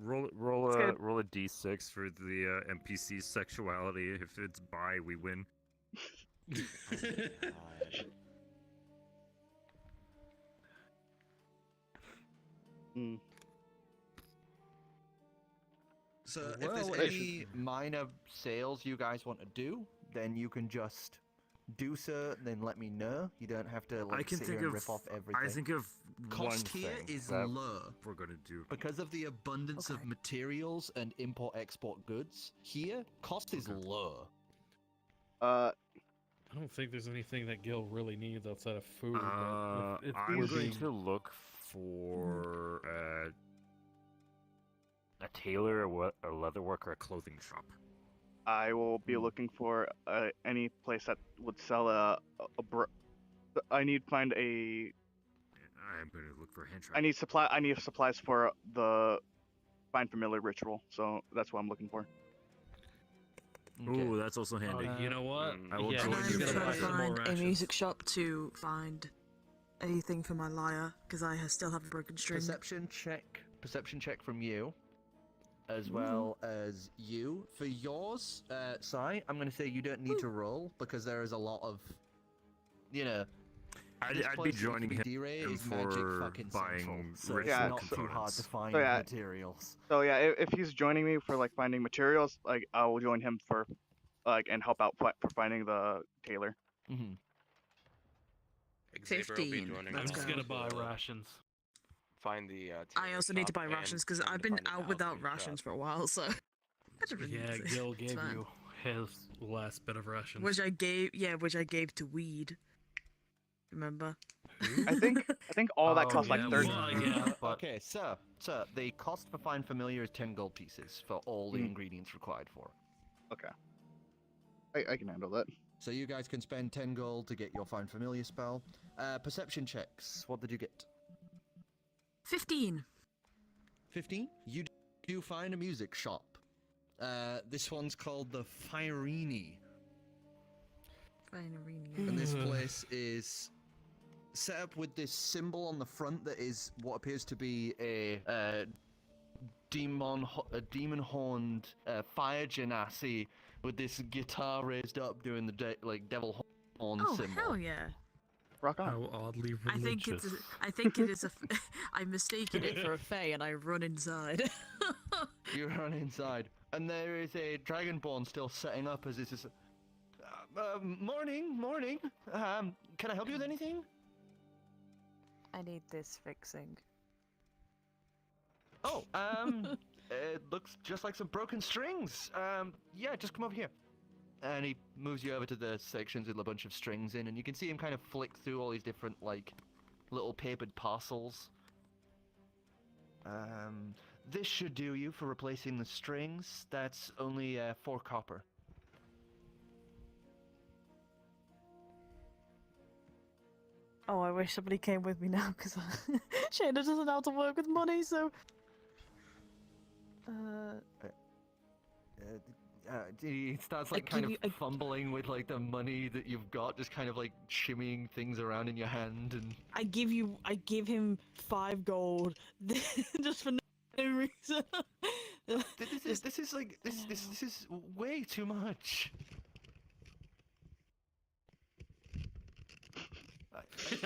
Roll a d6 for the NPC's sexuality. If it's bi, we win. So if there's any minor sales you guys want to do, then you can just do so, and then let me know. You don't have to like I can sit think here of. and rip off everything. I think of Cost one here thing is that low. we're gonna do. Because of the abundance of materials and import-export goods, here, cost is low. I don't think there's anything that Gill really needs outside of food. but if I'm we're going being- to look for a tailor, a leatherworker, a clothing shop. I will be looking for any place that would sell I need to find a. I'm going to look for a hand I need supplies for the Find Familiar ritual, so that's what I'm looking for. Ooh, that's also handy. You know what? I will Yeah, join he's you. gonna Trying buy to some more find a rations. music shop to find anything for my lyre, because I still have a broken string. Perception check from you, as well as you. For yours, Sai, I'm going to say you don't need to roll, because there is a lot of, you know... I'd this be place joining used to be him D-Ray is magic for fucking buying central, so rich it's not components. too hard to find So, yeah. materials. So yeah, if he's joining me for like finding materials, like I will join him for, like, and help out for finding the tailor. Mm-hmm. Xavier will be joining I'm us just gonna to, buy rations. Find the. I also need to buy rations, because I've been out without rations for a while, so... Yeah, Gill gave you his last bit of rations. Which I gave to Weed. Remember? I think all that costs like 30. Okay, sir, the cost for Find Familiar is 10 gold pieces for all the ingredients required for it. Okay. I can handle that. So you guys can spend 10 gold to get your Find Familiar spell. Perception checks, what did you get? 15. 15? You do find a music shop. This one's called the Firini. And this place is set up with this symbol on the front that is what appears to be a demon-horned fire genasi with this guitar raised up doing the devil horn symbol. Oh, hell yeah. Rock on. How oddly religious. I think it is I'm mistaken it for a fae and I run inside. You run inside, and there is a dragonborn still setting up as this is. Morning. Can I help you with anything? I need this fixing. Oh, it looks just like some broken strings. Yeah, just come over here. And he moves you over to the sections with a bunch of strings in, and you can see him kind of flick through all these different, little papered parcels. This should do you for replacing the strings. That's only 4 copper. Oh, I wish somebody came with me now, because Shaena doesn't know how to work with money, so... He starts kind of fumbling with the money that you've got, just kind of shimmying things around in your hand, and I give him 5 gold just for no reason. this is way too much.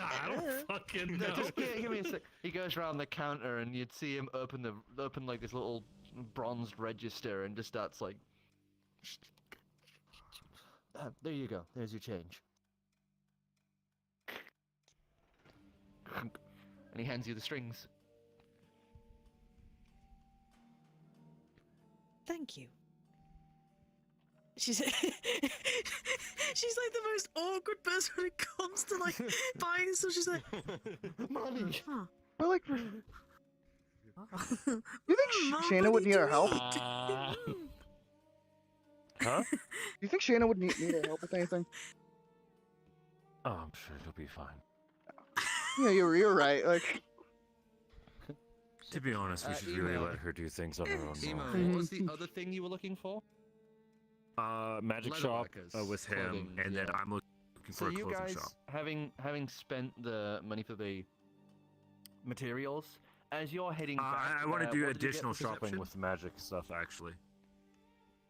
I don't fucking know. Just give me a sec. He goes around the counter, and you'd see him open this little bronzed register, and just starts there you go. There's your change. And he hands you the strings. Thank you. She's she's like the most awkward person when it comes to buying stuff. She's like, money. Huh. Well, you think Shaena would need our help? Huh? You think Shaena would need our help with anything? Oh, I'm sure it'll be fine. Yeah, you're right. To be honest, we should really let her do things on her own. What was the other thing you were looking for? Magic shop with him, clothing, and then I'm looking for a clothing guys, shop. having spent the money for the materials, as you're heading back, I want to do what did you get additional for shopping perception? with magic stuff, actually.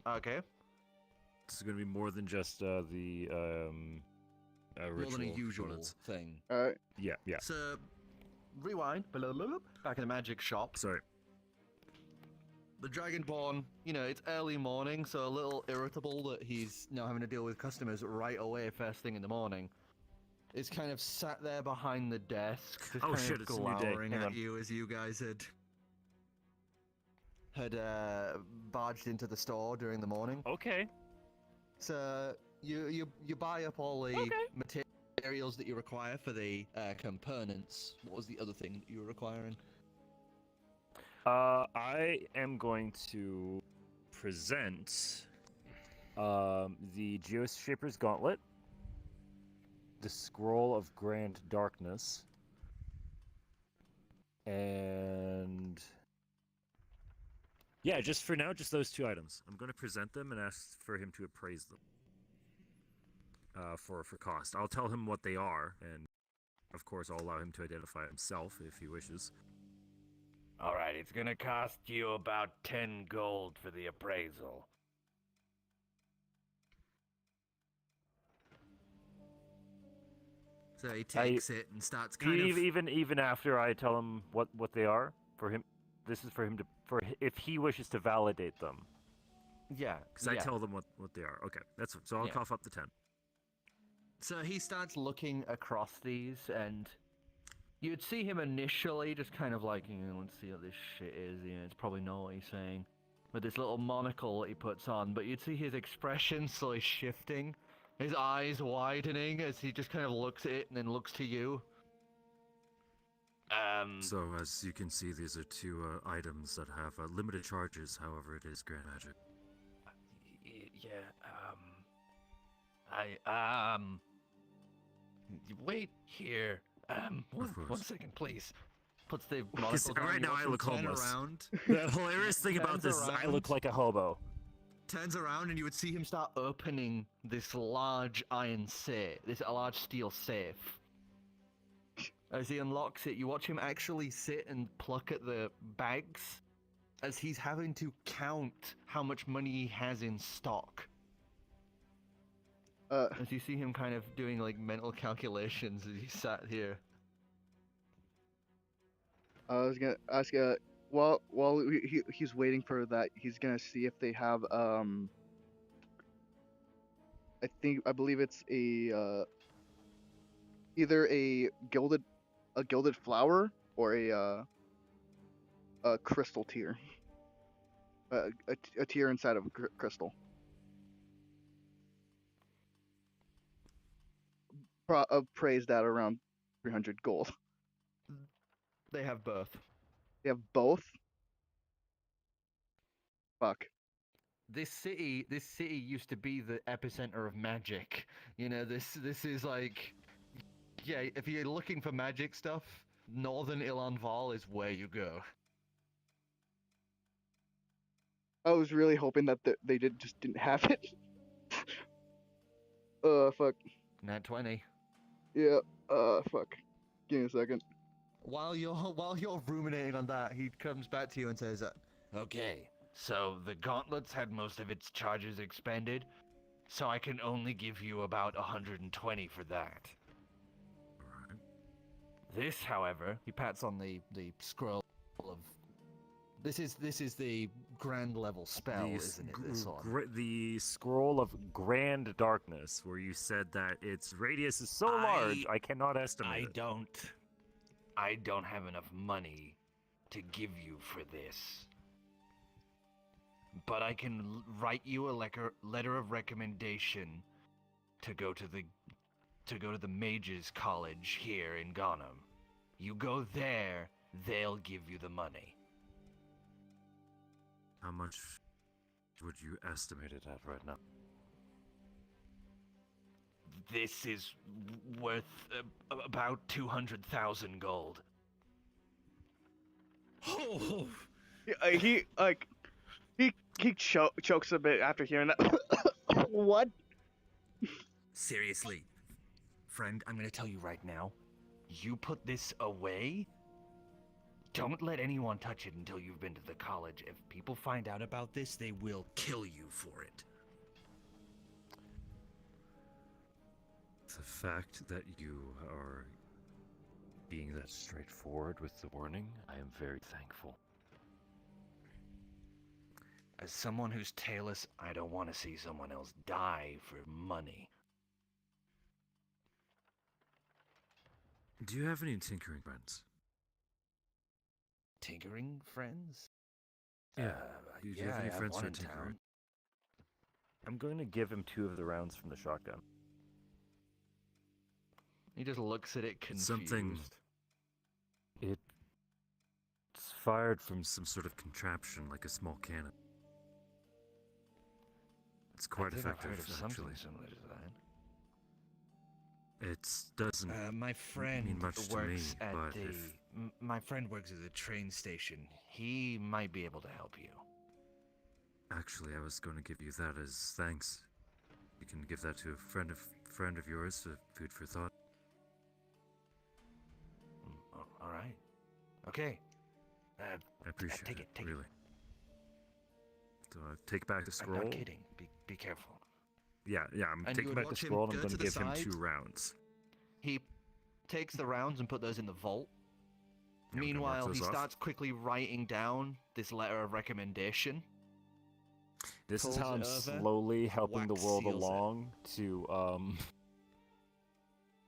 Okay. This is going to be more than just the More ritual than a usual components. thing. Alright. Yeah. So, rewind. Back in the magic shop. Sorry. The Dragonborn, it's early morning, so a little irritable that he's now having to deal with customers right away first thing in the morning. Is kind of sat there behind the desk, just kind of it's a new day. glowering Hang at on. you as you guys had barged into the store during the morning. Okay. So you buy up all the materials that you require for the components. What was the other thing that you were requiring? I am going to present the Geoshaper's Gauntlet, the Scroll of Grand Darkness, and yeah, just for now, just those 2 items. I'm going to present them and ask for him to appraise them for cost. I'll tell him what they are, and of course, I'll allow him to identify himself if he wishes. Alright, it's gonna cost you about 10 gold for the appraisal. So he takes it and starts kind of... Even after I tell him what they are, for him, this is for him to... if he wishes to validate them. Yeah, Because I tell them what they are. Okay, that's so I'll cough up the 10. So he starts looking across these, and you'd see him initially just kind of let's see what this shit is. It's probably not what he's saying. with this little monocle that he puts on, but you'd see his expression slowly shifting, his eyes widening as he just kind of looks at it and then looks to you. So, as you can see, these are two items that have limited charges, however, it is Grand Magic. Wait here. One second, please. Puts the monocle down. Right now I look homeless. Around. The hilarious thing about this is I look like a hobo. Turns around and you would see him start opening this large iron safe, this large steel safe. As he unlocks it, you watch him actually sit and pluck at the bags as he's having to count how much money he has in stock. As you see him kind of doing like mental calculations as he sat here. I was gonna ask, while he's waiting for that, he's gonna see if they have I believe it's a either a gilded flower or a crystal tier. A tier inside of crystal. Praised at around 300 gold. They have both. They have both? Fuck. This city used to be the epicenter of magic. You know, this is like, yeah, if you're looking for magic stuff, Northern Ilanval is where you go. I was really hoping that they didn't have it. Fuck. Nat 20. Yeah, fuck. Give me a second. While you're ruminating on that, he comes back to you and says, "Okay, so the gauntlets had most of its charges expended, so I can only give you about 120 for that. This, however," he pats on the scroll of. This is the grand level spell, isn't it? This one. The scroll of Grand Darkness, where you said that its radius is so large, I cannot estimate it. I don't have enough money to give you for this. But I can write you a letter of recommendation to go to the Mages College here in Ghanem. You go there, they'll give you the money. How much would you estimate it at right now? This is worth about 200,000 gold. Oh. He chokes a bit after hearing that. What? Seriously, friend, I'm gonna tell you right now. You put this away. Don't let anyone touch it until you've been to the college. If people find out about this, they will kill you for it. The fact that you are being that straightforward with the warning, I am very thankful. As someone who's tailless, I don't want to see someone else die for money. Do you have any tinkering friends? Tinkering friends? Yeah. Do you have any friends who are in tinkering? town. I'm going to give him 2 of the rounds from the shotgun. He just looks at it confused. It's fired from some sort of contraption, like a small cannon. It's quite effective, I've heard of actually. something similar to that. It doesn't My friend mean much to me, works at but the. My friend works at the train station. He might be able to help you. Actually, I was going to give you that as thanks. You can give that to a friend of yours, food for thought. All right. Okay. I appreciate take it. Take really. So take back the scroll. I'm not kidding. Be careful. Yeah. I'm And taking you would back the watch him scroll, and I'm go going to to the give him side. 2 rounds. He takes the rounds and put those in the vault. Yeah, I'm gonna mark Meanwhile, those he off. starts quickly writing down this letter of recommendation. This is Pulls how I'm it over, slowly helping the wax world seals it. along to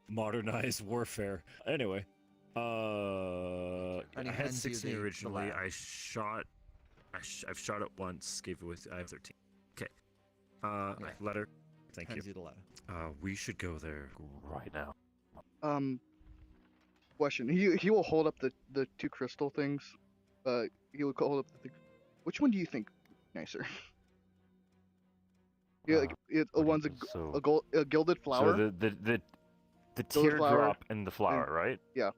modernize warfare. Anyway, I had 16 originally. I shot I've shot it once. Gave it with. I have 13. Okay. Letter. Thank Hands you. you the letter. We should go there right now. Question. He will hold up the two crystal things. He will hold up the. Which one do you think nicer? Yeah, one's a gilded flower. So the teardrop and the flower, right? Yeah.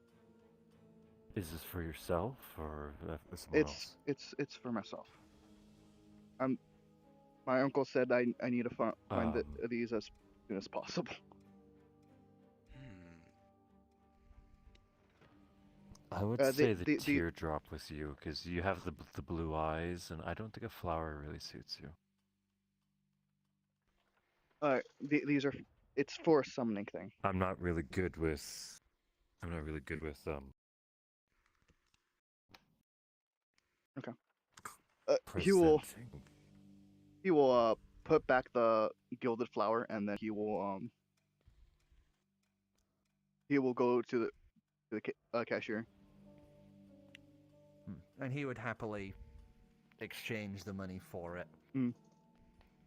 Is this for yourself or for someone else? It's for myself. My uncle said I need to find these as soon as possible. I would say the teardrop with you, because you have the blue eyes, and I don't think a flower really suits you. These are. It's for a summoning thing. I'm not really good with. Okay. He will put back the gilded flower, and then he will go to the cashier. And he would happily exchange the money for it.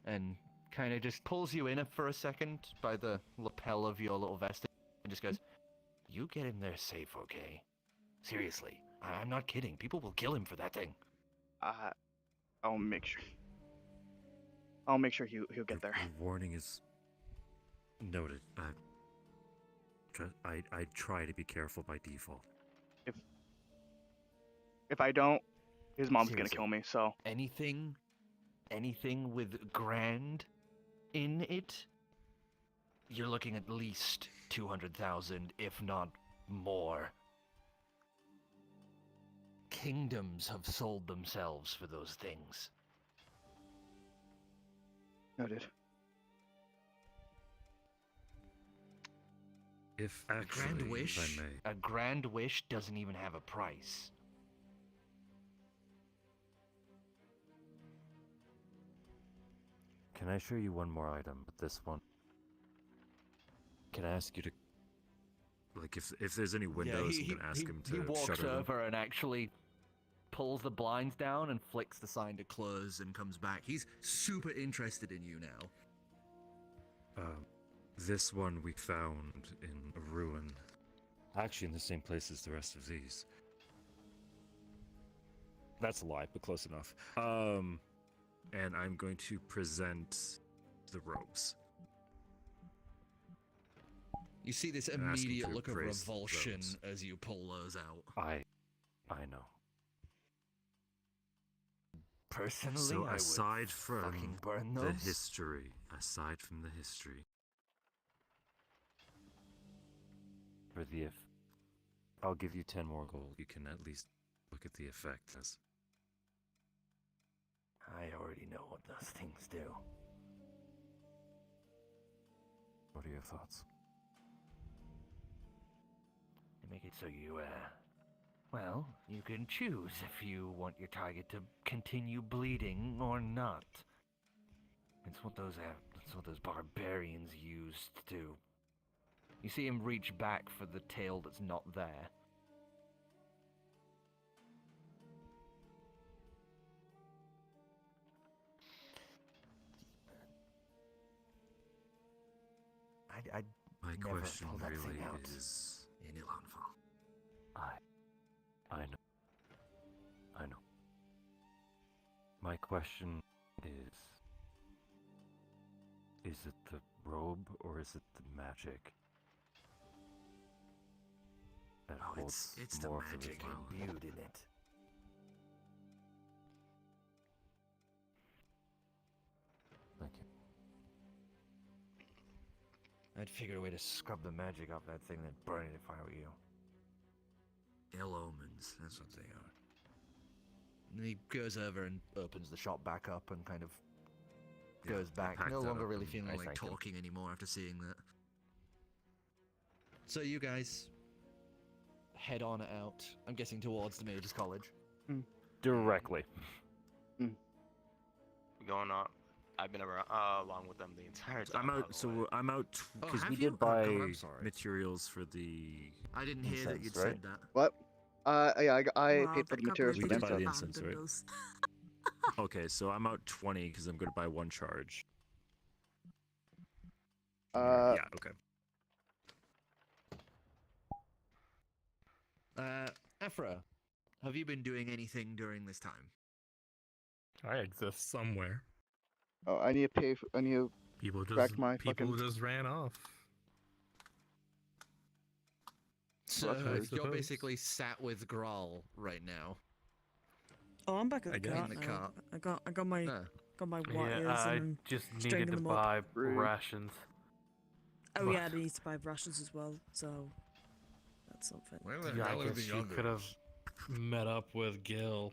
And kind of just pulls you in for a second by the lapel of your little vest and just goes, "You get him there safe, okay? Seriously, I'm not kidding. People will kill him for that thing." I'll make sure. I'll make sure he'll get there. The warning is noted. I try to be careful by default. If I don't, his mom's gonna kill me. So anything with grand in it, you're looking at least 200,000, if not more. Kingdoms have sold themselves for those things. Noted. If actually, if I may. A grand wish doesn't even have a price. Can I show you one more item? But this one. Can I ask you to? Like, if there's any windows, I'm gonna ask him to He walks shutter them. over and actually pulls the blinds down and flicks the sign to close and comes back. He's super interested in you now. This one we found in a ruin. Actually, in the same place as the rest of these. That's a lie, but close enough. And I'm going to present the robes. You see this And ask him immediate to look of praise revulsion those. as you pull those out. I know. Personally, So I would aside fucking from burn the those. history, For the I'll give you 10 more gold. you can at least look at the effect as. I already know what those things do. What are your thoughts? They make it so you, well, you can choose if you want your target to continue bleeding or not. It's what those barbarians used to. You see him reach back for the tail that's not there. My never question pull that really thing out is in Ilanval. I know. My question is it the robe or is it the magic that holds It's the more for magic the imbued in it. Thank you. I'd figure a way to scrub the magic off that thing and burn it if I were you. ill omens. That's what they are. And he goes over and opens the shop back up and kind of goes I back. packed No that longer up really and feeling I like thank him. talking anymore after seeing that. So you guys head on out. I'm guessing towards the Mage's College. Directly. Going on. I've been around, along with them the entire time. I'm out. So I'm out because have we you? did Oh, buy God, I'm sorry. materials for the. I didn't hear that you'd incense, said that. What? Yeah, I Wow, paid for that the materials for We the did buy the incense. incense, right? Okay, so I'm out 20 because I'm going to buy one charge. Yeah, okay. Afra, have you been doing anything during this time? I exist somewhere. Oh, I need to pay. I need to crack my people fucking. just ran off. So you're basically sat with Grawl right now. Oh, I'm back at the In cart the now. cart. I got my white Yeah, ears I and just stringing needed to them up. buy rations. Oh yeah, I need to buy rations as well. So that's something. Where the Yeah, hell I are guess the you could have others? met up with Gill,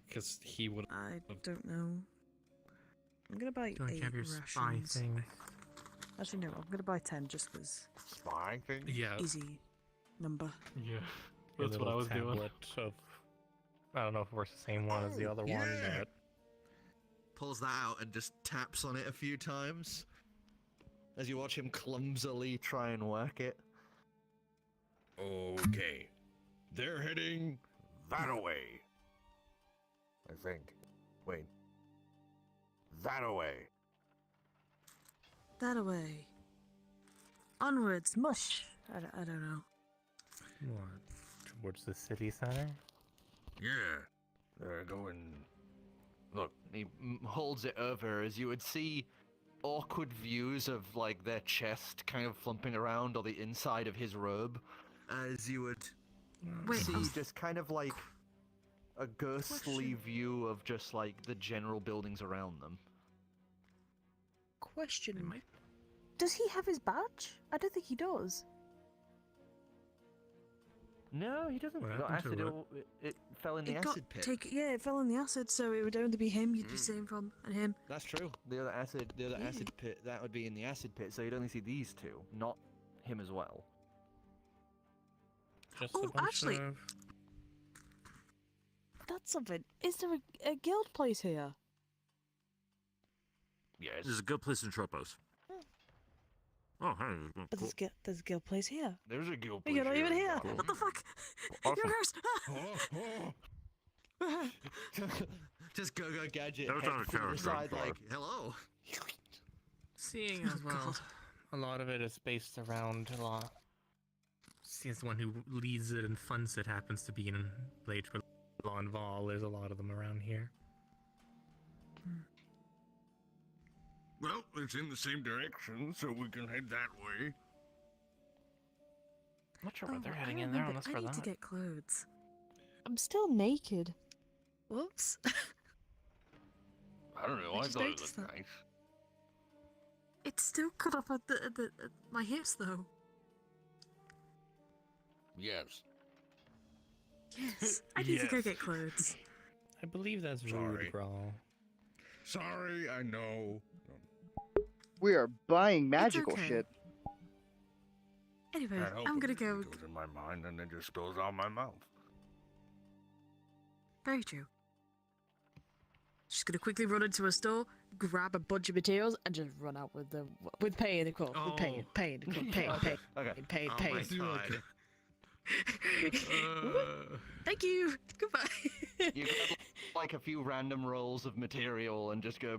because he would. I don't know. I'm gonna buy Don't 8 have your spy rations. thing. Actually, no. I'm gonna buy 10 just because. Spy thing? Yeah. Easy number. Yeah, Your that's what I was doing. tablet of, I don't know if it was the same one as the other one, but Pulls that out and just taps on it a few times as you watch him clumsily try and work it. Okay. They're heading that away. I think. Wait. That away. That away. Onwards, mush. I don't know. what? Towards the city center? Yeah. They're going. Look, he holds it over as you would see awkward views of like their chest kind of flumping around or the inside of his robe, as you would see just kind of like a ghostly view of just like the general buildings around them. Question. Does he have his badge? I don't think he does. No, he doesn't. What Got happened acid. to It fell in the acid pit. Yeah, it fell in the acid, so it would only be him you'd be seeing from, and him. That's true. The other acid pit, that would be in the acid pit, so you'd only see these two, not him as well. Just Oh, actually, that's something. Is there a guild place here? Yeah, there's a good place in Tropos. Oh, hey. But there's a guild place here. There's a guild But place. you're not even here. Cool. What the fuck? Awesome. You're a nurse. Just go gadget That was head on a to the character, side I'm sorry. like, hello. Seeing as well, a lot of it is based around a lot. Since the one who leads it and funds it happens to be in Blade for Law and Vol, there's a lot of them around here. Well, it's in the same direction, so we can head that way. I'm not sure what they're I heading in there remember. unless I for need that. to get clothes. I'm still naked. Whoops. I don't know. I I just thought it noticed looked that. nice. It's still cut off at my hips, though. Yes. Yes. I need to go Yes. get clothes. I believe that's Sorry. rude, Grawl. Sorry, I know. We are buying magical okay. shit. Anyway, Can't help I'm it. gonna go. It goes in my mind and it just spills out my mouth. Very true. Just gonna quickly run into a store, grab a bunch of materials, and just run out with pay in the quote. With pay. Okay. Pay. Oh my god. Thank you. Goodbye. You grab like a few random rolls of material and just go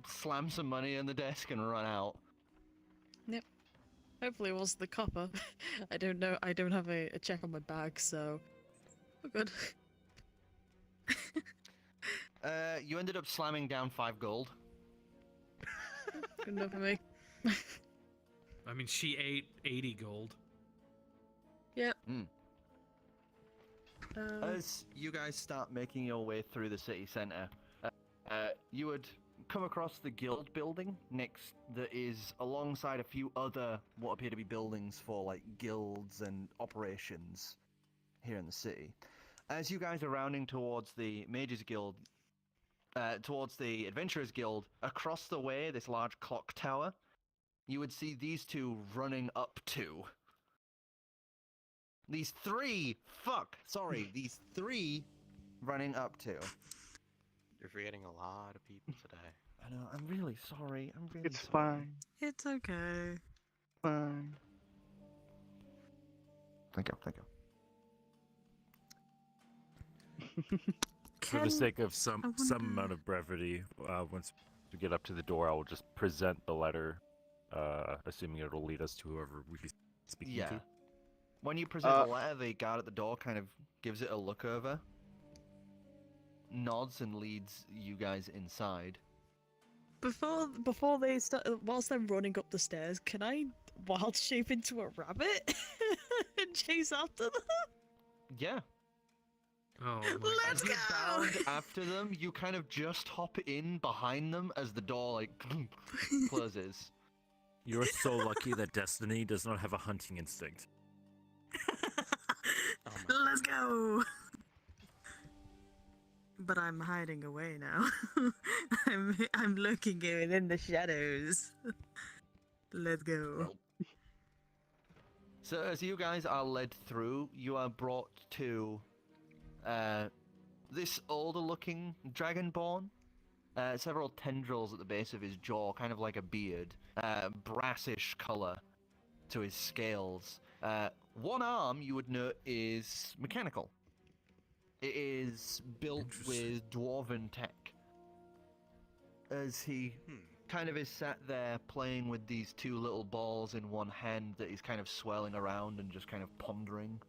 slam some money in the desk and run out. Yep. Hopefully it was the copper. I don't know. I don't have a check on my bag, so we're good. You ended up slamming down 5 gold. Good enough for me. I mean, she ate 80 gold. Yep. As you guys start making your way through the city center, you would come across the guild building next that is alongside a few other what appear to be buildings for like guilds and operations here in the city. As you guys are rounding towards the Mages Guild, towards the Adventurers Guild, across the way, this large clock tower, you would see these two running up to. These three running up to. You're forgetting a lot of people today. I know, I'm really sorry. It's fine. It's okay. Fine. Thank you. for the sake of some amount of brevity, once we get up to the door, I will just present the letter, assuming it'll lead us to whoever we be speaking to. When you present the letter, the guard at the door kind of gives it a look over, nods, and leads you guys inside. Before they start, whilst they're running up the stairs, can I wild shape into a rabbit and chase after them? Yeah. Oh, let's go! Bound after them, you kind of just hop in behind them as the door like closes. You're so lucky that Destiny does not have a hunting instinct. Let's go! But I'm hiding away now. I'm lurking in the shadows. Let's go. So as you guys are led through, you are brought to this older-looking dragonborn. Several tendrils at the base of his jaw, kind of like a beard. Brassish color to his scales. One arm, you would note, is mechanical. It is built with dwarven tech. As he kind of is sat there playing with these two little balls in one hand that he's kind of swirling around and just kind of pondering.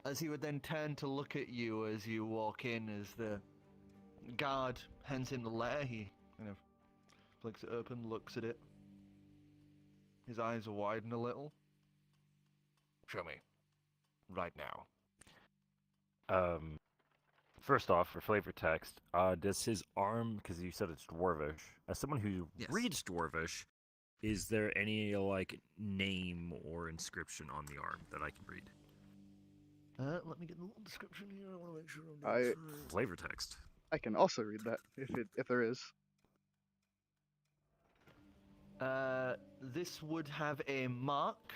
As he would then turn to look at you as you walk in, as the guard hands him the letter, he kind of flicks it open, looks at it. His eyes are widen a little. Show me. Right now. First off, for flavor text, does his arm, because you said it's dwarvish, as someone who reads dwarvish, is there any, like, name or inscription on the arm that I can read? Let me get the little description here. I want to make sure I'm doing flavor text. I can also read that if there is. This would have a mark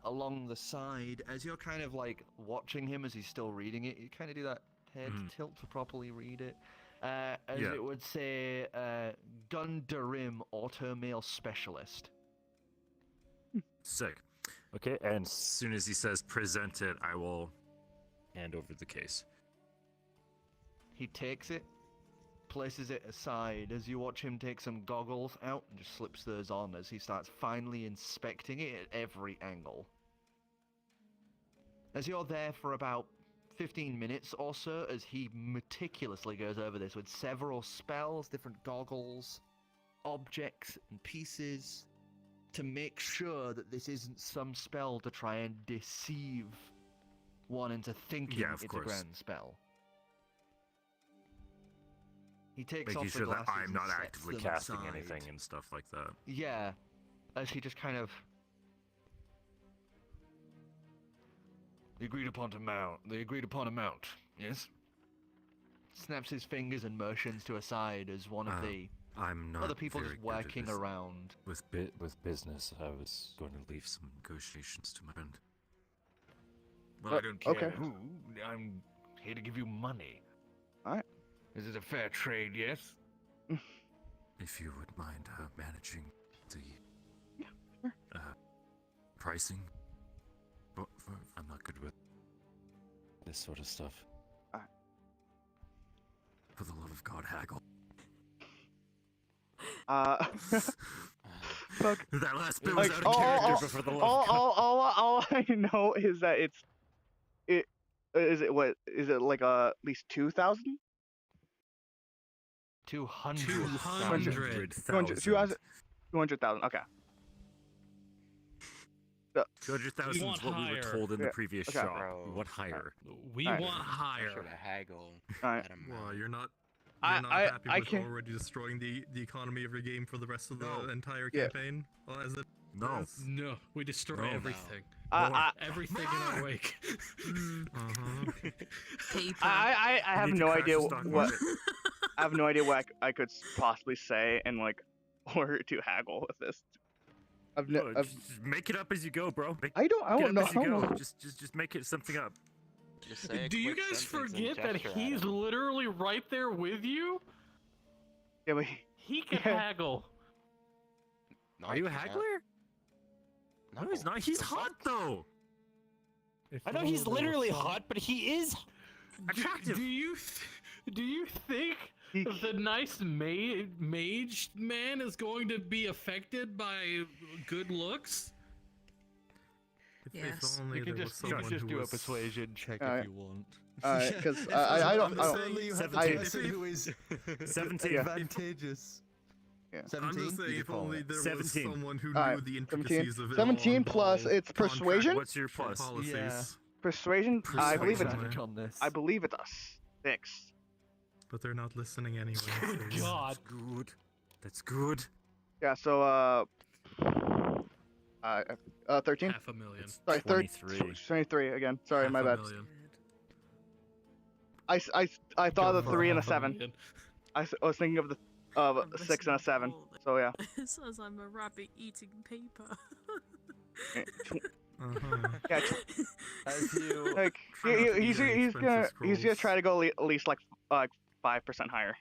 along the side. As you're kind of like watching him as he's still reading it, you kind of do that head tilt to properly read it. As it would say, Gundarim Automail Specialist. Sick. Okay, and as soon as he says present it, I will hand over the case. He takes it, places it aside as you watch him take some goggles out and just slips those on as he starts finally inspecting it at every angle. As you're there for about 15 minutes or so, as he meticulously goes over this with several spells, different goggles, objects and pieces, to make sure that this isn't some spell to try and deceive one into thinking it's a grand spell. He takes making off the sure that glasses I'm and not sets actively them casting aside. anything and stuff like that. Yeah, as he just kind of... The agreed upon amount, yes? Snaps his fingers and motions to a side as one of the I'm not other people very just good at working this. around. With business, I was going to leave some negotiations to my friend. Well, I don't care okay. who. I'm here to give you money. Alright. Is it a fair trade, yes? If you would mind managing the pricing. I'm not good with this sort of stuff. Alright. For the love of God, haggle. Look, that last bit like, was out of character, but for the love of God. all I know is that is it like at least 2,000? 200,000. 200,000. Okay. 200,000 is what we were told in the previous shop. We want higher. We want higher. Sort of haggle. Alright. Well, you're not I happy with can't... already destroying the economy of your game for the rest of the entire campaign? Well, as it No. No, we destroy everything. Everything in our wake. I have no idea what I have no idea what I could possibly say in like order to haggle with this. Just make it up as you go, bro. I don't know. Just make it something up. Do you guys forget that he's literally right there with you? Yeah, but he can haggle. Are you a haggler? No, he's not. He's hot though. I know he's literally hot, but he is attractive. Do you think the nice mage man is going to be affected by good looks? If only You can there was just someone who do a was... persuasion check Alright. if you want. Because If I don't. only you had the person who is 17. advantageous. Yeah. I'm 17? just saying, if only there was 17. someone who Alright, knew the 17. intricacies of it 17 all plus involved it's persuasion? What's your plus? policies. Yeah. Persuasion. I believe it's. Persuasion. on this. I believe it's a 6. But they're not listening anyway. Good so- God. That's good. That's good. Yeah. So 13. $500,000. Sorry, 23. 23 again. Sorry, my bad. $500,000. I thought of Go the 3 for and a 7. $500,000. I was thinking of a 6 and a 7. So yeah. It says I'm a rabbit eating paper. Yeah. As you Like he's gonna try to go at least like 5% higher.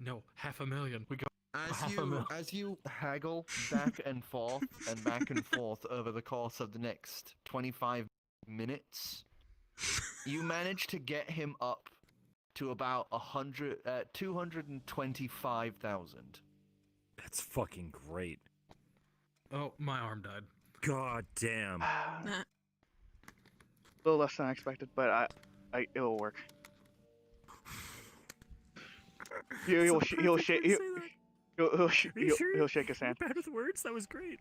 No, $500,000. We go. As you haggle back and forth over the course of the next 25 minutes, you manage to get him up to about 225,000. That's fucking great. Oh, my arm died. God damn. A little less than I expected, but it will work. He'll shake his hand. Bad with words. That was great.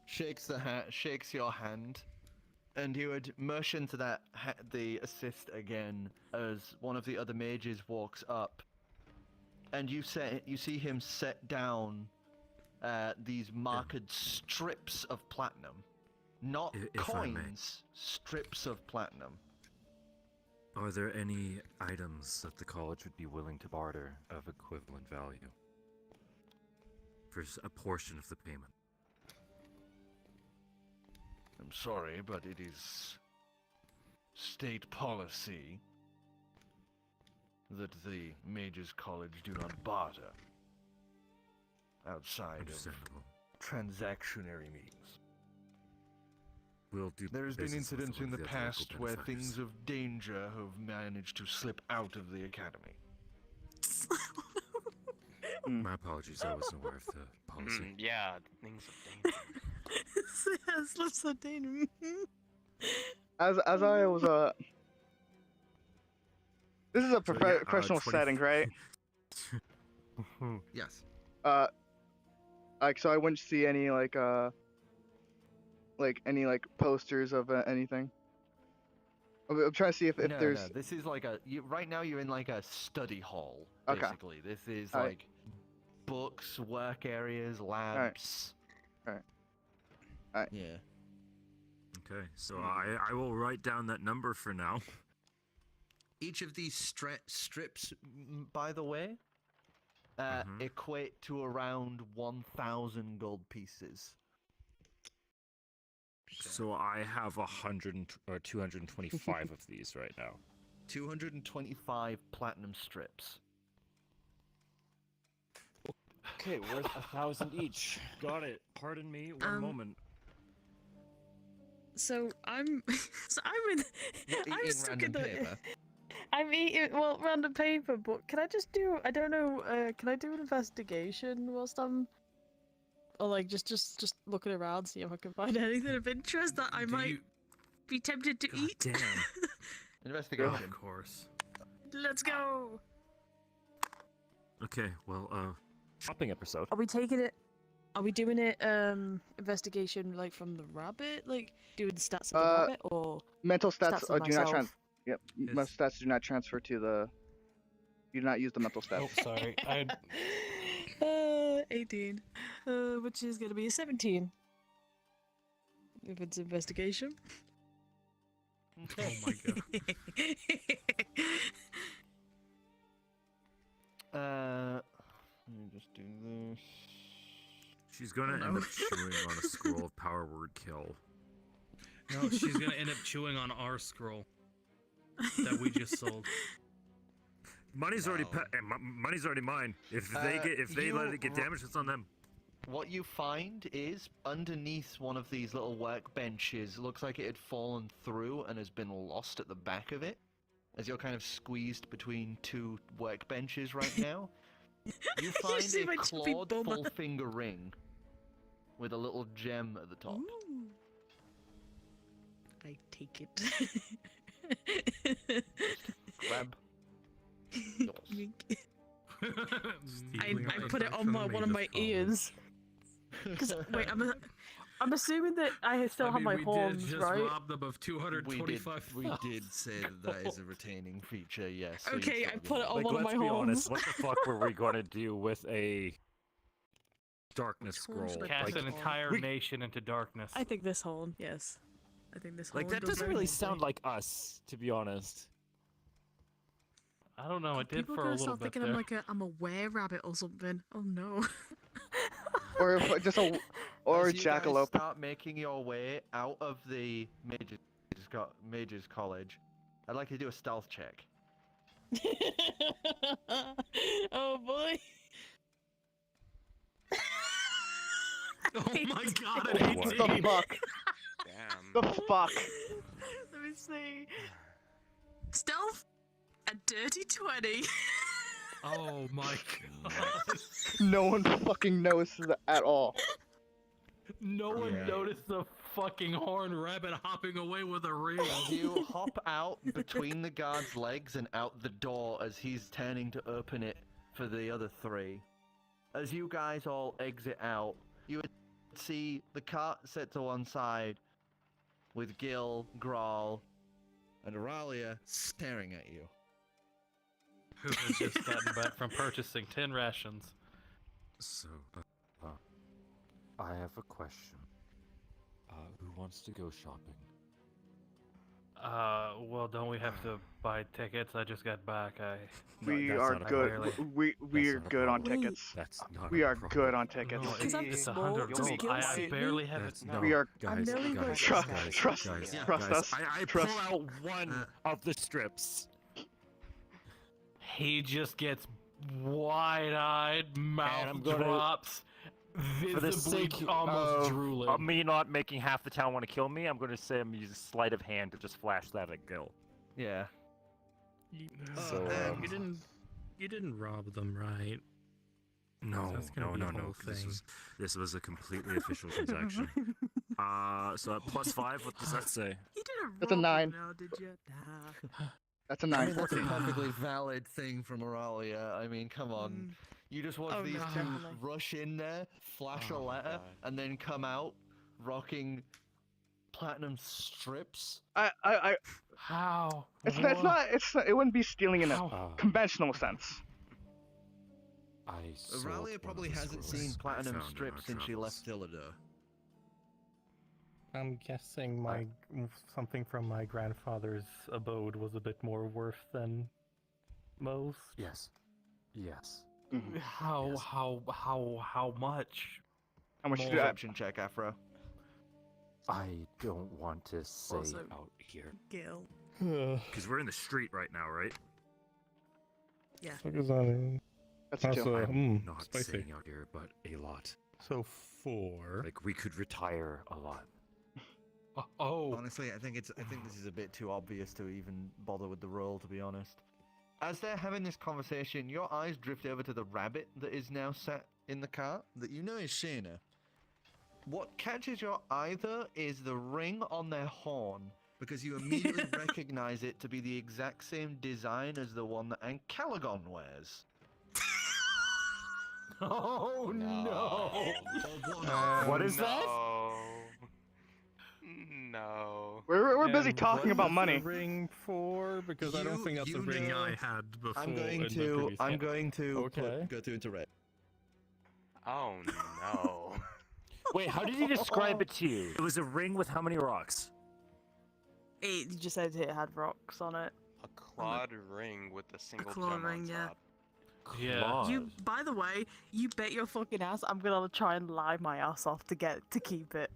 Shakes your hand, and he would motion to the assist again as one of the other mages walks up, and you see him set down these marked strips of platinum, not If I may. coins, strips of platinum. Are there any items that the college would be willing to barter of equivalent value for a portion of the payment? I'm sorry, but it is state policy that the Mages College do not barter outside of transactionary means. We'll do. There's been business with incidents in the one of other local past where benefactors. things of danger have managed to slip out of the academy. My apologies, I wasn't aware of the policy. Yeah, things of danger. Slips of danger. As I was this is a professional setting, right? Yes. Like so I wouldn't see any any posters of anything. I'm trying to see if there's. No, this is like right now you're in like a study hall. Okay. Basically, this is All right. like books, work areas, labs. Alright. Yeah. Okay, so I will write down that number for now. Each of these strips, By the way, equate to around 1,000 gold pieces. So I have 225 of these right now. 225 platinum strips. Okay, worth 1,000 each. Got it. Pardon me, one moment. So I'm stuck in the. paper. I'm eating random paper, but can I just do? I don't know. Can I do an investigation whilst I'm, or like just looking around, see if I can find anything of interest that I might be tempted to eat? Damn. Investigation. Of course. Let's go. Okay, well, shopping episode. Are we taking it? Are we doing it? Investigation like from the rabbit, like doing the stats of the rabbit, or mental stats of do not myself? Yep, most stats do not transfer to the. You do not use the mental stats. Oh, sorry. I 18, which is gonna be a 17. If it's investigation. Oh my god. Let me just do this. She's gonna end up chewing on a scroll of power word kill. No, she's gonna end up chewing on our scroll that we just sold. Money's already money's already mine. If they let it get damaged, it's on them. What you find is underneath one of these little workbenches, looks like it had fallen through and has been lost at the back of it. as you're kind of squeezed between two workbenches right now, you find see a my chubby clawed bummer. full finger ring with a little gem at the top. Ooh. I take it. Grab. I put it on one of my ears. Cause wait, I'm assuming that I still have my horns, did just right? rob them of 225. We did say that is a retaining feature, yes. So Okay, I put it on Like, one of my let's be horns. honest, what the fuck were we gonna do with a darkness scroll? Cast Like, an entire nation into darkness. I think this horn, yes. I think this horn. like that does doesn't very really nicely. sound like us, to be honest. I don't know. It did People for are a gonna little start bit thinking there. I'm a were-rabbit or something. Oh no. Or if just a or a As you guys jackalope. start making your way out of the Mages College, I'd like you to do a stealth check. Oh boy. Oh my god, an 18! The fuck? Damn. The fuck? Let me see. Stealth, a dirty 20. Oh my god. No one fucking notices that at all. No one Yeah. noticed the fucking horned rabbit hopping away with a ring. You hop out between the guard's legs and out the door as he's turning to open it for the other three. As you guys all exit out, you would see the cart set to one side with Gill, Grawl, and Auralia staring at you. Who has just gotten back from purchasing 10 rations. So, I have a question. Who wants to go shopping? Well, don't we have to buy tickets? I just got back. We that's are not a good. problem. We are That's not a good on problem. tickets. That's not We a are problem. good on tickets. No, Because I'm it's small, 100 does gold. Gill I suit barely me? have it. That's No. We are guys, barely guys, going Trust- guys, trust- guys, trust guys. us. I Trust- pull out one of the strips. He just gets wide-eyed, mouth I'm gonna- drops, For the visibly sake almost drooling. of me not making half the town want to kill me, I'm going to say I'm using sleight of hand to just flash that at Gill. Yeah. So, you didn't rob them, right? No, That's gonna no, be no, a no. whole 'Cause thing. This was a completely official transaction. So at +5, what does that say? You didn't That's a rob 9. them now, did you? Nah. That's a I 9. mean, that's a perfectly valid thing from Auralia. I mean, come on. You just watch Oh, these no, two definitely. rush in there, flash a Oh, letter, God. and then come out rocking platinum strips. How? It wouldn't be stealing in a How? conventional sense. I sold Auralia one probably of the hasn't scrolls seen I platinum found in strips our since she travels. left Illidor. I'm guessing something from my grandfather's abode was a bit more worth than most. Yes. Yes. How much? How much More. do that? Perception check, Afro. I don't want to say Also- out here. Gill. Because we're in the street right now, right? Yeah. What is that? That's a That's 2. I'm not spicy. saying out here, but a lot. So 4. Like, we could retire a lot. Oh. Honestly, I think this is a bit too obvious to even bother with the roll, to be honest. As they're having this conversation, your eyes drift over to the rabbit that is now sat in the cart that you know is Shaena. What catches your eye though is the ring on their horn, because you immediately recognize it to be the exact same design as the one that Ancalagon wears. Oh no! What is that? No. We're busy And talking what about is money. The ring for? Because I don't think that's the ring I had before. I'm in going the to previous Okay. go through into red. Oh no. Wait, how did he describe it to you? It was a ring with how many rocks? He just said it had rocks on it. A clawed ring with a single claw gem ring, on yeah. top. Yeah. You, by the way, you bet your fucking ass I'm gonna try and lie my ass off to keep it.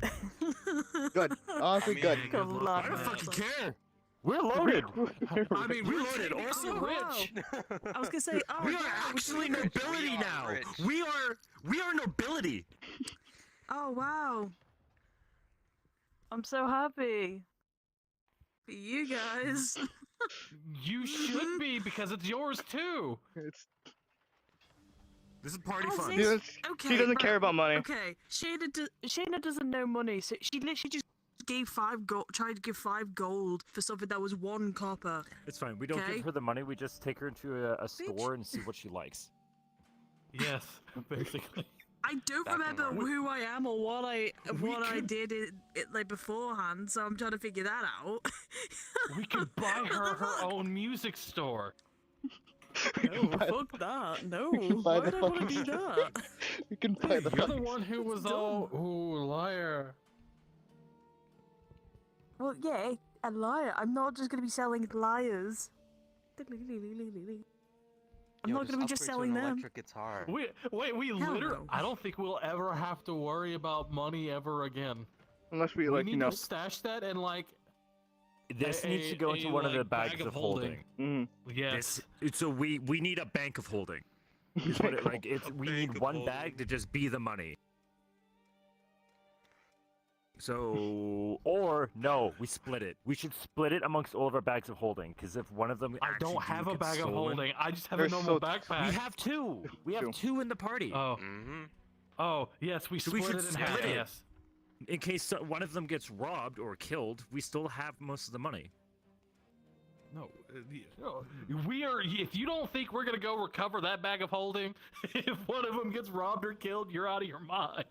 Good. Honestly, good. Gonna lie I don't my fucking ass off. care. We're loaded. I mean, we're loaded. Also rich. I was gonna say, oh, We yeah, are actually rich. nobility We are now. rich. We are nobility. oh wow, I'm so happy. for you guys. You should be, because it's yours too. This is party As fun. is- He doesn't care about money. Okay, Shaena doesn't know money, so she literally just gave tried to give 5 gold for something that was 1 copper. It's fine. We don't Okay. give her the money. We just take her into a store and see what she likes. Yes, basically. I don't Back in remember line. who I am or what I did like beforehand, so I'm trying to figure that out. We could buy her own music store. No, fuck that. No, buy why the would I want to fucking do that? You can buy the You're the fucking- one who was all, ooh, liar. Well, yeah, a liar. I'm not just gonna be selling liars. I'm not gonna be just selling them. Electric guitar. We Hell literally. no. I don't think we'll ever have to worry about money ever again. Unless we We like, need you know. to stash that and like. This needs to go into one of the bags of holding. Yes. So we need a bank of holding. Is what it, like it's we need one bag to just be the money. So or no, we split it. We should split it amongst all of our bags of holding because if one of them I don't have a bag of holding. I just have They're a normal so- backpack. We have 2. We have 2 in the party. Oh. Oh yes, we So split we should it in half. split it. Yes. In case one of them gets robbed or killed, we still have most of the money. No, we are. If you don't think we're gonna go recover that bag of holding, if one of them gets robbed or killed, you're out of your mind.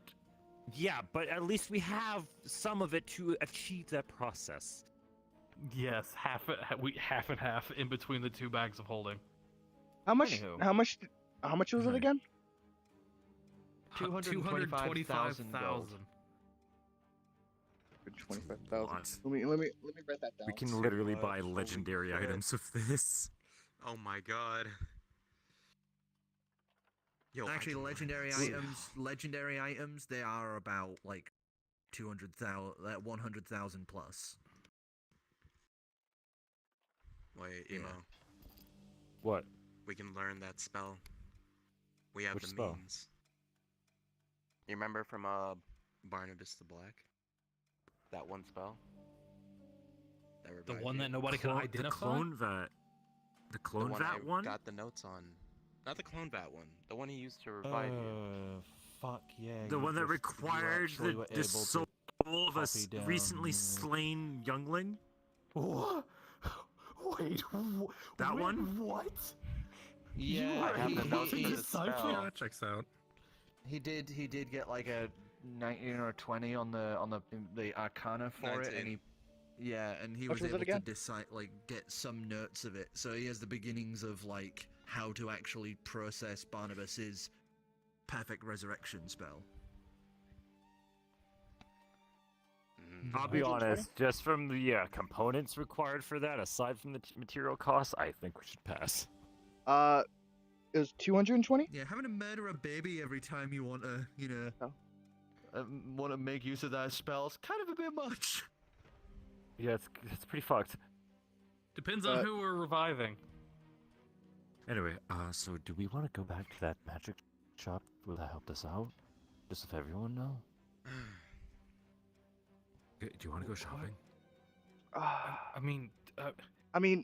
Yeah, but at least we have some of it to achieve that process. Yes, half and half in between the 2 bags of holding. How much? Anywho. How much? How much was it again? 225,000 gold. 25,000. Let me write that down. We can literally buy legendary items with this. Oh my god. Yo, Actually, I- legendary items, they are about like 200,000, 100,000 plus. Wait, Emo. What? We can learn that spell. We have Which the spell? means. You remember from Barnabas the Black? That one spell? That The revived one you? that nobody could identify. The clone vat. The clone one vat I one? got the notes on. Not the clone vat one. The one he used to revive you. Fuck yeah. The you one that just- you required actually were the able soul of a copy down, recently slain youngling? What? Wait, That wait, one? What? Yeah, I have the notes for the spell. Yeah, that checks out. He did get like a 19 or 20 on the Arcana for it, and 19. he Which was was it able to again? decide get some notes of it. So he has the beginnings of like how to actually process Barnabas's perfect resurrection spell. I'll be honest, just from the components required for that, aside from the material costs, I think we should pass. It was 220. Yeah, having to murder a baby every time you want to, want to make use of that spell is kind of a bit much. Yeah, it's pretty fucked. Depends on who we're reviving. Anyway, so do we want to go back to that magic shop? Will that help us out? Just if everyone know? Do you want to go shopping? I mean,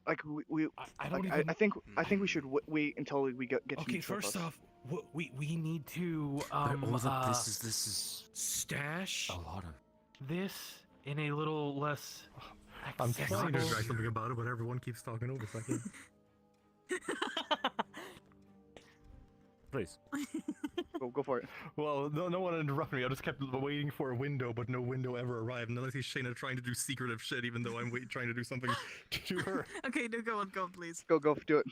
like we I don't like, even. I think we should wait until we get Okay, some first surplus. off, we need to this is stash a lot of this in a little less I'm trying to accessible. drag something about it, but everyone keeps talking over so I can't. Please. Go for it. Well, no one interrupted me. I just kept waiting for a window, but no window ever arrived. And then I see Shaena trying to do secretive shit, even though I'm trying to do something to her. Okay, no, go on, please. Go, do it.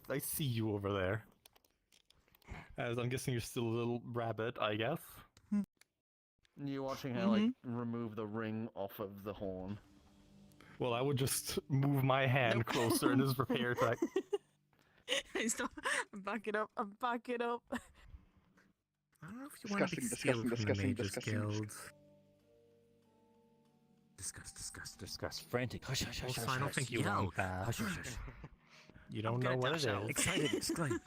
I see you over there. As I'm guessing you're still a little rabbit, I guess. You're watching her like remove the ring off of the horn. Well, I would just move my hand closer and just prepare to. Stop. I'm backing up. I don't know if you want to be Disgusting. Discuss. Frantic. Hush. Also, I don't think you want that. Hush. You don't know what it is. Excited, exclaim.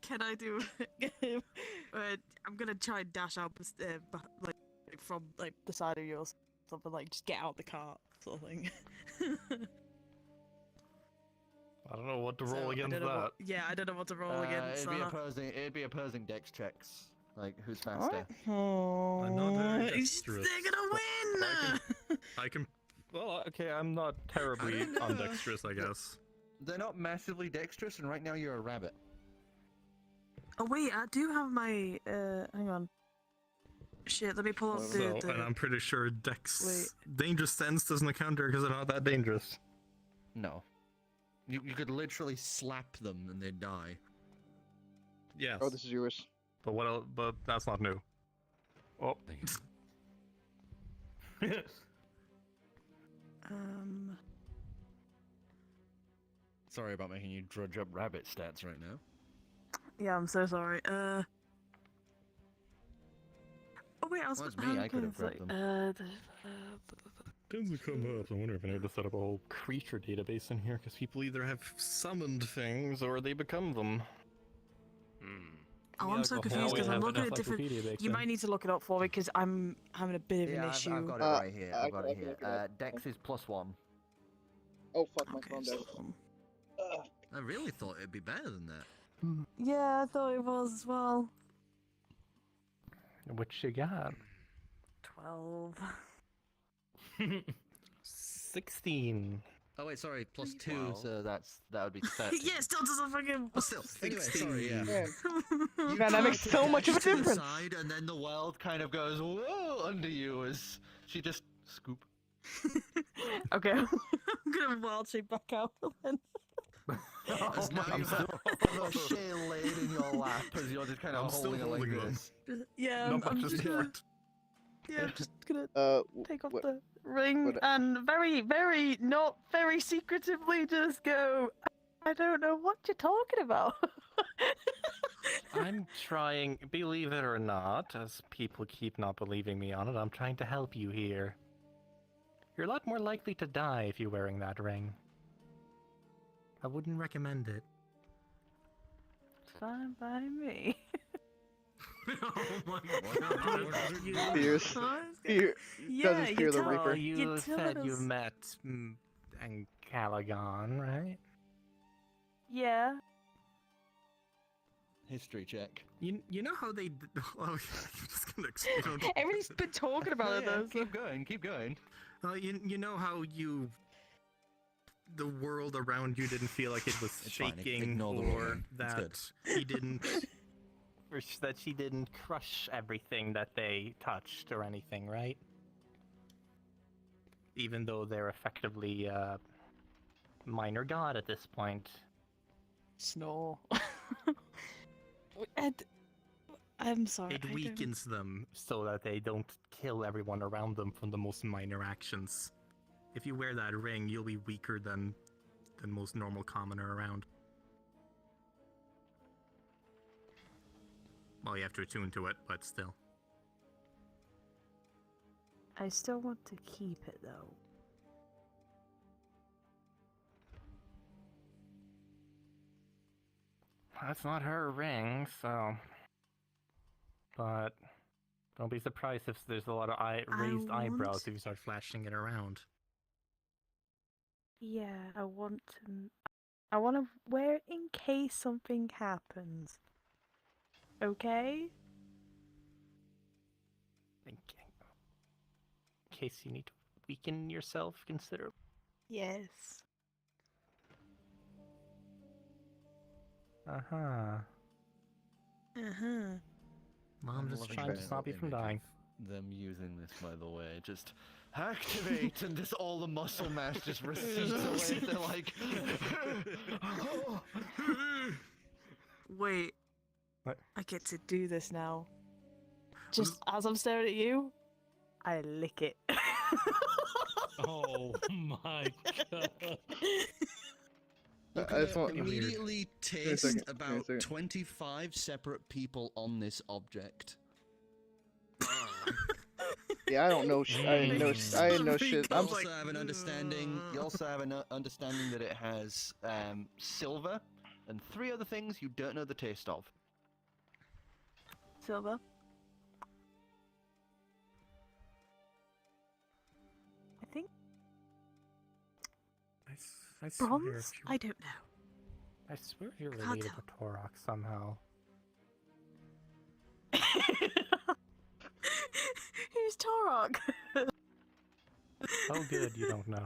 Can I do? I'm gonna try and dash out, like from like the side of yours, something like just get out the cart, sort of thing. I don't know what to roll So, I against don't know that. what- yeah, I don't know what to roll against It'd be opposing dex checks. Like, who's faster? Alright. Oh, I'm not very they're dexterous. gonna win! I can. Well, okay, I'm not terribly undexterous, I guess. They're not massively dexterous, and right now you're a rabbit. Oh wait, I do have my. Hang on. Shit, let me pull up the. And I'm pretty sure Dex dangerous sense doesn't account there because they're not that dangerous. No. You could literally slap them and they'd die. Yes. Oh, this is yours. But what else? But that's not new. Oh. Sorry about making you drudge up rabbit stats right now. Yeah, I'm so sorry. Oh wait, I was. Well, it's me. I could have grabbed them. Things will come up. I wonder if I need to set up a whole creature database in here because people either have summoned things or they become them. Oh, I'm so confused because I'm looking at different. You might need to look it up for me because I'm having a bit of an issue. I've got it right here. I've got it here. Dex is +1. Oh fuck, my phone died. I really thought it'd be better than that. Yeah, I thought it was as well. What you got? 12. 16. Oh wait, sorry, +2, so that would be 13. Yeah, still doesn't fucking. But still, anyway, sorry, yeah. Man, that makes so much of a to the difference. side, and then the world kind of goes whoa under you as she just scoop. Okay, I'm gonna wild shape back out then. As now you have a shell laid in your lap as you're just kind of holding it like this. Yeah, I'm just gonna. Yeah, I'm just gonna take off what- the ring and very, very, not very secretively just go. I don't know what you're talking about. I'm trying, believe it or not, as people keep not believing me on it, I'm trying to help you here. You're a lot more likely to die if you're wearing that ring. I wouldn't recommend it. Fine by me. Oh my god. Fears. Fear. Doesn't fear the Reaper. You said you met Calagon, right? Yeah. History check. You know how they... Oh, I'm just gonna explain. Everybody's been talking about it though. Keep going, keep going. You know how you... The world around you didn't feel like it was shaking, Ignore the or warning. It's that good. he didn't... Or that she didn't crush everything that they touched or anything, right? Even though they're effectively a minor god at this point. Snore. I'm sorry. It weakens them so that they don't kill everyone around them from the most minor actions. If you wear that ring, you'll be weaker than most normal commoner around. Well, you have to attune to it, but still. I still want to keep it though. That's not her ring, so... But... Don't be surprised if there's a lot of raised eyebrows if you start flashing it around. Yeah, I want to wear it in case something happens. Okay? In case you need to weaken yourself considerably. Yes. Uh-huh. Uh-huh. Mom just trying to stop you from dying. Them using this, by the way, just activate, and this all the muscle mass just recedes away. They're like, Wait. What? I get to do this now. Just as I'm staring at you, I lick it. Oh my god. you I just want- immediately Give me a taste second, give me a about second. 25 separate people on this object. Yeah, I don't know. I didn't know shit. You also have an understanding. You also have an understanding that it has silver and 3 other things you don't know the taste of. Silver. I think I swear, bronze? I don't know. I swear you're related to Torok somehow. Who's Torok? Oh, good, you don't know.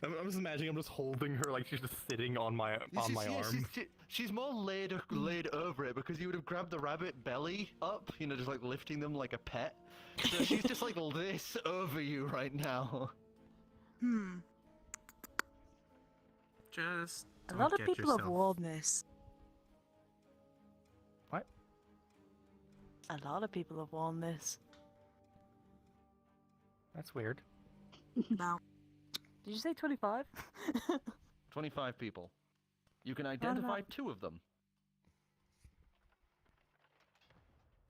I'm just imagining I'm just holding her like she's just sitting on my arm. She's more laid over it because you would have grabbed the rabbit belly up, you know, just like lifting them like a pet. So she's just like this over you right now. Just a lot of people have worn this. What? A lot of people have worn this. That's weird. Now, did you say 25? 25 people. You can identify 2 of them.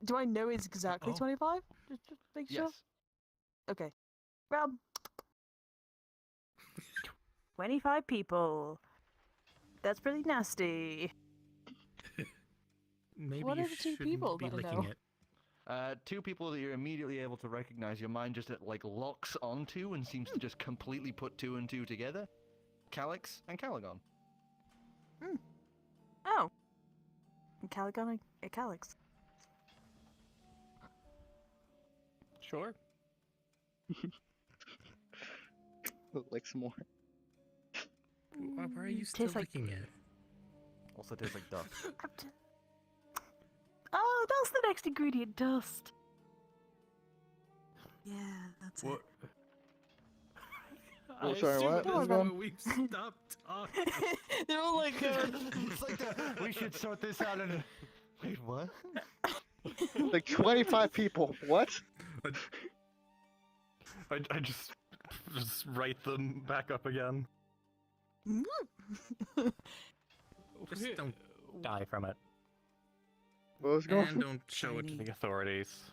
Do I know it's exactly 25? Just make sure. Yes. Okay. Well, 25 people. That's pretty nasty. Maybe what you are the 2 shouldn't people be that I licking know? it. 2 people that you're immediately able to recognize. Your mind just like locks onto and seems to just completely put 2 and 2 together. Calyx and Caligon. Oh. And Caligon and Calyx. Sure. Like some more. Why are you still licking it? Also tastes like dust. Oh, that's the next ingredient, dust. Yeah, that's What? it. Oh, sorry, what? That's when we've stopped talking. They're all like, It's like that. We should sort this out in a... Wait, what? Like 25 people. What? I just write them back up again. Just don't die from it. What was going And don't show it to the authorities.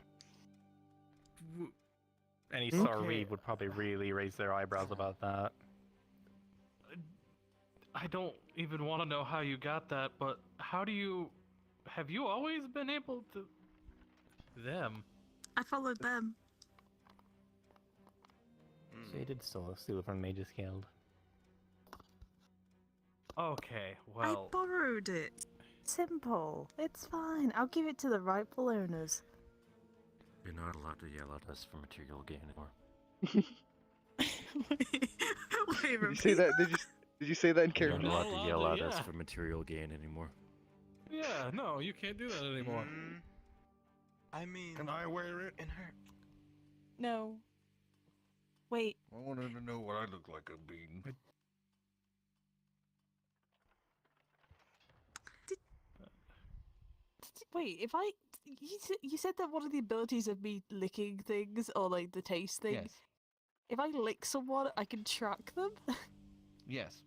Any Sari would probably really raise their eyebrows about that. I don't even want to know how you got that, but have you always been able to... Them? I followed them. So you did steal from Mage's Guild. Okay, well... I borrowed it. Simple. It's fine. I'll give it to the rightful owners. You're not allowed to yell at us for material gain anymore. Wait, Did you say that? Did you say that in You're character? not allowed to yell at us yeah. for material gain anymore. Yeah, no, you can't do that anymore. I mean... Can I wear it? In her... No. Wait. I wanted to know what I look like a bean. Wait, if I... You said that one of the abilities of me licking things, or like the taste thing, Yes. if I lick someone, I can track them? Yes.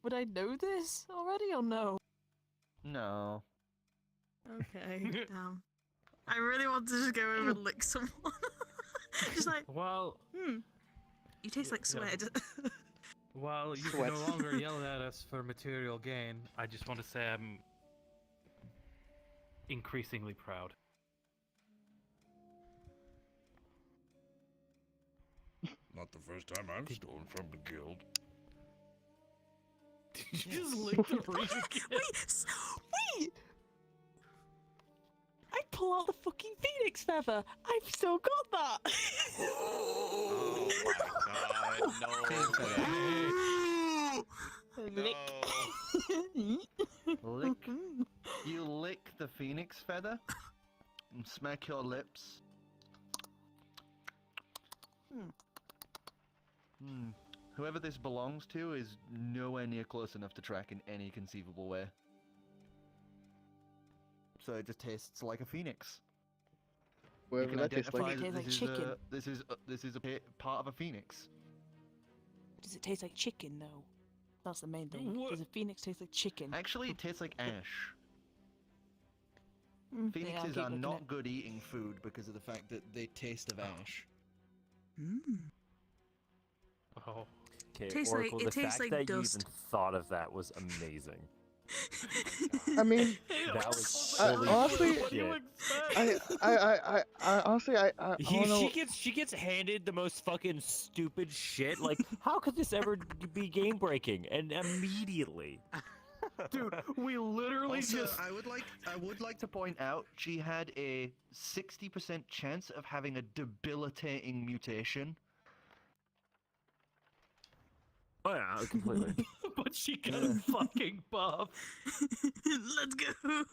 Would I know this already, or no? No. Okay, damn. I really want to just go over and lick someone. Just like, well... You taste like sweat. While you can no longer yell at us for material gain, I just want to say I'm increasingly proud. Not the first time I've stolen from the guild. Did you just lick the ring again? Wait! I pull out the fucking phoenix feather. I've still got that. Oh my god, no way. Lick. You lick the phoenix feather and smack your lips. Whoever this belongs to is nowhere near close enough to track in any conceivable way. So it just tastes like a phoenix. Whatever you can that tastes like. identify It tastes that like this is a part of a phoenix. Does it taste like chicken, though? That's the main thing. Does a phoenix taste like chicken? Actually, it tastes like ash. Yeah, I'll Phoenixes keep are looking not at- good eating food because of the fact that they taste of ash. Oh. Okay, Tastes like- Oracle, it the tastes fact like that you dust. even thought of that was amazing. I mean, that was honestly, I honestly, I don't know. She gets handed the most fucking stupid shit. Like, how could this ever be game breaking? And immediately, dude, we literally Also, just. I would like to point out she had a 60% chance of having a debilitating mutation. Oh yeah, completely. But she got a fucking buff. Let's go.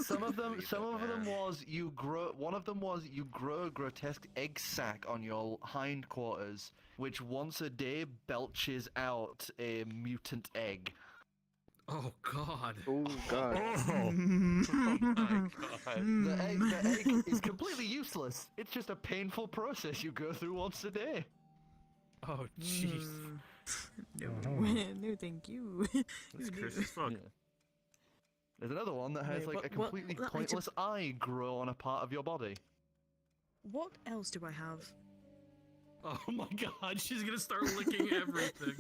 Some of them was you grow. One of them was you grow a grotesque egg sac on your hindquarters, which once a day belches out a mutant egg. Oh god. Oh god. Oh my god. The egg is completely useless. It's just a painful process you go through once a day. Oh jeez. No, no, thank you. That's cursed as fuck. Yeah. There's another one that has like a completely pointless eye grow on a part of your body. What else do I have? Oh my god, she's gonna start licking everything.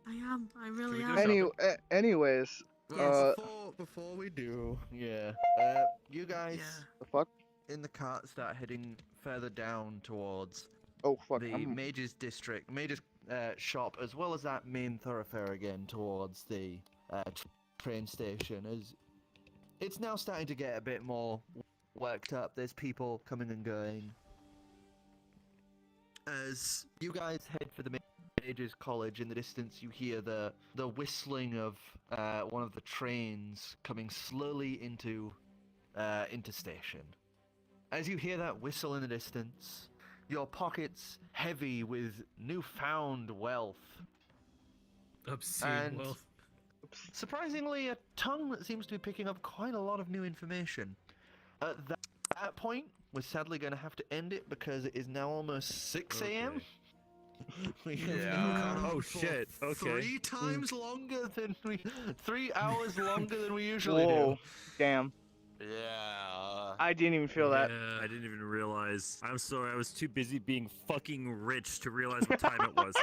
I am. I really am. Anyways, before we do, you guys, the fuck, in the cart start heading further down towards the Mage's district, Mage's shop, as well as that main thoroughfare again towards the train station. As it's now starting to get a bit more worked up. There's people coming and going. As you guys head for the Mage's College, in the distance you hear the whistling of one of the trains coming slowly into station. As you hear that whistle in the distance, your pockets heavy with newfound wealth. Obscene wealth. Surprisingly, a tongue that seems to be picking up quite a lot of new information. At that point, we're sadly going to have to end it because it is now almost 6 a.m. Oh shit. Okay. 3 hours longer than we usually Whoa. do. Damn. Yeah. I didn't even feel that. I didn't even realize. I'm sorry, I was too busy being fucking rich to realize what time it was.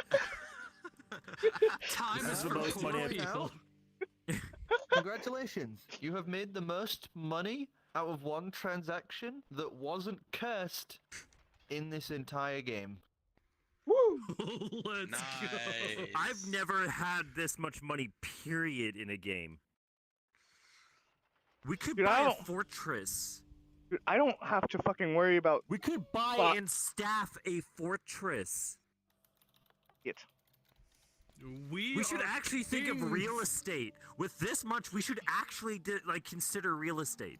Time is for the most money right people. Congratulations. You have made the most money out of one transaction that wasn't cursed in this entire game. Woo! Let's go. I've never had this much money, period, in a game. We could buy a fortress. Dude, I don't have to fucking worry about. We could buy and staff a fortress. We should actually think of real estate. With this much, we should actually consider real estate.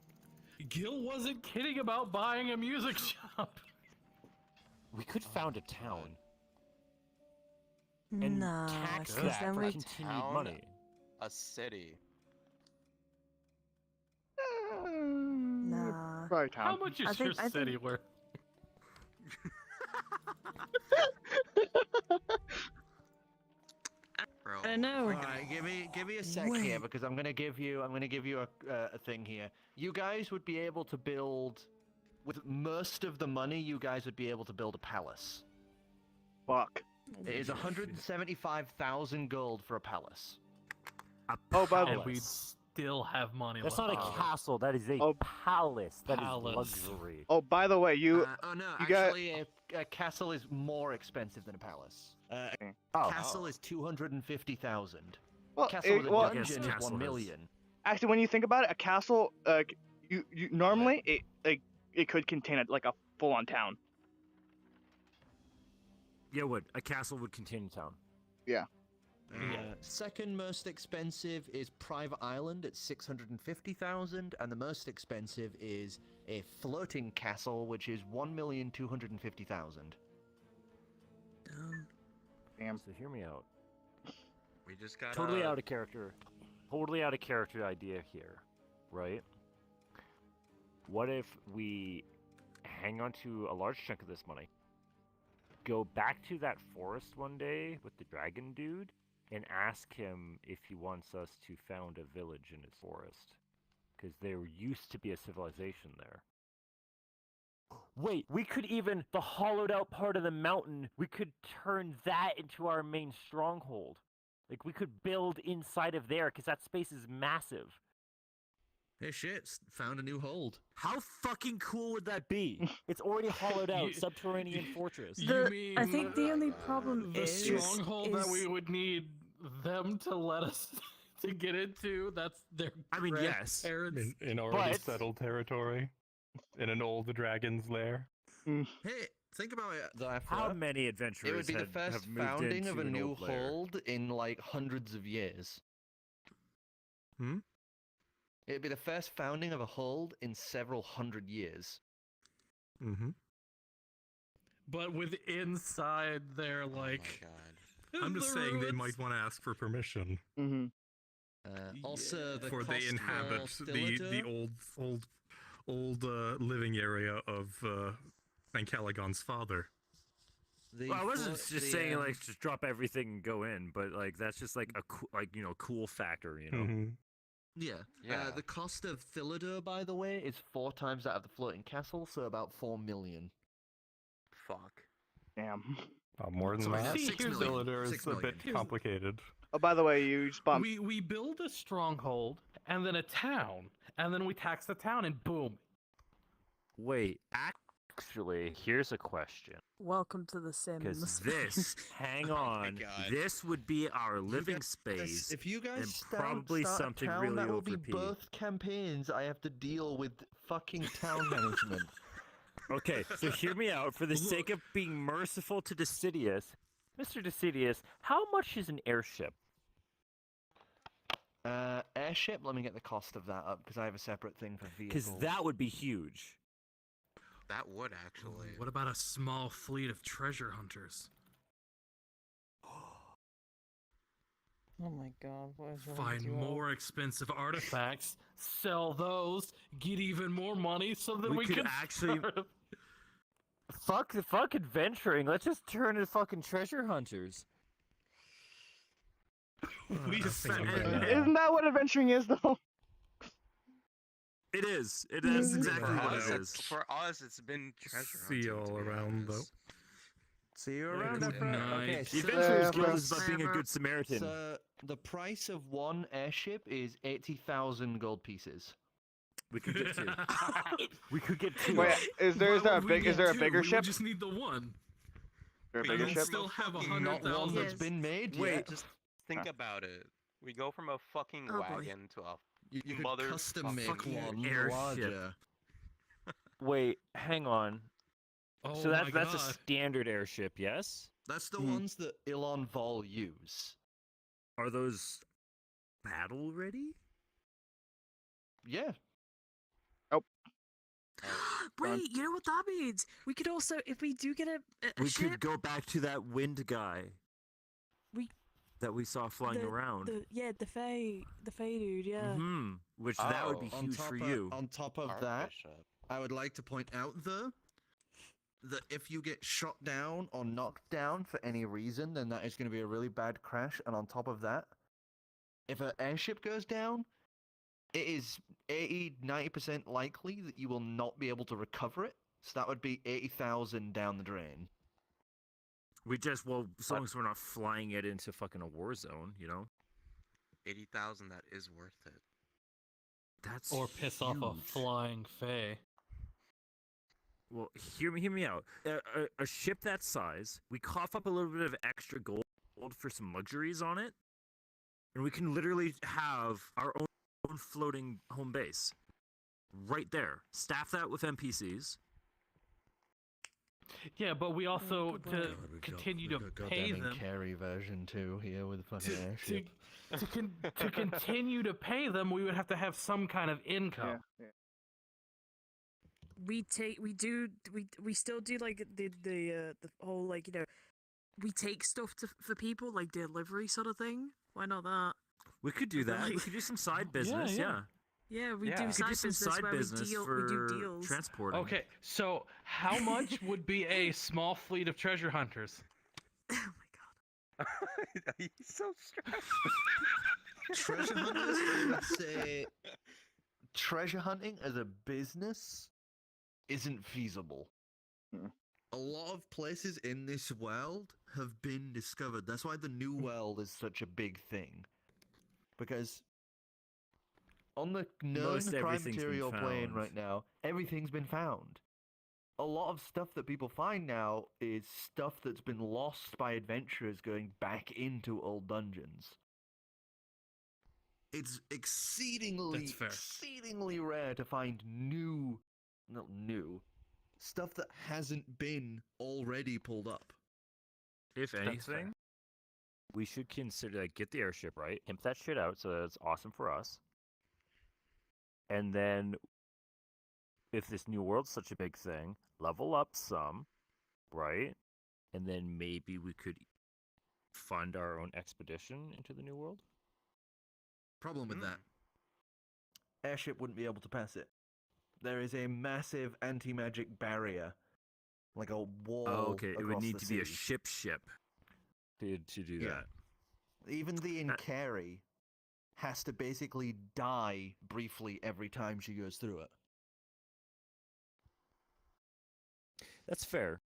Gill wasn't kidding about buying a music shop. We could found a town. And No, tax because that then for we continued money. A city. Nah. Probably town. How much is your city worth? I don't know. Alright, give me a sec here because I'm gonna give you a thing here. You guys would be able to build, with most of the money, you guys would be able to build a palace. Fuck. It is 175,000 gold for a palace. And we'd still have money That's left. not a castle. That is a palace. That is luxury. Oh, by the way, you Actually, a castle is more expensive than a palace. Castle is 250,000. Well, Castle with a dungeon is 1 million. Actually, when you think about it, a castle, you normally it could contain a full-on town. Yeah, a castle would contain a town. Yeah. Second most expensive is Private Island at 650,000, and the most expensive is a floating castle, which is 1,250,000. Damn. So hear me out. We just got Totally out of character. Totally out of character idea here, right? What if we hang on to a large chunk of this money, go back to that forest one day with the dragon dude, and ask him if he wants us to found a village in his forest? Because there used to be a civilization there. Wait, we could even, the hollowed out part of the mountain, we could turn that into our main stronghold. Like, we could build inside of there, because that space is massive. Hey shit, found a new hold. How fucking cool would that be? It's already hollowed out, subterranean fortress. I think the only problem the is stronghold that we would need them to let us to get into. That's their. I mean, yes, grandparents. in already settled territory, in an old dragon's lair. Hey, think about it. Though, How many adventurers it would be the first have moved founding into of a an new old lair? hold in like hundreds of years. Hmm? It'd be the first founding of a hold in several hundred years. Mm-hmm. But with inside their like. I'm just saying they might want to ask for permission. Mm-hmm. Also, the for cost they inhabit for the Philidor- old living area of Van Caligon's father. Well, I wasn't just saying like just drop everything and go in, but like that's just like a cool factor, you know. Mm-hmm. Yeah. The cost of Philidor, by the way, is 4 times that of the floating castle, so about 4 million. Fuck. Damn. More than that. See, here's Philidor is a bit complicated. Oh, by the way, you spawned. We build a stronghold and then a town, and then we tax the town, and boom. Wait, actually, here's a question. Welcome to the Sims. Because this, hang on, this would be our living space. If you guys and start probably a something town, really that will OP. be both campaigns I have to deal with fucking town management. Okay, so hear me out. For the sake of being merciful to Dicidius, Mr. Dicidius, how much is an airship? Airship? Let me get the cost of that up, because I have a separate thing for vehicles. Because that would be huge. That would actually. What about a small fleet of treasure hunters? Oh my god, what is wrong Find with you all? more expensive artifacts, sell those, get even more money so that we could can actually start fuck adventuring. Let's just turn into fucking treasure hunters. We spent Isn't that what adventuring is, though? It is. It is exactly what it is. For us, it's been treasure See you hunting, all to be around, though. honest. See you around. Good night. Okay, The Adventurers Guild is about being a good Samaritan. So the price of one airship is 80,000 gold pieces. We could get 2. We could get 2. Wait, is there a We bigger ship? just need the one. Is there a We bigger don't ship? Still have Not one 100,000. that's been made Wait, yet. just think about it. We go from a fucking Oh, boy. wagon to a You could mother custom make fucking one airship. larger. Wait, hang on. Oh So my that's a God. standard airship, yes? That's the ones that Ilon Vol use. Are those battle ready? Yeah. Wait, you know what that means? We could also, if we do get a We ship, could go back to that wind guy we that we saw flying around. the Fae dude, yeah. Mm-hmm. Which that would be On huge top for of- you. On top of that, I would like to point out, though, that if you get shot down or knocked down for any reason, then that is going to be a really bad crash. And on top of that, if an airship goes down, it is 80-90% likely that you will not be able to recover it. So that would be 80,000 down the drain. We just, well, as long as we're not flying it into fucking a war zone, you know? 80,000. That is worth it. That's Or piss off a huge. flying Fae. Well, hear me out. A ship that size, we cough up a little bit of extra gold for some luxuries on it, and we can literally have our own floating home base right there. Staff that with NPCs. Yeah, but we also to continue to pay them Cari version 2 here with fucking airship. to continue to pay them. We would have to have some kind of income. We still do like the whole like, you know, we take stuff for people like delivery sort of thing. Why not that? We could do that. We Like- could do some side business, yeah. Yeah, we We do could side do some business side where business we for do deals. transporting. Okay, so how much would be a small fleet of treasure hunters? He's so stressed. Treasure hunters, I would say treasure hunting as a business isn't feasible. A lot of places in this world have been discovered. That's why the new world is such a big thing. Because On the known Most prime everything's been material plane found. right now, everything's been found. A lot of stuff that people find now is stuff that's been lost by adventurers going back into old dungeons. It's exceedingly rare to find not new, stuff that hasn't been already pulled up. If anything, we should consider get the airship right, imp that shit out so that it's awesome for us. And then, if this new world's such a big thing, level up some, right? And then maybe we could fund our own expedition into the new world. Problem with that, airship wouldn't be able to pass it. There is a massive anti-magic barrier, like a wall. Oh, okay. It would across need the to be a sea. ship to do that. Even the Cari has to basically die briefly every time she goes through it. That's fair,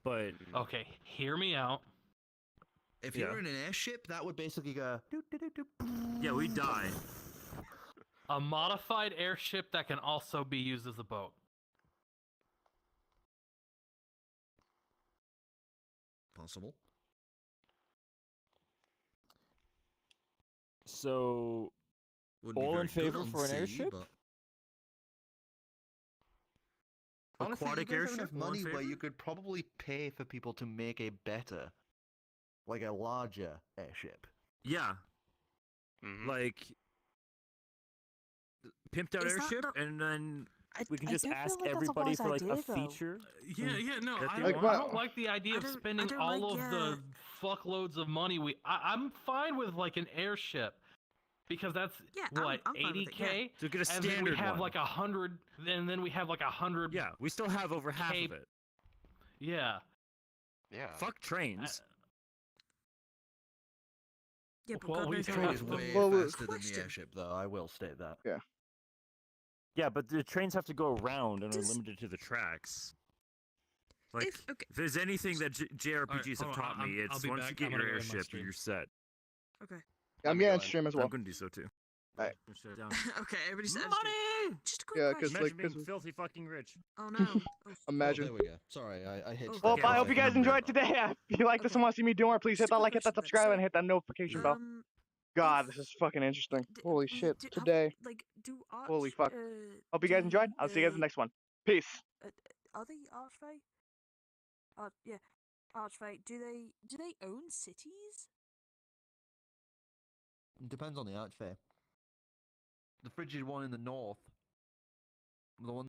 but okay, hear me out. If you're in an airship, that would basically go. Yeah, we die. A modified airship that can also be used as a boat. Possible. So, Wouldn't be all very in good favor on for an sea, airship? but- Honestly, Aquatic you guys have airship, enough all in money where favor? you could probably pay for people to make a better, like a larger airship. Yeah. Like pimped out Is that airship, not- and then we can I just do feel ask like that's a everybody wise for like idea, a though. feature. Yeah, no, That I they don't, want. I don't like the idea of spending all of the fuckloads of money. I'm fine with like an airship because that's what I'm fine with it, 80K, So get a and then we standard have one. like 100, and then we have like 100. Yeah, we still have over half of it. Yeah. Yeah. Fuck trains. Yeah, but Well, God we knows train how Train is much- way Well, faster than the question. airship, though. I will state that. Yeah. Yeah, but the trains have to go around and are Does- limited to the tracks. Like, If- okay. if there's anything that JRPGs Alright, have hold taught on, me, I'll it's be once back. you get I'm your gonna go in my airship, stream. you're set. Okay. I'm getting on stream as well. I'm gonna do so too. Alright. Okay, everybody's Money! Just a quick Yeah, question. because like, Imagine being filthy fucking rich. Oh no. Oh, imagine. Oh, there we go. Sorry, I hit. Oh, Well, okay. I hope you guys enjoyed today. If you like this and want to see me do more, please hit Just a that quick like, hit that question then. subscribe, So, and hit that notification bell. God, this is fucking interesting. Holy shit. Today. like, do Holy fuck. Hope you do guys enjoyed. I'll see you guys in the next one. Peace. Are they Archfey? Yeah, Archfey. Do they own cities? Depends on the archfey. The frigid one in the north, the one